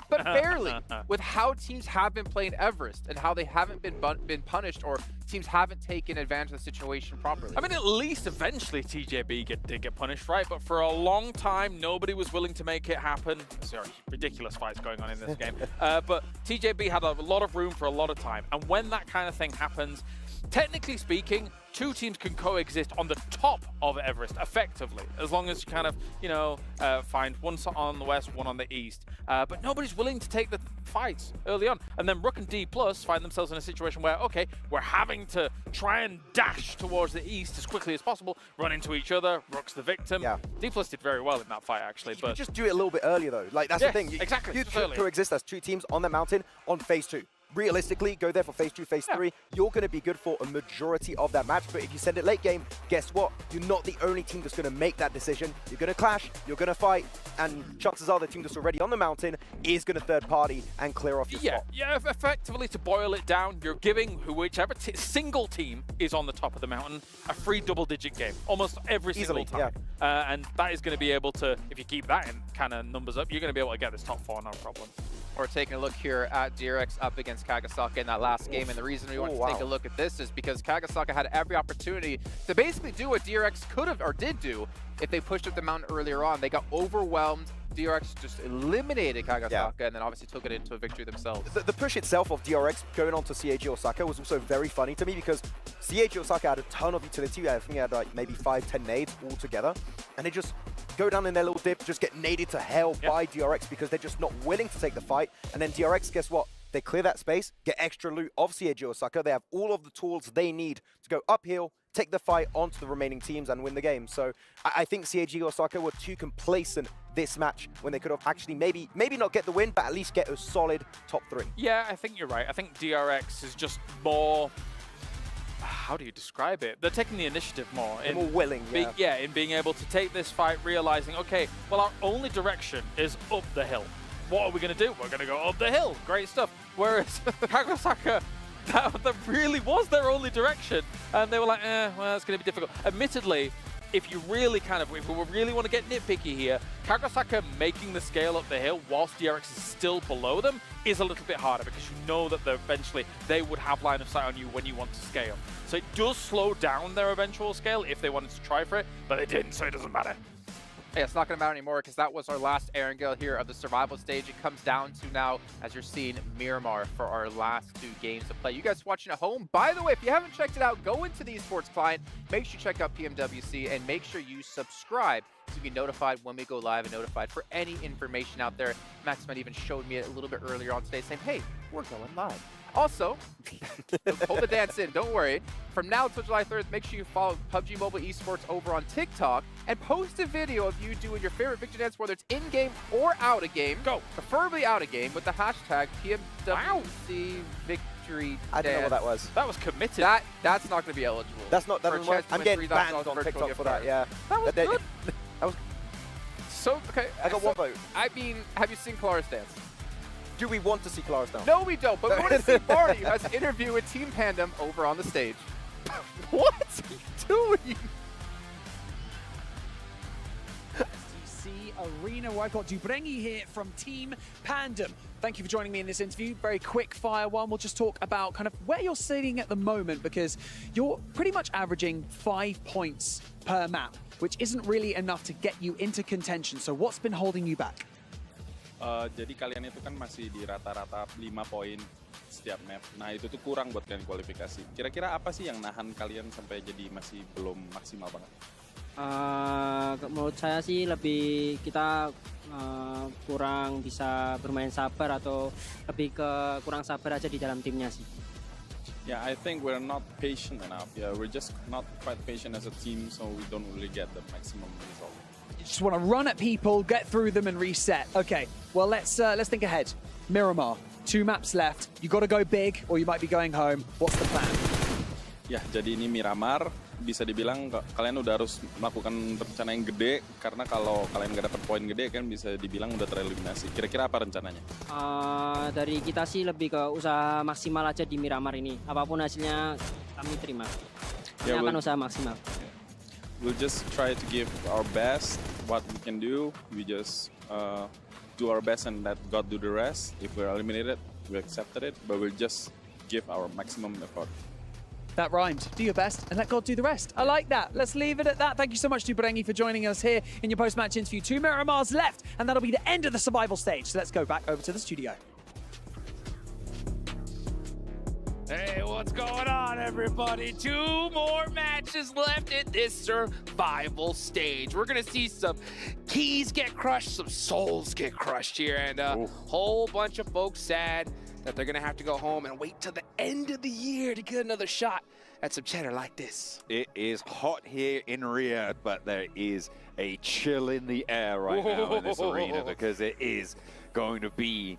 but barely, with how teams have been playing Everest and how they haven't been punished, or teams haven't taken advantage of the situation properly. I mean, at least eventually TJB did get punished, right? But for a long time, nobody was willing to make it happen. Sorry, ridiculous fights going on in this game. But TJB had a lot of room for a lot of time. And when that kind of thing happens, technically speaking, 2 teams can coexist on the top of Everest effectively, as long as you kind of, find one on the west, one on the east. But nobody's willing to take the fights early on. And then Rook and D+ find themselves in a situation where, okay, we're having to try and dash towards the east as quickly as possible, run into each other. Rook's the victim. Yeah. D+ did very well in that fight, actually. But just do it a little bit earlier, though. Like, that's the thing. Exactly. You coexist as 2 teams on the mountain on phase 2. Realistically, go there for phase 2, phase 3. You're going to be good for a majority of that match. But if you send it late game, guess what? You're not the only team that's going to make that decision. You're going to clash, you're going to fight, and chances are the team that's already on the mountain is going to third party and clear off your spot. Yeah, effectively, to boil it down, you're giving whichever single team is on the top of the mountain a free double-digit game almost every single time. And that is going to be able to, if you keep that in kind of numbers up, you're going to be able to get this top 4, no problem. We're taking a look here at DRX up against Kagasaka in that last game, and the reason we want to take a look at this is because Kagasaka had every opportunity to basically do what DRX could have or did do if they pushed up the mountain earlier on. They got overwhelmed. DRX just eliminated Kagasaka and then obviously took it into a victory themselves. The push itself of DRX going on to CAG Osaka was also very funny to me because CAG Osaka had a ton of utility. I think they had like maybe 5-10 nades all together, and they just go down in their little dip, just get naded to hell by DRX because they're just not willing to take the fight. And then DRX, guess what? They clear that space, get extra loot of CAG Osaka. They have all of the tools they need to go uphill, take the fight onto the remaining teams and win the game. So I think CAG Osaka were too complacent this match when they could have actually maybe not get the win, but at least get a solid top 3. Yeah, I think you're right. I think DRX is just more... How do you describe it? They're taking the initiative more. They're more willing, in being able to take this fight, realizing, okay, well, our only direction is up the hill. What are we going to do? We're going to go up the hill. Great stuff. Whereas Kagasaka, that really was their only direction. And they were like, well, it's going to be difficult. Admittedly, if you really if we really want to get nitpicky here, Kagasaka making the scale up the hill whilst DRX is still below them is a little bit harder because you know that eventually they would have line of sight on you when you want to scale. So it does slow down their eventual scale if they wanted to try for it, but they didn't, so it doesn't matter. Yeah, it's not going to matter anymore because that was our last Erangel here of the survival stage. It comes down to now, as you're seeing, Miramar for our last 2 games to play. You guys watching at home, by the way, if you haven't checked it out, go into the Esports client, make sure you check out PMWC, and make sure you subscribe to be notified when we go live and notified for any information out there. Max might even showed me it a little bit earlier on today saying, hey, we're going live. Also, hold the dance in, don't worry. From now until July 3rd, make sure you follow PUBG Mobile Esports over on TikTok and post a video of you doing your favorite victory dance, whether it's in-game or out-of-game. Go. Preferably out-of-game with the hashtag PMWC Victory I don't know what that was. That was committed. That's not going to be eligible. That's not. That For a doesn't work. chance to I'm win getting $3,000 banned on virtual TikTok gift for that. card. Yeah. That was good. That was. So, okay. I got one vote. I mean, have you seen Clara's dance? Do we want to see Clara's dance? No, we don't. But we want to see Barty, who has an interview with Team Pandem over on the stage. What are you doing? STC Arena, where I've got Dubrengi here from Team Pandem. Thank you for joining me in this interview. Very quick fire one. We'll just talk about kind of where you're sitting at the moment, because you're pretty much averaging 5 points per map, which isn't really enough to get you into contention. So what's been holding you back? Jadi kalian itu kan masih di rata-rata 5 poin setiap map. Nah itu tuh kurang buat kalian kualifikasi. Kira-kira apa sih yang nahan kalian sampai jadi masih belum maksimal banget? Menurut saya sih lebih kita kurang bisa bermain sabar, atau lebih ke kurang sabar aja di dalam timnya sih. Yeah, I think we're not patient enough. Yeah, we're just not quite patient as a team, so we don't really get the maximum result. You just want to run at people, get through them, and reset. Okay, well let's think ahead. Miramar, 2 maps left. You got to go big, or you might be going home. What's the plan? Ya, jadi ini Miramar. Bisa dibilang kalian udah harus melakukan rencana yang gede, karena kalau kalian nggak dapat poin gede kan bisa dibilang udah tereliminasi. Kira-kira apa rencananya? Dari kita sih lebih ke usaha maksimal aja di Miramar ini. Apapun hasilnya kami terima. Kami akan usaha maksimal. We'll just try to give our best what we can do. We just do our best and let God do the rest. If we're eliminated, we accepted it, but we'll just give our maximum effort. That rhymed. Do your best and let God do the rest. I like that. Let's leave it at that. Thank you so much to Dubrengi for joining us here in your post-match interview. 2 Miramars left, and that'll be the end of the survival stage. So let's go back over to the studio. Hey, what's going on, everybody? 2 more matches left in this survival stage. We're gonna see some keys get crushed, some souls get crushed here, and a whole bunch of folks sad that they're gonna have to go home and wait till the end of the year to get another shot at some cheddar like this. It is hot here in Riyadh, but there is a chill in the air right now in this arena, because it is going to be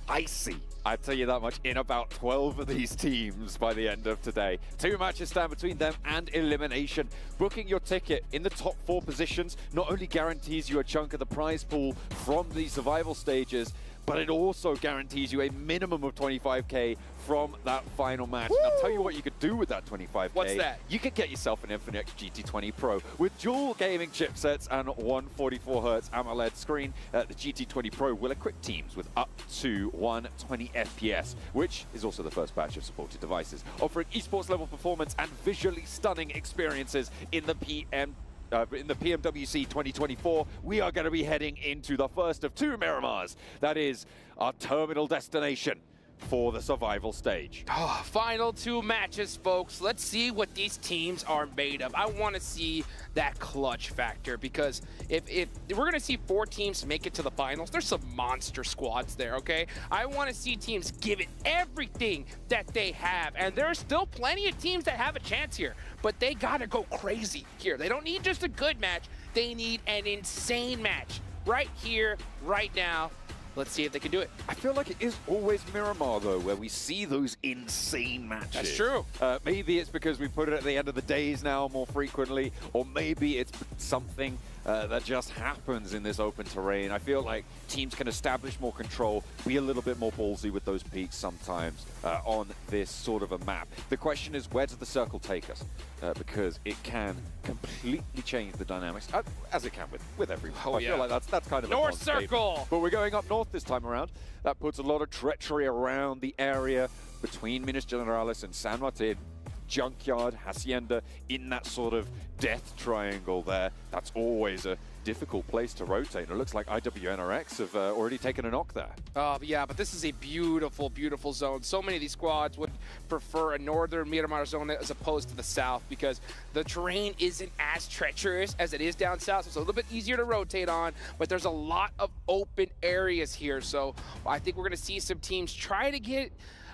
icy. I tell you that much, in about 12 of these teams by the end of today. 2 matches stand between them and elimination. Booking your ticket in the top 4 positions not only guarantees you a chunk of the prize pool from these survival stages, but it also guarantees you a minimum of 25k from that final match. And I'll tell you what you could do with that 25k. What's that? You could get yourself an Infinix GT20 Pro with dual gaming chipsets and 144Hz AMOLED screen. The GT20 Pro will equip teams with up to 120 FPS, which is also the first batch of supported devices, offering esports level performance and visually stunning experiences in the PMWC 2024, we are going to be heading into the first of 2 Miramars. That is our terminal destination for the survival stage. Final 2 matches, folks. Let's see what these teams are made of. I want to see that clutch factor, because if we're going to see 4 teams make it to the finals, there's some monster squads there, okay? I want to see teams give it everything that they have, and there's still plenty of teams that have a chance here, but they got to go crazy here. They don't need just a good match. They need an insane match right here, right now. Let's see if they can do it. I feel like it is always Miramar, though, where we see those insane matches. That's true. Maybe it's because we put it at the end of the days now more frequently, or maybe it's something that just happens in this open terrain. I feel like teams can establish more control, be a little bit more ballsy with those peaks sometimes on this sort of a map. The question is, where does the circle take us? Because it can completely change the dynamics, as it can with every map. I feel like that's kind of North Circle! But we're going up north this time around. That puts a lot of treachery around the area between Minas Generalis and San Martin. Junkyard, Hacienda, in that sort of death triangle there. That's always a difficult place to rotate. It looks like IWNRX have already taken a knock there. Yeah, but this is a beautiful, beautiful zone. So many of these squads would prefer a northern Miramar zone as opposed to the south, because the terrain isn't as treacherous as it is down south, so it's a little bit easier to rotate on, but there's a lot of open areas here. So I think we're going to see some teams try to get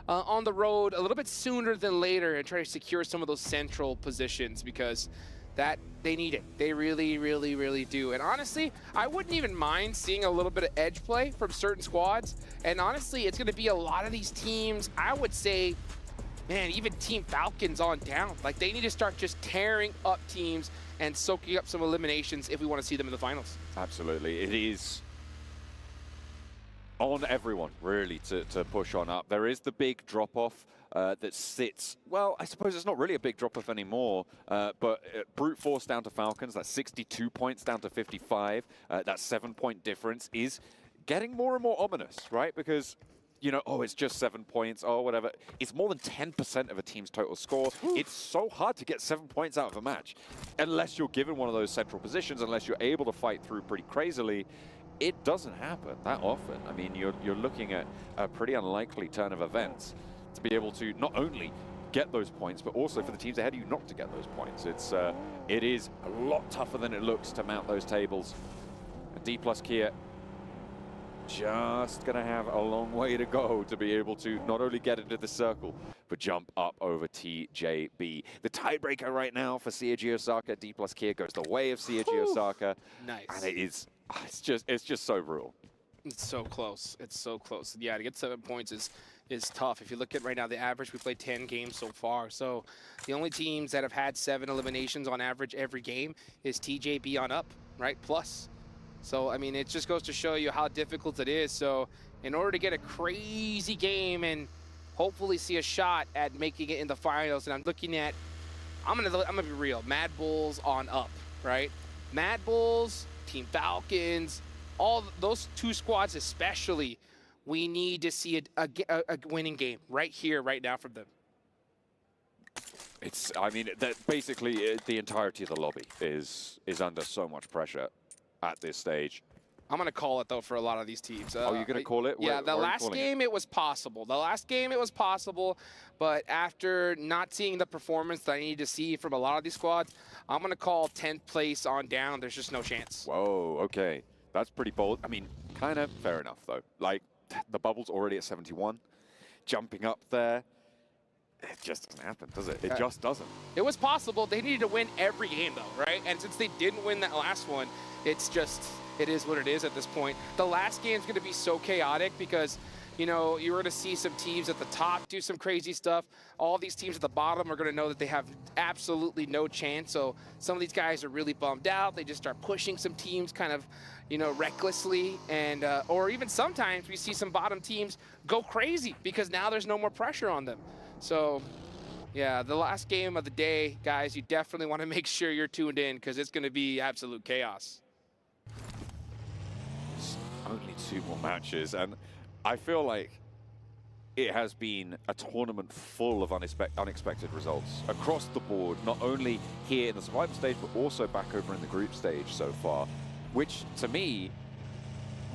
on the road a little bit sooner than later and try to secure some of those central positions, because that they need it. They really, really, really do. And honestly, I wouldn't even mind seeing a little bit of edge play from certain squads. And honestly, it's going to be a lot of these teams. I would say, man, even Team Falcons on down. Like, they need to start just tearing up teams and soaking up some eliminations if we want to see them in the finals. Absolutely. It is on everyone, really, to push on up. There is the big drop-off that sits, well, I suppose it's not really a big drop-off anymore, but brute force down to Falcons, that's 62 points down to 55. That 7-point difference is getting more and more ominous, right? Because, you know, oh, it's just 7 points, oh, whatever. It's more than 10% of a team's total score. It's so hard to get 7 points out of a match, unless you're given one of those central positions, unless you're able to fight through pretty crazily. It doesn't happen that often. I mean, you're looking at a pretty unlikely turn of events to be able to not only get those points, but also for the teams ahead of you not to get those points. It is a lot tougher than it looks to mount those tables. And D+ Kia just going to have a long way to go to be able to not only get into the circle, but jump up over TJB. The tiebreaker right now for CAG Osaka, D+ Kia goes the way of CAG Osaka. Nice. And it is, it's just so brutal. It's so close. It's so close. Yeah, to get 7 points is tough. If you look at right now the average, we played 10 games so far. So the only teams that have had 7 eliminations on average every game is TJB on up, right? Plus. So, I mean, it just goes to show you how difficult it is. So in order to get a crazy game and hopefully see a shot at making it in the finals, and I'm looking at, I'm gonna be real, Mad Bulls on up, right? Mad Bulls, Team Falcons, all those 2 squads especially, we need to see a winning game right here, right now from them. It's, I mean, that basically the entirety of the lobby is under so much pressure at this stage. I'm going to call it, though, for a lot of these teams. Oh, you're going to call it? Yeah, the last game it was possible. The last game it was possible, but after not seeing the performance that I need to see from a lot of these squads, I'm going to call 10th place on down. There's just no chance. Whoa, okay. That's pretty bold. I mean, kind of fair enough, though. Like, the bubble's already at 71. Jumping up there, it just doesn't happen, does it? It just doesn't. It was possible. They needed to win every game, though, right? And since they didn't win that last one, it's just, it is what it is at this point. The last game's going to be so chaotic because, you know, you're going to see some teams at the top do some crazy stuff. All these teams at the bottom are going to know that they have absolutely no chance. So some of these guys are really bummed out. They just start pushing some teams kind of, you know, recklessly. And or even sometimes we see some bottom teams go crazy because now there's no more pressure on them. So, yeah, the last game of the day, guys, you definitely want to make sure you're tuned in because it's going to be absolute chaos. Only 2 more matches, and I feel like it has been a tournament full of unexpected results across the board, not only here in the survivor stage, but also back over in the group stage so far, which to me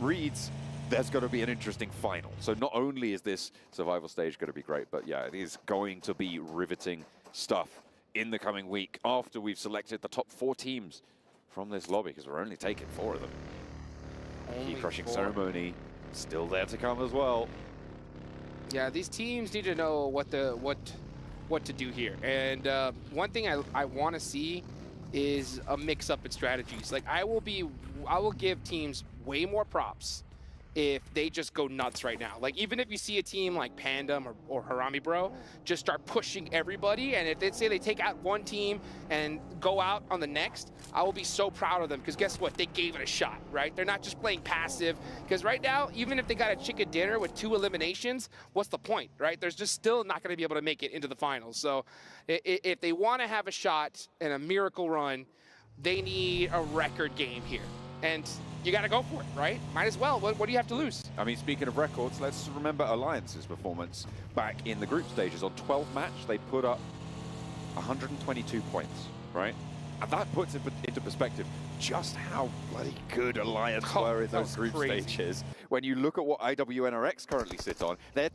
reads there's going to be an interesting final. So not only is this survival stage going to be great, but yeah, it is going to be riveting stuff in the coming week after we've selected the top 4 teams from this lobby, because we're only taking 4 of them. Key crushing ceremony still there to come as well. Yeah, these teams need to know what to do here. And one thing I want to see is a mix-up in strategies. Like I will give teams way more props if they just go nuts right now. Like even if you see a team like Pandem or Harami Bro just start pushing everybody, and if they say they take out one team and go out on the next, I will be so proud of them because guess what? They gave it a shot, right? They're not just playing passive, because right now, even if they got a chicken dinner with 2 eliminations, what's the point, right? There's just still not going to be able to make it into the finals. So if they want to have a shot and a miracle run, they need a record game here. And you got to go for it, right? Might as well. What do you have to lose? I mean, speaking of records, let's remember Alliance's performance back in the group stages. On 12th match, they put up 122 points, right? And that puts it into perspective just how bloody good Alliance were in those group stages. When you look at what IWNRX currently sit on, they're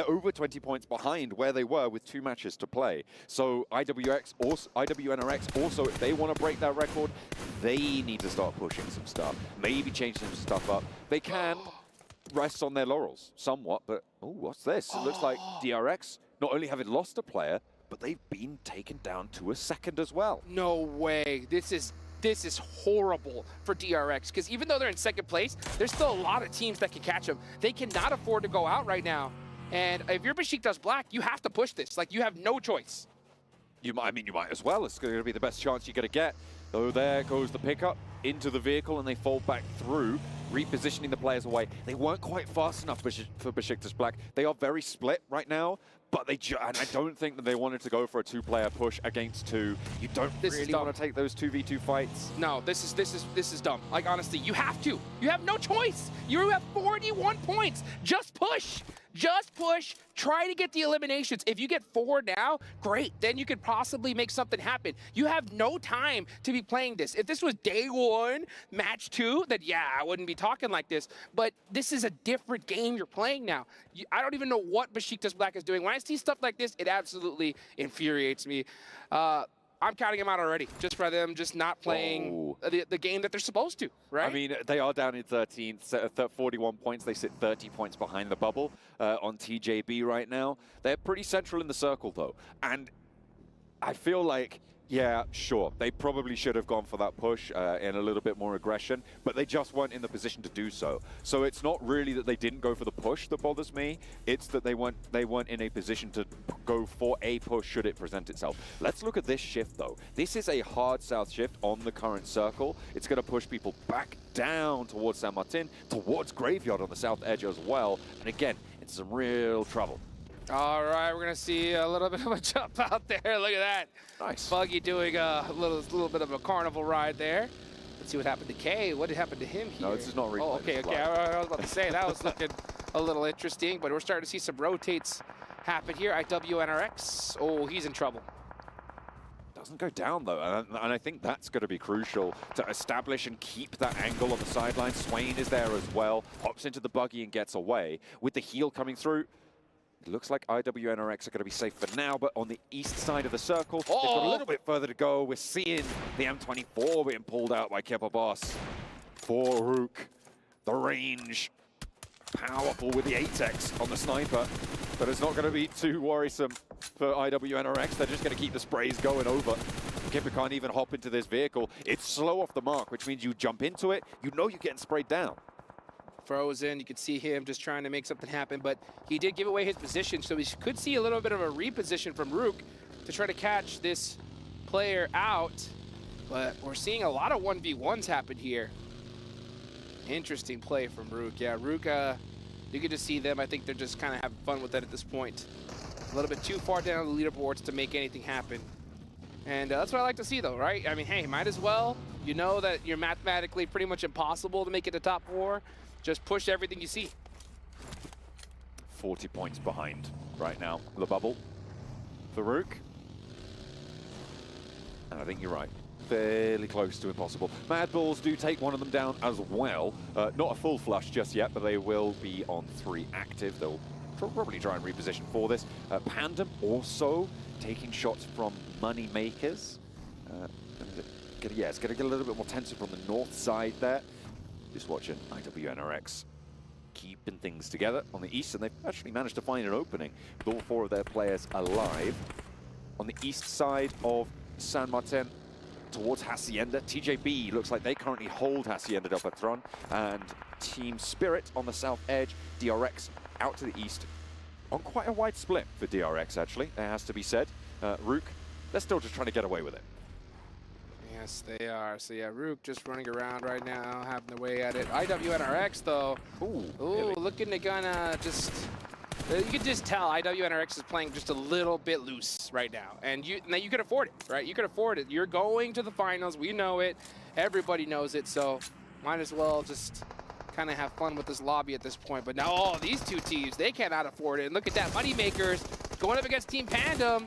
over 20 points behind where they were with 2 matches to play. So IWNRX also, if they want to break that record, they need to start pushing some stuff. Maybe change some stuff up. They can rest on their laurels somewhat, but oh, what's this? It looks like DRX not only having lost a player, but they've been taken down to a second as well. No way. This is horrible for DRX, because even though they're in second place, there's still a lot of teams that can catch them. They cannot afford to go out right now. And if you're Besiktas Black, you have to push this. Like, you have no choice. You might as well. It's going to be the best chance you're going to get. Oh, there goes the pickup into the vehicle, and they fall back through, repositioning the players away. They weren't quite fast enough for Besiktas Black. They are very split right now, but and I don't think that they wanted to go for a two-player push against two. You don't really want to take those 2v2 fights. No, this is dumb. Like, honestly, you have to. You have no choice. You have 41 points. Just push. Just push. Try to get the eliminations. If you get 4 now, great. Then you could possibly make something happen. You have no time to be playing this. If this was day 1, match 2, then yeah, I wouldn't be talking like this. But this is a different game you're playing now. I don't even know what Besiktas Black is doing. When I see stuff like this, it absolutely infuriates me. I'm counting them out already, just for them just not playing the game that they're supposed to, right? I mean, they are down in 13th, 41 points. They sit 30 points behind the bubble on TJB right now. They're pretty central in the circle, though. And I feel like, yeah, sure, they probably should have gone for that push in a little bit more aggression, but they just weren't in the position to do so. So it's not really that they didn't go for the push that bothers me. It's that they weren't in a position to go for a push should it present itself. Let's look at this shift, though. This is a hard south shift on the current circle. It's going to push people back down towards San Martin, towards Graveyard on the south edge as well. And again, it's some real trouble. All right, we're gonna see a little bit of a jump out there. Look at that. Nice. Buggy doing a little bit of a carnival ride there. Let's see what happened to Kay. What happened to him here? No, this is not replay. Oh, okay. I was about to say, that was looking a little interesting, but we're starting to see some rotates happen here. IWNRX. Oh, he's in trouble. Doesn't go down, though, and I think that's going to be crucial to establish and keep that angle on the sideline. Swain is there as well, hops into the buggy and gets away. With the heal coming through, it looks like IWNRX are going to be safe for now, but on the east side of the circle, they've got a little bit further to go. We're seeing the M24 being pulled out by Kepa Boss. For Rook, the range, powerful with the 8x on the sniper, but it's not going to be too worrisome for IWNRX. They're just going to keep the sprays going over. Kepa can't even hop into this vehicle. It's slow off the mark, which means you jump into it, you know you're getting sprayed down. Frozen, you could see him just trying to make something happen, but he did give away his position, so we could see a little bit of a reposition from Rook to try to catch this player out, but we're seeing a lot of 1v1s happen here. Interesting play from Rook. Yeah, Rook, you can just see them. I think they're just kind of having fun with it at this point. A little bit too far down the leaderboards to make anything happen. And that's what I like to see, though, right? I mean, hey, might as well. You know that you're mathematically pretty much impossible to make it to top 4. Just push everything you see. 40 points behind right now, the bubble. Farouk. And I think you're right. Fairly close to impossible. Mad Bulls do take one of them down as well. Not a full flush just yet, but they will be on 3 active. They'll probably try and reposition for this. Pandem also taking shots from money makers. Yeah, it's going to get a little bit more tension from the north side there. Just watching IWNRX keeping things together on the east, and they've actually managed to find an opening with all 4 of their players alive. On the east side of San Martin, towards Hacienda, TJB looks like they currently hold Hacienda del Patron, and Team Spirit on the south edge, DRX out to the east. On quite a wide split for DRX, actually, it has to be said. Rook, they're still just trying to get away with it. Yes, they are. So yeah, Rook just running around right now, having their way at it. IWNRX though, really? Looking to gonna just, you can just tell IWNRX is playing just a little bit loose right now. And you can afford it, right? You can afford it. You're going to the finals, we know it. Everybody knows it, so might as well just kind of have fun with this lobby at this point. But now, these 2 teams, they cannot afford it. And look at that, Moneymakers going up against Team Pandem.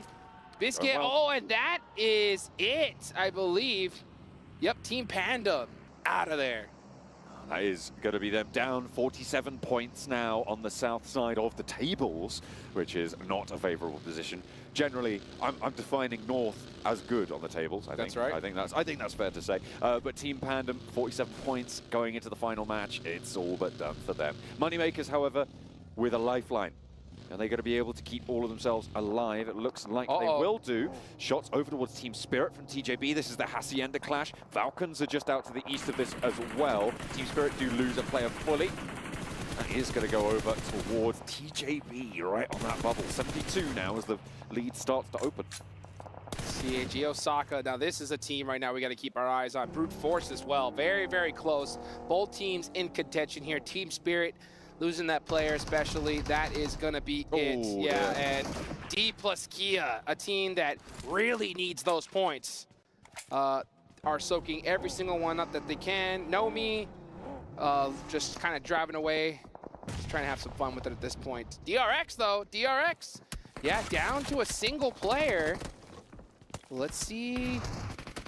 Biscuit, and that is it, I believe. Yep, Team Pandem out of there. That is going to be them down 47 points now on the south side of the tables, which is not a favorable position generally, I'm defining North as good on the tables. That's right. I think that's fair to say. But Team Pandem, 47 points going into the final match. It's all but done for them. Moneymakers, however, with a lifeline. Are they going to be able to keep all of themselves alive? It looks like they will do. Shots over towards Team Spirit from TJB. This is the Hacienda clash. Falcons are just out to the east of this as well. Team Spirit do lose a player fully. That is going to go over towards TJB right on that bubble. 72 now as the lead starts to open. CAG Osaka. Now this is a team right now we got to keep our eyes on. Brute Force as well. Very, very close. Both teams in contention here. Team Spirit losing that player especially. That is going to be it. Yeah, and D plus Kia, a team that really needs those points, are soaking every single one up that they can. Nomi, just kind of driving away. Just trying to have some fun with it at this point. DRX though, DRX. Yeah, down to a single player. Let's see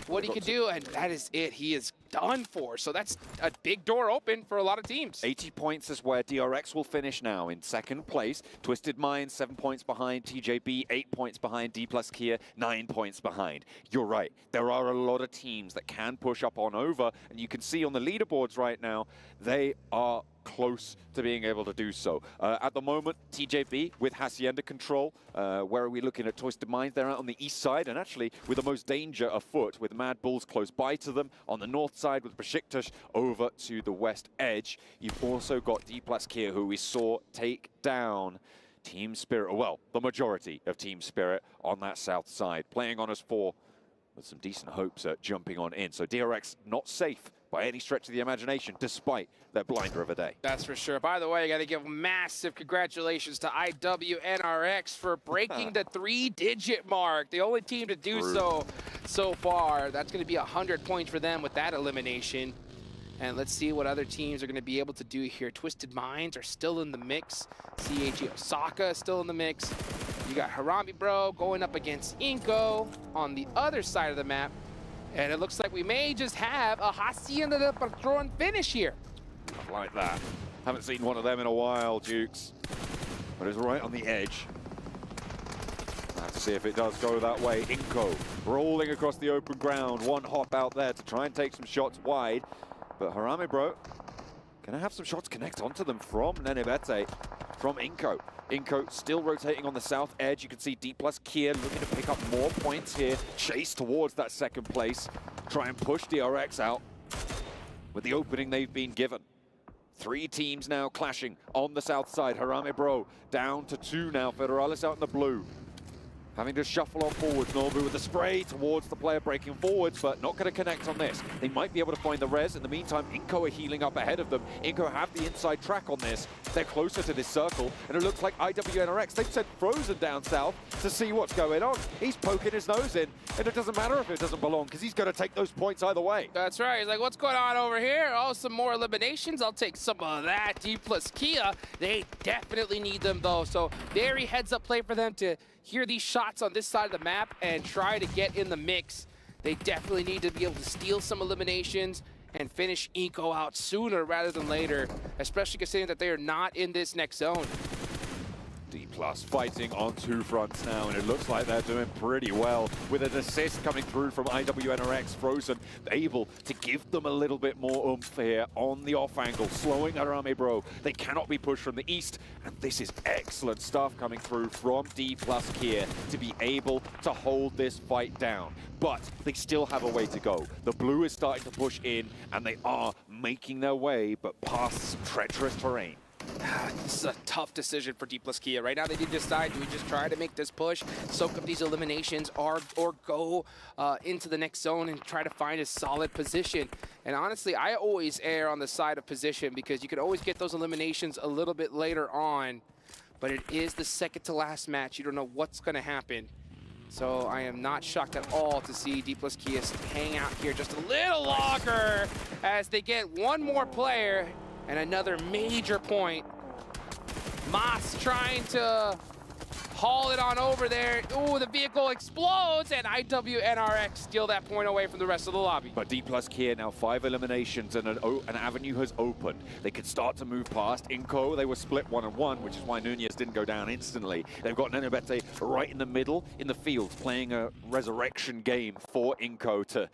what he can do, and that is it. He is done for. So that's a big door open for a lot of teams. 80 points is where DRX will finish now in second place. Twisted Minds, 7 points behind TJB, 8 points behind D plus Kia, 9 points behind. You're right. There are a lot of teams that can push up on over, and you can see on the leaderboards right now, they are close to being able to do so. At the moment, TJB with Hacienda control. Where are we looking at Twisted Minds? They're out on the east side, and actually with the most danger afoot, with Mad Bulls close by to them. On the north side with Besiktas over to the west edge. You've also got D plus Kia, who we saw take down Team Spirit. Well, the majority of Team Spirit on that south side. Playing on us 4 with some decent hopes at jumping on in. So DRX not safe by any stretch of the imagination, despite their blinder of a day. That's for sure. By the way, I got to give massive congratulations to IWNRX for breaking the 3-digit mark. The only team to do so far. That's going to be 100 points for them with that elimination. And let's see what other teams are going to be able to do here. Twisted Minds are still in the mix. CAG Osaka is still in the mix. You got Harami Bro going up against Inko on the other side of the map. And it looks like we may just have a Hacienda de Patron finish here. Like that. Haven't seen one of them in a while, Dukes. But it's right on the edge. Let's see if it does go that way. Inko rolling across the open ground. One hop out there to try and take some shots wide. But Harame Bro, can I have some shots connect onto them from Nenebete, from Inko. Inko still rotating on the south edge. You can see D plus Kia looking to pick up more points here. Chase towards that second place. Try and push DRX out with the opening they've been given. 3 teams now clashing on the south side. Harame Bro down to 2 now. Federalis out in the blue. Having to shuffle on forwards. Nobu with the spray towards the player breaking forwards, but not going to connect on this. They might be able to find the res. In the meantime, Inko are healing up ahead of them. Inko have the inside track on this. They're closer to this circle, and it looks like IWNRX, they've sent Frozen down south to see what's going on. He's poking his nose in, and it doesn't matter if it doesn't belong, because he's going to take those points either way. That's right. He's like, what's going on over here? Oh, some more eliminations. I'll take some of that. D plus Kia, they definitely need them, though. So very heads-up play for them to hear these shots on this side of the map and try to get in the mix. They definitely need to be able to steal some eliminations and finish Inko out sooner rather than later, especially considering that they are not in this next zone. D plus fighting on 2 fronts now, and it looks like they're doing pretty well with an assist coming through from IWNRX. Frozen able to give them a little bit more oomph here on the off angle, slowing Harame Bro. They cannot be pushed from the east, and this is excellent stuff coming through from D plus Kia to be able to hold this fight down. But they still have a way to go. The blue is starting to push in, and they are making their way, but past some treacherous terrain. This is a tough decision for D plus Kia. Right now they need to decide, do we just try to make this push, soak up these eliminations, or go into the next zone and try to find a solid position. And honestly, I always err on the side of position because you can always get those eliminations a little bit later on. But it is the second to last match. You don't know what's going to happen. So I am not shocked at all to see D plus Kia hang out here just a little longer as they get one more player. And another major point. Mas trying to haul it on over there. Ooh, the vehicle explodes, and IWNRX steal that point away from the rest of the lobby. But D plus Kia now 5 eliminations and an avenue has opened. They could start to move past. Inco, they were split 1-1, which is why Nunez didn't go down instantly. They've got Nenobete right in the middle, in the field, playing a resurrection game for Inco to...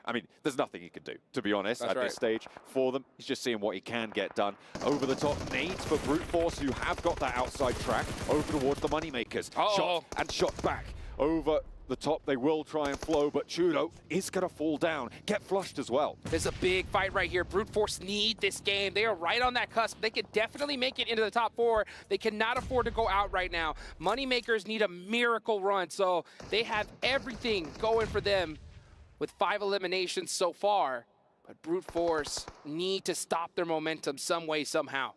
I mean, there's nothing he can do, to be honest, at this stage for them. He's just seeing what he can get done. Over the top nades for Brute Force, who have got that outside track, over towards the Moneymakers. Shot and shot back. Over the top, they will try and flow, but Chudo is going to fall down, get flushed as well. There's a big fight right here. Brute Force need this game. They are right on that cusp. They could definitely make it into the top 4. They cannot afford to go out right now. Moneymakers need a miracle run, so they have everything going for them with 5 eliminations so far. But Brute Force need to stop their momentum some way, somehow.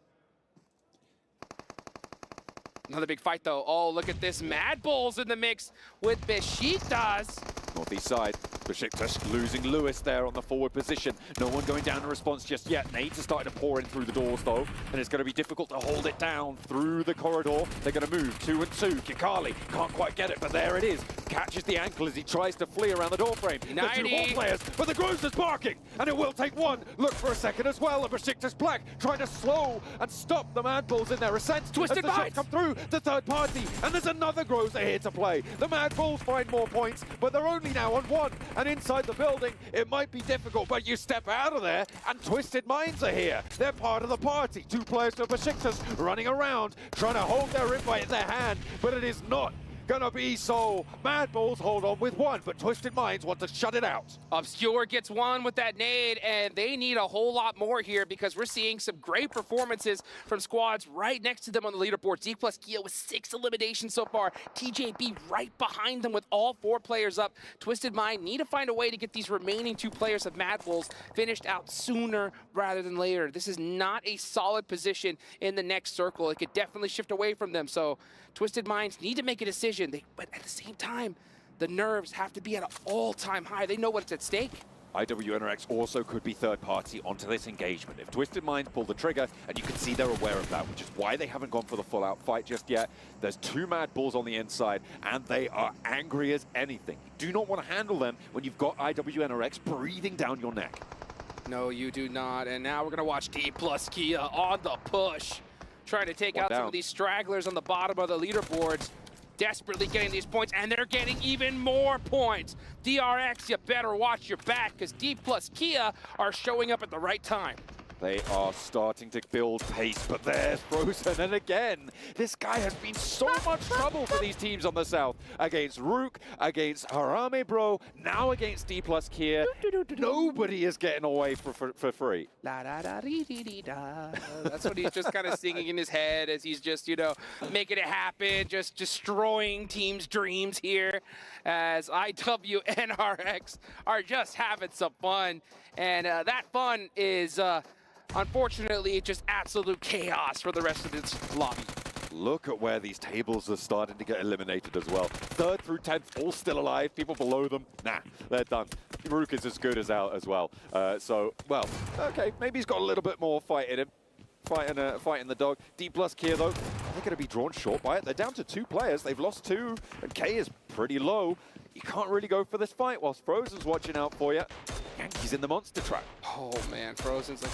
Another big fight, though. Oh, look at this. Mad Bulls in the mix with Besiktas. Northeast side, Besiktas losing Lewis there on the forward position. No one going down in response just yet. Nades are starting to pour in through the doors, though, and it's going to be difficult to hold it down through the corridor. They're going to move 2 and 2. Kikali can't quite get it, but there it is. Catches the ankle as he tries to flee around the door frame. The 2 ball players, but the Gross is barking, and it will take one. Look for a second as well. A Besiktas Black trying to slow and stop the Mad Bulls in their ascent. Twisted Minds come through the third party, and there's another Gross here to play. The Mad Bulls find more points, but they're only now on 1, and inside the building, it might be difficult, but you step out of there, and Twisted Minds are here. They're part of the party. 2 players to Besiktas running around, trying to hold their invite in their hand, but it is not gonna be so. Mad Bulls hold on with 1, but Twisted Minds want to shut it out. Obscure gets 1 with that nade, and they need a whole lot more here because we're seeing some great performances from squads right next to them on the leaderboard. D plus Kia with 6 eliminations so far. TJB right behind them with all 4 players up. Twisted Mind need to find a way to get these remaining 2 players of Mad Bulls finished out sooner rather than later. This is not a solid position in the next circle. It could definitely shift away from them, so Twisted Minds need to make a decision. But at the same time, the nerves have to be at an all-time high. They know what's at stake. IWNRX also could be third party onto this engagement. If Twisted Minds pull the trigger, and you can see they're aware of that, which is why they haven't gone for the full-out fight just yet. There's 2 Mad Bulls on the inside, and they are angry as anything. You do not want to handle them when you've got IWNRX breathing down your neck. No, you do not. And now we're going to watch D plus Kia on the push, trying to take out some of these stragglers on the bottom of the leaderboards. Desperately getting these points, and they're getting even more points. DRX, you better watch your back, because D plus Kia are showing up at the right time. They are starting to build pace, but there's Frozen, and again, this guy has been so much trouble for these teams on the south. Against Rook, against Harame Bro, now against D plus Kia. Nobody is getting away for free. La da da dee dee dee da. That's what he's just kind of singing in his head as he's just, you know, making it happen, just destroying teams' dreams here as IWNRX are just having some fun. And that fun is... unfortunately, just absolute chaos for the rest of this lobby. Look at where these tables are starting to get eliminated as well. 3rd through 10th, all still alive. People below them, nah, they're done. Rook is as good as out as well. So, well, okay, maybe he's got a little bit more fight in him. Fighting the dog. D plus Kia, though, they're going to be drawn short by it. They're down to 2 players. They've lost 2, and K is pretty low. You can't really go for this fight whilst Frozen's watching out for you. Yankees in the monster trap. Oh, man, Frozen's like,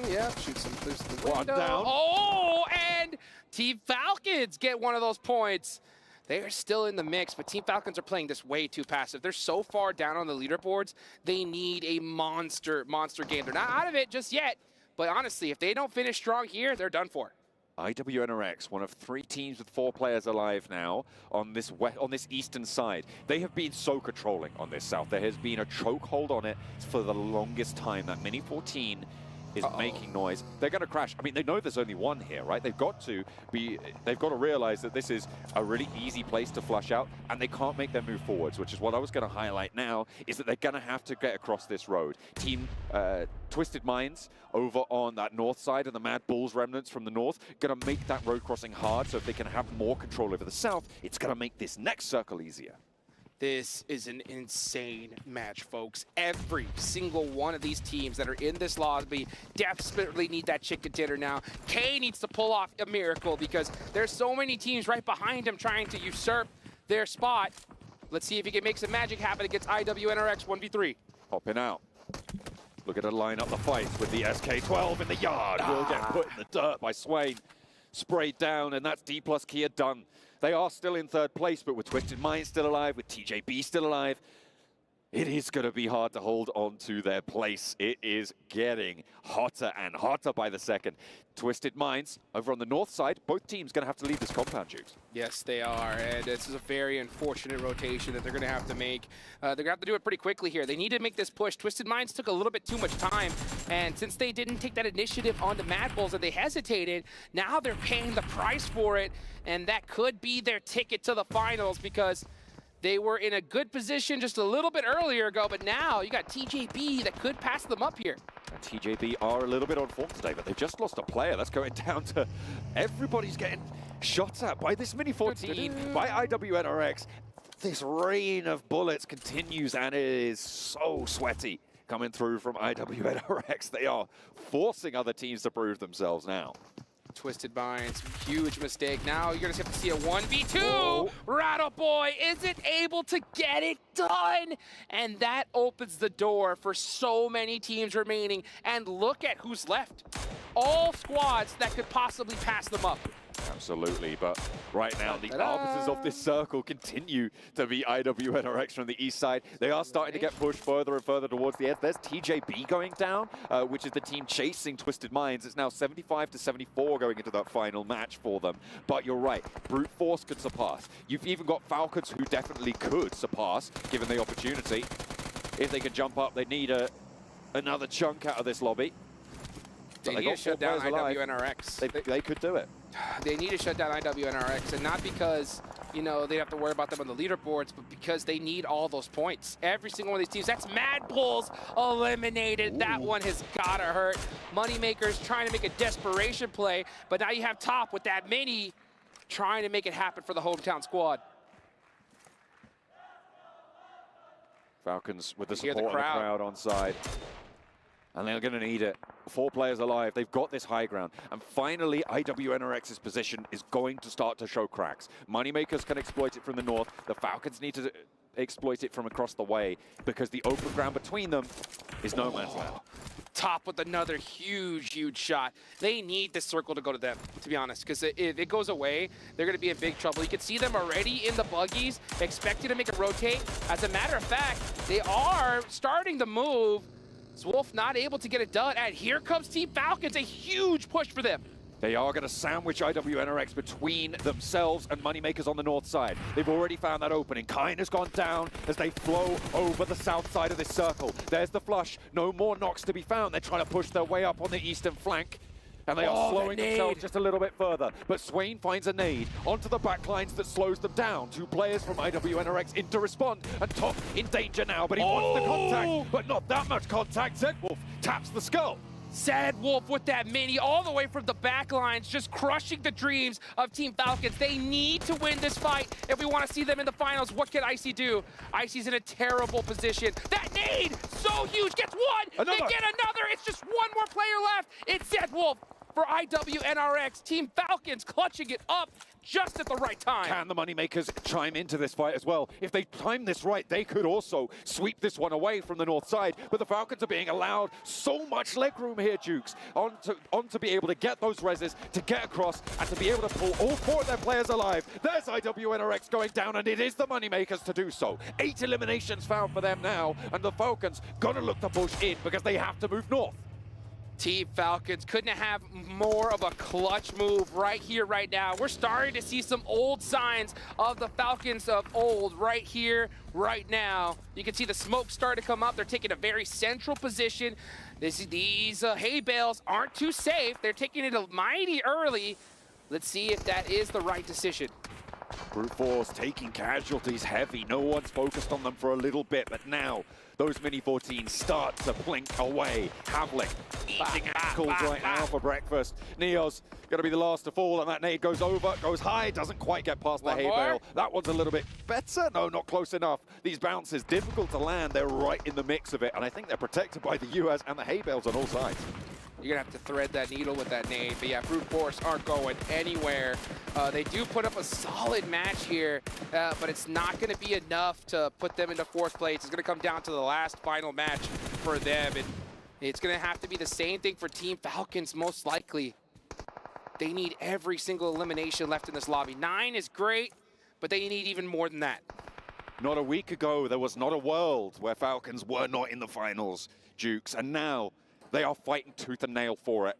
yeah, shoots him through the window. 1 down. Oh, and Team Falcons get 1 of those points. They are still in the mix, but Team Falcons are playing this way too passive. They're so far down on the leaderboards, they need a monster game. They're not out of it just yet, but honestly, if they don't finish strong here, they're done for. IWNRX, one of 3 teams with 4 players alive now on this eastern side. They have been so controlling on this south. There has been a chokehold on it for the longest time. That Mini 14 is making noise. They're going to crash. I mean, they know there's only 1 here, right? They've got to realize that this is a really easy place to flush out, and they can't make their move forwards, which is what I was going to highlight now, is that they're going to have to get across this road. Team Twisted Minds over on that north side, and the Mad Bulls remnants from the north, going to make that road crossing hard, so if they can have more control over the south, it's going to make this next circle easier. This is an insane match, folks. Every single one of these teams that are in this lobby desperately need that chicken dinner now. K needs to pull off a miracle because there's so many teams right behind him trying to usurp their spot. Let's see if he can make some magic happen against IWNRX 1v3. Popping out. Looking to line up the fight with the SK-12 in the yard. Will get put in the dirt by Swain. Sprayed down, and that's D plus Kia done. They are still in third place, but with Twisted Mind still alive, with TJB still alive, it is going to be hard to hold on to their place. It is getting hotter and hotter by the second. Twisted Minds over on the north side, both teams going to have to leave this compound, Jukes. Yes, they are, and this is a very unfortunate rotation that they're going to have to make. They're going to have to do it pretty quickly here. They need to make this push. Twisted Minds took a little bit too much time, and since they didn't take that initiative onto Mad Bulls and they hesitated, now they're paying the price for it, and that could be their ticket to the finals because they were in a good position just a little bit earlier ago, but now you got TJB that could pass them up here. And TJB are a little bit on form today, but they've just lost a player. That's going down to everybody's getting shot at by this Mini 14, by IWNRX. This rain of bullets continues, and it is so sweaty coming through from IWNRX. They are forcing other teams to prove themselves now. Twisted Minds, huge mistake. Now you're going to have to see a 1v2. Rattle Boy isn't able to get it done. And that opens the door for so many teams remaining. And look at who's left. All squads that could possibly pass them up. Absolutely, but right now the arbiters of this circle continue to be IWNRX from the east side. They are starting to get pushed further and further towards the edge. There's TJB going down, which is the team chasing Twisted Minds. It's now 75-74 going into that final match for them. But you're right, Brute Force could surpass. You've even got Falcons who definitely could surpass, given the opportunity. If they can jump up, they need another chunk out of this lobby. They need to shut down IWNRX. They could do it. They need to shut down IWNRX, and not because, you know, they have to worry about them on the leaderboards, but because they need all those points. Every single one of these teams, that's Mad Bulls eliminated. Ooh. That one has gotta hurt. Moneymakers trying to make a desperation play, but now you have Top with that mini trying to make it happen for the hometown squad. Falcons with the support of the crowd on side. And they're going to need it. 4 players alive. They've got this high ground. And finally, IWNRX's position is going to start to show cracks. Moneymakers can exploit it from the north. The Falcons need to exploit it from across the way because the open ground between them is no man's land. Top with another huge shot. They need this circle to go to them, to be honest, because if it goes away, they're going to be in big trouble. You can see them already in the buggies, expecting to make a rotate. As a matter of fact, they are starting to move. Wolf not able to get it done, and here comes Team Falcons, a huge push for them. They are going to sandwich IWNRX between themselves and Moneymakers on the north side. They've already found that opening. Kine has gone down as they flow over the south side of this circle. There's the flush. No more knocks to be found. They're trying to push their way up on the eastern flank. And they are slowing themselves just a little bit further. But Swain finds a nade onto the backlines that slows them down. 2 players from IWNRX in to respond. And Top in danger now, but he wants the contact. But not that much contact. Zedwolf taps the skull. Zedwolf with that mini all the way from the backlines, just crushing the dreams of Team Falcons. They need to win this fight if we want to see them in the finals. What can Icy do? Icy's in a terrible position. That nade, so huge, gets one. They get another. It's just one more player left. It's Zedwolf for IWNRX. Team Falcons clutching it up just at the right time. Can the Moneymakers chime into this fight as well? If they time this right, they could also sweep this one away from the north side. But the Falcons are being allowed so much leg room here, Jukes, on to be able to get those reses, to get across, and to be able to pull all 4 of their players alive. There's IWNRX going down, and it is the Moneymakers to do so. 8 eliminations found for them now, and the Falcons gonna look to push in because they have to move north. Team Falcons couldn't have more of a clutch move right here, right now. We're starting to see some old signs of the Falcons of old right here, right now. You can see the smoke start to come up. They're taking a very central position. These hay bales aren't too safe. They're taking it mighty early. Let's see if that is the right decision. Brute Force taking casualties heavy. No one's focused on them for a little bit, but now those Mini-14s start to blink away. Havlik eating ankles right now for breakfast. Neo's going to be the last to fall, and that nade goes over, goes high, doesn't quite get past the hay bale. That one's a little bit better. No, not close enough. These bounces, difficult to land. They're right in the mix of it, and I think they're protected by the US and the hay bales on all sides. You're going to have to thread that needle with that nade. But yeah, Brute Force aren't going anywhere. They do put up a solid match here, but it's not going to be enough to put them into 4th place. It's going to come down to the last final match for them. And it's going to have to be the same thing for Team Falcons, most likely. They need every single elimination left in this lobby. 9 is great, but they need even more than that. Not a week ago, there was not a world where Falcons were not in the finals, Dukes. And now they are fighting tooth and nail for it.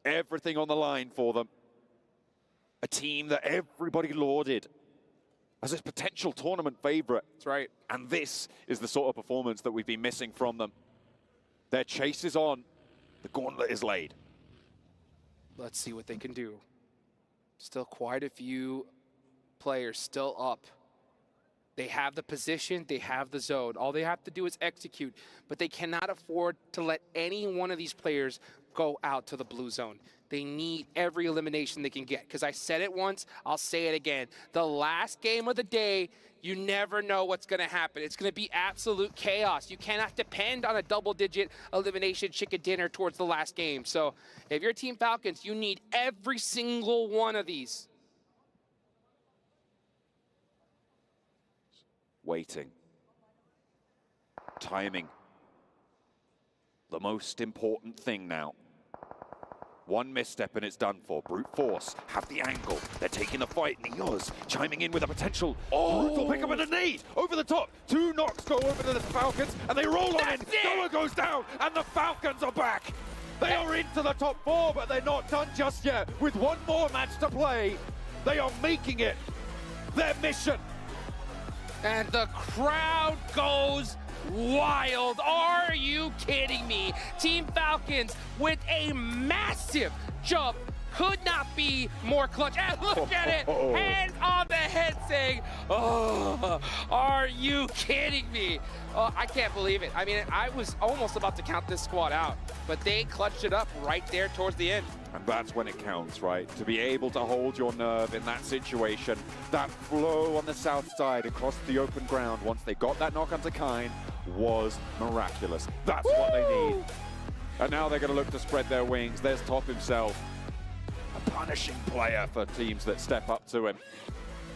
Everything on the line for them. A team that everybody lauded as a potential tournament favorite. That's right. And this is the sort of performance that we've been missing from them. Their chase is on. The gauntlet is laid. Let's see what they can do. Still quite a few players still up. They have the position, they have the zone. All they have to do is execute, but they cannot afford to let any one of these players go out to the blue zone. They need every elimination they can get, because I said it once, I'll say it again. The last game of the day, you never know what's going to happen. It's going to be absolute chaos. You cannot depend on a double-digit elimination chicken dinner towards the last game. So if you're Team Falcons, you need every single one of these. Waiting. Timing. The most important thing now. One misstep and it's done for. Brute Force have the angle. They're taking the fight. Neos chiming in with a potential brutal pick up and a nade over the top. 2 knocks go over to the Falcons and they roll on in. Noah goes down and the Falcons are back. They are into the top 4, but they're not done just yet. With one more match to play, they are making it their mission. And the crowd goes wild. Are you kidding me? Team Falcons with a massive jump. Could not be more clutch. And look at it. Hands on the head saying, oh, are you kidding me? I can't believe it. I mean, I was almost about to count this squad out, but they clutched it up right there towards the end. And that's when it counts, right? To be able to hold your nerve in that situation. That flow on the south side across the open ground once they got that knock onto Kine was miraculous. That's what they need. And now they're going to look to spread their wings. There's Top himself. A punishing player for teams that step up to him.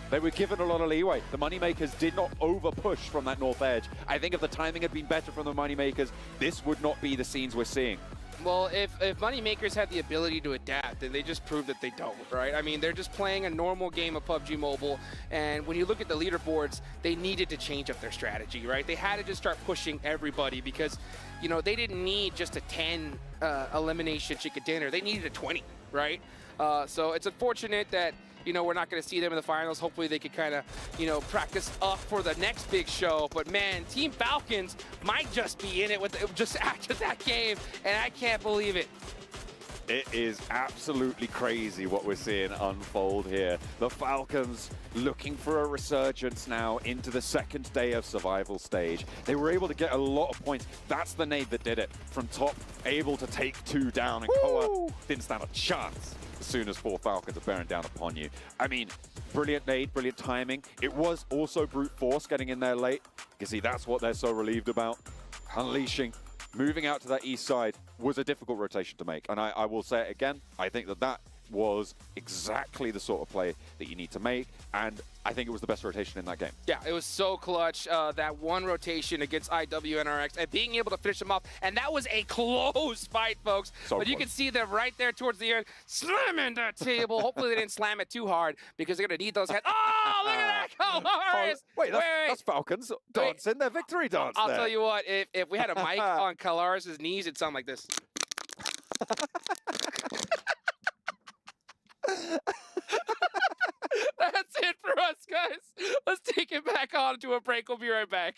They were given a lot of leeway. The Moneymakers did not over-push from that north edge. I think if the timing had been better from the Moneymakers, this would not be the scenes we're seeing. Well, if Moneymakers had the ability to adapt, then they just proved that they don't, right? I mean, they're just playing a normal game of PUBG Mobile, and when you look at the leaderboards, they needed to change up their strategy, right? They had to just start pushing everybody because, you know, they didn't need just a 10 elimination chicken dinner. They needed a 20, right? So it's unfortunate that, you know, we're not going to see them in the finals. Hopefully they could kind of, you know, practice up for the next big show. But man, Team Falcons might just be in it with just after that game, and I can't believe it. It is absolutely crazy what we're seeing unfold here. The Falcons looking for a resurgence now into the second day of survival stage. They were able to get a lot of points. That's the nade that did it. From top, able to take 2 down, and Koa didn't stand a chance as soon as 4 Falcons are bearing down upon you. I mean, brilliant nade, brilliant timing. It was also Brute Force getting in there late. You can see that's what they're so relieved about. Unleashing. Moving out to that east side was a difficult rotation to make. And I will say it again, I think that was exactly the sort of play that you need to make. And I think it was the best rotation in that game. Yeah, it was so clutch. That one rotation against IWNRX and being able to finish them off. And that was a close fight, folks. So but you can see them right there towards the end, slamming that table. Hopefully they didn't slam it too hard because they're going to need those heads. Oh, look at that, Colares! Wait, that's Falcons dancing their victory dance. I'll tell you what, if we had a mic on Colares' knees, it'd sound like this. That's it for us, guys. Let's take it back on to a break. We'll be right back.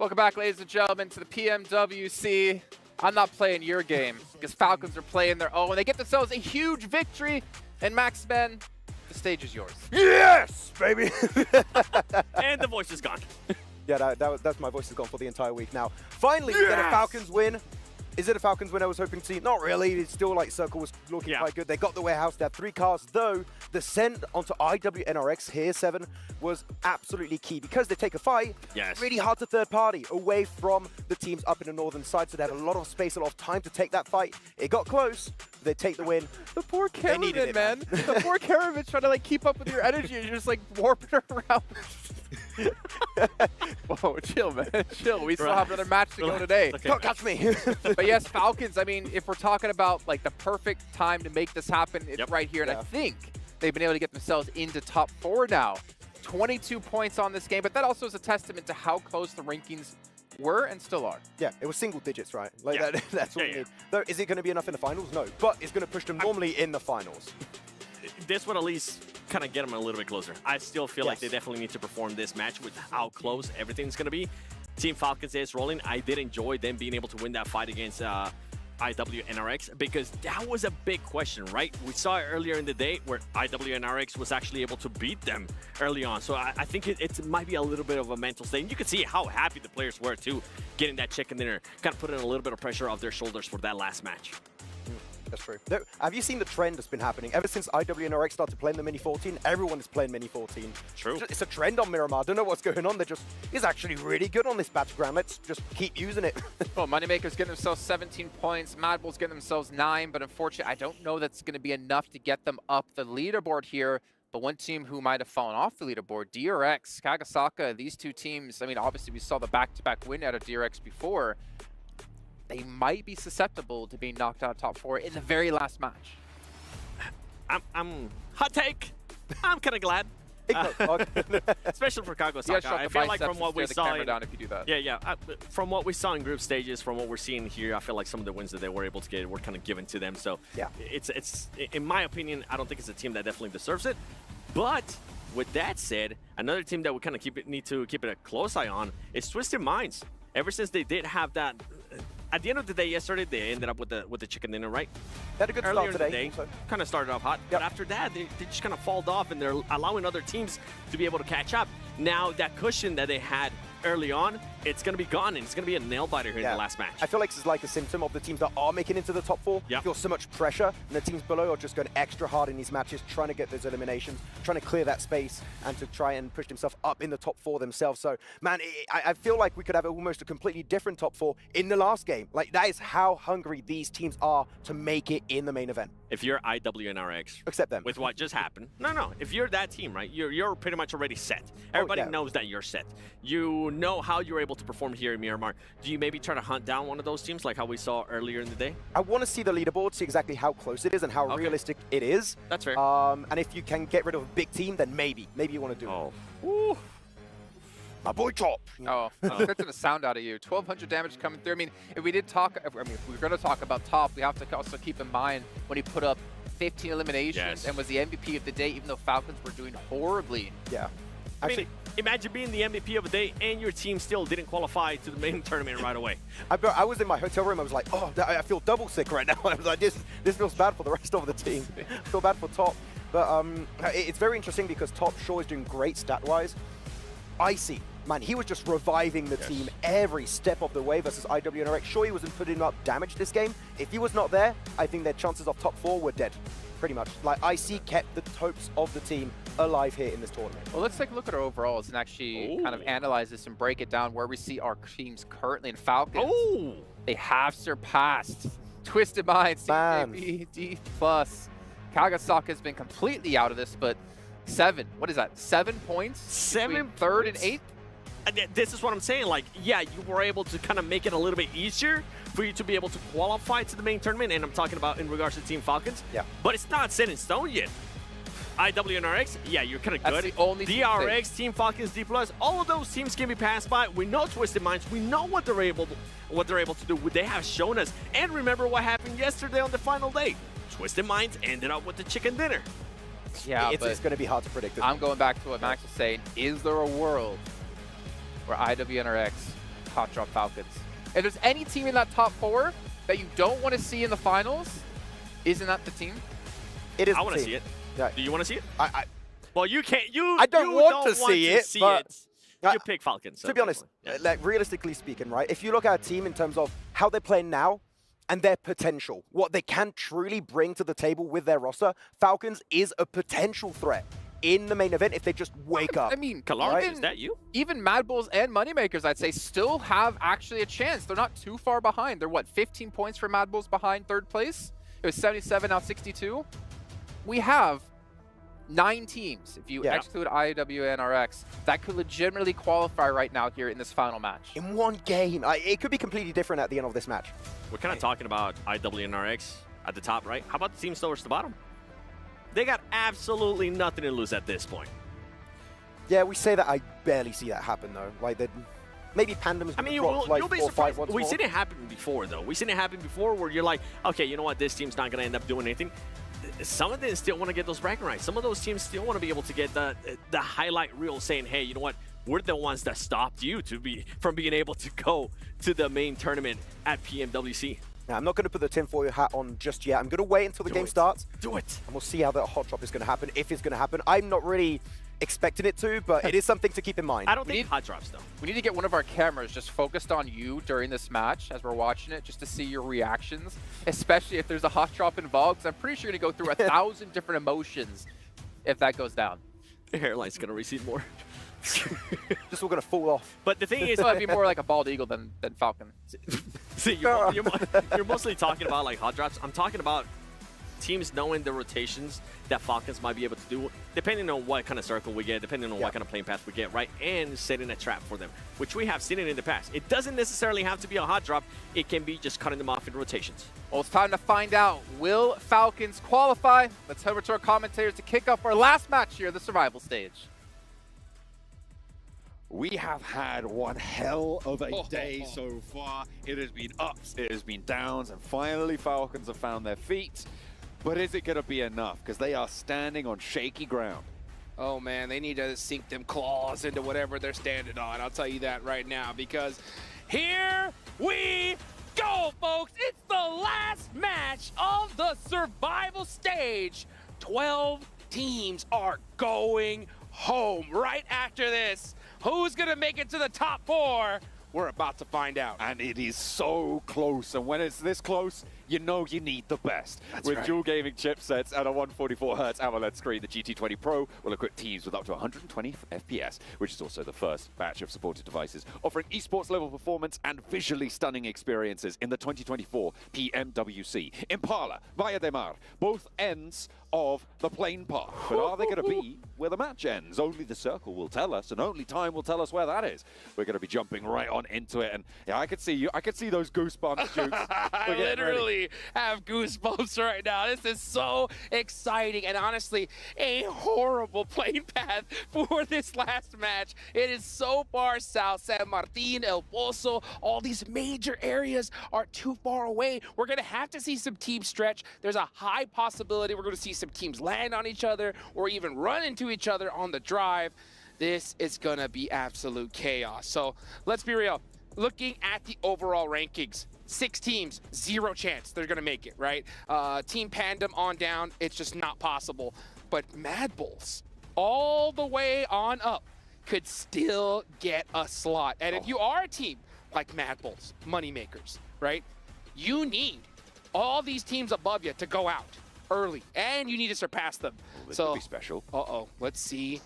Welcome back, ladies and gentlemen, to the PMWC. I'm not playing your game because Falcons are playing their own. They get themselves a huge victory. And Max Ben, the stage is yours. Yes, baby. And the voice is gone. Yeah, that's my voice is gone for the entire week now. Finally, we get a Falcons win. Is it a Falcons win I was hoping to see? Not really. It's still like Circle was looking quite good. They got the warehouse. They had 3 cars, though the send onto IWNRX here, 7, was absolutely key because they take a fight. Yes. Really hard to third party away from the teams up in the northern side, so they had a lot of space, a lot of time to take that fight. It got close. They take the win. The poor Caravan, man. The poor Caravan trying to like keep up with your energy and you're just like warping around. Whoa, chill, man. Chill. We still have another match to go today. Okay. Don't catch me. But yes, Falcons, I mean, if we're talking about like the perfect time to make this happen, it's right here. And I think they've been able to get themselves into top 4 now. 22 points on this game, but that also is a testament to how close the rankings were and still are. Yeah, it was single digits, right? Like that's what we need. Though, is it going to be enough in the finals? No, but it's going to push them normally in the finals. This would at least kind of get them a little bit closer. I still feel like they definitely need to perform this match with how close everything's going to be. Team Falcons is rolling. I did enjoy them being able to win that fight against IWNRX because that was a big question, right? We saw it earlier in the day where IWNRX was actually able to beat them early on. So I think it might be a little bit of a mental state. And you can see how happy the players were too, getting that chicken dinner, kind of putting a little bit of pressure off their shoulders for that last match. That's true. Have you seen the trend that's been happening? Ever since IWNRX started playing the Mini 14, everyone is playing Mini 14. True. It's a trend on Miramar. I don't know what's going on. It's actually really good on this battleground. Let's just keep using it. Well, Moneymaker's getting themselves 17 points. Mad Bull's getting themselves 9, but unfortunately, I don't know that's going to be enough to get them up the leaderboard here. But one team who might have fallen off the leaderboard, DRX, Kagasaka, these two teams, I mean, obviously we saw the back-to-back win out of DRX before. They might be susceptible to being knocked out of top 4 in the very last match. I'm hot take. I'm kind of glad. Especially for Kagasaka. I feel like from what we saw down if you do that. Yeah. From what we saw in group stages, from what we're seeing here, I feel like some of the wins that they were able to get were kind of given to them. So it's in my opinion, I don't think it's a team that definitely deserves it. But with that said, another team that we kind of need to keep a close eye on is Twisted Minds. Ever since they did have that. At the end of the day, yesterday, they ended up with the chicken dinner, right? They had a good Earlier start today. In the day, kind of started off hot. But after that, they just kind of falled off, and they're allowing other teams to be able to catch up. Now, that cushion that they had early on, it's going to be gone, and it's going to be a nail-biter here in the last match. I feel like this is like a symptom of the teams that are making it into the top 4. Feel so much pressure, and the teams below are just going extra hard in these matches, trying to get those eliminations, trying to clear that space, and to try and push themselves up in the top 4 themselves. So, man, I feel like we could have almost a completely different top 4 in the last game. Like, that is how hungry these teams are to make it in the main event. If you're IWNRX, accept them. With what just happened. No. If you're that team, right, you're pretty much already set. Everybody knows that you're set. You know how you're able to perform here in Miramar. Do you maybe try to hunt down one of those teams like how we saw earlier in the day? I want to see the leaderboard, see exactly how close it is and how realistic it is. That's fair. And if you can get rid of a big team, then maybe you want to do it. Ooh. My boy Top. Oh, expecting a sound out of you. 1,200 damage coming through. I mean, if we did talk, if we're going to talk about Top, we have to also keep in mind when he put up 15 eliminations and was the MVP of the day, even though Falcons were doing horribly. Yeah. Actually, imagine being the MVP of the day and your team still didn't qualify to the main tournament right away. I was in my hotel room. I was like, oh, I feel double sick right now. I was like, this feels bad for the rest of the team. I feel bad for Top. But it's very interesting because Top sure is doing great stat-wise. Icy, man, he was just reviving the team every step of the way versus IWNRX. Sure, he wasn't putting up damage this game. If he was not there, I think their chances of top 4 were dead, pretty much. Like, Icy kept the hopes of the team alive here in this tournament. Well, let's take a look at our overalls and actually kind of analyze this and break it down where we see our teams currently in Falcons. They have surpassed Twisted Minds, D+. Kagasaka has been completely out of this, but 7 points? 7 3rd and 8th? This is what I'm saying. Like, yeah, you were able to kind of make it a little bit easier for you to be able to qualify to the main tournament, and I'm talking about in regards to Team Falcons. Yeah. But it's not set in stone yet. IWNRX, yeah, you're kind of good. That's the only DRX, Team Falcons, D+, all of those teams can be passed by. We know Twisted Minds. We know what they're able to do. They have shown us. And remember what happened yesterday on the final day. Twisted Minds ended up with the chicken dinner. Yeah, it's going to be hard to predict. I'm going back to what Max was saying. Is there a world where IWNRX Hot Drop Falcons. If there's any team in that top 4 that you don't want to see in the finals, isn't that the team? It is. I want to see it. Yeah. Do you want to see it? I well, you can't. I don't want to see it. You pick Falcons. To be honest, like realistically speaking, right? If you look at a team in terms of how they're playing now and their potential, what they can truly bring to the table with their roster, Falcons is a potential threat in the main event if they just wake up. I mean, Kalar, is that you? Even Mad Bulls and Moneymakers, I'd say, still have actually a chance. They're not too far behind. They're, what, 15 points for Mad Bulls behind third place? It was 77, now 62. We have 9 teams, if you exclude IW and RX, that could legitimately qualify right now here in this final match. In one game. It could be completely different at the end of this match. We're kind of talking about IW and RX at the top, right? How about the teams towards the bottom? They got absolutely nothing to lose at this point. Yeah, we say that. I barely see that happen, though. Like, maybe Pandem's I mean, drop, like, you'll be 4 or 5 surprised. once We've more. seen it happen before, though. We've seen it happen before where you're like, okay, you know what? This team's not going to end up doing anything. Some of them still want to get those bragging rights. Some of those teams still want to be able to get the highlight reel saying, hey, you know what? We're the ones that stopped you from being able to go to the main tournament at PMWC. Now, I'm not going to put the tinfoil hat on just yet. I'm going to wait until the game starts. Do it. And we'll see how the hot drop is going to happen, if it's going to happen. I'm not really expecting it to, but it is something to keep in mind. I don't think hot drops, though. We need to get one of our cameras just focused on you during this match as we're watching it, just to see your reactions, especially if there's a hot drop involved, because I'm pretty sure you're going to go through 1,000 different emotions if that goes down. The hairline's going to recede more. Just all going to fall off. But the thing is... So it'd be more like a bald eagle than Falcon. See, you're mostly talking about like hot drops. I'm talking about teams knowing the rotations that Falcons might be able to do, depending on what kind of circle we get, depending on what kind of playing path we get, right? And setting a trap for them, which we have seen it in the past. It doesn't necessarily have to be a hot drop. It can be just cutting them off in rotations. Well, it's time to find out. Will Falcons qualify? Let's head over to our commentators to kick off our last match here, the survival stage. We have had one hell of a day so far. It has been ups, it has been downs, and finally Falcons have found their feet. But is it going to be enough? Because they are standing on shaky ground. Oh man, they need to sink them claws into whatever they're standing on. I'll tell you that right now, because here we go, folks. It's the last match of the survival stage. 12 teams are going home right after this. Who's gonna make it to the top 4? We're about to find out. And it is so close. And when it's this close, you know you need the best. With dual gaming chipsets and a 144Hz AMOLED screen, the GT20 Pro will equip teams with up to 120 FPS, which is also the first batch of supported devices, offering esports level performance and visually stunning experiences in the 2024 PMWC. Impala, Via de Mar, both ends of the plane path. But are they going to be where the match ends? Only the circle will tell us, and only time will tell us where that is. We're going to be jumping right on into it, and yeah, I could see you. I could see those goosebumps, Jukes. I literally have goosebumps right now. This is so exciting, and honestly, a horrible plane path for this last match. It is so far south. San Martin, El Pozo, all these major areas are too far away. We're going to have to see some teams stretch. There's a high possibility we're going to see some teams land on each other or even run into each other on the drive. This is going to be absolute chaos. So let's be real. Looking at the overall rankings, 6 teams, 0 chance they're going to make it, right? Team Pandem on down, it's just not possible. But Mad Bulls, all the way on up, could still get a slot. And if you are a team like Mad Bulls, Moneymakers, right? You need all these teams above you to go out early, and you need to surpass them. This so would be special. Let's see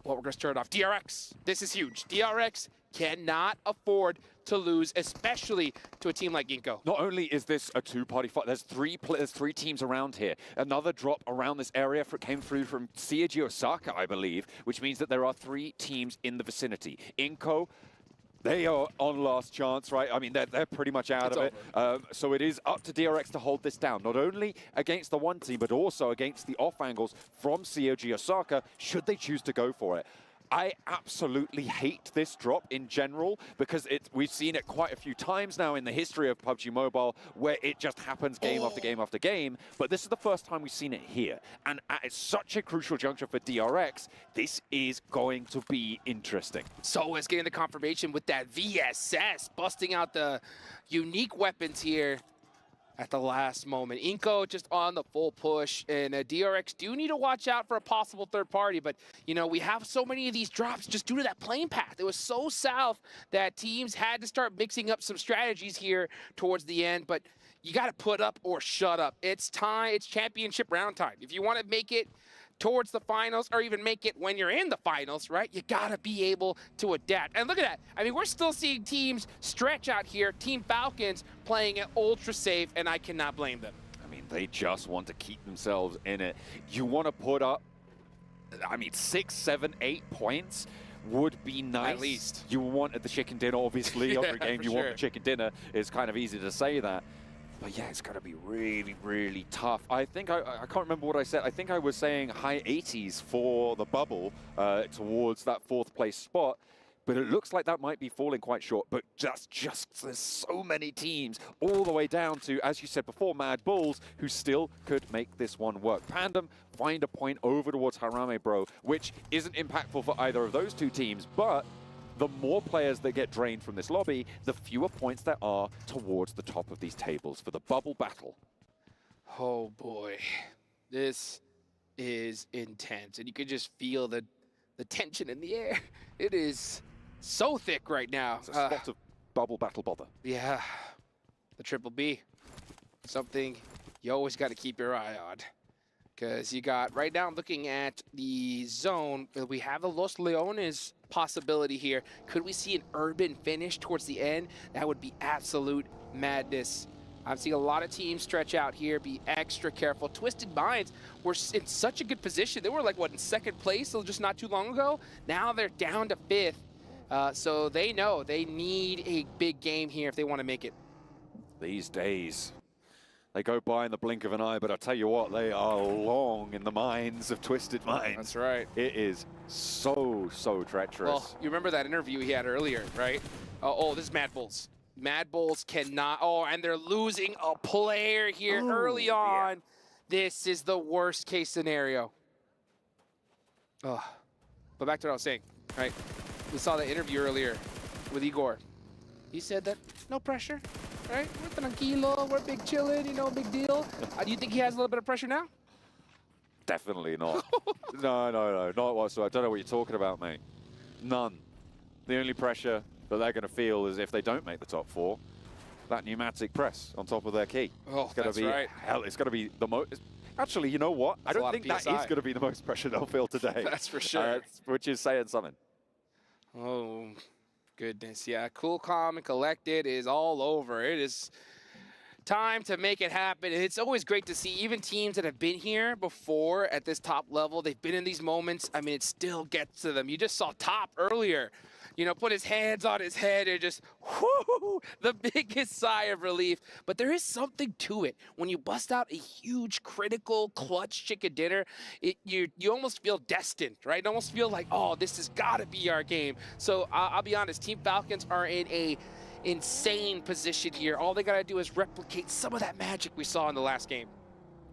what we're going to start off. DRX, this is huge. DRX cannot afford to lose, especially to a team like Ginkgo. Not only is this a two-party fight, there's three teams around here. Another drop around this area came through from COG Osaka, I believe, which means that there are 3 teams in the vicinity. Inco, they are on last chance, right? I mean, they're pretty much out of it. So it is up to DRX to hold this down, not only against the one team, but also against the off angles from COG Osaka, should they choose to go for it. I absolutely hate this drop in general because we've seen it quite a few times now in the history of PUBG Mobile where it just happens game after game after game. But this is the first time we've seen it here. And at such a crucial juncture for DRX, this is going to be interesting. So is getting the confirmation with that VSS, busting out the unique weapons here at the last moment. Inko just on the full push, and DRX do need to watch out for a possible third party, but you know, we have so many of these drops just due to that plane path. It was so south that teams had to start mixing up some strategies here towards the end, but you got to put up or shut up. It's time, it's championship round time. If you want to make it towards the finals, or even make it when you're in the finals, right? You gotta be able to adapt. And look at that. I mean, we're still seeing teams stretch out here. Team Falcons playing it ultra safe, and I cannot blame them. I mean, they just want to keep themselves in it. You want to put up, I mean, 6, 7, 8 points would be nice. At least. You want the chicken dinner, obviously. Every game you sure. want the chicken dinner. It's kind of easy to say that. But yeah, it's going to be really, really tough. I think, I can't remember what I said. I think I was saying high 80s for the bubble towards that 4th place spot. But it looks like that might be falling quite short. But just there's so many teams all the way down to, as you said before, Mad Bulls, who still could make this one work. Pandem find a point over towards Harame Bro, which isn't impactful for either of those two teams, but the more players that get drained from this lobby, the fewer points there are towards the top of these tables for the bubble battle. Oh boy, this is intense, and you can just feel the tension in the air. It is so thick right now. It's a spot of bubble battle bother. Yeah, the triple B, something you always got to keep your eye on. Because you got, right now, looking at the zone, we have the Los Leones possibility here. Could we see an urban finish towards the end? That would be absolute madness. I'm seeing a lot of teams stretch out here, be extra careful. Twisted Minds were in such a good position. They were like, what, in 2nd place just not too long ago? Now they're down to 5th. So they know they need a big game here if they want to make it. These days, they go by in the blink of an eye, but I tell you what, they are long in the minds of Twisted Minds. That's right. It is so treacherous. Well, you remember that interview he had earlier, right? Oh, this is Mad Bulls. Mad Bulls cannot, and they're losing a player here early on. Yeah. This is the worst case scenario. But back to what I was saying, right? We saw the interview earlier with Igor. He said that no pressure. Right? We're tranquilo, we're big chillin', you know, big deal. Do you think he has a little bit of pressure now? Definitely not. No, not whatsoever. I don't know what you're talking about, mate. None. The only pressure that they're going to feel is if they don't make the top 4, that pneumatic press on top of their key. Oh, it's gonna that's be, right. Hell, it's going to be the most... Actually, you know what? I don't think that is going to be the most pressure they'll feel today. That's for sure. Which is saying something. Oh, goodness, yeah. Cool, calm, and collected is all over. It is time to make it happen. It's always great to see even teams that have been here before at this top level. They've been in these moments. I mean, it still gets to them. You just saw Top earlier, you know, put his hands on his head and just, whoo, the biggest sigh of relief. But there is something to it. When you bust out a huge, critical, clutch chicken dinner, you almost feel destined, right? You almost feel like, oh, this has got to be our game. So I'll be honest, Team Falcons are in a insane position here. All they got to do is replicate some of that magic we saw in the last game.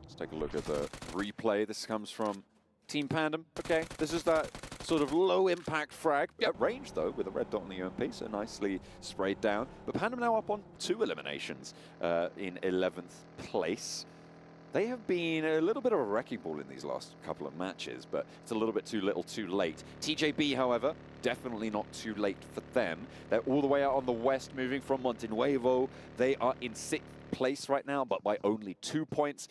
Let's take a look at the replay. This comes from Team Pandem. Okay, this is that sort of low impact frag. Yep. At range though, with a red dot on the UMP, so nicely sprayed down. But Pandem now up on 2 eliminations in 11th place. They have been a little bit of a wrecking ball in these last couple of matches, but it's a little bit too little too late. TJB, however, definitely not too late for them. They're all the way out on the west, moving from Monte Nuevo. They are in 6th place right now, but by only 2 points.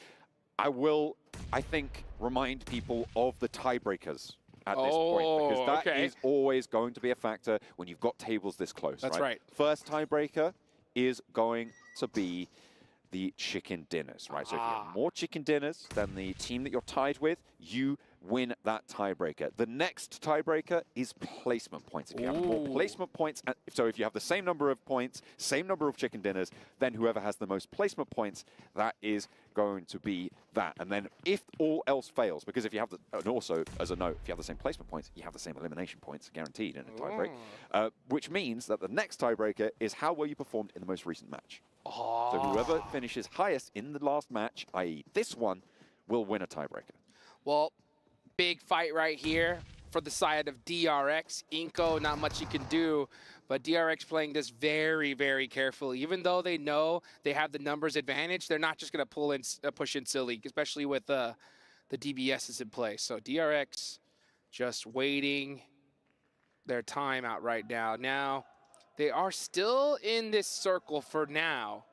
I will, I think, remind people of the tiebreakers at this point, because that is always going to be a factor when you've got tables this close. That's right. First tiebreaker is going to be the chicken dinners, right? So if you have more chicken dinners than the team that you're tied with, you win that tiebreaker. The next tiebreaker is placement points. If you have more placement points, so if you have the same number of points, same number of chicken dinners, then whoever has the most placement points, that is going to be that. And then if all else fails, because if you have the, and also as a note, if you have the same placement points, you have the same elimination points guaranteed in a tiebreak, which means that the next tiebreaker is how well you performed in the most recent match. So whoever finishes highest in the last match, i.e. this one, will win a tiebreaker. Well, big fight right here for the side of DRX. Inko, not much you can do, but DRX playing this very, very carefully. Even though they know they have the numbers advantage, they're not just going to pull in, push in silly, especially with the DBSs in place. So DRX just waiting their time out right now. Now, they are still in this circle for now.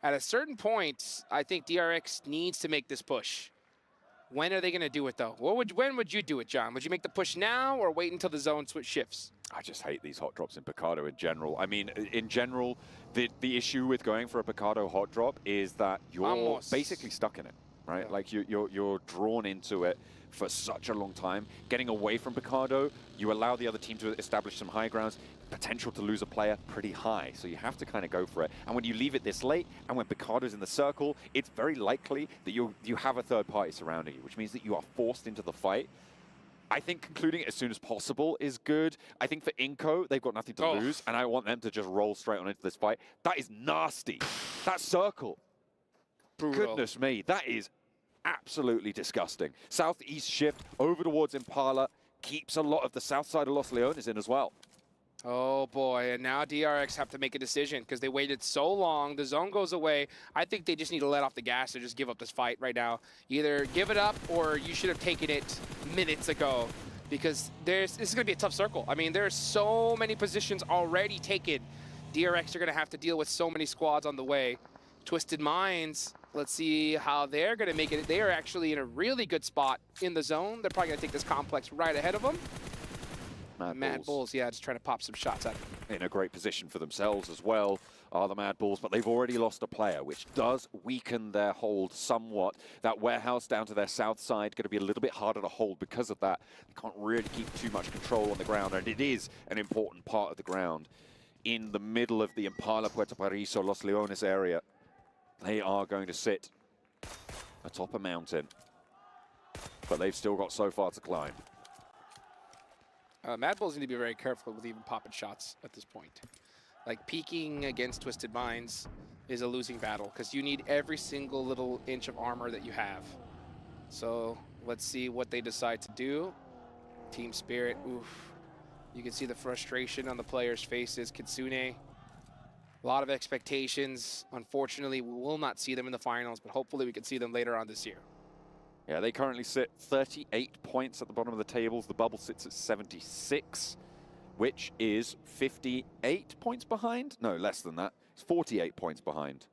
At a certain point, I think DRX needs to make this push. When are they going to do it, though? When would you do it, John? Would you make the push now or wait until the zone switch shifts? I just hate these hot drops in Picado in general. I mean, in general, the issue with going for a Picado hot drop is that you're basically stuck in it, right? Yeah. Like you're drawn into it for such a long time. Getting away from Picado, you allow the other team to establish some high grounds. Potential to lose a player pretty high, so you have to kind of go for it. And when you leave it this late, and when Picado's in the circle, it's very likely that you have a third party surrounding you, which means that you are forced into the fight. I think concluding it as soon as possible is good. I think for Inko, they've got nothing to lose, and I want them to just roll straight on into this fight. That is nasty. That circle. Brutal. Goodness me, that is absolutely disgusting. Southeast shift over towards Impala keeps a lot of the south side of Los Leones in as well. Oh boy, and now DRX have to make a decision because they waited so long. The zone goes away. I think they just need to let off the gas or just give up this fight right now. Either give it up or you should have taken it minutes ago because this is going to be a tough circle. I mean, there's so many positions already taken. DRX are going to have to deal with so many squads on the way. Twisted Minds, let's see how they're going to make it. They are actually in a really good spot in the zone. They're probably going to take this complex right ahead of them. Mad Bulls, yeah, just trying to pop some shots at him. In a great position for themselves as well are the Mad Bulls, but they've already lost a player, which does weaken their hold somewhat. That warehouse down to their south side going to be a little bit harder to hold because of that. They can't really keep too much control on the ground, and it is an important part of the ground. In the middle of the Impala, Puerto Paraiso, Los Leones area, they are going to sit atop a mountain, but they've still got so far to climb. Mad Bulls need to be very careful with even popping shots at this point. Like, peeking against Twisted Minds is a losing battle because you need every single little inch of armor that you have. So let's see what they decide to do. Team Spirit, oof. You can see the frustration on the players' faces. Kitsune, a lot of expectations. Unfortunately, we will not see them in the finals, but hopefully we can see them later on this year. Yeah, they currently sit 38 points at the bottom of the tables. The bubble sits at 76, which is 58 points behind. No, less than that. It's 48 points behind.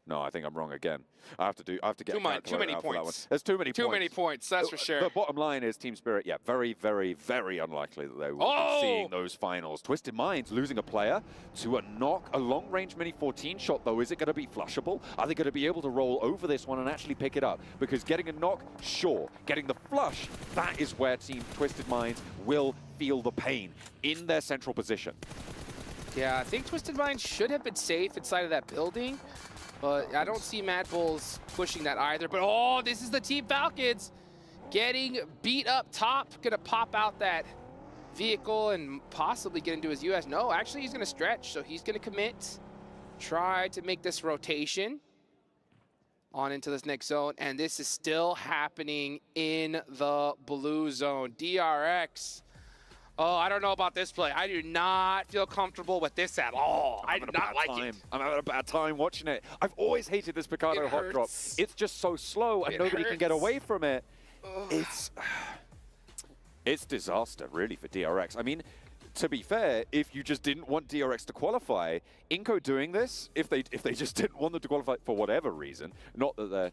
No, I think I'm wrong again. I have to get too many points. There's too many points. Too many points, that's for sure. The bottom line is Team Spirit, yeah, very, very, very unlikely that they will be seeing those finals. Twisted Minds losing a player to a knock, a long-range Mini 14 shot, though. Is it going to be flushable? Are they going to be able to roll over this one and actually pick it up? Because getting a knock, sure. Getting the flush, that is where Team Twisted Minds will feel the pain in their central position. Yeah, I think Twisted Minds should have been safe inside of that building. But I don't see Mad Bulls pushing that either. But, oh, this is the Team Falcons getting beat up top. Going to pop out that vehicle and possibly get into his US. No, actually, he's going to stretch. So he's going to commit, try to make this rotation on into this next zone. And this is still happening in the blue zone. DRX. Oh, I don't know about this play. I do not feel comfortable with this at all. I do not like it. I'm having a bad time watching it. I've always hated this Picado hot drop. It's just so slow and nobody can get away from it. It's disaster, really, for DRX. I mean, to be fair, if you just didn't want DRX to qualify, Inko doing this, if they just didn't want them to qualify for whatever reason, not that they're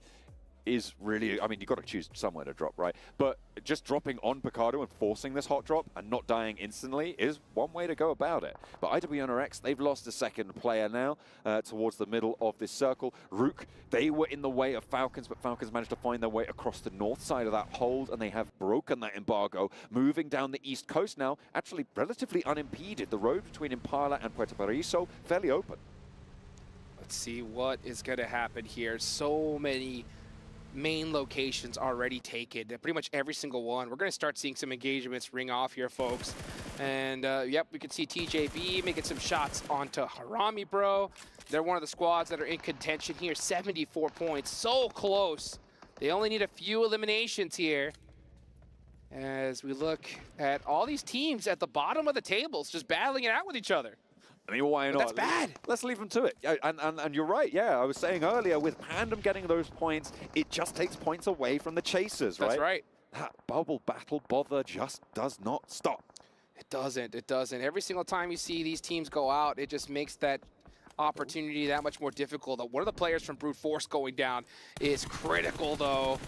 is really, I mean, you've got to choose somewhere to drop, right? But just dropping on Picardo and forcing this hot drop and not dying instantly is one way to go about it. But IWNRX, they've lost a second player now towards the middle of this circle. Rook, they were in the way of Falcons, but Falcons managed to find their way across the north side of that hold, and they have broken that embargo, moving down the east coast now, actually relatively unimpeded. The road between Impala and Puerto Paraíso, fairly open. Let's see what is going to happen here. So many main locations already taken, pretty much every single one. We're going to start seeing some engagements ring off here, folks. And yep, we can see TJB making some shots onto Harami, bro. They're one of the squads that are in contention here. 74 points, so close. They only need a few eliminations here. As we look at all these teams at the bottom of the tables, just battling it out with each other. I mean, why not? That's bad. Let's leave them to it. And you're right, yeah. I was saying earlier, with Pandem getting those points, it just takes points away from the chasers, right? That's right. That bubble battle bother just does not stop. It doesn't. It doesn't. Every single time you see these teams go out, it just makes that opportunity that much more difficult. One of the players from Brute Force going down is critical, though.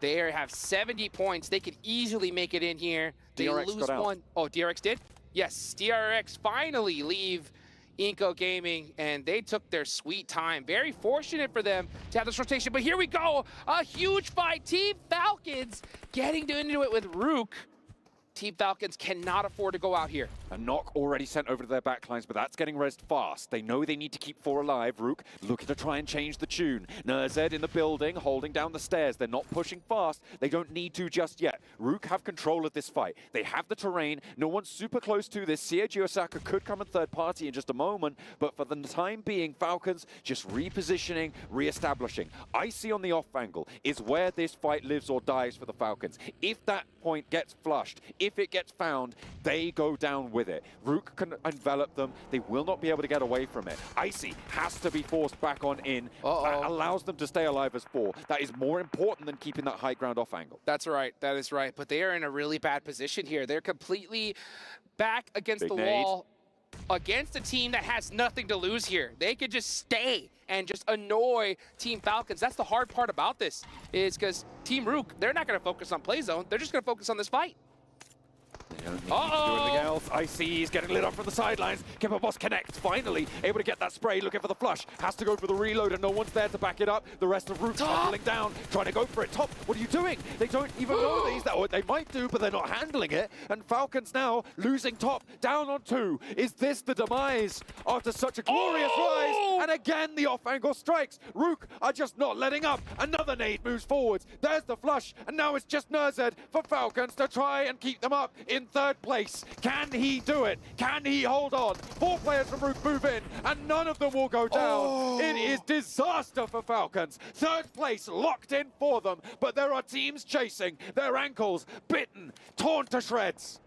They have 70 points. They could easily make it in here. They DRX lose got out. one. Oh, DRX did? Yes, DRX finally leave Inco Gaming, and they took their sweet time. Very fortunate for them to have this rotation, but here we go. A huge fight. Team Falcons getting into it with Rook. Team Falcons cannot afford to go out here. A knock already sent over to their backlines, but that's getting rezzed fast. They know they need to keep 4 alive. Rook looking to try and change the tune. Nerzed in the building, holding down the stairs. They're not pushing fast. They don't need to just yet. Rook have control of this fight. They have the terrain. No one's super close to this. Seiji Osaka could come in third party in just a moment, but for the time being, Falcons just repositioning, re-establishing. Icy on the off angle is where this fight lives or dies for the Falcons. If that point gets flushed, if it gets found, they go down with it. Rook can envelop them. They will not be able to get away from it. Icy has to be forced back on in. That allows them to stay alive as 4. That is more important than keeping that high ground off angle. That's right. That is right. But they are in a really bad position here. They're completely back against the wall against a team that has nothing to lose here. They could just stay and just annoy Team Falcons. That's the hard part about this, is because Team Rook, they're not going to focus on play zone. They're just going to focus on this fight. They don't need to do anything else. Icy, he's getting lit up from the sidelines. Kipper Boss connects, finally able to get that spray, looking for the flush. Has to go for the reload, and no one's there to back it up. The rest of Rook tumbling down, trying to go for it. Top, what are you doing? They don't even know that he's there. Or they might do, but they're not handling it. And Falcons now losing Top, down on 2. Is this the demise after such a glorious rise? And again, the off-angle strikes. Rook are just not letting up. Another nade moves forwards. There's the flush, and now it's just Nerzed for Falcons to try and keep them up in third place. Can he do it? Can he hold on? 4 players from Rook move in, and none of them will go down. It is disaster for Falcons. Third place locked in for them, but there are teams chasing. Their ankles bitten, torn to shreds.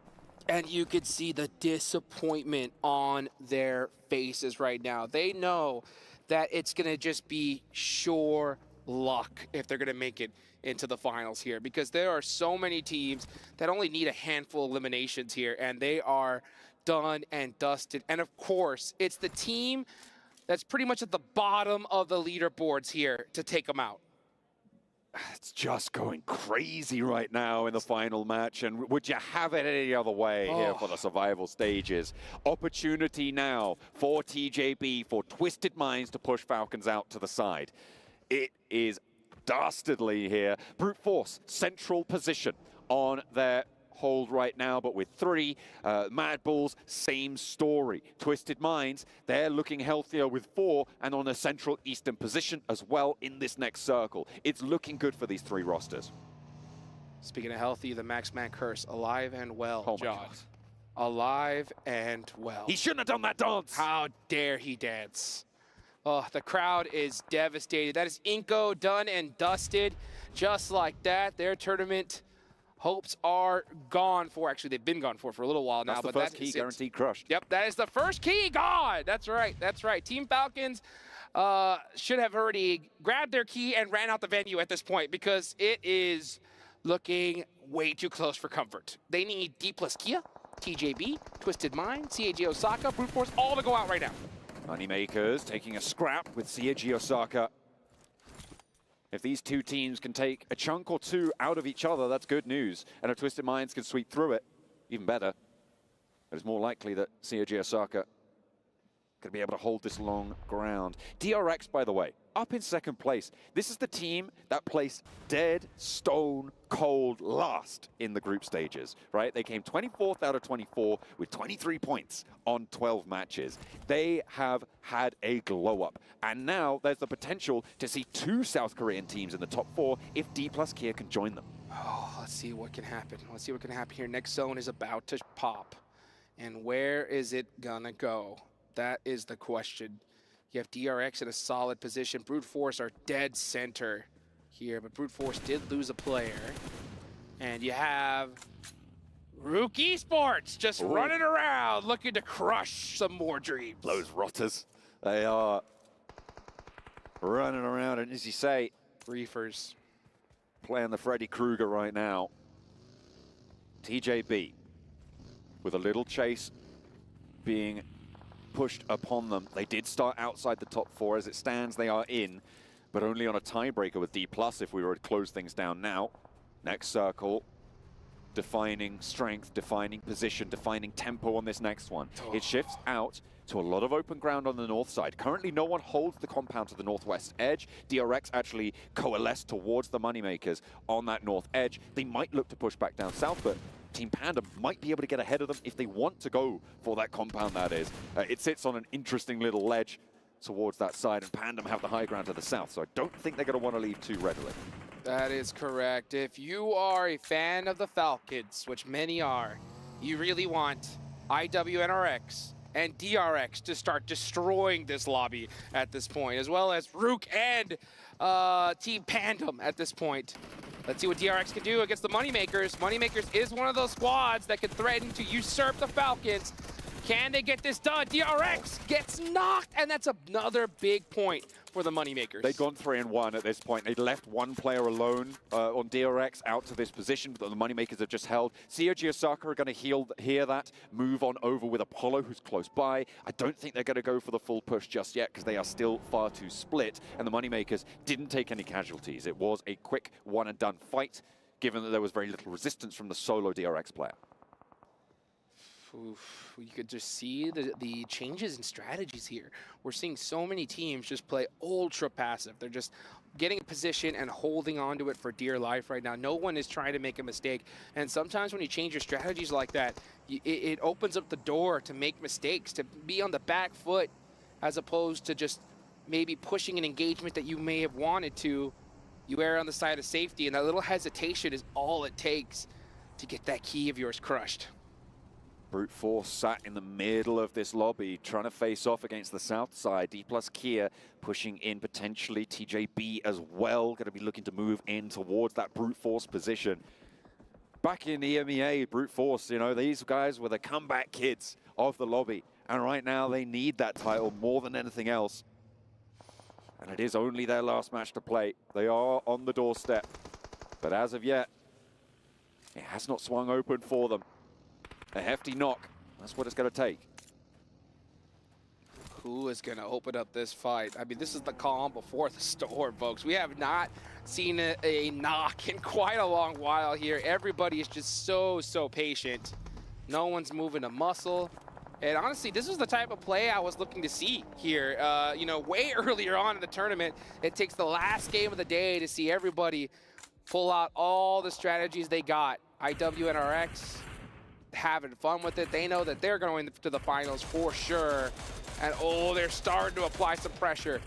And you could see the disappointment on their faces right now. They know that it's going to just be sure luck if they're going to make it into the finals here, because there are so many teams that only need a handful of eliminations here, and they are done and dusted. And of course, it's the team that's pretty much at the bottom of the leaderboards here to take them out. It's just going crazy right now in the final match, and would you have it any other way here for the survival stages? Opportunity now for TJB, for Twisted Minds to push Falcons out to the side. It is dastardly here. Brute Force, central position on their hold right now, but with 3. Mad Bulls, same story. Twisted Minds, they're looking healthier with 4 and on a central eastern position as well in this next circle. It's looking good for these 3 rosters. Speaking of healthy, the Maxman curse, alive and well, John. Alive and well. He shouldn't have done that dance. How dare he dance? Oh, the crowd is devastated. That is Inco done and dusted. Just like that, their tournament hopes are gone for. Actually, they've been gone for a little while now. That's the first key guaranteed crushed. Yep, that is the first key gone. That's right. That's right. Team Falcons should have already grabbed their key and ran out the venue at this point, because it is looking way too close for comfort. They need D plus Kia, TJB, Twisted Mind, CAG Osaka, Brute Force, all to go out right now. Moneymakers taking a scrap with Seiji Osaka. If these two teams can take a chunk or two out of each other, that's good news. And if Twisted Minds can sweep through it, even better. It's more likely that COG Osaka going to be able to hold this long ground. DRX, by the way, up in second place. This is the team that placed dead, stone, cold last in the group stages, right? They came 24th out of 24 with 23 points on 12 matches. They have had a glow up. And now there's the potential to see two South Korean teams in the top 4 if D plus Kia can join them. Oh, let's see what can happen. Let's see what can happen here. Next zone is about to pop. And where is it gonna go? That is the question. You have DRX in a solid position. Brute Force are dead center here, but Brute Force did lose a player. And you have Rook Esports just running around, looking to crush some more dreams. Those rotters, they are running around, and as you say, Reefers playing the Freddy Krueger right now. TJB with a little chase being pushed upon them. They did start outside the top 4. As it stands, they are in, but only on a tiebreaker with D+ if we were to close things down now. Next circle, defining strength, defining position, defining tempo on this next one. It shifts out to a lot of open ground on the north side. Currently, no one holds the compound to the northwest edge. DRX actually coalesced towards the Moneymakers on that north edge. They might look to push back down south, but Team Panda might be able to get ahead of them if they want to go for that compound, that is. It sits on an interesting little ledge towards that side, and Pandem have the high ground to the south, so I don't think they're going to want to leave too readily. That is correct. If you are a fan of the Falcons, which many are, you really want IWNRX and DRX to start destroying this lobby at this point, as well as Rook and Team Pandem at this point. Let's see what DRX can do against the Moneymakers. Moneymakers is one of those squads that could threaten to usurp the Falcons. Can they get this done? DRX gets knocked, and that's another big point for the Moneymakers. They'd gone 3-1 at this point. They'd left one player alone on DRX out to this position that the Moneymakers have just held. COG Osaka are going to hear that, move on over with Apollo, who's close by. I don't think they're going to go for the full push just yet because they are still far too split, and the Moneymakers didn't take any casualties. It was a quick one-and-done fight, given that there was very little resistance from the solo DRX player. Oof, you could just see the changes in strategies here. We're seeing so many teams just play ultra passive. They're just getting a position and holding on to it for dear life right now. No one is trying to make a mistake. And sometimes when you change your strategies like that, it opens up the door to make mistakes, to be on the back foot, as opposed to just maybe pushing an engagement that you may have wanted to. You err on the side of safety, and that little hesitation is all it takes to get that key of yours crushed. Brute Force sat in the middle of this lobby, trying to face off against the south side. D+ Kia pushing in potentially. TJB as well, going to be looking to move in towards that Brute Force position. Back in EMEA, Brute Force, you know, these guys were the comeback kids of the lobby. And right now they need that title more than anything else. And it is only their last match to play. They are on the doorstep. But as of yet, it has not swung open for them. A hefty knock, that's what it's going to take. Who is going to open up this fight? I mean, this is the calm before the storm, folks. We have not seen a knock in quite a long while here. Everybody is just so patient. No one's moving a muscle. And honestly, this is the type of play I was looking to see here. You know, way earlier on in the tournament, it takes the last game of the day to see everybody pull out all the strategies they got. IWNRX having fun with it. They know that they're going to the finals for sure. And oh, they're starting to apply some pressure.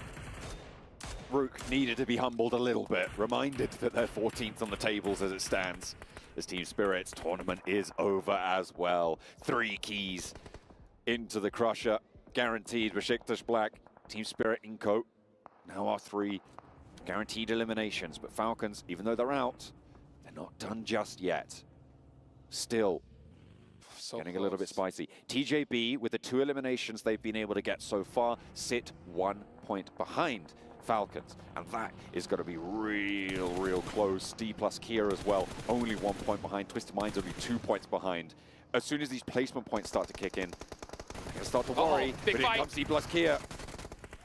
Rook needed to be humbled a little bit, reminded that they're 14th on the tables as it stands. This Team Spirit's tournament is over as well. 3 keys into the Crusher, guaranteed. Besiktas Black, Team Spirit Inco. Now our 3 guaranteed eliminations, but Falcons, even though they're out, they're not done just yet. Still, getting a little bit spicy. TJB, with the 2 eliminations they've been able to get so far, sit 1 point behind Falcons. And that is going to be real close. D+ Kia as well, only 1 point behind. Twisted Minds only 2 points behind. As soon as these placement points start to kick in, I'm going to start to worry. Big but fight. in comes D+ Kia.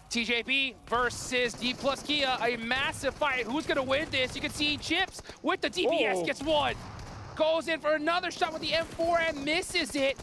TJB versus D plus Kia, a massive fight. Who's gonna win this? You can see Chips with the DPS gets one. Goes in for another shot with the M4 and misses it.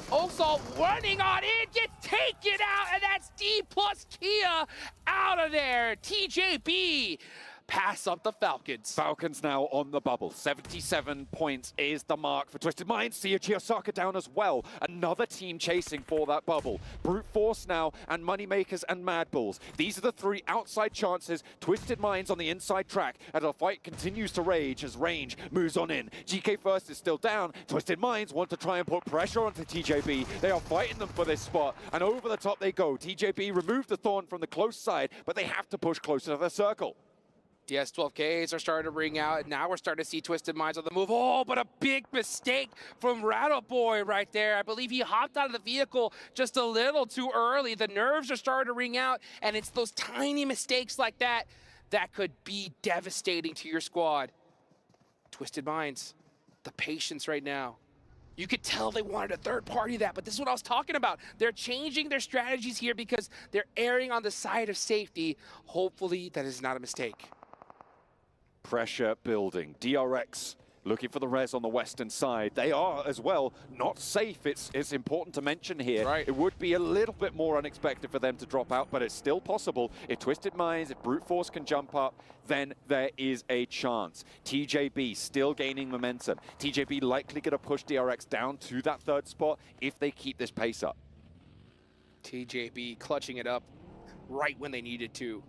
Osalt running on in, gets taken out, and that's D plus Kia out of there. TJB pass up the Falcons. Falcons now on the bubble. 77 points is the mark for Twisted Minds. See Osaka down as well. Another team chasing for that bubble. Brute Force now and Moneymakers and Mad Bulls. These are the three outside chances. Twisted Minds on the inside track as the fight continues to rage as Range moves on in. GK First is still down. Twisted Minds want to try and put pressure onto TJB. They are fighting them for this spot, and over the top they go. TJB removed the Thorn from the close side, but they have to push closer to the circle. Yes, 12Ks are starting to ring out, and now we're starting to see Twisted Minds on the move. Oh, but a big mistake from Rattle Boy right there. I believe he hopped out of the vehicle just a little too early. The nerves are starting to ring out, and it's those tiny mistakes like that that could be devastating to your squad. Twisted Minds, the patience right now. You could tell they wanted a third party that, but this is what I was talking about. They're changing their strategies here because they're erring on the side of safety. Hopefully that is not a mistake. Pressure building. DRX looking for the res on the western side. They are as well not safe. It's important to mention here. Right. It would be a little bit more unexpected for them to drop out, but it's still possible. If Twisted Minds, if Brute Force can jump up, then there is a chance. TJB still gaining momentum. TJB likely going to push DRX down to that third spot if they keep this pace up. TJB clutching it up right when they needed to.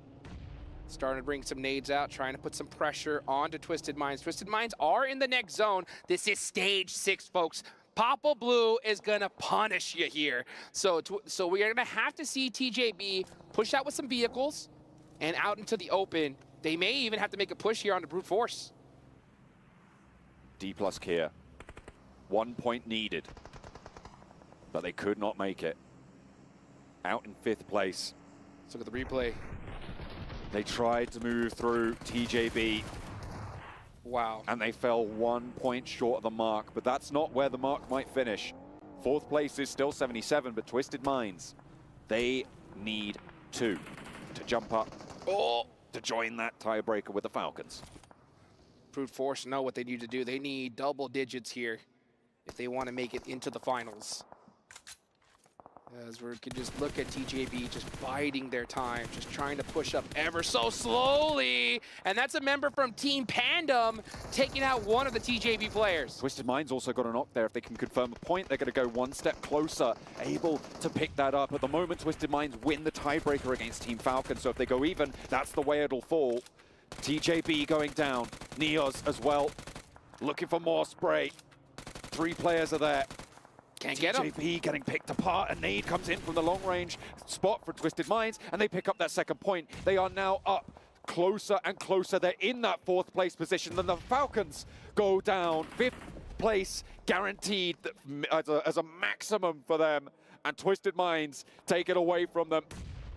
Starting to bring some nades out, trying to put some pressure onto Twisted Minds. Twisted Minds are in the next zone. This is stage 6, folks. Papa Blue is gonna punish you here. So we are gonna have to see TJB push out with some vehicles and out into the open. They may even have to make a push here onto Brute Force. D plus Kia. 1 point needed, but they could not make it. Out in 5th place. Let's look at the replay. They tried to move through TJB. Wow. And they fell 1 point short of the mark, but that's not where the mark might finish. 4th place is still 77, but Twisted Minds, they need 2 to jump up to join that tiebreaker with the Falcons. Brute Force know what they need to do. They need double digits here if they want to make it into the finals. As we can just look at TJB just biding their time, just trying to push up ever so slowly. And that's a member from Team Pandem taking out one of the TJB players. Twisted Minds also got a knock there. If they can confirm a point, they're going to go 1 step closer, able to pick that up. At the moment, Twisted Minds win the tiebreaker against Team Falcon. So if they go even, that's the way it'll fall. TJB going down. Neos as well. Looking for more spray. 3 players are there. Can't get him. TJB getting picked apart. A nade comes in from the long range spot for Twisted Minds, and they pick up that 2nd point. They are now up closer and closer. They're in that 4th place position. Then the Falcons go down. 5th place guaranteed as a maximum for them. And Twisted Minds take it away from them.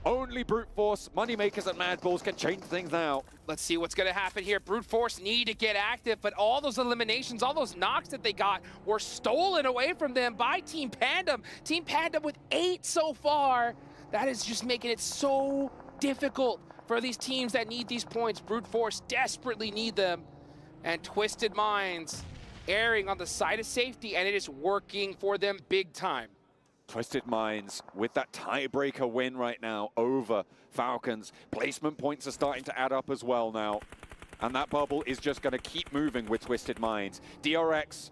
Only Brute Force, Moneymakers, and Mad Bulls can change things now. Let's see what's going to happen here. Brute Force need to get active, but all those eliminations, all those knocks that they got were stolen away from them by Team Pandem. Team Pandem with 8 so far. That is just making it so difficult for these teams that need these points. Brute Force desperately need them. And Twisted Minds erring on the side of safety, and it is working for them big time. Twisted Minds with that tiebreaker win right now over Falcons. Placement points are starting to add up as well now. And that bubble is just going to keep moving with Twisted Minds. DRX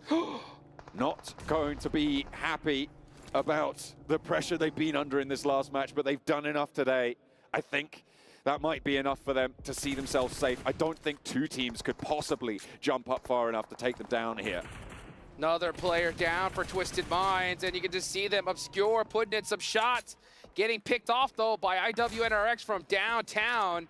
not going to be happy about the pressure they've been under in this last match, but they've done enough today. I think that might be enough for them to see themselves safe. I don't think 2 teams could possibly jump up far enough to take them down here. Another player down for Twisted Minds, and you can just see them obscure, putting in some shots. Getting picked off, though, by IWNRX from downtown.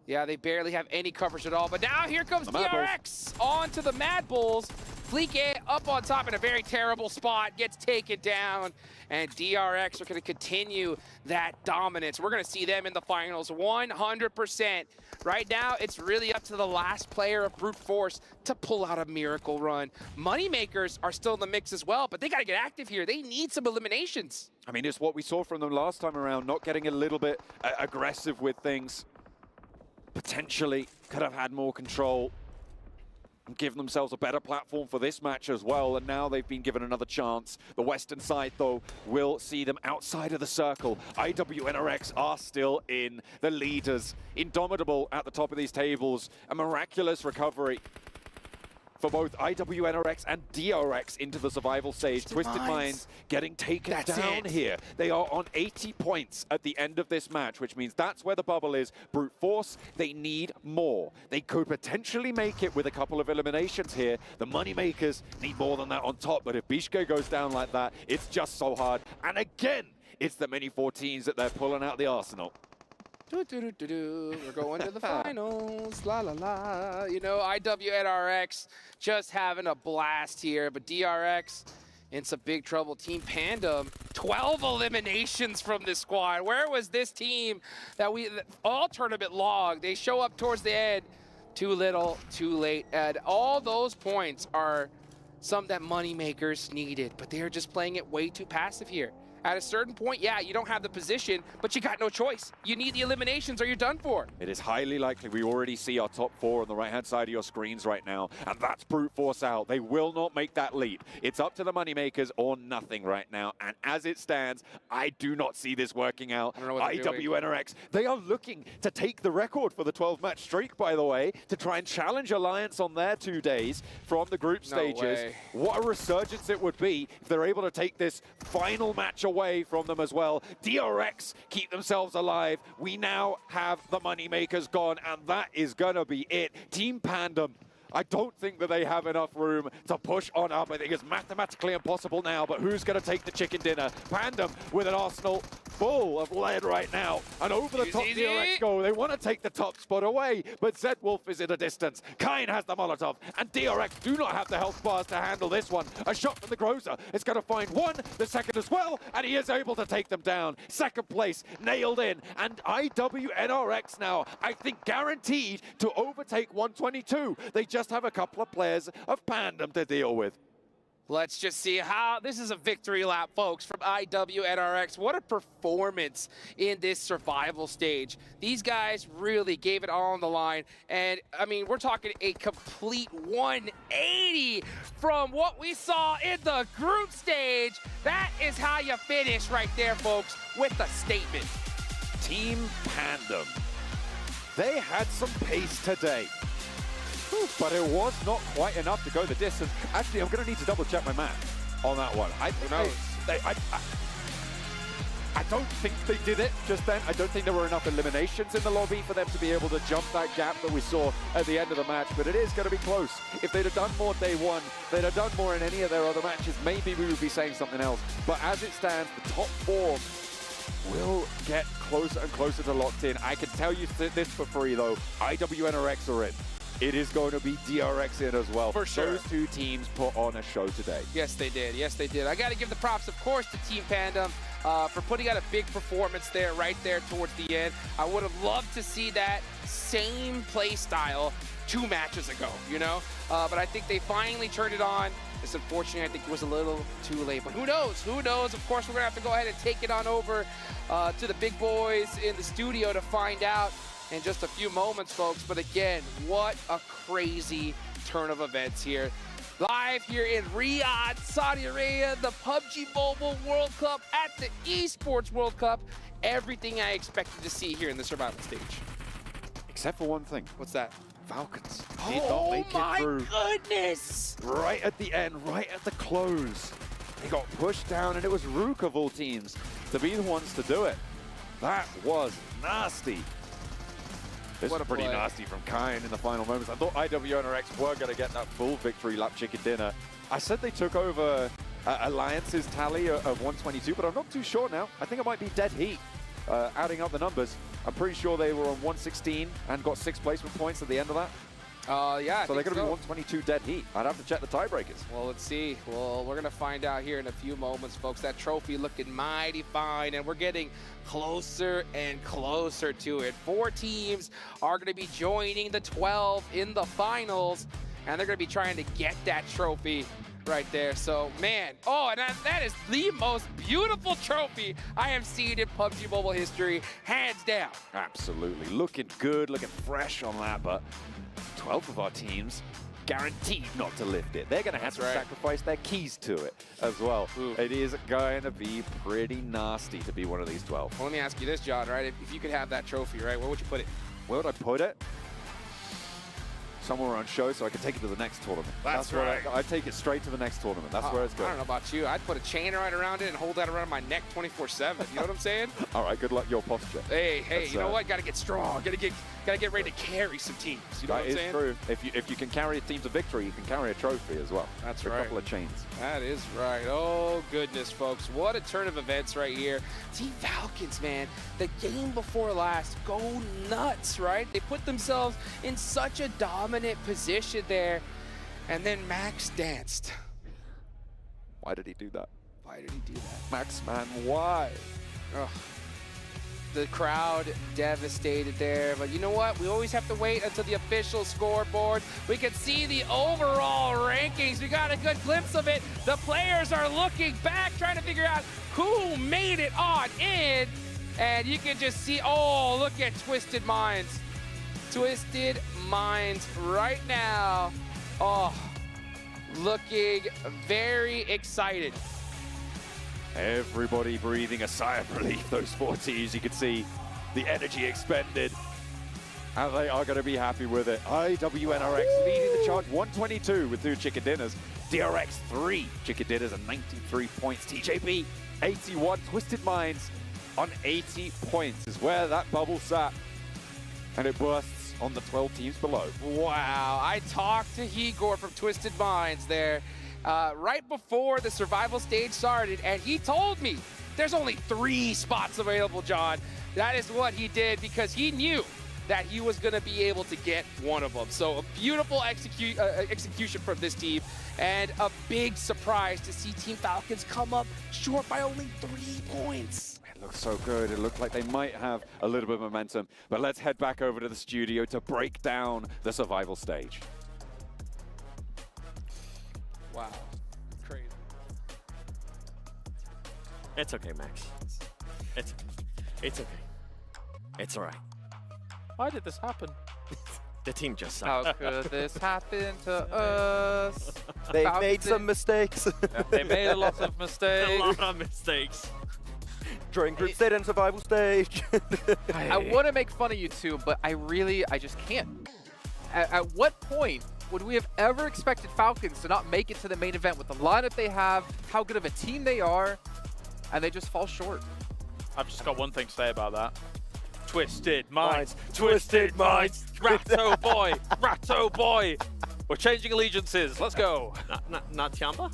Yeah, they barely have any coverage at all. But now here comes DRX onto the Mad Bulls. Fleek up on top in a very terrible spot, gets taken down, and DRX are going to continue that dominance. We're going to see them in the finals 100%. Right now, it's really up to the last player of Brute Force to pull out a miracle run. Moneymakers are still in the mix as well, but they got to get active here. They need some eliminations. I mean, it's what we saw from them last time around, not getting a little bit aggressive with things. Potentially could have had more control and given themselves a better platform for this match as well, and now they've been given another chance. The Western side, though, will see them outside of the circle. IWNRX are still in, the leaders. Indomitable at the top of these tables. A miraculous recovery for both IWNRX and DRX into the survival stage. Twisted Minds getting taken down here. They are on 80 points at the end of this match, which means that's where the bubble is. Brute Force, they need more. They could potentially make it with a couple of eliminations here. The Moneymakers need more than that on top, but if Bishke goes down like that, it's just so hard. And again, it's the many 14s that they're pulling out the arsenal. We're going to the finals, la la la. You know, IWNRX just having a blast here, but DRX in some big trouble. Team Pandem, 12 eliminations from this squad. Where was this team that all tournament long? They show up towards the end, too little, too late. And all those points are some that Moneymakers needed, but they're just playing it way too passive here. At a certain point, yeah, you don't have the position, but you got no choice. You need the eliminations or you're done for. It is highly likely we already see our top 4 on the right-hand side of your screens right now, and that's Brute Force out. They will not make that leap. It's up to the Moneymakers or nothing right now, and as it stands, I do not see this working out. IWNRX, they are looking to take the record for the 12-match streak, by the way, to try and challenge Alliance on their 2 days from the group stages. What a resurgence it would be if they're able to take this final match away from them as well. DRX keep themselves alive. We now have the Moneymakers gone, and that is gonna be it. Team Pandem, I don't think that they have enough room to push on up. I think it's mathematically impossible now, but who's going to take the chicken dinner? Pandem with an arsenal full of lead right now. And over the top DRX go. They want to take the top spot away, but Zedwolf is at a distance. Kain has the Molotov, and DRX do not have the health bars to handle this one. A shot from the Groza is going to find one, the second as well, and he is able to take them down. Second place, nailed in, and IWNRX now, I think, guaranteed to overtake 122. They just have a couple of players of Pandem to deal with. Let's just see how this is a victory lap, folks, from IWNRX. What a performance in this survival stage. These guys really gave it all on the line. And I mean, we're talking a complete 180 from what we saw in the group stage. That is how you finish right there, folks, with a statement. Team Pandem, they had some pace today. But it was not quite enough to go the distance. Actually, I'm going to need to double check my math on that one. I don't think they did it just then. I don't think there were enough eliminations in the lobby for them to be able to jump that gap that we saw at the end of the match, but it is going to be close. If they'd have done more day one, they'd have done more in any of their other matches, maybe we would be saying something else. But as it stands, the top 4 will get closer and closer to locked in. I can tell you this for free, though. IWNRX are in. It is going to be DRX in as well. For sure. Those 2 teams put on a show today. Yes, they did. Yes, they did. I got to give the props, of course, to Team Pandem for putting out a big performance there, right there towards the end. I would have loved to see that same play style 2 matches ago, you know? But I think they finally turned it on. It's unfortunate. I think it was a little too late. But who knows? Who knows? Of course, we're going to have to go ahead and take it on over to the big boys in the studio to find out in just a few moments, folks. But again, what a crazy turn of events here. Live here in Riyadh, Saudi Arabia, the PUBG Mobile World Cup at the Esports World Cup. Everything I expected to see here in the survival stage. Except for one thing. What's that? Falcons did not make it through. Oh my goodness! Right at the end, right at the close. They got pushed down, and it was Rook of all teams to be the ones to do it. That was nasty. This was pretty nasty from Kain in the final moments. I thought IWNRX were going to get that full victory lap chicken dinner. I said they took over Alliance's tally of 122, but I'm not too sure now. I think it might be dead heat, adding up the numbers. I'm pretty sure they were on 116 and got 6 placement points at the end of that. Yeah. So they're going to be 122 dead heat. I'd have to check the tiebreakers. Well, let's see. Well, we're going to find out here in a few moments, folks. That trophy looking mighty fine, and we're getting closer and closer to it. 4 teams are going to be joining the 12 in the finals, and they're going to be trying to get that trophy right there. So, man, and that is the most beautiful trophy I have seen in PUBG Mobile history, hands down. Absolutely. Looking good, looking fresh on that, but 12 of our teams guaranteed not to lift it. They're going to have to sacrifice their keys to it as well. Ooh. It is going to be pretty nasty to be one of these 12. Well, let me ask you this, John, right? If you could have that trophy, right, where would you put it? Where would I put it? Somewhere on show so I can take it to the next tournament. That's right. I'd take it straight to the next tournament. That's where it's going. I don't know about you. I'd put a chain right around it and hold that around my neck 24/7. You know what I'm saying? All right, good luck your posture. Hey, you know what? Got to get strong. Got to get ready to carry some teams. You know what I'm saying? That is true. If you can carry a team to victory, you can carry a trophy as well. That's right. right. A couple of chains. That is right. Oh, goodness, folks. What a turn of events right here. Team Falcons, man. The game before last, go nuts, right? They put themselves in such a dominant position there, and then Max danced. Why did he do that? Why did he do that? Max, man, why? Ugh. The crowd devastated there, but you know what? We always have to wait until the official scoreboard. We can see the overall rankings. We got a good glimpse of it. The players are looking back, trying to figure out who made it on in. And you can just see, look at Twisted Minds. Twisted Minds right now. Looking very excited. Everybody breathing a sigh of relief, those 4 teams. You can see the energy expended, and they are going to be happy with it. IWNRX leading the charge, 122 with 2 chicken dinners. DRX 3 chicken dinners and 93 points. TJP 81. Twisted Minds on 80 points is where that bubble sat, and it bursts on the 12 teams below. Wow, I talked to Igor from Twisted Minds there right before the survival stage started, and he told me there's only 3 spots available, John. That is what he did because he knew that he was going to be able to get one of them. So a beautiful execution from this team, and a big surprise to see Team Falcons come up short by only 3 points. It looks so good. It looked like they might have a little bit of momentum, but let's head back over to the studio to break down the survival stage. Wow, crazy. It's okay, Max. It's okay. It's all right. Why did this happen? The team just sucked. How could this happen to us? They've made some mistakes. Yeah, they made a lot of mistakes. A lot of mistakes. During group stage and survival stage. I want to make fun of you two, but I just can't. At what point would we have ever expected Falcons to not make it to the main event with the lineup they have, how good of a team they are, and they just fall short? I've just got one thing to say about that. Twisted Minds, Twisted Minds. Ratto boy, Ratto boy. We're changing allegiances. Let's go. Not Tiamba?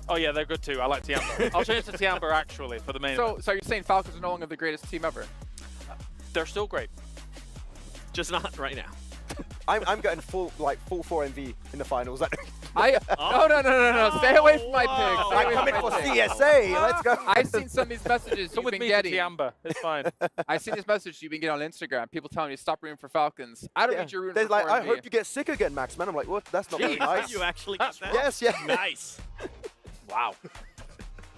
Oh yeah, they're good too. I like Tiamba. I'll change to Tiamba actually for the main event. So you're saying Falcons are no longer the greatest team ever? They're still great. Just not right now. I'm getting full 4 MV in the finals. No. Stay away from my picks. I'm coming for CSA. Let's go. I've seen some of these messages Come you've with been me getting. to Tiamba. It's fine. I've seen this message you've been getting on Instagram. People telling you stop rooting for Falcons. I don't need you rooting for 4MV. I hope you get sick again, Max. Man, I'm like, what? That's not very nice. You actually got that? Yes, yeah. Nice. Wow.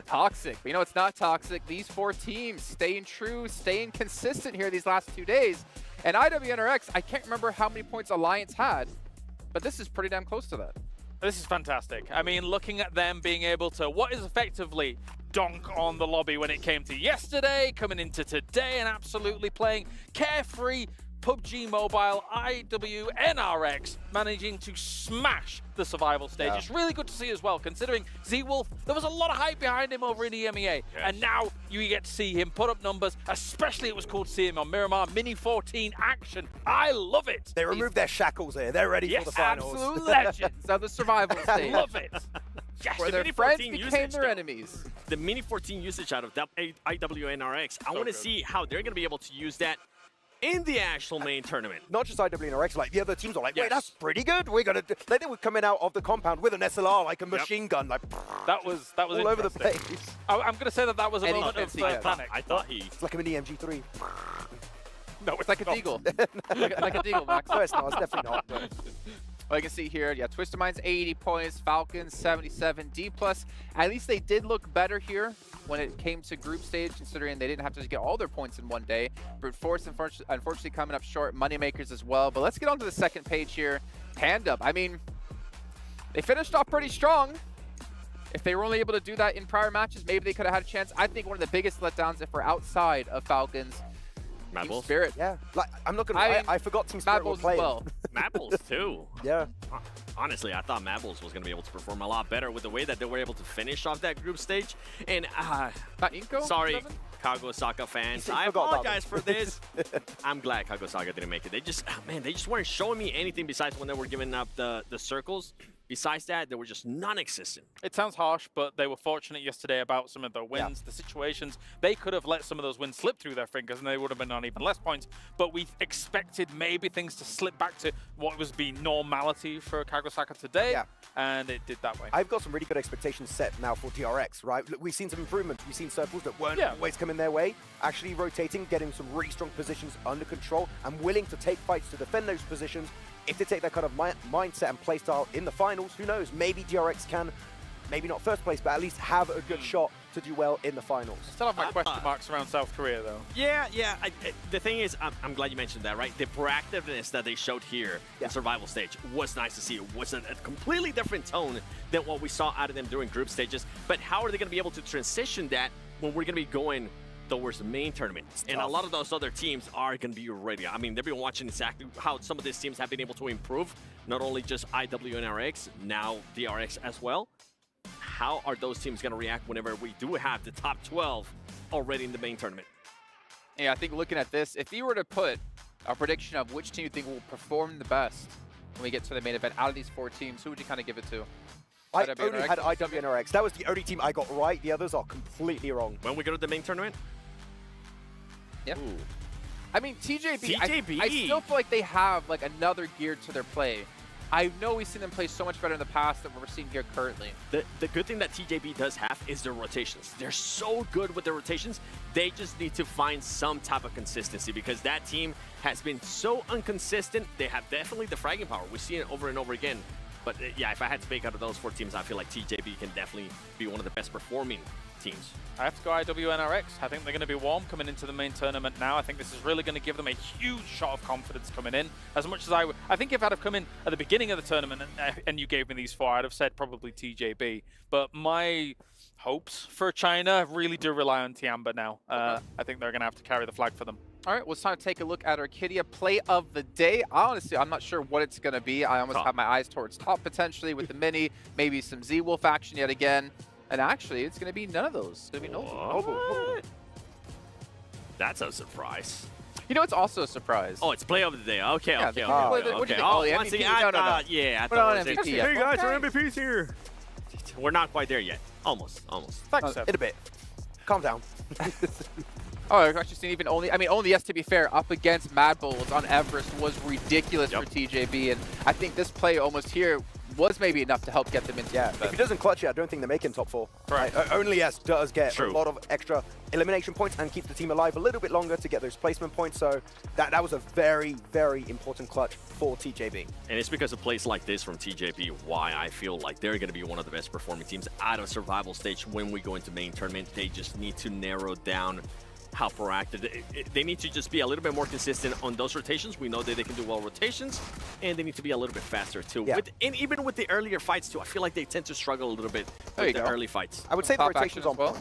Toxic. But you know it's not toxic. These 4 teams staying true, staying consistent here these last 2 days. And IWNRX, I can't remember how many points Alliance had, but this is pretty damn close to that. This is fantastic. I mean, looking at them being able to, what is effectively donk on the lobby when it came to yesterday, coming into today, and absolutely playing carefree PUBG Mobile, IWNRX managing to smash the survival stage. Yeah. It's really good to see as well, considering Z-Wolf, there was a lot of hype behind him over in EMEA, and now you get to see him put up numbers, especially it was cool to see him on Miramar Mini 14 action. I love it. They removed their shackles here. They're ready for the finals. Absolute legends of the survival stage. I love it. Yes, Where the their Mini friends 14 became usage, their though. enemies. The Mini 14 usage out of that IWNRX, I want to see how they're going to be able to use that in the actual main tournament. Not just IWNRX, like the other teams are like, wait, that's pretty good. We're gonna. Like they were coming out of the compound with an SLR, like a machine gun, like that was all over the place. I'm gonna say that was a moment of panic. I thought he. It's like an EMG3. No, it's like a deagle. like a deagle, Max. No, it's not. It's definitely not. But... Well, you can see here, yeah, Twisted Minds 80 points, Falcons 77, D+. At least they did look better here when it came to group stage, considering they didn't have to just get all their points in one day. Brute Force, unfortunately, coming up short. Moneymakers as well. But let's get on to the second page here. Panda. I mean, they finished off pretty strong. If they were only able to do that in prior matches, maybe they could have had a chance. I think one of the biggest letdowns, if we're outside of Falcons, Mad Bulls? Spirit. Yeah, like I'm not gonna lie, I forgot Team Spirit was playing. Well. Mad Bulls too. Yeah. Honestly, I thought Mad Bulls was going to be able to perform a lot better with the way that they were able to finish off that group stage. And sorry, Kagosaka fans, I apologize for this. I'm glad Kagosaka didn't make it. They just, man, they just weren't showing me anything besides when they were giving up the circles. Besides that, they were just non-existent. It sounds harsh, but they were fortunate yesterday about some of the wins, the situations. They could have let some of those wins slip through their fingers, and they would have been on even less points. But we expected maybe things to slip back to what was being normality for Kagosaka today, and it did that way. I've got some really good expectations set now for DRX, right? Look, we've seen some improvements. We've seen circles that weren't always coming their way, actually rotating, getting some really strong positions under control, and willing to take fights to defend those positions. If they take that kind of mindset and playstyle in the finals, who knows? Maybe DRX can, maybe not first place, but at least have a good shot to do well in the finals. Still have my question marks around South Korea, though. Yeah. The thing is, I'm glad you mentioned that, right? The proactiveness that they showed here in survival stage was nice to see. It was a completely different tone than what we saw out of them during group stages. But how are they going to be able to transition that when we're going to be going towards the main tournament? And a lot of those other teams are going to be ready. I mean, they've been watching exactly how some of these teams have been able to improve, not only just IWNRX, now DRX as well. How are those teams going to react whenever we do have the top 12 already in the main tournament? Yeah, I think looking at this, if you were to put a prediction of which team you think will perform the best when we get to the main event out of these 4 teams, who would you kind of give it to? I only had IWNRX. That was the only team I got right. The others are completely wrong. When we go to the main tournament? Yeah. I mean, TJB, I still feel like they have like another gear to their play. I know we've seen them play so much better in the past than what we're seeing here currently. The good thing that TJB does have is their rotations. They're so good with their rotations. They just need to find some type of consistency because that team has been so inconsistent. They have definitely the fragging power. We see it over and over again. But yeah, if I had to pick out of those 4 teams, I feel like TJB can definitely be one of the best performing teams. I have to go IWNRX. I think they're going to be warm coming into the main tournament now. I think this is really going to give them a huge shot of confidence coming in. As much as I think if I'd have come in at the beginning of the tournament and you gave me these 4, I'd have said probably TJB. But my hopes for China really do rely on Tiamba now. I think they're going to have to carry the flag for them. All right, well, it's time to take a look at Orchidia play of the day. Honestly, I'm not sure what it's going to be. I almost have my eyes towards top potentially with the mini, maybe some Z-Wolf action yet again. And actually, it's going to be none of those. It's going to be Noble. That's a surprise. You know, it's also a surprise. Oh, it's play of the day. Okay. What do you think? Oh, the MVP? I thought We're it was MVP. Hey guys, our MVP's here. We're not quite there yet. Almost. In a bit. Calm down. Oh, I've actually seen even only yes, to be fair, up against Mad Bulls on Everest was ridiculous for TJB, and I think this play almost here was maybe enough to help get them into the if he doesn't clutch it, I don't think they're making top 4. Right. Only yes does get a lot of extra elimination points and keeps the team alive a little bit longer to get those placement points, so that was a very, very important clutch for TJB. And it's because of plays like this from TJB why I feel like they're going to be one of the best performing teams out of survival stage when we go into main tournament. They just need to narrow down how proactive. They need to just be a little bit more consistent on those rotations. We know that they can do well rotations, and they need to be a little bit faster too. And even with the earlier fights too, I feel like they tend to struggle a little bit with the early fights. I would say the rotations on point.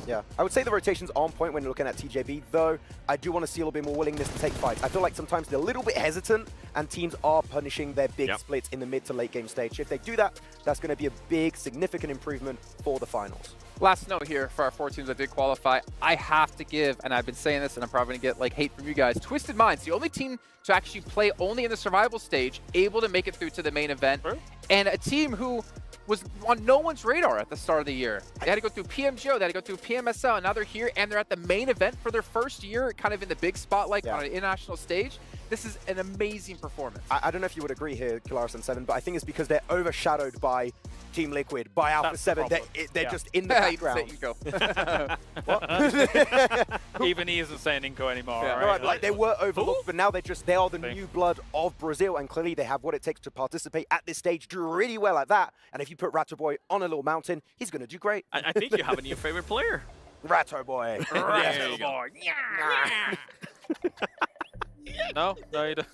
Yeah, I would say the rotations on point when you're looking at TJB, though I do want to see a little bit more willingness to take fights. I feel like sometimes they're a little bit hesitant, and teams are punishing their big splits in the mid to late game stage. If they do that, that's going to be a big, significant improvement for the finals. Last note here for our 4 teams that did qualify, I have to give, and I've been saying this and I'm probably going to get like hate from you guys, Twisted Minds, the only team to actually play only in the survival stage, able to make it through to the main event, and a team who was on no one's radar at the start of the year. They had to go through PMGO, they had to go through PMSL, and now they're here, and they're at the main event for their first year, kind of in the big spotlight on an international stage. This is an amazing performance. I don't know if you would agree here, Kalaris and Seven, but I think it's because they're overshadowed by Team Liquid, by Alpha 7. They're just in the background. Even he isn't saying Inco anymore, Yeah. right? Like they were overlooked, but now they are the new blood of Brazil, and clearly they have what it takes to participate at this stage, do really well at that. And if you put Ratto Boy on a little mountain, he's going to do great. I think you have a new favorite player. Ratto Boy. Ratto Boy. No, you don't.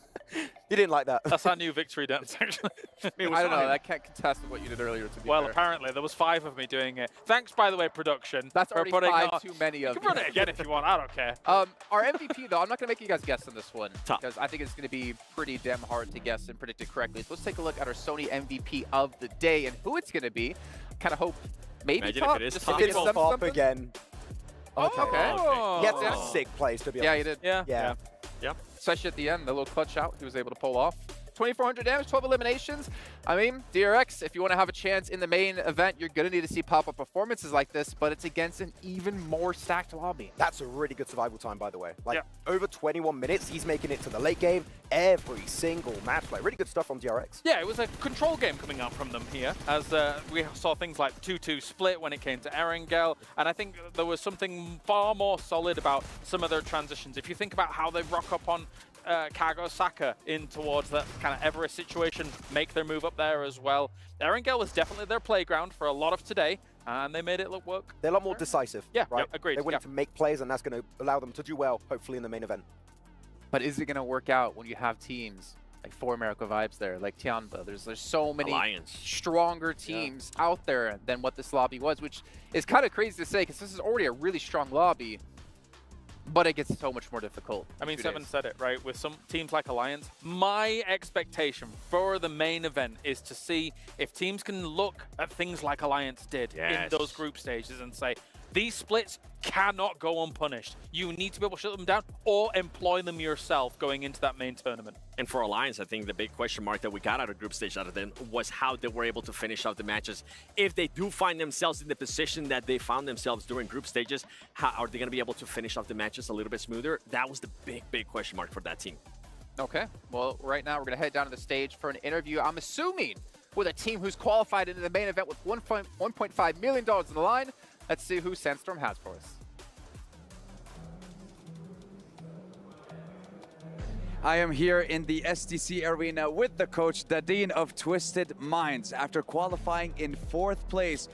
You didn't like that. That's our new victory dance, actually. I don't know. That can't contest with what you did earlier, to be Well, fair. apparently, there was 5 of me doing it. Thanks, by the way, production. That's for already putting 5 on. too many of You can run it again if you want. I don't care. Our MVP, though, I'm not going to make you guys guess on this one, because I think it's going to be pretty damn hard to guess and predict it correctly. So let's take a look at our Sony MVP of the day and who it's going to be. Kind of hope maybe Imagine top. if it is Just top. if it's It's top again. Okay. He had a sick place, to be honest. Yeah, he did. Yeah. Yep. Especially at the end, the little clutch out he was able to pull off. 2,400 damage, 12 eliminations. I mean, DRX, if you want to have a chance in the main event, you're going to need to see pop-up performances like this, but it's against an even more stacked lobby. That's a really good survival time, by the way. Like, over 21 minutes, he's making it to the late game every single match. Like, really good stuff from DRX. Yeah, it was a control game coming out from them here, as we saw things like 2-2 split when it came to Erangel, and I think there was something far more solid about some of their transitions. If you think about how they rock up on Kagosaka in towards that kind of Everest situation, make their move up there as well. Erangel was definitely their playground for a lot of today, and they made it work. They're a lot more decisive. Yeah, right? agreed. They're willing to make plays, and that's going to allow them to do well, hopefully, in the main event. But is it going to work out when you have teams like 4 America Vibes there, like Tianba? There's so many stronger teams out there than what this lobby was, which is kind of crazy to say because this is already a really strong lobby. But it gets so much more difficult. I mean, Seven said it, right? With some teams like Alliance, my expectation for the main event is to see if teams can look at things like Alliance did in those group stages and say, these splits cannot go unpunished. You need to be able to shut them down or employ them yourself going into that main tournament. And for Alliance, I think the big question mark that we got out of group stage out of them was how they were able to finish out the matches. If they do find themselves in the position that they found themselves during group stages, how are they going to be able to finish off the matches a little bit smoother? That was the big question mark for that team. Okay, well, right now we're going to head down to the stage for an interview, I'm assuming, with a team who's qualified into the main event with $1.5 million on the line. Let's see who Sandstorm has for us. I am here in the STC arena with the coach, Dadin of Twisted Minds, after qualifying in 4th place,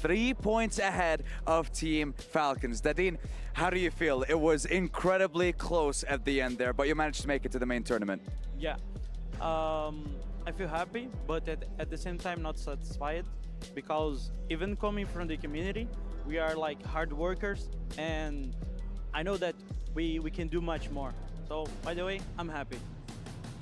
3 points ahead of Team Falcons. Dadin, how do you feel? It was incredibly close at the end there, but you managed to make it to the main tournament. Yeah, I feel happy, but at the same time not satisfied, because even coming from the community, we are like hard workers, and I know that we can do much more. So, by the way, I'm happy.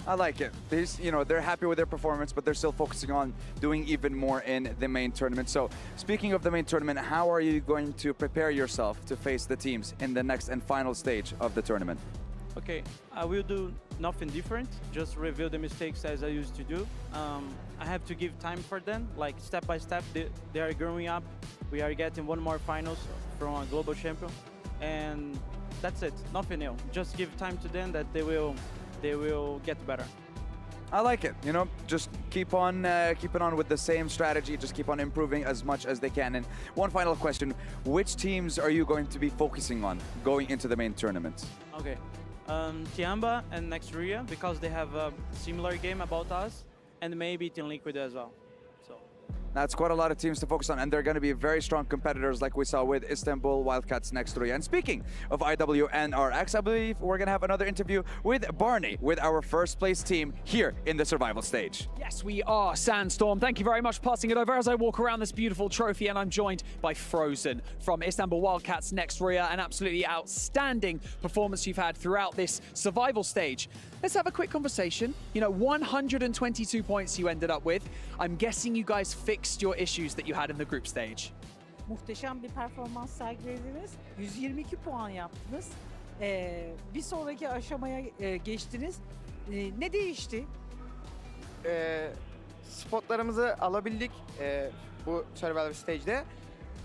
I like it. They're happy with their performance, but they're still focusing on doing even more in the main tournament. So, speaking of the main tournament, how are you going to prepare yourself to face the teams in the next and final stage of the tournament? Okay, I will do nothing different, just review the mistakes as I used to do. I have to give time for them, like step by step, they are growing up. We are getting 1 more finals from a global champion, and that's it, nothing new. Just give time to them that they will get better. I like it. Just keep on with the same strategy. Just keep on improving as much as they can. And one final question: which teams are you going to be focusing on going into the main tournament? Okay, Tianba and Nextria, because they have a similar game about us, and maybe Team Liquid as well. That's quite a lot of teams to focus on, and they're going to be very strong competitors like we saw with Istanbul Wildcats next to you. And speaking of IWNRX, I believe we're going to have another interview with Barney, with our 1st place team here in the survival stage. Yes, we are, Sandstorm. Thank you very much for passing it over as I walk around this beautiful trophy, and I'm joined by Frozen from Istanbul Wildcats next Ria. An absolutely outstanding performance you've had throughout this survival stage. Let's have a quick conversation. 122 points you ended up with. I'm guessing you guys fixed your issues that you had in the group stage. Muhteşem bir performans sergilediniz. 122 puan yaptınız. Bir sonraki aşamaya geçtiniz. Ne değişti? spotlarımızı alabildik bu Survivor Stage'de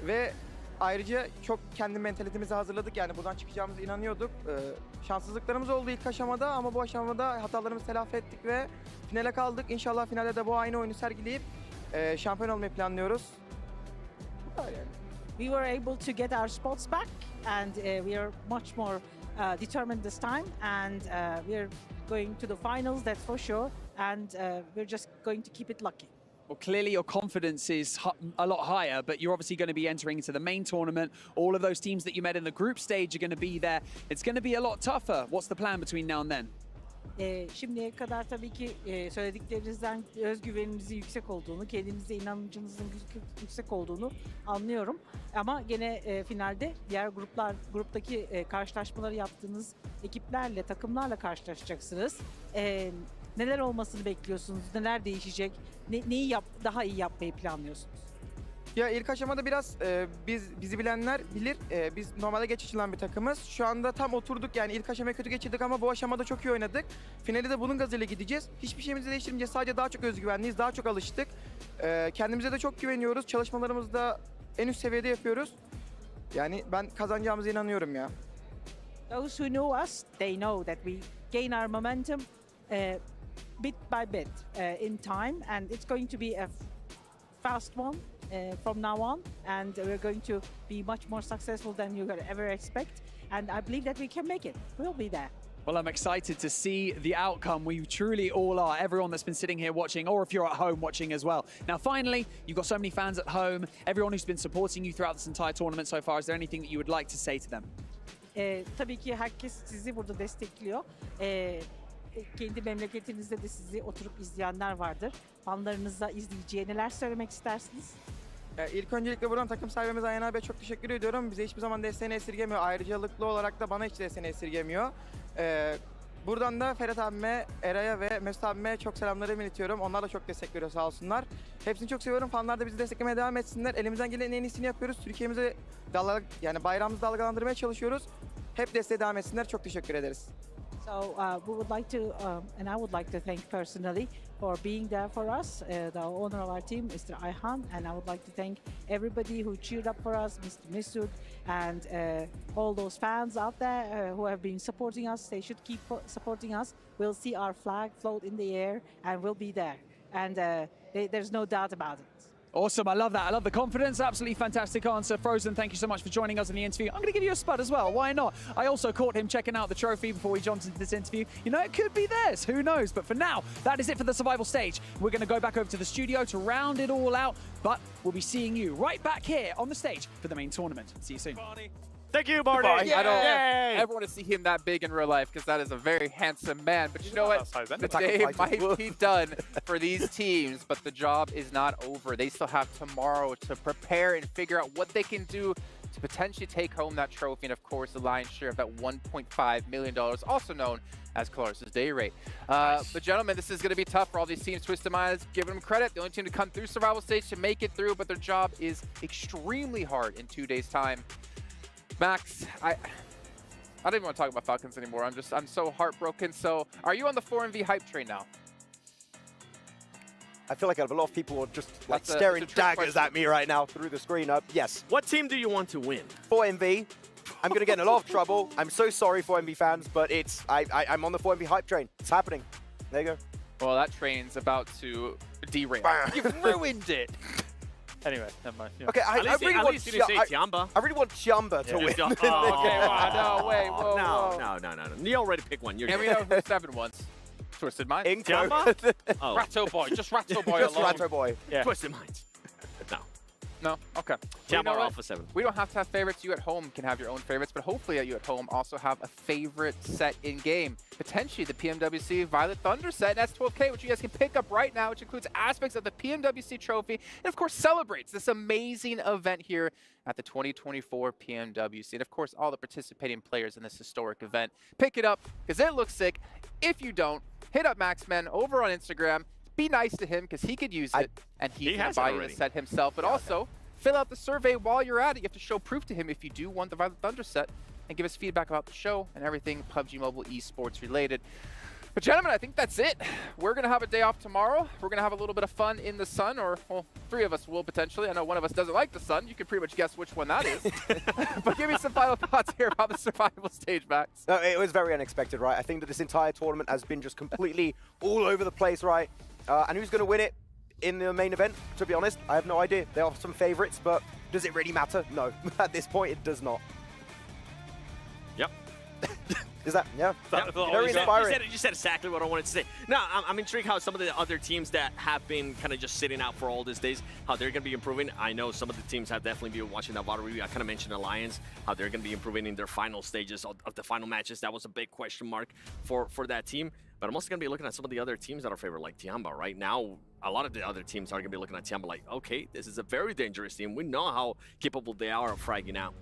ve ayrıca çok kendi mentalitemizi hazırladık, yani buradan çıkacağımıza inanıyorduk. Şanssızlıklarımız oldu ilk aşamada ama bu aşamada hatalarımızı telafi ettik ve finale kaldık. İnşallah finalde de bu aynı oyunu sergileyip şampiyon olmayı planlıyoruz. We were able to get our spots back, and we are much more determined this time, and we are going to the finals, that's for sure, and we're just going to keep it lucky. Well, clearly your confidence is a lot higher, but you're obviously going to be entering into the main tournament. All of those teams that you met in the group stage are going to be there. It's going to be a lot tougher. What's the plan between now and then? Şimdiye kadar tabii ki söylediklerinizden özgüveninizin yüksek olduğunu, kendinize inancınızın yüksek olduğunu anlıyorum. Ama gene finalde diğer gruptaki karşılaşmaları yaptığınız ekiplerle, takımlarla karşılaşacaksınız. Neler olmasını bekliyorsunuz? Neler değişecek? Neyi daha iyi yapmayı planlıyorsunuz? Ya ilk aşamada biraz bizi bilenler bilir. Biz normalde geç açılan bir takımız. Şu anda tam oturduk, yani ilk aşamayı kötü geçirdik ama bu aşamada çok iyi oynadık. Finali de bunun gazıyla gideceğiz. Hiçbir şeyimizi değiştirmeyeceğiz. Sadece daha çok özgüvenliyiz, daha çok alıştık. Kendimize de çok güveniyoruz. Çalışmalarımızı da en üst seviyede yapıyoruz. Yani ben kazanacağımıza inanıyorum ya. Those who know us, they know that we gain our momentum bit by bit in time, and it's going to be a fast one from now on, and we're going to be much more successful than you could ever expect, and I believe that we can make it. We'll be there. Well, I'm excited to see the outcome. We truly all are, everyone that's been sitting here watching, or if you're at home watching as well. Now, finally, you've got so many fans at home, everyone who's been supporting you throughout this entire tournament so far. Is there anything that you would like to say to them? Tabii ki herkes sizi burada destekliyor. Kendi memleketinizde de sizi oturup izleyenler vardır. Fanlarınızla izleyiciye neler söylemek istersiniz? İlk öncelikle buradan takım sahibimiz Ayhan abiye çok teşekkür ediyorum. Bize hiçbir zaman desteğini esirgemiyor. Ayrıcalıklı olarak da bana hiç desteğini esirgemiyor. Buradan da Ferhat abime, Eray'a ve Mesut abime çok selamlarımı iletiyorum. Onlar da çok destek veriyor, sağ olsunlar. Hepsini çok seviyorum. Fanlar da bizi desteklemeye devam etsinler. Elimizden gelen en iyisini yapıyoruz. Türkiye'mize yani bayrağımızı dalgalandırmaya çalışıyoruz. Hep desteğe devam etsinler. Çok teşekkür ederiz. So we would like to, and I would like to thank personally for being there for us, the owner of our team, Mr. Ayhan, and I would like to thank everybody who cheered up for us, Mr. Mesut, and all those fans out there who have been supporting us. They should keep supporting us. We'll see our flag float in the air, and we'll be there. And there's no doubt about it. Awesome, I love that. I love the confidence. Absolutely fantastic answer. Frozen, thank you so much for joining us in the interview. I'm going to give you a spud as well. Why not? I also caught him checking out the trophy before we jumped into this interview. You know, it could be theirs. Who knows? But for now, that is it for the survival stage. We're going to go back over to the studio to round it all out. But we'll be seeing you right back here on the stage for the main tournament. See you soon. Barney. Thank you, Barney. I don't ever want to see him that big in real life because that is a very handsome man. But you know what? The day might be done for these teams, but the job is not over. They still have tomorrow to prepare and figure out what they can do to potentially take home that trophy and, of course, the lion's share of that $1.5 million, also known as Clarus's day rate. But, gentlemen, this is going to be tough for all these teams. Twisted Minds, giving them credit. The only team to come through survival stage to make it through, but their job is extremely hard in 2 days' time. Max, I don't even want to talk about Falcons anymore. I'm so heartbroken. So, are you on the 4MV hype train now? I feel like a lot of people are just like staring daggers at me right now through the screen. Yes. What team do you want to win? 4MV. I'm going to get in a lot of trouble. I'm so sorry, 4MV fans, but I'm on the 4MV hype train. It's happening. There you go. Well, that train's about to derail. You've ruined it. Anyway, never mind. Yeah. Okay, I really want Tiamba. I really want Tiamba to win. Okay, wow, no, wait, whoa, No. You already picked one. And we know who 7 wants. Twisted Minds. Tiamba? Oh. Ratto Boy, just Ratto Boy just alone. Ratto Boy. Yeah. Twisted Minds. No? Okay. Tiamba or Alpha 7. We don't have to have favorites. You at home can have your own favorites, but hopefully you at home also have a favorite set in-game. Potentially the PMWC Violet Thunder set. That's 12K, which you guys can pick up right now, which includes aspects of the PMWC trophy, and of course celebrates this amazing event here at the 2024 PMWC. And of course, all the participating players in this historic event. Pick it up, because it looks sick. If you don't, hit up Maxmen over on Instagram. Be nice to him because he could use it, and he can buy you the set himself. But also, fill out the survey while you're at it. You have to show proof to him if you do want the Violet Thunder set, and give us feedback about the show and everything PUBG Mobile esports related. But gentlemen, I think that's it. We're going to have a day off tomorrow. We're going to have a little bit of fun in the sun, or, well, 3 of us will potentially. I know one of us doesn't like the sun. You can pretty much guess which one that is. But give me some final thoughts here about the survival stage, Max. No, it was very unexpected, right? I think that this entire tournament has been just completely all over the place, right? And who's going to win it in the main event? To be honest, I have no idea. There are some favorites, but does it really matter? No. At this point, it does not. Yep. Is that, yeah? Very inspiring. You said exactly what I wanted to say. No, I'm intrigued how some of the other teams that have been kind of just sitting out for all these days, how they're going to be improving. I know some of the teams have definitely been watching that VOD review. I kind of mentioned Alliance, how they're going to be improving in their final stages of the final matches. That was a big question mark for that team. But I'm also going to be looking at some of the other teams that are favored, like Tiamba. Right now, a lot of the other teams are going to be looking at Tiamba like, okay, this is a very dangerous team. We know how capable they are of fragging out.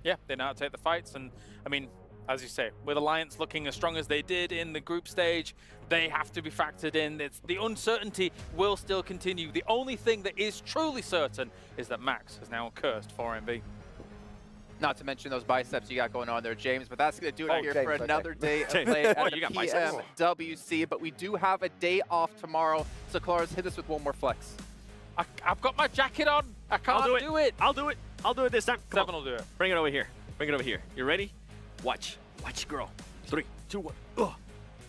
Yeah, they know how to take the fights. And, I mean, as you say, with Alliance looking as strong as they did in the group stage, they have to be factored in. The uncertainty will still continue. The only thing that is truly certain is that Max is now cursed for MB. Not to mention those biceps you got going on there, James, but that's going to do it here for another day of play at the PMWC. But we do have a day off tomorrow, so Claris, hit us with one more flex. I've got my jacket on. I can't do it. I'll do it. I'll do it this time. Seven will do it. Bring it over here. Bring it over here. You ready? Watch it grow. 3, 2, 1. Ugh.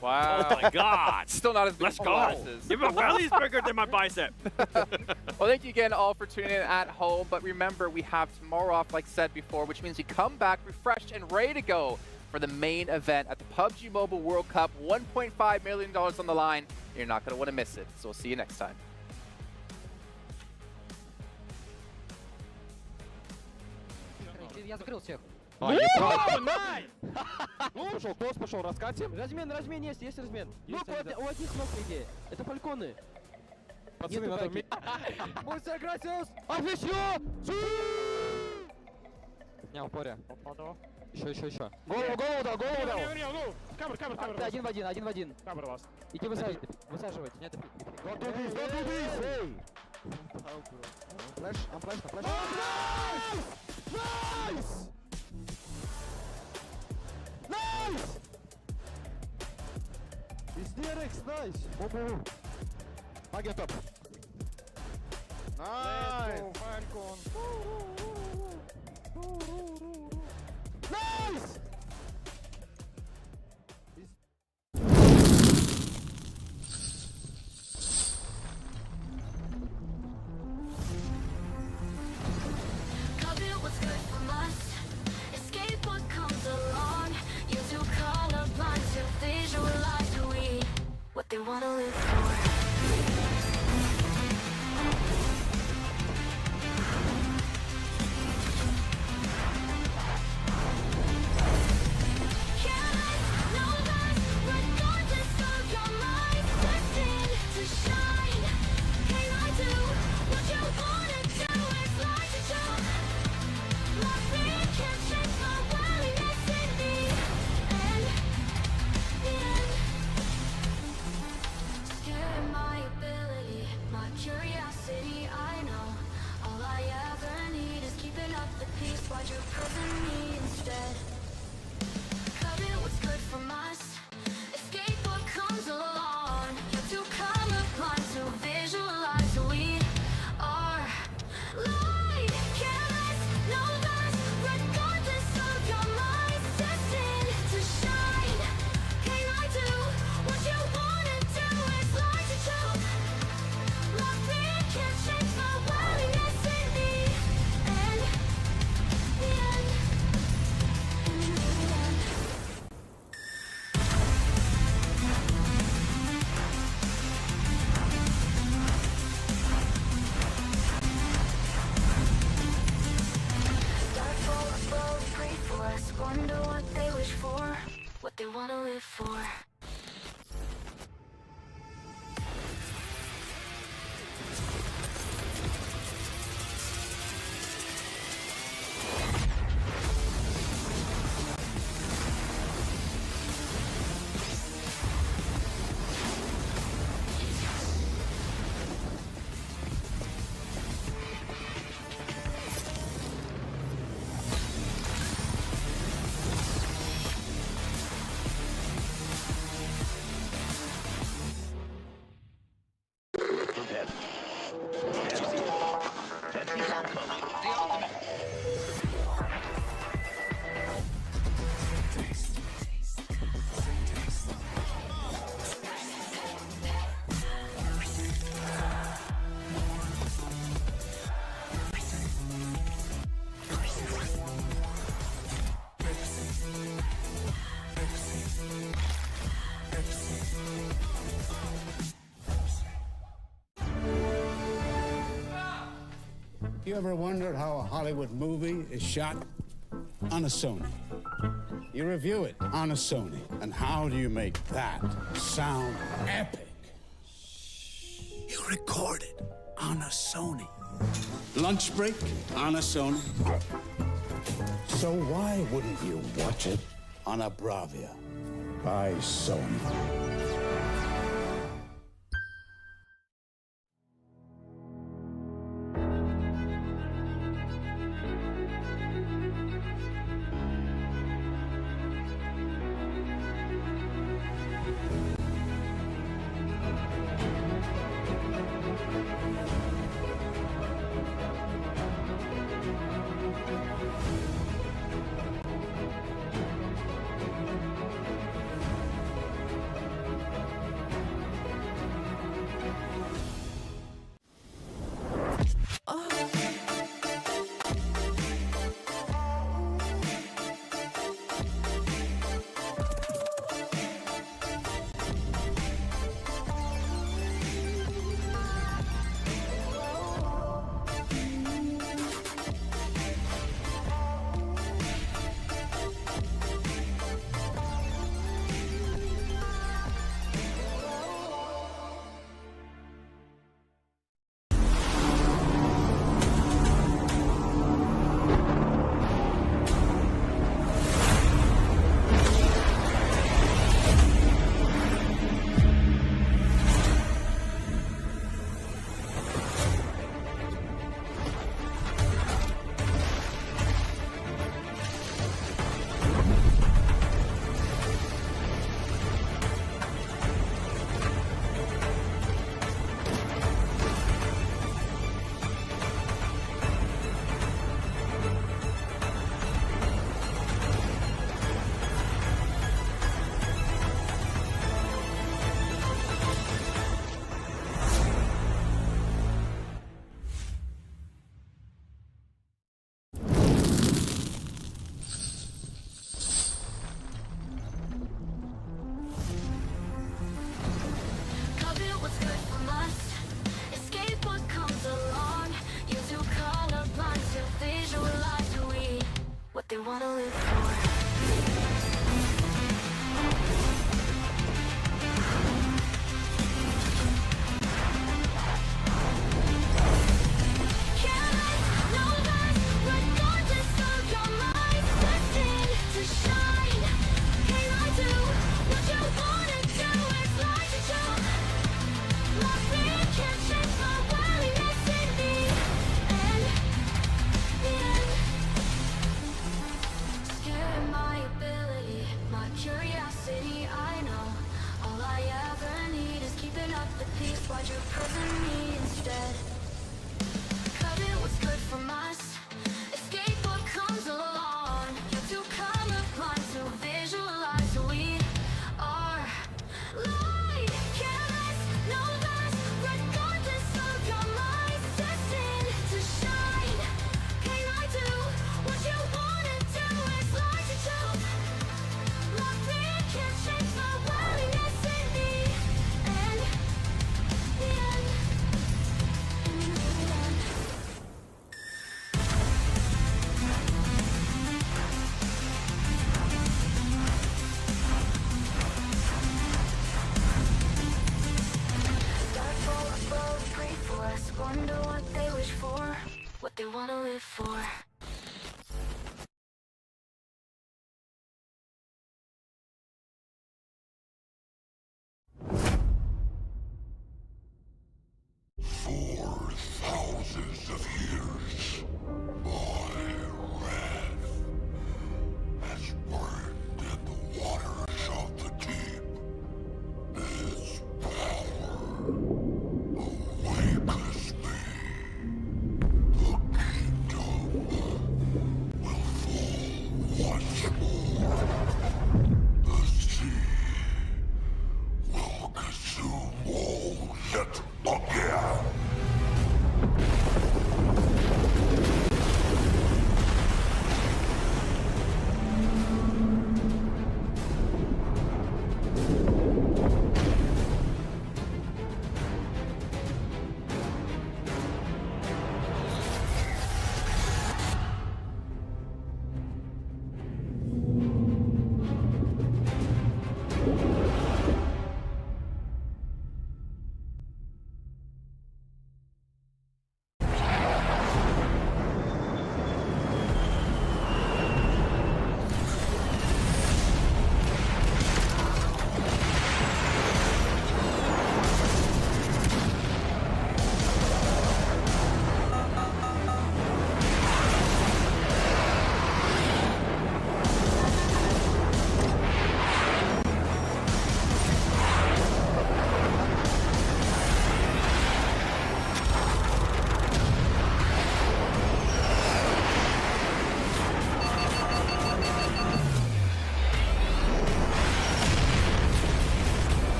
Wow. Oh my God. Still not as big Let's as go. Claris's. My belly's bigger than my bicep. Well, thank you again all for tuning in at home. But remember, we have tomorrow off, like said before, which means we come back refreshed and ready to go for the main event at the PUBG Mobile World Cup. $1.5 million on the line. You're not going to want to miss it. So we'll see you next time. Я закрыл всех. Пошел, клосс пошел, раскатим. Размен, есть размен. У одних ног идея. Это фальконы. Пацаны, надо уметь. Муся, грасиос! Официо! Не, упоря. Еще. Голову дал. Камер. Один в один. Камер вас. Иди высаживать. Нет, флэш. Nice! Is DRX nice? Move. Agent up. Nice! Let's go, Falcon. Nice! They wanna live for. You ever wondered how a Hollywood movie is shot? On a Sony. You review it on a Sony. And how do you make that sound epic? You record it on a Sony. Lunch break on a Sony. So why wouldn't you watch it on a Bravia by Sony? They wanna live for. Why'd you prison me instead? Cut it, what's good from us? Escape what comes along. You two color blind to visualize who we are. Light, careless, no less, regardless of your mind. Destined to shine. Can I do what you wanna do? It's like a joke. My fear can't change my willingness in me. And wonder what they wish for, what they wanna live for. For thousands of years,